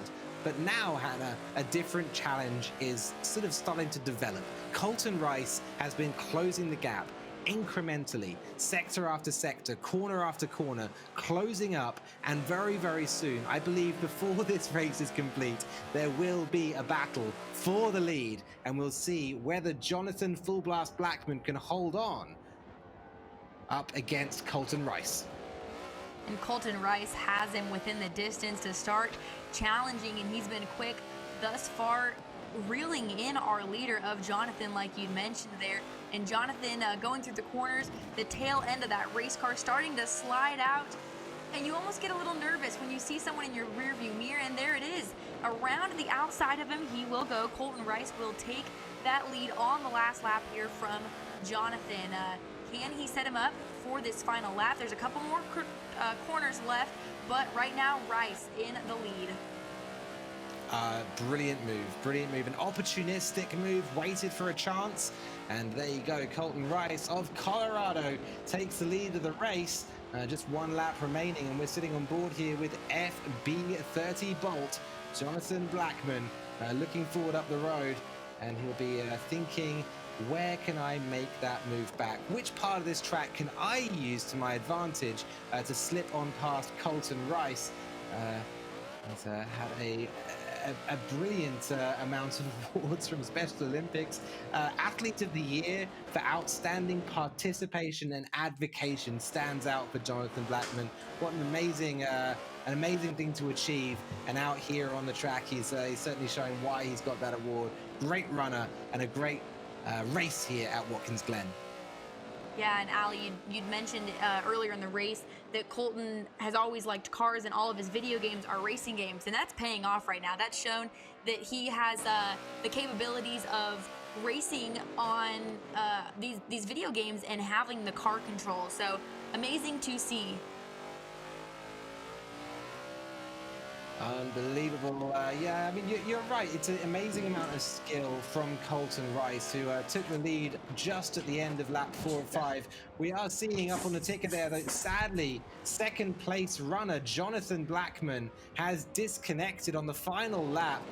But now, Hannah, a different challenge is sort of starting to develop. Colton Rice has been closing the gap incrementally, sector after sector, corner after corner, closing up, and very, very soon, I believe before this race is complete, there will be a battle for the lead, and we'll see whether Jonathan Full Blast Blackman can hold on up against Colton Rice. And Colton Rice has him within the distance to start challenging, and he's been quick thus far, reeling in our leader of Jonathan, like you mentioned there. And Jonathan going through the corners, the tail end of that race car starting to slide out, and you almost get a little nervous when you see someone in your rear view mirror, and there it is. Around the outside of him he will go. Colton Rice will take that lead on the last lap here from Jonathan. Can he set him up for this final lap? There's a couple more corners left, but right now Rice in the lead. Brilliant move, an opportunistic move, waited for a chance, and there you go. Colton Rice of Colorado takes the lead of the race. Just one lap remaining, and we're sitting on board here with FB30 Bolt, Jonathan Blackman, looking forward up the road, and he'll be thinking, where can I make that move back? Which part of this track can I use to my advantage to slip on past Colton Rice? He's had a brilliant amount of awards from Special Olympics. Athlete of the Year for outstanding participation and advocation stands out for Jonathan Blackman. What an amazing thing to achieve. And out here on the track, he's certainly showing why he's got that award. Great runner and a great race here at Watkins Glen. Yeah, and Ali, you'd mentioned earlier in the race that Colton has always liked cars, and all of his video games are racing games, and that's paying off right now. That's shown that he has the capabilities of racing on these video games and having the car control. So amazing to see. Unbelievable. Yeah, I mean, you're right. It's an amazing amount of skill from Colton Rice, who took the lead just at the end of lap 4 and 5. We are seeing up on the ticker there that sadly, second place runner Jonathan Blackman has disconnected on the final lap.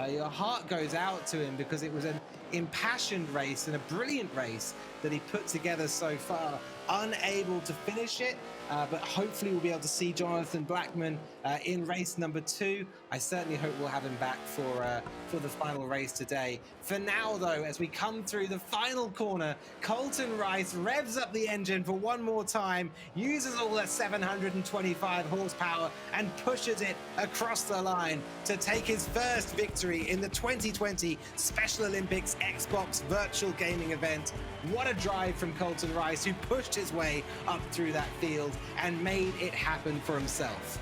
Your heart goes out to him because it was an impassioned race and a brilliant race that he put together so far. Unable to finish it, but hopefully we'll be able to see Jonathan Blackman in race number 2. I certainly hope we'll have him back for the final race today. For now, though, as we come through the final corner, Colton Rice revs up the engine for one more time, uses all that 725 horsepower, and pushes it across the line to take his first victory in the 2020 Special Olympics Xbox virtual gaming event. What a drive from Colton Rice, who pushed his way up through that field and made it happen for himself.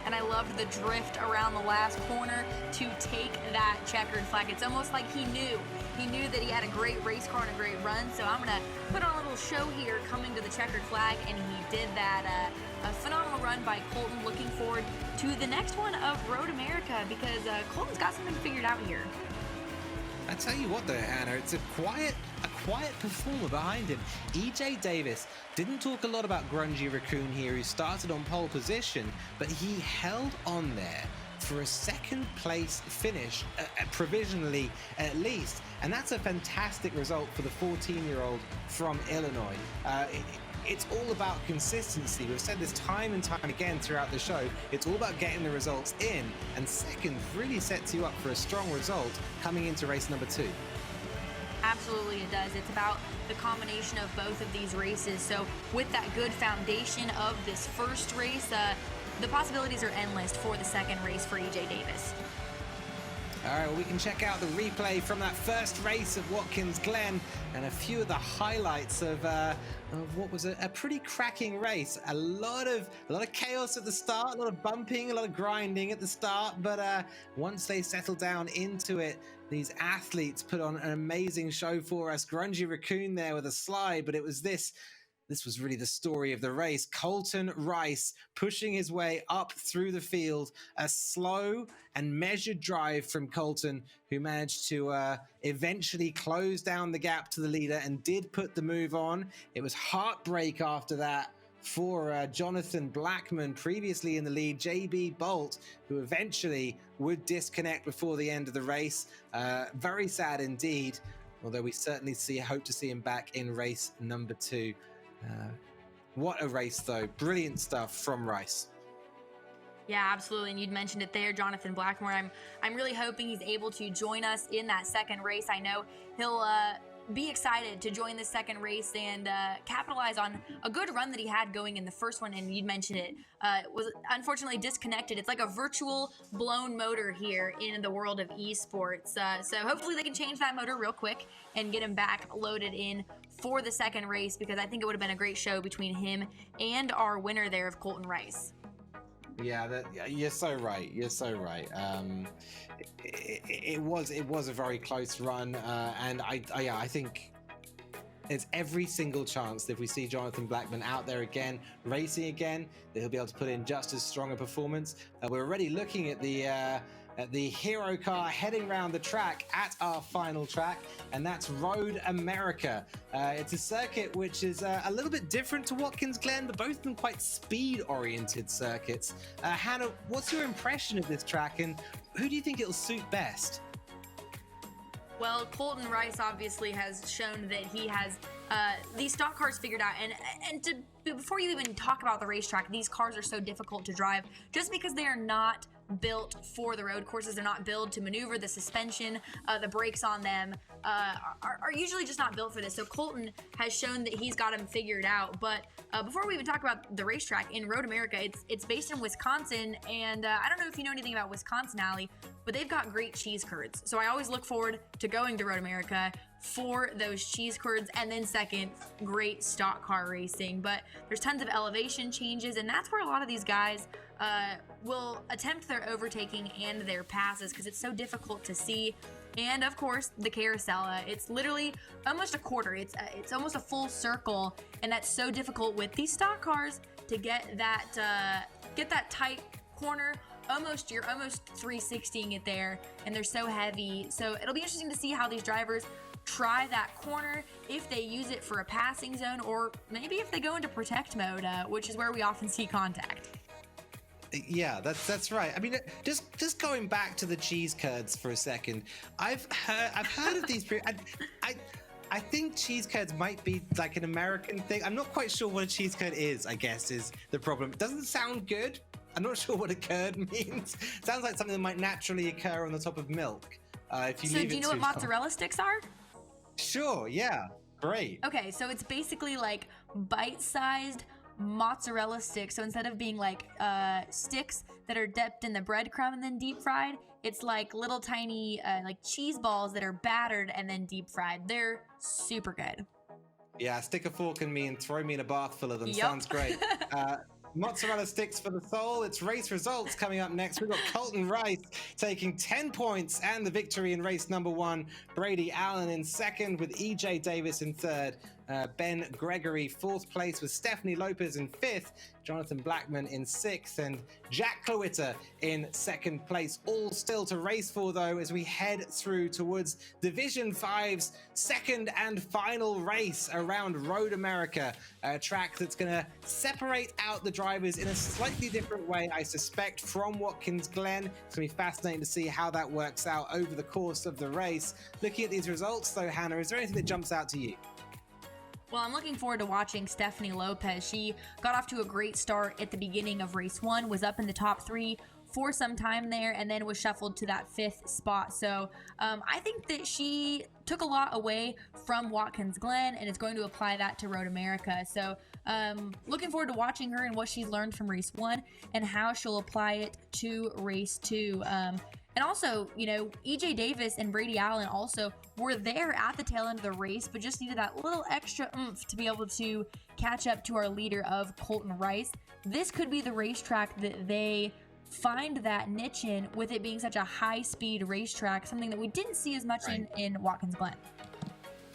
And I loved the drift around the last corner to take that checkered flag. It's almost like he knew that he had a great race car and a great run. So I'm gonna put on a little show here coming to the checkered flag, and he did that. A phenomenal run by Colton. Looking forward to the next one of Road America, because Colton's got something figured out here. I tell you what though, Hannah, it's a quiet performer behind him. EJ Davis didn't talk a lot about Grungy Raccoon here, who started on pole position, but he held on there for a second place finish, provisionally at least, and that's a fantastic result for the 14-year-old from Illinois. It's all about consistency. We've said this time and time again throughout the show. It's all about getting the results in, and second really sets you up for a strong result coming into race number 2. Absolutely it does. It's about the combination of both of these races. So with that good foundation of this first race, the possibilities are endless for the second race for EJ Davis. All right, well, we can check out the replay from that first race at Watkins Glen and a few of the highlights of what was a pretty cracking race. A lot of chaos at the start, a lot of bumping, a lot of grinding at the start, but once they settled down into it, these athletes put on an amazing show for us. Grungy Raccoon there with a slide, but it was this was really the story of the race. Colton Rice pushing his way up through the field. A slow and measured drive from Colton, who managed to eventually close down the gap to the leader and did put the move on. It was heartbreak after that for Jonathan Blackman, previously in the lead. JB Bolt, who eventually would disconnect before the end of the race. Very sad indeed, although we certainly hope to see him back in race number 2. What a race, though. Brilliant stuff from Rice. Yeah, absolutely. And you'd mentioned it there, Jonathan Blackmore. I'm really hoping he's able to join us in that second race. I know he'll be excited to join the second race and capitalize on a good run that he had going in the first one. And you'd mentioned it was unfortunately disconnected. It's like a virtual blown motor here in the world of esports. So hopefully they can change that motor real quick and get him back loaded in for the second race, because I think it would have been a great show between him and our winner there of Colton Rice. Yeah, you're so right. You're so right. It was a very close run, and I think there's every single chance that if we see Jonathan Blackman out there again, racing again, that he'll be able to put in just as strong a performance. We're already looking at the hero car heading around the track at our final track, and that's Road America. It's a circuit which is a little bit different to Watkins Glen, but both of them quite speed-oriented circuits. Hannah, what's your impression of this track, and who do you think it'll suit best? Well, Colton Rice obviously has shown that he has these stock cars figured out, and before you even talk about the racetrack, these cars are so difficult to drive just because they are not built for the road courses. They're not built to maneuver. The suspension, the brakes on them are usually just not built for this. So Colton has shown that he's got them figured out. But before we even talk about the racetrack in Road America, it's based in Wisconsin, and I don't know if you know anything about Wisconsin, Allie, but they've got great cheese curds. So I always look forward to going to Road America for those cheese curds, and then second, great stock car racing. But there's tons of elevation changes, and that's where a lot of these guys will attempt their overtaking and their passes because it's so difficult to see. And of course, the carousel, it's literally almost a quarter. It's almost a full circle, and that's so difficult with these stock cars to get that tight corner. You're almost 360ing it there, and they're so heavy. So it'll be interesting to see how these drivers try that corner, if they use it for a passing zone, or maybe if they go into protect mode, which is where we often see contact. Yeah, that's right. I mean, just going back to the cheese curds for a second, I've heard of these. I think cheese curds might be like an American thing. I'm not quite sure what a cheese curd is, I guess, is the problem. It doesn't sound good. I'm not sure what a curd means. Sounds like something that might naturally occur on the top of milk. If you leave it too long. So do you know what mozzarella sticks are? Sure, yeah. Great. Okay, so it's basically like bite-sized mozzarella sticks. So instead of being like sticks that are dipped in the breadcrumb and then deep fried, it's like little tiny like cheese balls that are battered and then deep fried. They're super good. Yeah, stick a fork in me and throw me in a bath full of them. Yep. Sounds great. Mozzarella sticks for the soul. It's race results coming up next. We've got Colton Rice taking 10 points and the victory in race number 1. Brady Allen in second with EJ Davis in third. Ben Gregory fourth place with Stephanie Lopez in fifth. Jonathan Blackman in sixth, and Jack Clowitter in second place. All still to race for, though, as we head through towards Division 5's second and final race around Road America, a track that's going to separate out the drivers in a slightly different way, I suspect, from Watkins Glen. It's going to be fascinating to see how that works out over the course of the race. Looking at these results, though, Hannah, is there anything that jumps out to you? Well, I'm looking forward to watching Stephanie Lopez. She got off to a great start at the beginning of race 1, was up in the top 3 for some time there and then was shuffled to that 5th spot. So I think that she took a lot away from Watkins Glen and is going to apply that to Road America. So looking forward to watching her and what she's learned from race 1 and how she'll apply it to race 2. And also, you know, EJ Davis and Brady Allen also were there at the tail end of the race, but just needed that little extra oomph to be able to catch up to our leader of Colton Rice. This could be the racetrack that they find that niche in, with it being such a high-speed racetrack, something that we didn't see as much in Watkins Glen.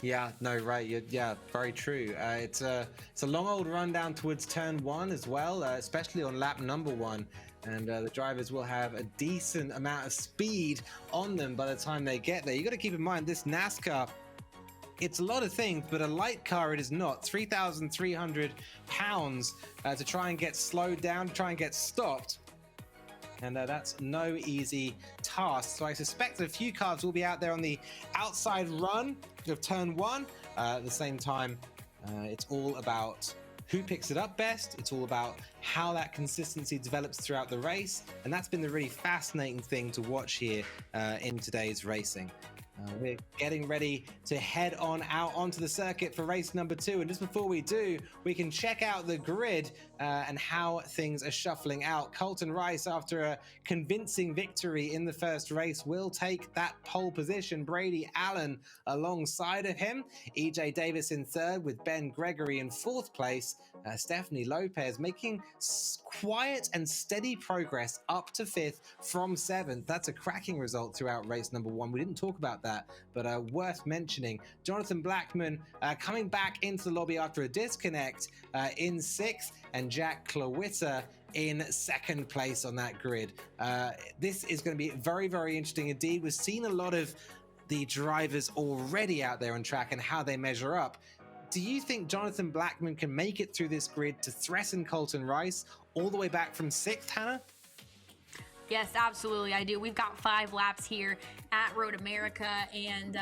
Yeah, no, right. Yeah, very true. It's a long old run down towards turn 1 as well, especially on lap number 1. And the drivers will have a decent amount of speed on them by the time they get there. You got to keep in mind, this NASCAR, it's a lot of things, but a light car it is not. 3,300 pounds to try and get slowed down, to try and get stopped. And that's no easy task. So I suspect that a few cars will be out there on the outside run of turn 1. At the same time, it's all about who picks it up best. It's all about how that consistency develops throughout the race. And that's been the really fascinating thing to watch here in today's racing. We're getting ready to head on out onto the circuit for race number 2. And just before we do, we can check out the grid and how things are shuffling out. Colton Rice, after a convincing victory in the first race, will take that pole position. Brady Allen alongside of him. EJ Davis in 3rd with Ben Gregory in 4th place. Stephanie Lopez making quiet and steady progress up to 5th from 7th. That's a cracking result throughout race number 1. We didn't talk about that, but worth mentioning. Jonathan Blackman coming back into the lobby after a disconnect in 6th, and Jack Klawitter in 2nd place on that grid. This is going to be very, very interesting indeed. We've seen a lot of the drivers already out there on track and how they measure up. Do you think Jonathan Blackman can make it through this grid to threaten Colton Rice all the way back from 6th, Hannah? Yes, absolutely, I do. We've got 5 laps here at Road America, and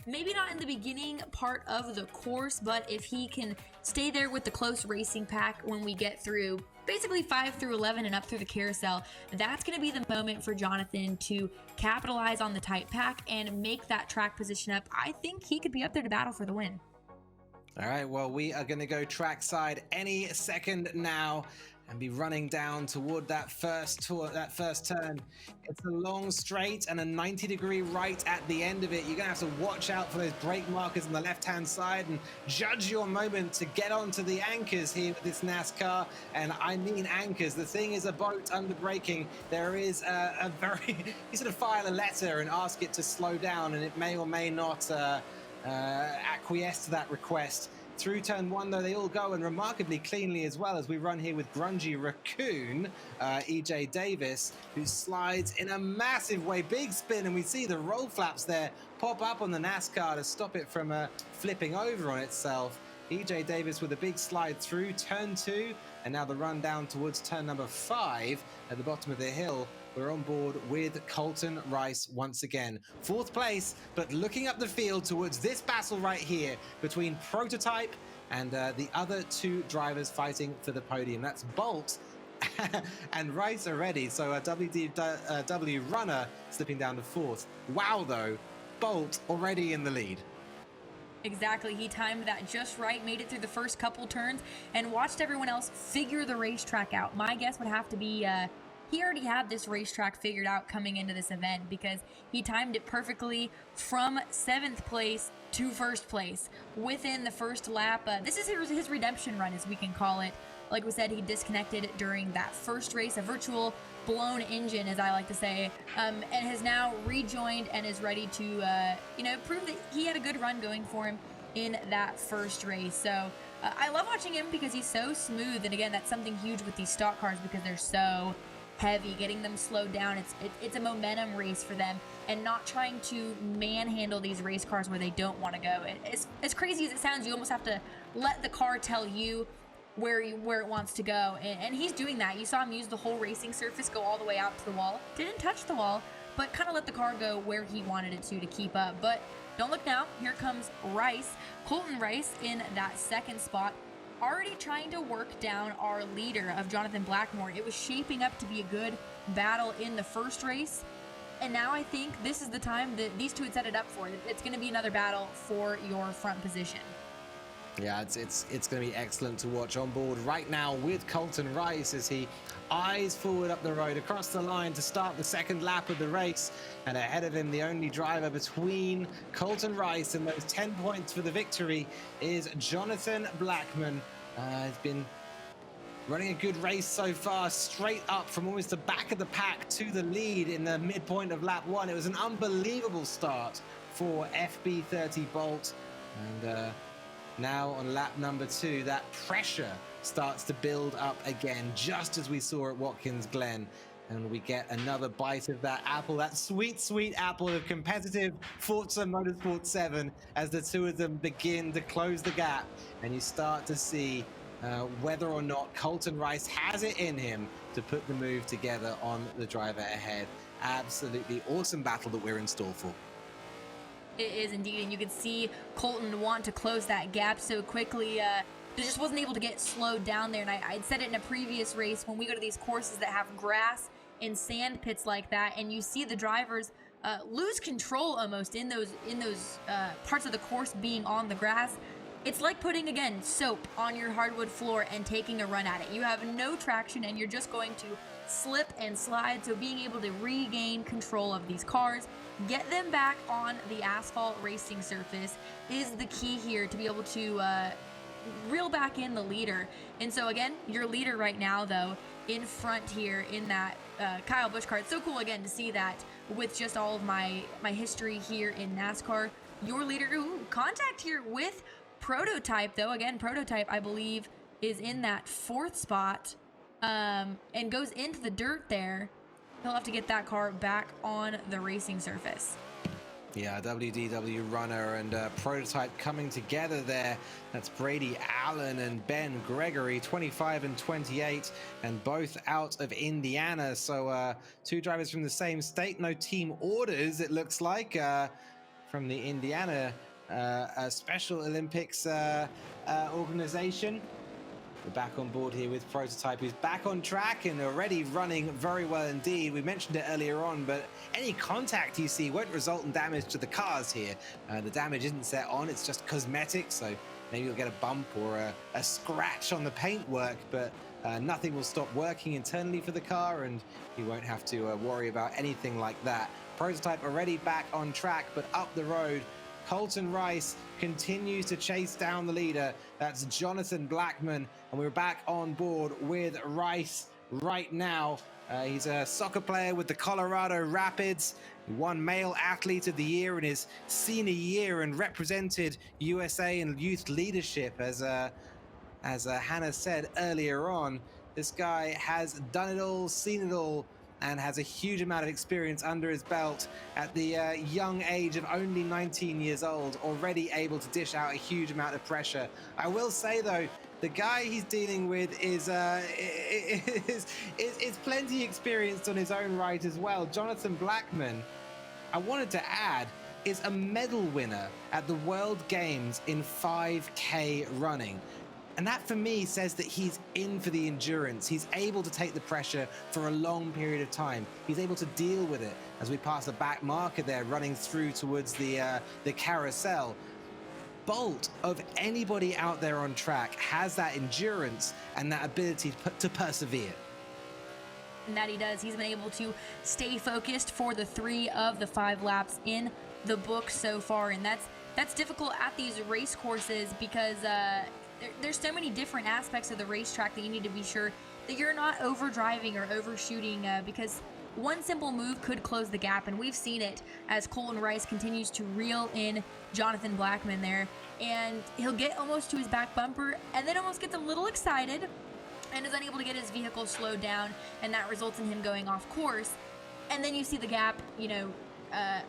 maybe not in the beginning part of the course, but if he can stay there with the close racing pack when we get through basically 5 through 11 and up through the carousel, that's going to be the moment for Jonathan to capitalize on the tight pack and make that track position up. I think he could be up there to battle for the win. All right, well, we are going to go trackside any second now and be running down toward that first turn. It's a long straight and a 90-degree right at the end of it. You're going to have to watch out for those brake markers on the left-hand side and judge your moment to get onto the anchors here with this NASCAR. And I mean anchors. The thing is a boat under braking. There is a very... you sort of file a letter and ask it to slow down, and it may or may not acquiesce to that request. Through turn 1, though, they all go, and remarkably cleanly as well, as we run here with Grungy Raccoon, EJ Davis, who slides in a massive way, big spin, and we see the roll flaps there pop up on the NASCAR to stop it from flipping over on itself. EJ Davis with a big slide through turn 2, and now the run down towards turn number 5 at the bottom of the hill. We're on board with Colton Rice once again. 4th place, but looking up the field towards this battle right here between Prototype and the other 2 drivers fighting for the podium. That's Bolt and Rice already. So a WDW runner slipping down to 4th. Wow, though, Bolt already in the lead. Exactly, he timed that just right, made it through the first couple turns, and watched everyone else figure the racetrack out. My guess would have to be he already had this racetrack figured out coming into this event, because he timed it perfectly from 7th place to 1st place within the first lap. This is his redemption run, as we can call it. Like we said, he disconnected during that first race, a virtual blown engine, as I like to say, and has now rejoined and is ready to, prove that he had a good run going for him in that first race. So I love watching him because he's so smooth. And again, that's something huge with these stock cars, because they're so heavy. Getting them slowed down, it's a momentum race for them, and not trying to manhandle these race cars where they don't want to go. It's as crazy as it sounds, you almost have to let the car tell you where it wants to go, and he's doing that. You saw him use the whole racing surface, go all the way out to the wall. Didn't touch the wall, but kind of let the car go where he wanted it to keep up. But don't look now, here comes Rice, Colton Rice in that 2nd spot, already trying to work down our leader of Jonathan Blackmore. It was shaping up to be a good battle in the first race. And now I think this is the time that these two had set it up for. It's going to be another battle for your front position. Yeah, it's going to be excellent to watch on board right now with Colton Rice as he eyes forward up the road across the line to start the second lap of the race. And ahead of him, the only driver between Colton Rice and those 10 points for the victory is Jonathan Blackman. He's been running a good race so far, straight up from almost the back of the pack to the lead in the midpoint of lap 1. It was an unbelievable start for FB30 Bolt. And now on lap number 2, that pressure starts to build up again, just as we saw at Watkins Glen. And we get another bite of that apple, that sweet, sweet apple of competitive Forza Motorsport 7, as the two of them begin to close the gap. And you start to see whether or not Colton Rice has it in him to put the move together on the driver ahead. Absolutely awesome battle that we're in store for. It is indeed, and you can see Colton want to close that gap so quickly. Just wasn't able to get slowed down there, and I'd said it in a previous race, when we go to these courses that have grass and sand pits like that, and you see the drivers lose control almost in those parts of the course being on the grass. It's like putting, again, soap on your hardwood floor and taking a run at it. You have no traction and you're just going to slip and slide. So being able to regain control of these cars, get them back on the asphalt racing surface is the key here to be able to reel back in the leader. And so again, your leader right now, though, in front here in that Kyle Busch car. It's so cool, again, to see that with just all of my history here in NASCAR. Your leader, contact here with Prototype, though. Again, Prototype, I believe, is in that 4th spot and goes into the dirt there. He'll have to get that car back on the racing surface. Yeah, WDW runner and Prototype coming together there. That's Brady Allen and Ben Gregory, 25 and 28, and both out of Indiana. So two drivers from the same state, no team orders, it looks like, from the Indiana Special Olympics organization. We're back on board here with Prototype, who's back on track and already running very well indeed. We mentioned it earlier on, but any contact you see won't result in damage to the cars here. The damage isn't set on, it's just cosmetic, so maybe you'll get a bump or a scratch on the paintwork, but nothing will stop working internally for the car, and you won't have to worry about anything like that. Prototype already back on track, but up the road, Colton Rice continues to chase down the leader. That's Jonathan Blackman, and we're back on board with Rice right now. He's a soccer player with the Colorado Rapids. He won Male Athlete of the Year in his senior year and represented USA in youth leadership. As Hannah said earlier on, this guy has done it all, seen it all, and has a huge amount of experience under his belt at the young age of only 19 years old, already able to dish out a huge amount of pressure. I will say, though, the guy he's dealing with is plenty experienced on his own right as well. Jonathan Blackman, I wanted to add, is a medal winner at the World Games in 5K running. And that, for me, says that he's in for the endurance. He's able to take the pressure for a long period of time. He's able to deal with it as we pass the back marker there, running through towards the carousel. Bolt, of anybody out there on track, has that endurance and that ability to persevere. And that he does. He's been able to stay focused for the 3 of the 5 laps in the book so far. And that's difficult at these race courses because there's so many different aspects of the racetrack that you need to be sure that you're not over driving or overshooting because one simple move could close the gap, and we've seen it as Colton Rice continues to reel in Jonathan Blackman there, and he'll get almost to his back bumper and then almost gets a little excited and is unable to get his vehicle slowed down, and that results in him going off course. And then you see the gap,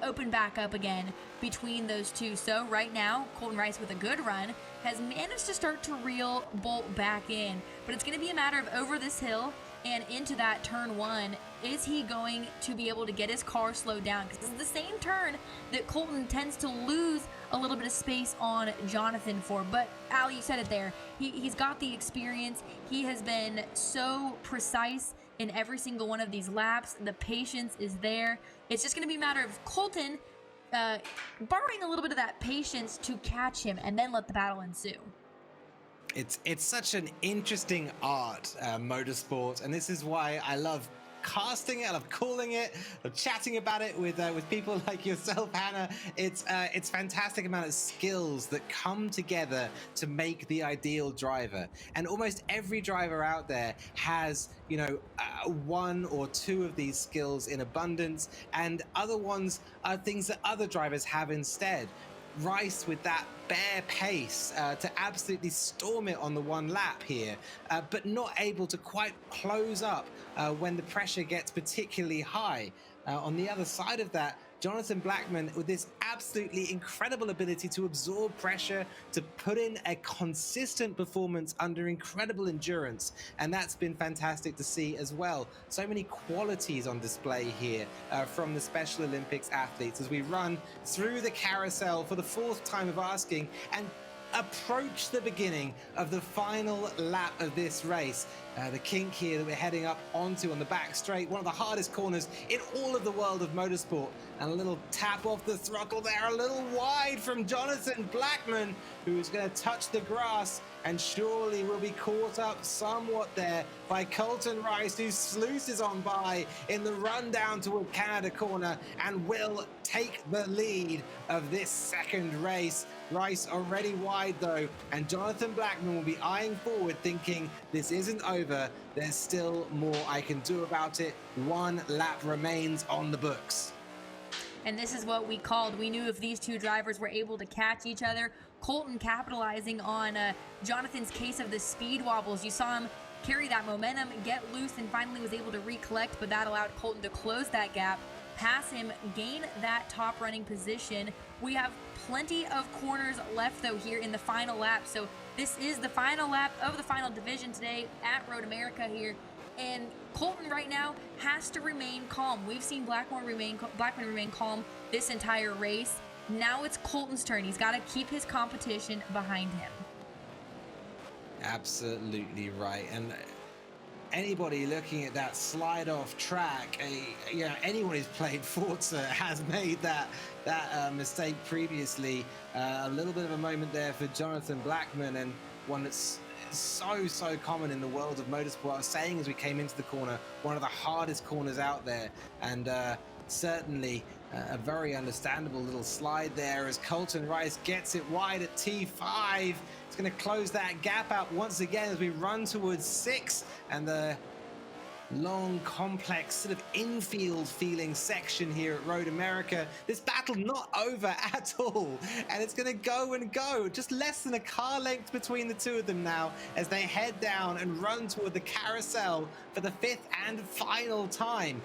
open back up again between those two. So right now, Colton Rice, with a good run, has managed to start to reel Bolt back in. But it's going to be a matter of over this hill and into that turn 1. Is he going to be able to get his car slowed down? Because this is the same turn that Colton tends to lose a little bit of space on Jonathan for. But Ali, you said it there. He's got the experience. He has been so precise in every single one of these laps. The patience is there. It's just going to be a matter of Colton borrowing a little bit of that patience to catch him and then let the battle ensue. It's such an interesting art, motorsport, and this is why I love casting it, I love calling it, I love chatting about it with people like yourself, Hannah. It's fantastic amount of skills that come together to make the ideal driver, and almost every driver out there has, you know, one or two of these skills in abundance, and other ones are things that other drivers have instead. Rice with that bare pace to absolutely storm it on the one lap here, but not able to quite close up when the pressure gets particularly high. On the other side of that, Jonathan Blackman with this absolutely incredible ability to absorb pressure, to put in a consistent performance under incredible endurance, and that's been fantastic to see as well. So many qualities on display here from the Special Olympics athletes as we run through the carousel for the fourth time of asking and approach the beginning of the final lap of this race. The kink here that we're heading up onto on the back straight, one of the hardest corners in all of the world of motorsport, and a little tap off the throttle there, a little wide from Jonathan Blackman, who's going to touch the grass and surely will be caught up somewhat there by Colton Rice, who sluices on by in the run down toward Canada corner and will take the lead of this second race. Rice already wide though, and Jonathan Blackman will be eyeing forward thinking this isn't over, there's still more I can do about it. One lap remains on the books. And this is what we called. We knew if these two drivers were able to catch each other, Colton capitalizing on Jonathan's case of the speed wobbles. You saw him carry that momentum, get loose, and finally was able to recollect, but that allowed Colton to close that gap, pass him, gain that top running position. We have plenty of corners left though here in the final lap. So this is the final lap of the final division today at Road America here. And Colton right now has to remain calm. We've seen Blackman remain calm this entire race. Now it's Colton's turn. He's got to keep his competition behind him. Absolutely right. And anybody looking at that slide off track, anyone who's played Forza has made that mistake previously. A little bit of a moment there for Jonathan Blackman, and one that's so common in the world of motorsport. I was saying as we came into the corner, one of the hardest corners out there, and certainly a very understandable little slide there as Colton Rice gets it wide at T5. It's going to close that gap out once again as we run towards 6, and the long, complex, sort of infield feeling section here at Road America. This battle not over at all, and it's going to go and go. Just less than a car length between the two of them now as they head down and run toward the carousel for the 5th and final time.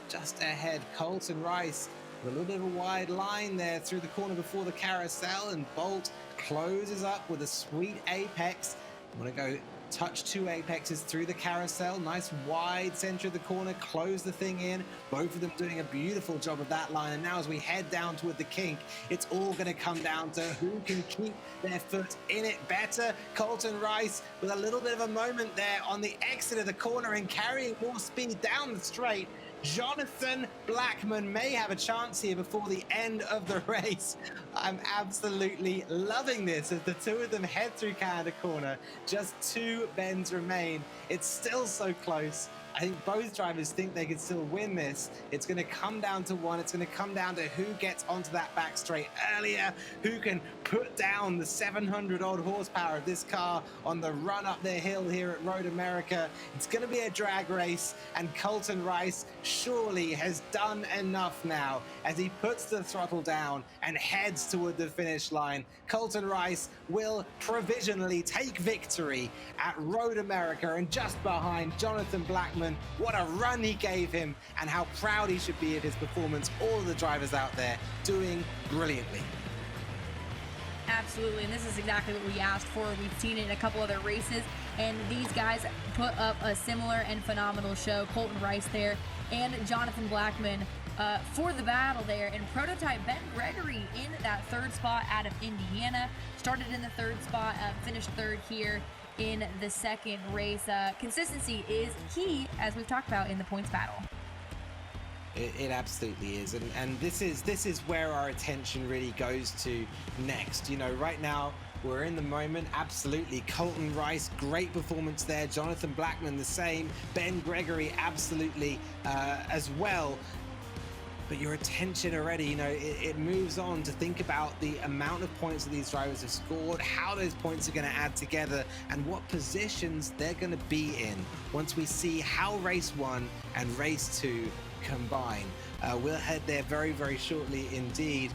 Just ahead, Colton Rice with a little bit of a wide line there through the corner before the carousel, and Bolt closes up with a sweet apex. I'm going to go touch 2 apexes through the carousel. Nice wide center of the corner, close the thing in. Both of them doing a beautiful job of that line. And now as we head down toward the kink, it's all going to come down to who can keep their foot in it better. Colton Rice with a little bit of a moment there on the exit of the corner and carrying more speed down the straight. Jonathan Blackman may have a chance here before the end of the race. I'm absolutely loving this as the two of them head through Canada corner. Just 2 bends remain. It's still so close. I think both drivers think they can still win this. It's going to come down to one. It's going to come down to who gets onto that back straight earlier, who can put down the 700 odd horsepower of this car on the run up the hill here at Road America. It's going to be a drag race, and Colton Rice surely has done enough now as he puts the throttle down and heads toward the finish line. Colton Rice will provisionally take victory at Road America, and just behind Jonathan Blackman. What a run he gave him, and how proud he should be of his performance. All of the drivers out there doing brilliantly. Absolutely, and this is exactly what we asked for. We've seen it in a couple other races, and these guys put up a similar and phenomenal show. Colton Rice there and Jonathan Blackman for the battle there. And prototype Ben Gregory in that 3rd spot out of Indiana. Started in the 3rd spot, finished 3rd here. in the second race. Consistency is key, as we've talked about in the points battle. It absolutely is, and this is where our attention really goes to next. You know, right now we're in the moment. Absolutely, Colton Rice, great performance there. Jonathan Blackman the same. Ben Gregory absolutely as well. But your attention already, you know, it moves on to think about the amount of points that these drivers have scored, how those points are going to add together, and what positions they're going to be in once we see how race 1 and race 2 combine. We'll head there very, very shortly indeed.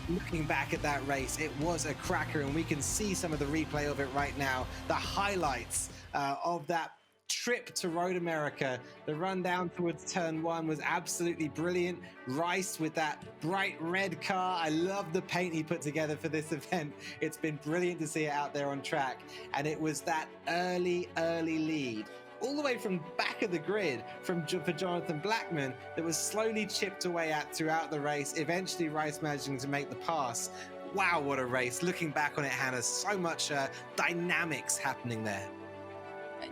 Looking back at that race, it was a cracker, and we can see some of the replay of it right now. The highlights of that trip to Road America. The run down towards turn 1 was absolutely brilliant. Rice with that bright red car. I love the paint he put together for this event. It's been brilliant to see it out there on track. And it was that early lead, all the way from back of the grid for Jonathan Blackman, that was slowly chipped away at throughout the race, eventually Rice managing to make the pass. Wow, what a race. Looking back on it, Hannah, so much dynamics happening there.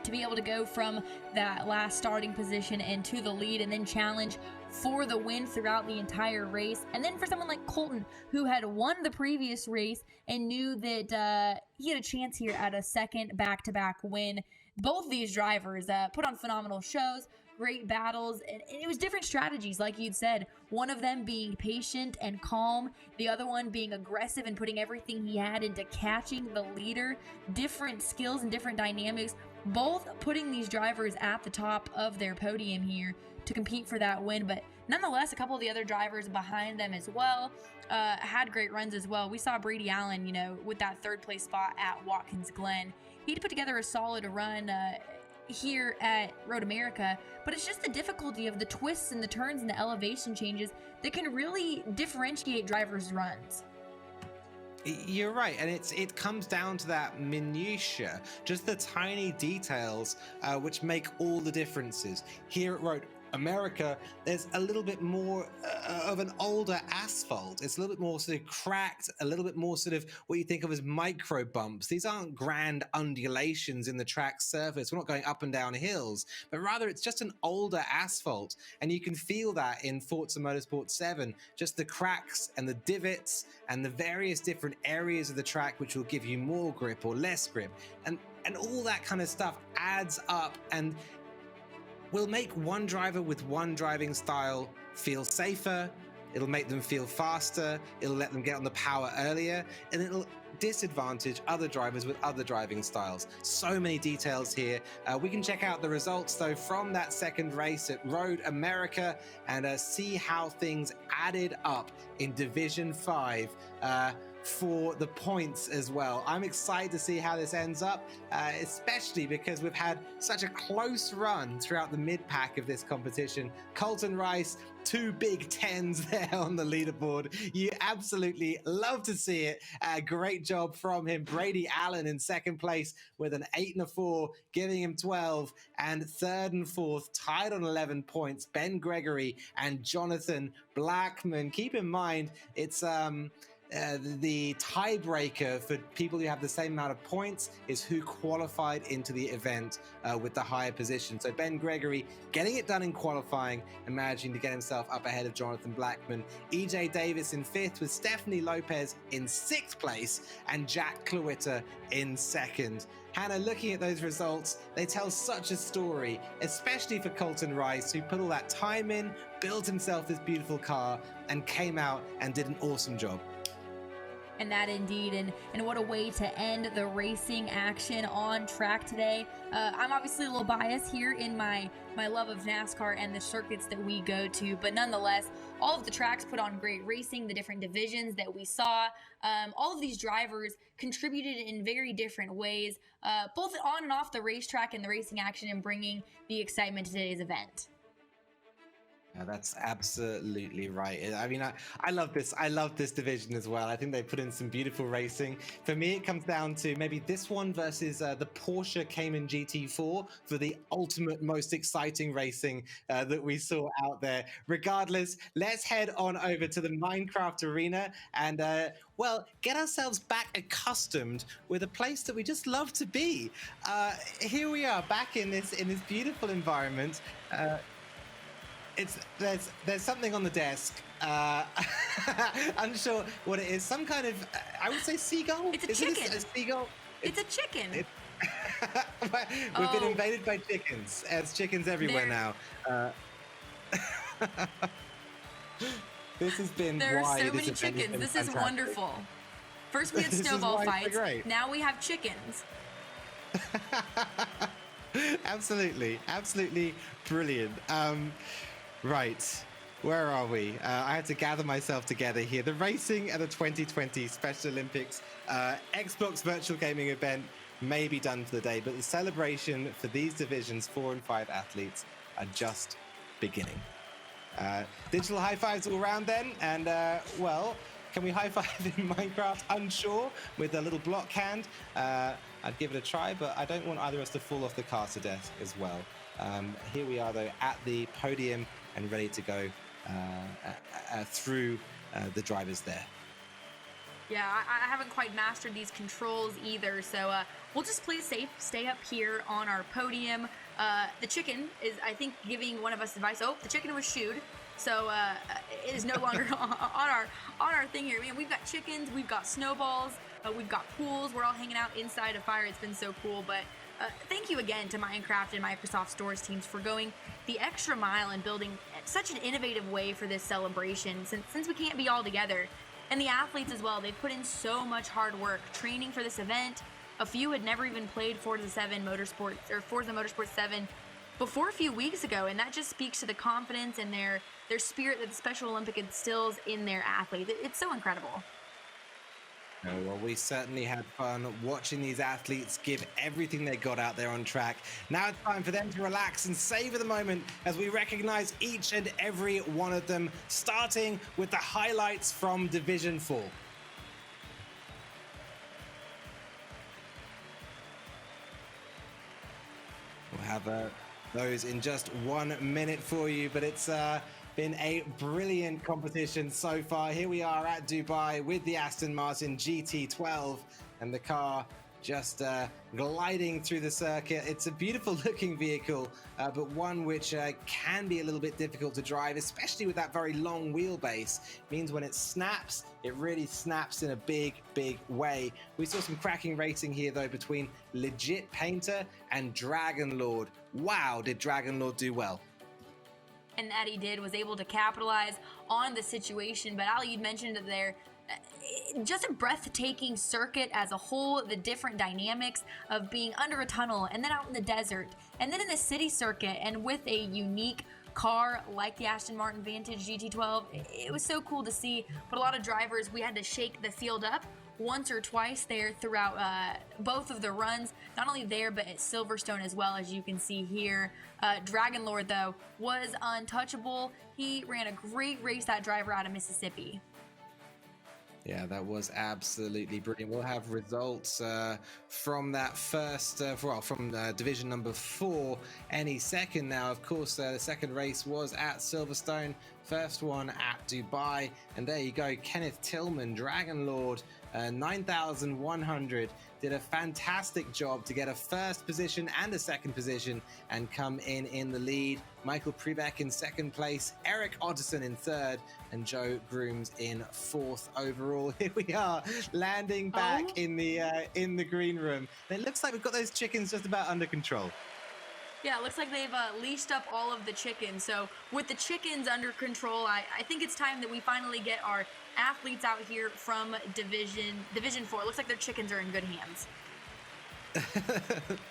To be able to go from that last starting position and to the lead and then challenge for the win throughout the entire race. And then for someone like Colton, who had won the previous race and knew that he had a chance here at a second back-to-back win. Both these drivers put on phenomenal shows, great battles, and it was different strategies, like you'd said. One of them being patient and calm, the other one being aggressive and putting everything he had into catching the leader. Different skills and different dynamics, both putting these drivers at the top of their podium here to compete for that win. But nonetheless, a couple of the other drivers behind them as well had great runs as well. We saw Brady Allen, you know, with that third place spot at Watkins Glen. He'd put together a solid run here at Road America, but it's just the difficulty of the twists and the turns and the elevation changes that can really differentiate drivers' runs. You're right, and it comes down to that minutiae, just the tiny details which make all the differences. Here at Road America, there's a little bit more of an older asphalt. It's a little bit more sort of cracked, a little bit more sort of what you think of as micro bumps. These aren't grand undulations in the track surface. We're not going up and down hills, but rather it's just an older asphalt. And you can feel that in Forza Motorsport 7, just the cracks and the divots and the various different areas of the track which will give you more grip or less grip. And all that kind of stuff adds up and will make one driver with one driving style feel safer, it'll make them feel faster, it'll let them get on the power earlier, and it'll disadvantage other drivers with other driving styles. So many details here. We can check out the results though from that second race at Road America and see how things added up in Division 5 for the points as well. I'm excited to see how this ends up, especially because we've had such a close run throughout the mid-pack of this competition. Colton Rice, 2 big 10s there on the leaderboard. You absolutely love to see it. Great job from him. Brady Allen in second place with an 8 and a 4, giving him 12, and third and fourth tied on 11 points, Ben Gregory and Jonathan Blackman. Keep in mind, it's the tiebreaker for people who have the same amount of points is who qualified into the event with the higher position. So Ben Gregory getting it done in qualifying and managing to get himself up ahead of Jonathan Blackman. EJ Davis in 5th with Stephanie Lopez in 6th place and Jack Clowitter in 2nd. Hannah, looking at those results, they tell such a story, especially for Colton Rice, who put all that time in, built himself this beautiful car, and came out and did an awesome job. And that indeed, and what a way to end the racing action on track today. I'm obviously a little biased here in my love of NASCAR and the circuits that we go to, but nonetheless, all of the tracks put on great racing, the different divisions that we saw, all of these drivers contributed in very different ways, both on and off the racetrack and the racing action, and bringing the excitement to today's event. That's absolutely right. I mean, I love this. I love this division as well. I think they put in some beautiful racing. For me, it comes down to maybe this one versus the Porsche Cayman GT4 for the ultimate, most exciting racing that we saw out there. Regardless, let's head on over to the Minecraft arena and, well, get ourselves back accustomed with a place that we just love to be. Here we are back in this beautiful environment. There's something on the desk. Unsure what it is. Some kind of, I would say, seagull. It's a chicken. A seagull? It's a chicken. We've been invaded by chickens. There's chickens everywhere now. This has been there why are so this many event has chickens. been This is fantastic. wonderful. First we had This is snowball why it's so fights. great. Now we have chickens. Absolutely brilliant. Right, where are we? I had to gather myself together here. The racing at the 2020 Special Olympics Xbox virtual gaming event may be done for the day, but the celebration for these divisions 4 and 5 athletes are just beginning. Digital high fives all around then, and well, can we high five in Minecraft? Unsure, with a little block hand. I'd give it a try, but I don't want either of us to fall off the caster desk as well. Here we are, though, at the podium and ready to go through the drivers there. Yeah, I haven't quite mastered these controls either, so we'll just play safe, stay up here on our podium. The chicken is, I think, giving one of us advice. Oh, the chicken was shooed, so it is no longer on our thing here. Man, we've got chickens, we've got snowballs, we've got pools. We're all hanging out inside a fire. It's been so cool, but thank you again to Minecraft and Microsoft Stores teams for going the extra mile and building such an innovative way for this celebration, since we can't be all together. And the athletes as well, they've put in so much hard work training for this event. A few had never even played Forza Motorsport 7 before a few weeks ago, and that just speaks to the confidence and their spirit that the Special Olympic instills in their athletes. It's so incredible. Oh, well, we certainly had fun watching these athletes give everything they got out there on track. Now it's time for them to relax and savor the moment as we recognize each and every one of them, starting with the highlights from Division 4. We'll have those in just 1 minute for you, but it's been a brilliant competition so far. Here we are at Dubai with the Aston Martin GT12 and the car just gliding through the circuit. It's a beautiful looking vehicle, but one which can be a little bit difficult to drive, especially with that very long wheelbase. It means when it snaps, it really snaps in a big way. We saw some cracking racing here though between Legit Painter and Dragon Lord. Wow, did Dragon Lord do well. And that he did, was able to capitalize on the situation. But Ali, you'd mentioned it there, just a breathtaking circuit as a whole, the different dynamics of being under a tunnel and then out in the desert and then in the city circuit, and with a unique car like the Aston Martin Vantage GT12. It was so cool to see, but a lot of drivers, we had to shake the field up once or twice there throughout both of the runs, not only there but at Silverstone as well, as you can see here. Dragon Lord though was untouchable. He ran a great race, that driver out of Mississippi. Yeah, that was absolutely brilliant. We'll have results from that first, from division number 4 any second now. Of course, the second race was at Silverstone, first one at Dubai. And there you go, Kenneth Tillman, Dragon Lord, 9,100. Did a fantastic job to get a first position and a second position and come in the lead. Michael Prebeck in second place, Eric Otterson in third, and Joe Grooms in fourth overall. Here we are, landing back in the green room. And it looks like we've got those chickens just about under control. Yeah, it looks like they've leashed up all of the chickens. So with the chickens under control, I think it's time that we finally get our athletes out here from Division 4. It looks like their chickens are in good hands.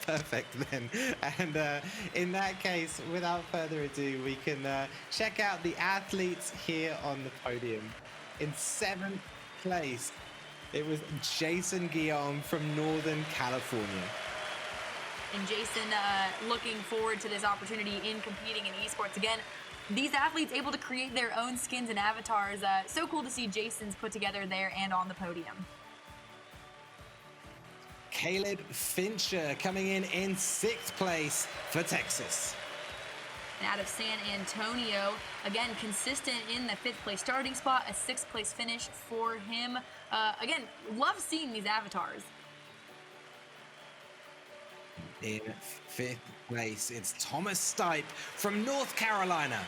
Perfect then. And in that case, without further ado, we can check out the athletes here on the podium. In 7th place, it was Jason Guillaume from Northern California. And Jason looking forward to this opportunity in competing in esports. Again, these athletes able to create their own skins and avatars. So cool to see Jason's put together there and on the podium. Caleb Fincher coming in 6th place for Texas. And out of San Antonio, again, consistent in the 5th place starting spot, a 6th place finish for him. Again, love seeing these avatars. In 5th place, it's Thomas Stipe from North Carolina.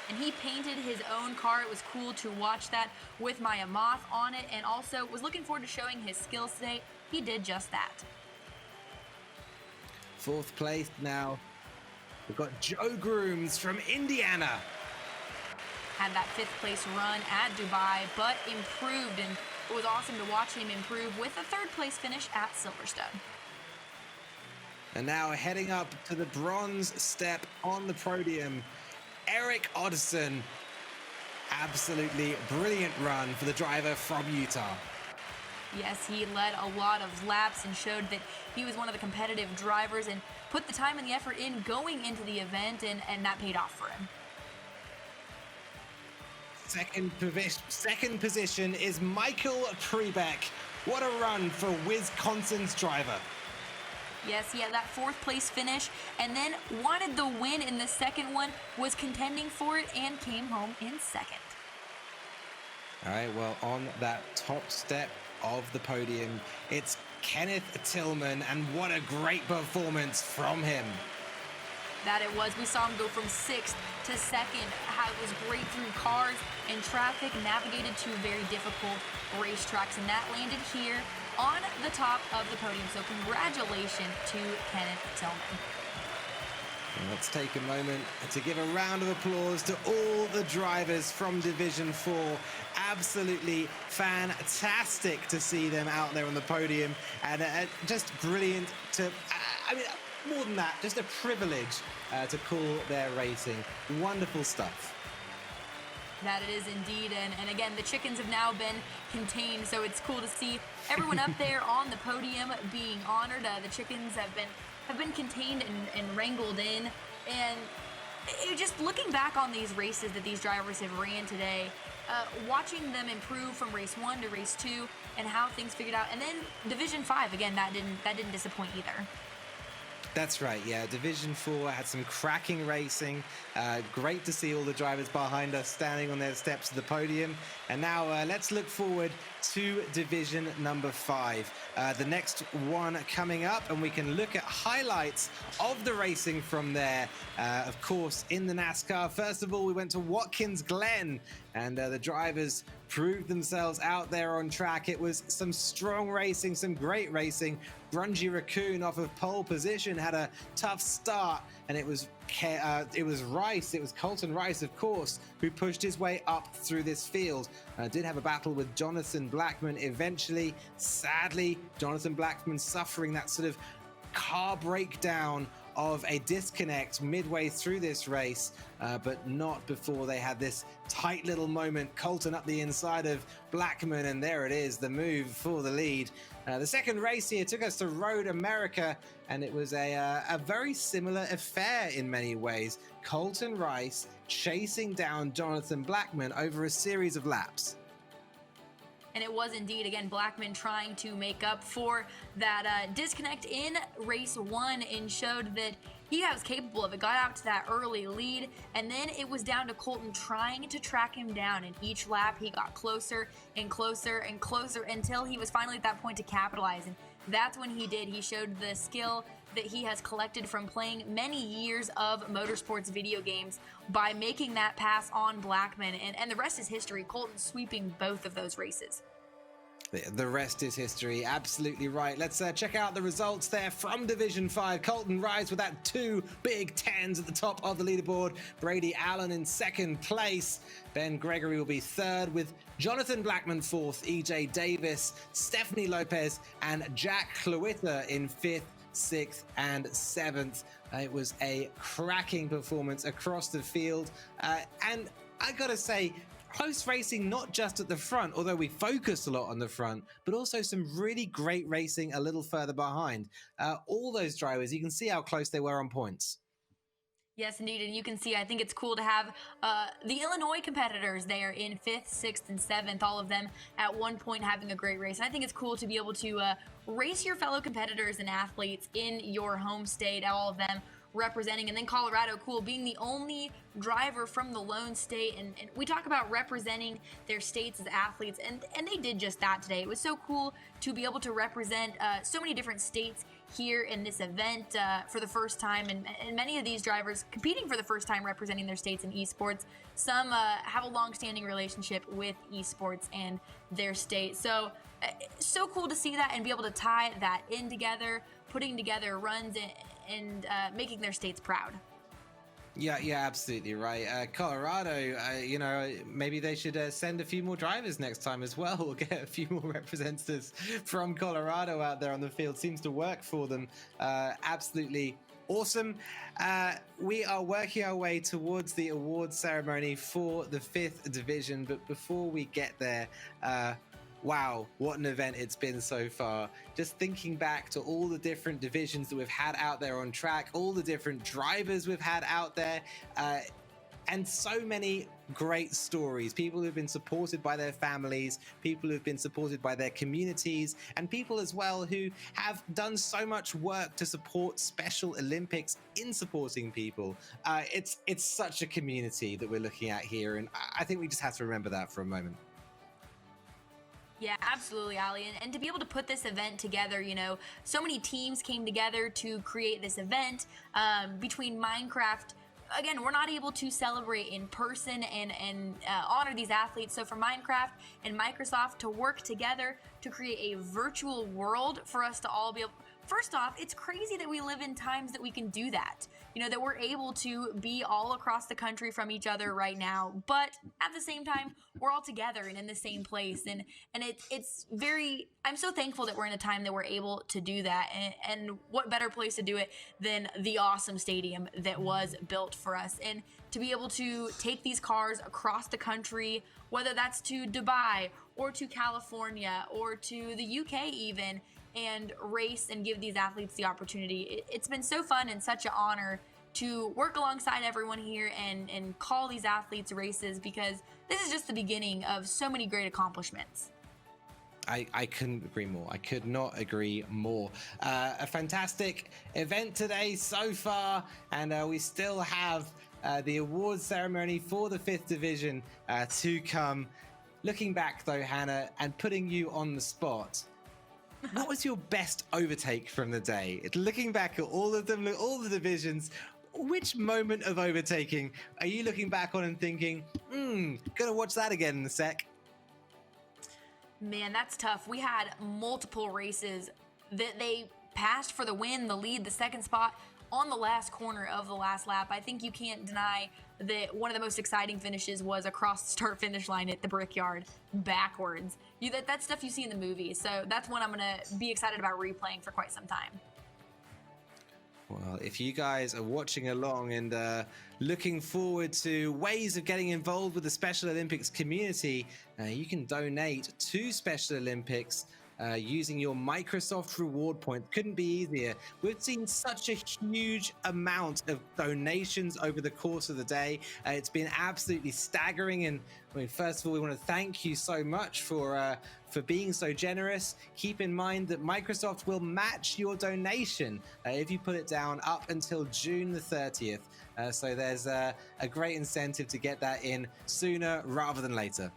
And he painted his own car. It was cool to watch that with Maya Moth on it, and also was looking forward to showing his skills today. He did just that. 4th place now, we've got Joe Grooms from Indiana. Had that 5th place run at Dubai, but improved, and it was awesome to watch him improve with a 3rd place finish at Silverstone. And now heading up to the bronze step on the podium, Eric Oddison. Absolutely brilliant run for the driver from Utah. Yes, he led a lot of laps and showed that he was one of the competitive drivers and put the time and the effort in going into the event, and that paid off for him. Second position is Michael Prebeck. What a run for Wisconsin's driver. Yes, he had that 4th place finish and then wanted the win in the second one, was contending for it, and came home in 2nd. All right, well, on that top step of the podium, it's Kenneth Tillman, and what a great performance from him. That it was. We saw him go from 6th to 2nd. How it was great through cars and traffic, navigated 2 very difficult racetracks, and that landed here on the top of the podium. So congratulations to Kenneth Tillman. And let's take a moment to give a round of applause to all the drivers from Division 4. Absolutely fantastic to see them out there on the podium, and just brilliant to, more than that, just a privilege to call their racing. Wonderful stuff. That it is indeed, and again, the chickens have now been contained, so it's cool to see everyone up there on the podium being honored. The chickens have been contained and wrangled in, and just looking back on these races that these drivers have ran today, watching them improve from race 1 to race 2 and how things figured out, and then Division 5 again, that didn't disappoint either. That's right, yeah. Division 4 had some cracking racing. Great to see all the drivers behind us standing on their steps of the podium. And now let's look forward to Division number 5. The next one coming up, and we can look at highlights of the racing from there. Of course, in the NASCAR, first of all, we went to Watkins Glen, and the drivers proved themselves out there on track. It was some strong racing, some great racing. Grungy Raccoon off of pole position had a tough start, and it was Colton Rice, of course, who pushed his way up through this field. Did have a battle with Jonathan Blackman eventually. Sadly, Jonathan Blackman suffering that sort of car breakdown of a disconnect midway through this race, but not before they had this tight little moment. Colton up the inside of Blackman, and there it is, the move for the lead. The second race here took us to Road America, and it was a very similar affair in many ways. Colton Rice chasing down Jonathan Blackman over a series of laps. And it was indeed, again, Blackman trying to make up for that disconnect in race 1 and showed that he was capable of it. Got out to that early lead, and then it was down to Colton trying to track him down. And each lap, he got closer and closer and closer until he was finally at that point to capitalize. And that's when he did. He showed the skill that he has collected from playing many years of motorsports video games by making that pass on Blackman, and the rest is history. Colton sweeping both of those races. The rest is history. Absolutely right. Let's check out the results there from Division 5. Colton Rice with that 2 big 10s at the top of the leaderboard. Brady Allen in 2nd place. Ben Gregory will be 3rd, with Jonathan Blackman 4th, EJ Davis, Stephanie Lopez, and Jack Cloetta in 5th, 6th, and 7th. It was a cracking performance across the field. And I gotta say, close racing, not just at the front, although we focused a lot on the front, but also some really great racing a little further behind. All those drivers, you can see how close they were on points. Yes, indeed. And you can see, I think it's cool to have the Illinois competitors there in 5th, 6th, and 7th, all of them at one point having a great race. And I think it's cool to be able to race your fellow competitors and athletes in your home state, all of them representing. And then Colorado, cool, being the only driver from the lone state. And we talk about representing their states as athletes, and they did just that today. It was so cool to be able to represent so many different states here in this event for the first time, and many of these drivers competing for the first time representing their states in esports. Some have a long-standing relationship with esports and their state. So cool to see that and be able to tie that in together, putting together runs and making their states proud. Yeah, absolutely right. Colorado, maybe they should send a few more drivers next time as well, or get a few more representatives from Colorado out there on the field. Seems to work for them. Absolutely awesome. We are working our way towards the awards ceremony for the 5th division, but before we get there, wow, what an event it's been so far. Just thinking back to all the different divisions that we've had out there on track, all the different drivers we've had out there, and so many great stories. People who've been supported by their families, people who've been supported by their communities, and people as well who have done so much work to support Special Olympics in supporting people. It's such a community that we're looking at here, and I think we just have to remember that for a moment. Yeah, absolutely, Ali. And to be able to put this event together, so many teams came together to create this event between Minecraft. Again, we're not able to celebrate in person and honor these athletes. So for Minecraft and Microsoft to work together to create a virtual world for us to all be able. First off, it's crazy that we live in times that we can do that, that we're able to be all across the country from each other right now, but at the same time, we're all together and in the same place. And it's very, I'm so thankful that we're in a time that we're able to do that. And what better place to do it than the awesome stadium that was built for us. And to be able to take these cars across the country, whether that's to Dubai or to California or to the UK even, and race and give these athletes the opportunity. It's been so fun and such an honor to work alongside everyone here and call these athletes races, because this is just the beginning of so many great accomplishments. I couldn't agree more. I could not agree more. A fantastic event today so far, and we still have the awards ceremony for the 5th division to come. Looking back though, Hannah, and putting you on the spot, what was your best overtake from the day? Looking back at all of them, all the divisions, which moment of overtaking are you looking back on and thinking, gonna watch that again in a sec? Man, that's tough. We had multiple races that they passed for the win, the lead, the second spot on the last corner of the last lap. I think you can't deny that one of the most exciting finishes was across the start-finish line at the Brickyard backwards. That's stuff you see in the movies, so that's one I'm going to be excited about replaying for quite some time. Well, if you guys are watching along and looking forward to ways of getting involved with the Special Olympics community, you can donate to Special Olympics using your Microsoft reward point. Couldn't be easier. We've seen such a huge amount of donations over the course of the day. It's been absolutely staggering. And first of all, we want to thank you so much for being so generous. Keep in mind that Microsoft will match your donation if you put it down up until June the 30th. So there's a great incentive to get that in sooner rather than later.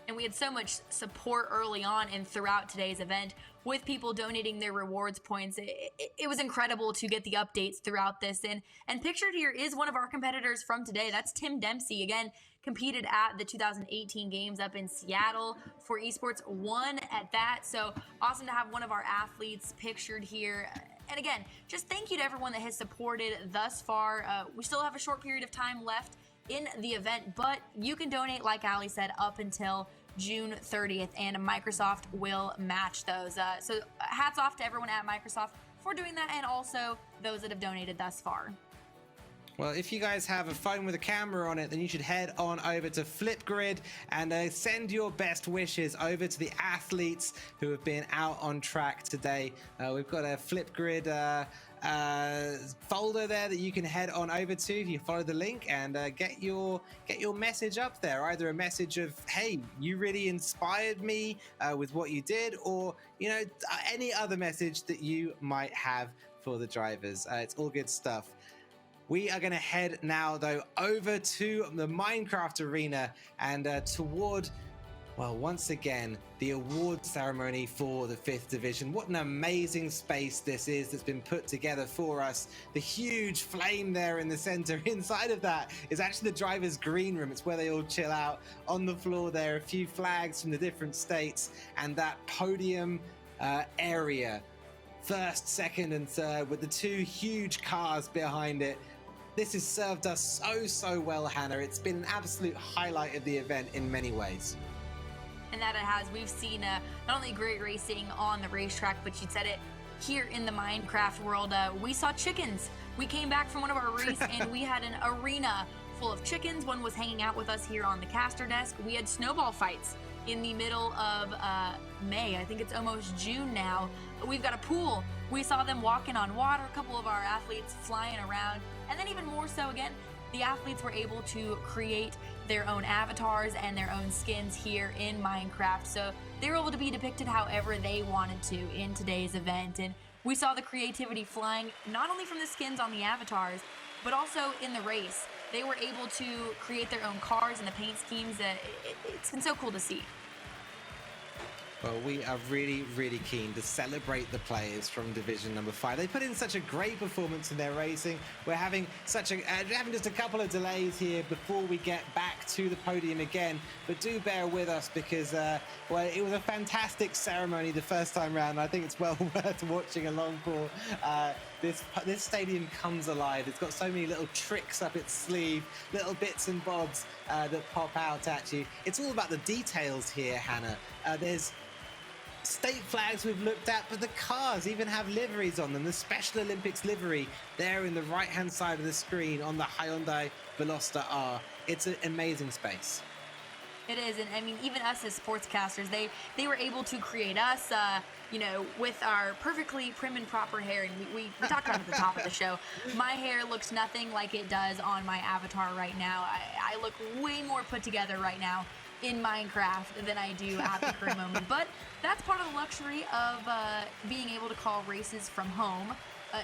And we had so much support early on and throughout today's event with people donating their rewards points. It was incredible to get the updates throughout this. And pictured here is one of our competitors from today. That's Tim Dempsey. Again, competed at the 2018 games up in Seattle for esports, won at that. So awesome to have one of our athletes pictured here. And again, just thank you to everyone that has supported thus far. We still have a short period of time left in the event, but you can donate, like Ali said, up until June 30th, and Microsoft will match those. So hats off to everyone at Microsoft for doing that, and also those that have donated thus far. Well, if you guys have a phone with a camera on it, then you should head on over to Flipgrid and send your best wishes over to the athletes who have been out on track today. We've got a Flipgrid folder there that you can head on over to if you follow the link and get your message up there. Either a message of, hey, you really inspired me with what you did, or any other message that you might have for the drivers. It's all good stuff. We are going to head now, though, over to the Minecraft arena and toward, well, once again, the award ceremony for the 5th Division. What an amazing space this is that's been put together for us. The huge flame there in the center. Inside of that is actually the driver's green room. It's where they all chill out. On the floor there, a few flags from the different states, and that podium area. First, second, and third, with the 2 huge cars behind it. This has served us so well, Hannah. It's been an absolute highlight of the event in many ways. And that it has. We've seen not only great racing on the racetrack, but you said it here in the Minecraft world. We saw chickens. We came back from one of our races and we had an arena full of chickens. One was hanging out with us here on the caster desk. We had snowball fights in the middle of May. I think it's almost June now. We've got a pool. We saw them walking on water, a couple of our athletes flying around. And then even more so, again, the athletes were able to create their own avatars and their own skins here in Minecraft. So they were able to be depicted however they wanted to in today's event. And we saw the creativity flying not only from the skins on the avatars, but also in the race. They were able to create their own cars and the paint schemes. It's been so cool to see. Well, we are really keen to celebrate the players from Division number 5. They put in such a great performance in their racing. We're having having just a couple of delays here before we get back to the podium again. But do bear with us because, well, it was a fantastic ceremony the first time round. I think it's well worth watching along for. This stadium comes alive. It's got so many little tricks up its sleeve, little bits and bobs that pop out at you. It's all about the details here, Hannah. There's state flags we've looked at, but the cars even have liveries on them. The Special Olympics livery there in the right-hand side of the screen on the Hyundai Veloster R. It's an amazing space. It is, and I mean, even us as sportscasters, they were able to create us, with our perfectly prim and proper hair, and we talked about it at the top of the show. My hair looks nothing like it does on my avatar right now. I look way more put together right now in Minecraft than I do at the current moment, but that's part of the luxury of being able to call races from home.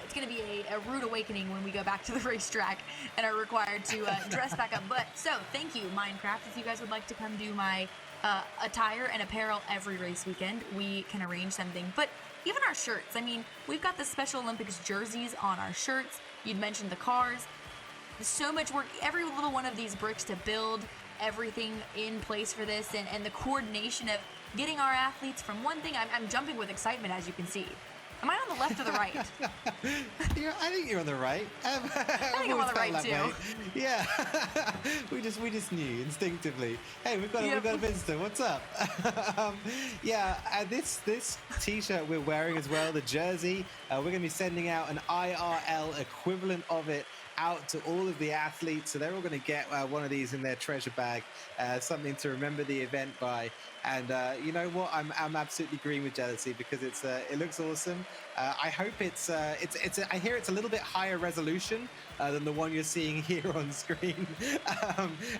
It's going to be a rude awakening when we go back to the racetrack and are required to dress back up. But so, thank you, Minecraft. If you guys would like to come do my attire and apparel every race weekend, we can arrange something. But even our shirts, I mean, we've got the Special Olympics jerseys on our shirts. You'd mentioned the cars. There's so much work, every little one of these bricks to build everything in place for this, and the coordination of getting our athletes from one thing. I'm jumping with excitement, as you can see. Am I on the left or the right? I think you're on the right. I think I'm on the right too. Yeah, we just knew instinctively. Hey, we've got a visitor. What's up? This T-shirt we're wearing as well, the jersey. We're going to be sending out an IRL equivalent of it out to all of the athletes, so they're all going to get one of these in their treasure bag, something to remember the event by. And you know what? I'm absolutely green with jealousy because it looks awesome. I hope I hear it's a little bit higher resolution than the one you're seeing here on screen,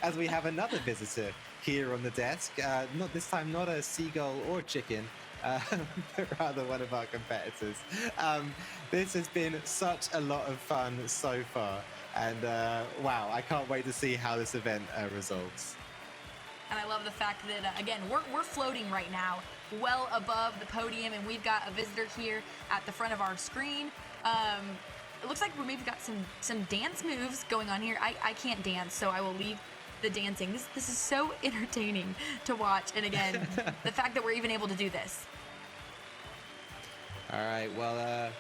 as we have another visitor here on the desk. Not this time, not a seagull or a chicken. But rather one of our competitors. This has been such a lot of fun so far, and wow, I can't wait to see how this event resolves. And I love the fact that, again, we're floating right now well above the podium, and we've got a visitor here at the front of our screen. It looks like we maybe got some dance moves going on here. I can't dance, so I will leave the dancing. This is so entertaining to watch, and again, the fact that we're even able to do this. All right, well,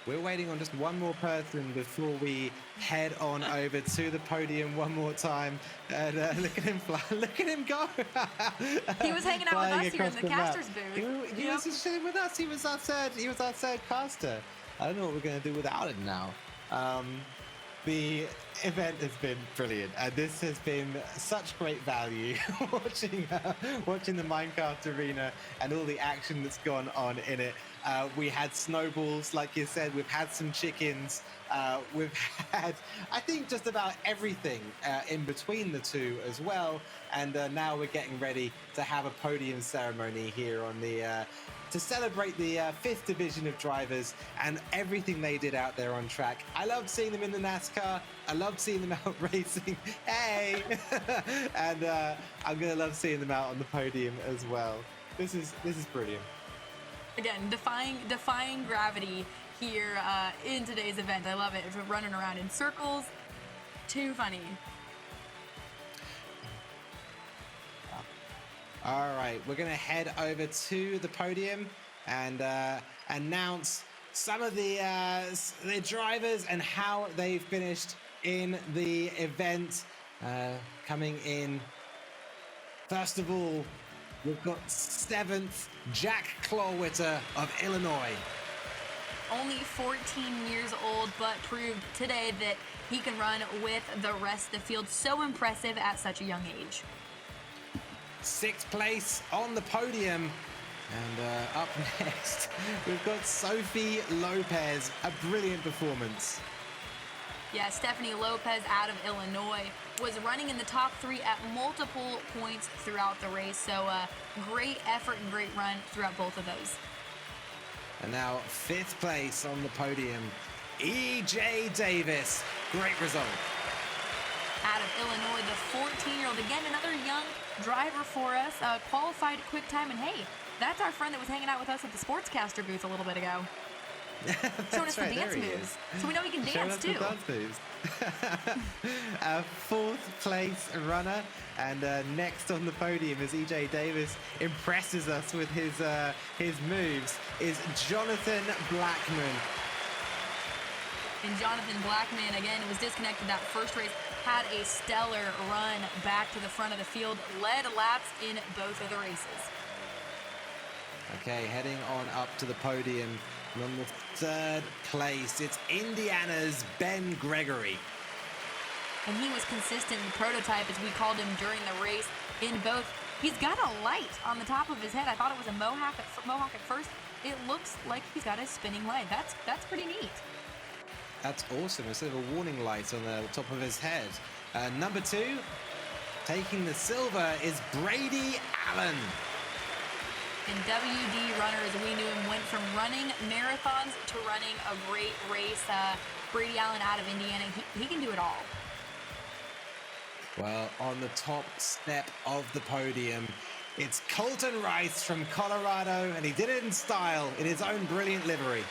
we're waiting on just one more person before we head on over to the podium one more time. And look at him fly! Look at him go! He was hanging out with us here in the caster's booth. He was just chilling with us. He was our third caster. I don't know what we're going to do without him now. The event has been brilliant, and this has been such great value watching the Minecraft arena and all the action that's gone on in it. We had snowballs, like you said. We've had some chickens. We've had, I think, just about everything in between the two as well. And now we're getting ready to have a podium ceremony here on the to celebrate the 5th division of drivers and everything they did out there on track. I loved seeing them in the NASCAR. I loved seeing them out racing. Hey! And I'm going to love seeing them out on the podium as well. This is brilliant. Again, defying gravity here in today's event. I love it. We're running around in circles. Too funny. All right, we're going to head over to the podium and announce some of the drivers and how they finished in the event. Coming in, first of all, we've got 7th, Jack Clawwitter of Illinois. Only 14 years old, but proved today that he can run with the rest of the field. So impressive at such a young age. 6th place on the podium. And up next, we've got Sophie Lopez. A brilliant performance. Yeah, Stephanie Lopez out of Illinois was running in the top 3 at multiple points throughout the race. So great effort and great run throughout both of those. And now 5th place on the podium, EJ Davis. Great result. Out of Illinois, the 14-year-old, again, another young driver for us, qualified quick time. And hey, that's our friend that was hanging out with us at the Sportscaster booth a little bit ago. Showing us the dance moves. So we know he can dance too. Dance moves. 4th place runner. And next on the podium as EJ Davis impresses us with his moves is Jonathan Blackman. And Jonathan Blackman, again, was disconnected that first race, had a stellar run back to the front of the field, led laps in both of the races. Okay, heading on up to the podium. And on the 3rd place, it's Indiana's Ben Gregory. And he was consistent in prototype, as we called him during the race, in both. He's got a light on the top of his head. I thought it was a mohawk at first. It looks like he's got a spinning light. That's pretty neat. That's awesome. Instead of a warning light on the top of his head. Number 2, taking the silver, is Brady Allen. And WD runner, as we knew him, went from running marathons to running a great race. Brady Allen out of Indiana, he can do it all. Well, on the top step of the podium, it's Colton Rice from Colorado, and he did it in style in his own brilliant livery.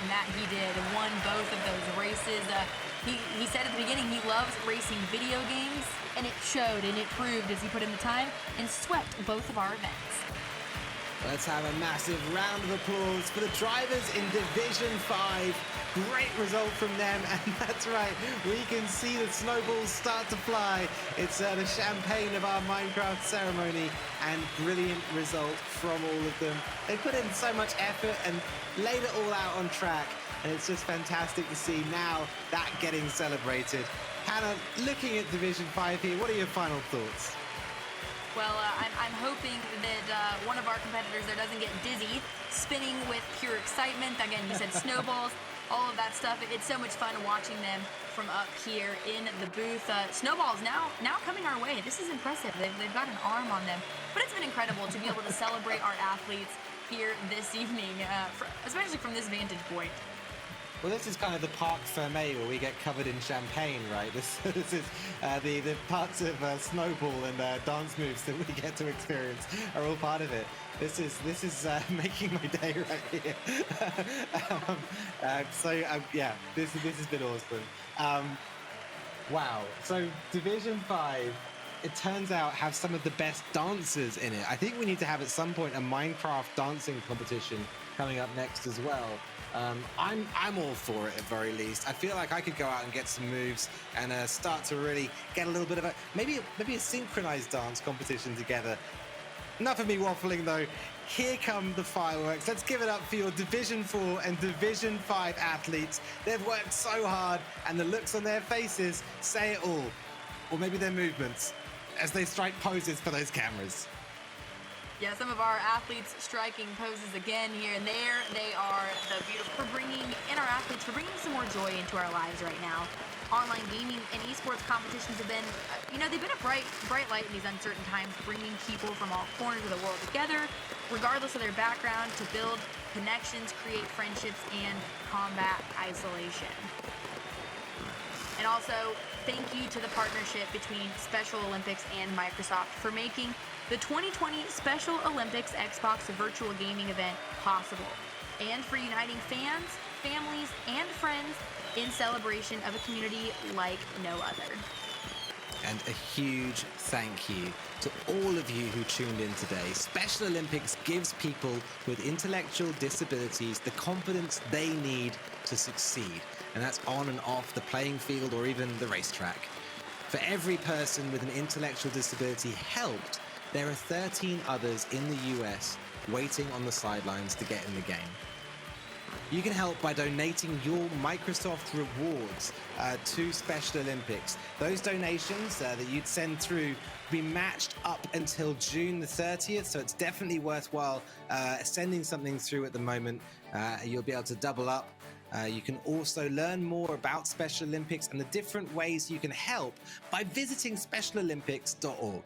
And that he did, won both of those races. He said at the beginning he loves racing video games, and it showed and it proved as he put in the time and swept both of our events. Let's have a massive round of applause for the drivers in Division 5. Great result from them, and that's right, we can see the snowballs start to fly. It's the champagne of our Minecraft ceremony, and brilliant result from all of them. They put in so much effort and laid it all out on track, and it's just fantastic to see now that getting celebrated. Hannah, looking at Division 5 here, what are your final thoughts? Well, I'm hoping that one of our competitors there doesn't get dizzy, spinning with pure excitement. Again, you said snowballs, all of that stuff. It's so much fun watching them from up here in the booth. Snowballs now coming our way. This is impressive. They've got an arm on them. But it's been incredible to be able to celebrate our athletes here this evening, especially from this vantage point. Well, this is kind of the Parc Fermé where we get covered in champagne, right? This is the parts of snowball and dance moves that we get to experience are all part of it. This is making my day right here. Yeah, this has been awesome. Wow. So Division 5, it turns out, have some of the best dancers in it. I think we need to have at some point a Minecraft dancing competition coming up next as well. I'm all for it at very least. I feel like I could go out and get some moves and start to really get a little bit of maybe a synchronized dance competition together. Enough of me waffling though. Here come the fireworks. Let's give it up for your Division 4 and Division 5 athletes. They've worked so hard and the looks on their faces say it all. Or maybe their movements as they strike poses for those cameras. Yeah, some of our athletes striking poses again here and there. They are the beautiful for bringing some more joy into our lives right now. Online gaming and esports competitions have been, they've been a bright light in these uncertain times, bringing people from all corners of the world together, regardless of their background, to build connections, create friendships, and combat isolation. And also, thank you to the partnership between Special Olympics and Microsoft for making the 2020 Special Olympics Xbox virtual gaming event possible, and for uniting fans, families, and friends in celebration of a community like no other. And a huge thank you to all of you who tuned in today. Special Olympics gives people with intellectual disabilities the confidence they need to succeed. And that's on and off the playing field or even the racetrack. For every person with an intellectual disability helped, there are 13 others in the US waiting on the sidelines to get in the game. You can help by donating your Microsoft rewards to Special Olympics. Those donations that you'd send through will be matched up until June the 30th, so it's definitely worthwhile sending something through at the moment. You'll be able to double up. You can also learn more about Special Olympics and the different ways you can help by visiting specialolympics.org.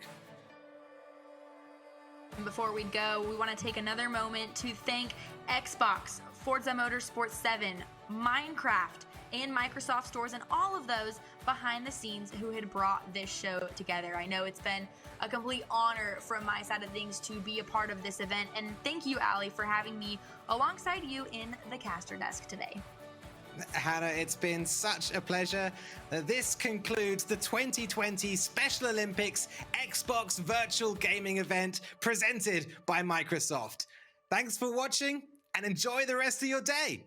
And before we go, we want to take another moment to thank Xbox, Forza Motorsport 7, Minecraft, and Microsoft stores, and all of those behind the scenes who had brought this show together. I know it's been a complete honor from my side of things to be a part of this event, and thank you, Allie, for having me alongside you in the caster desk today. Hannah, it's been such a pleasure. This concludes the 2020 Special Olympics Xbox Virtual Gaming event presented by Microsoft. Thanks for watching and enjoy the rest of your day.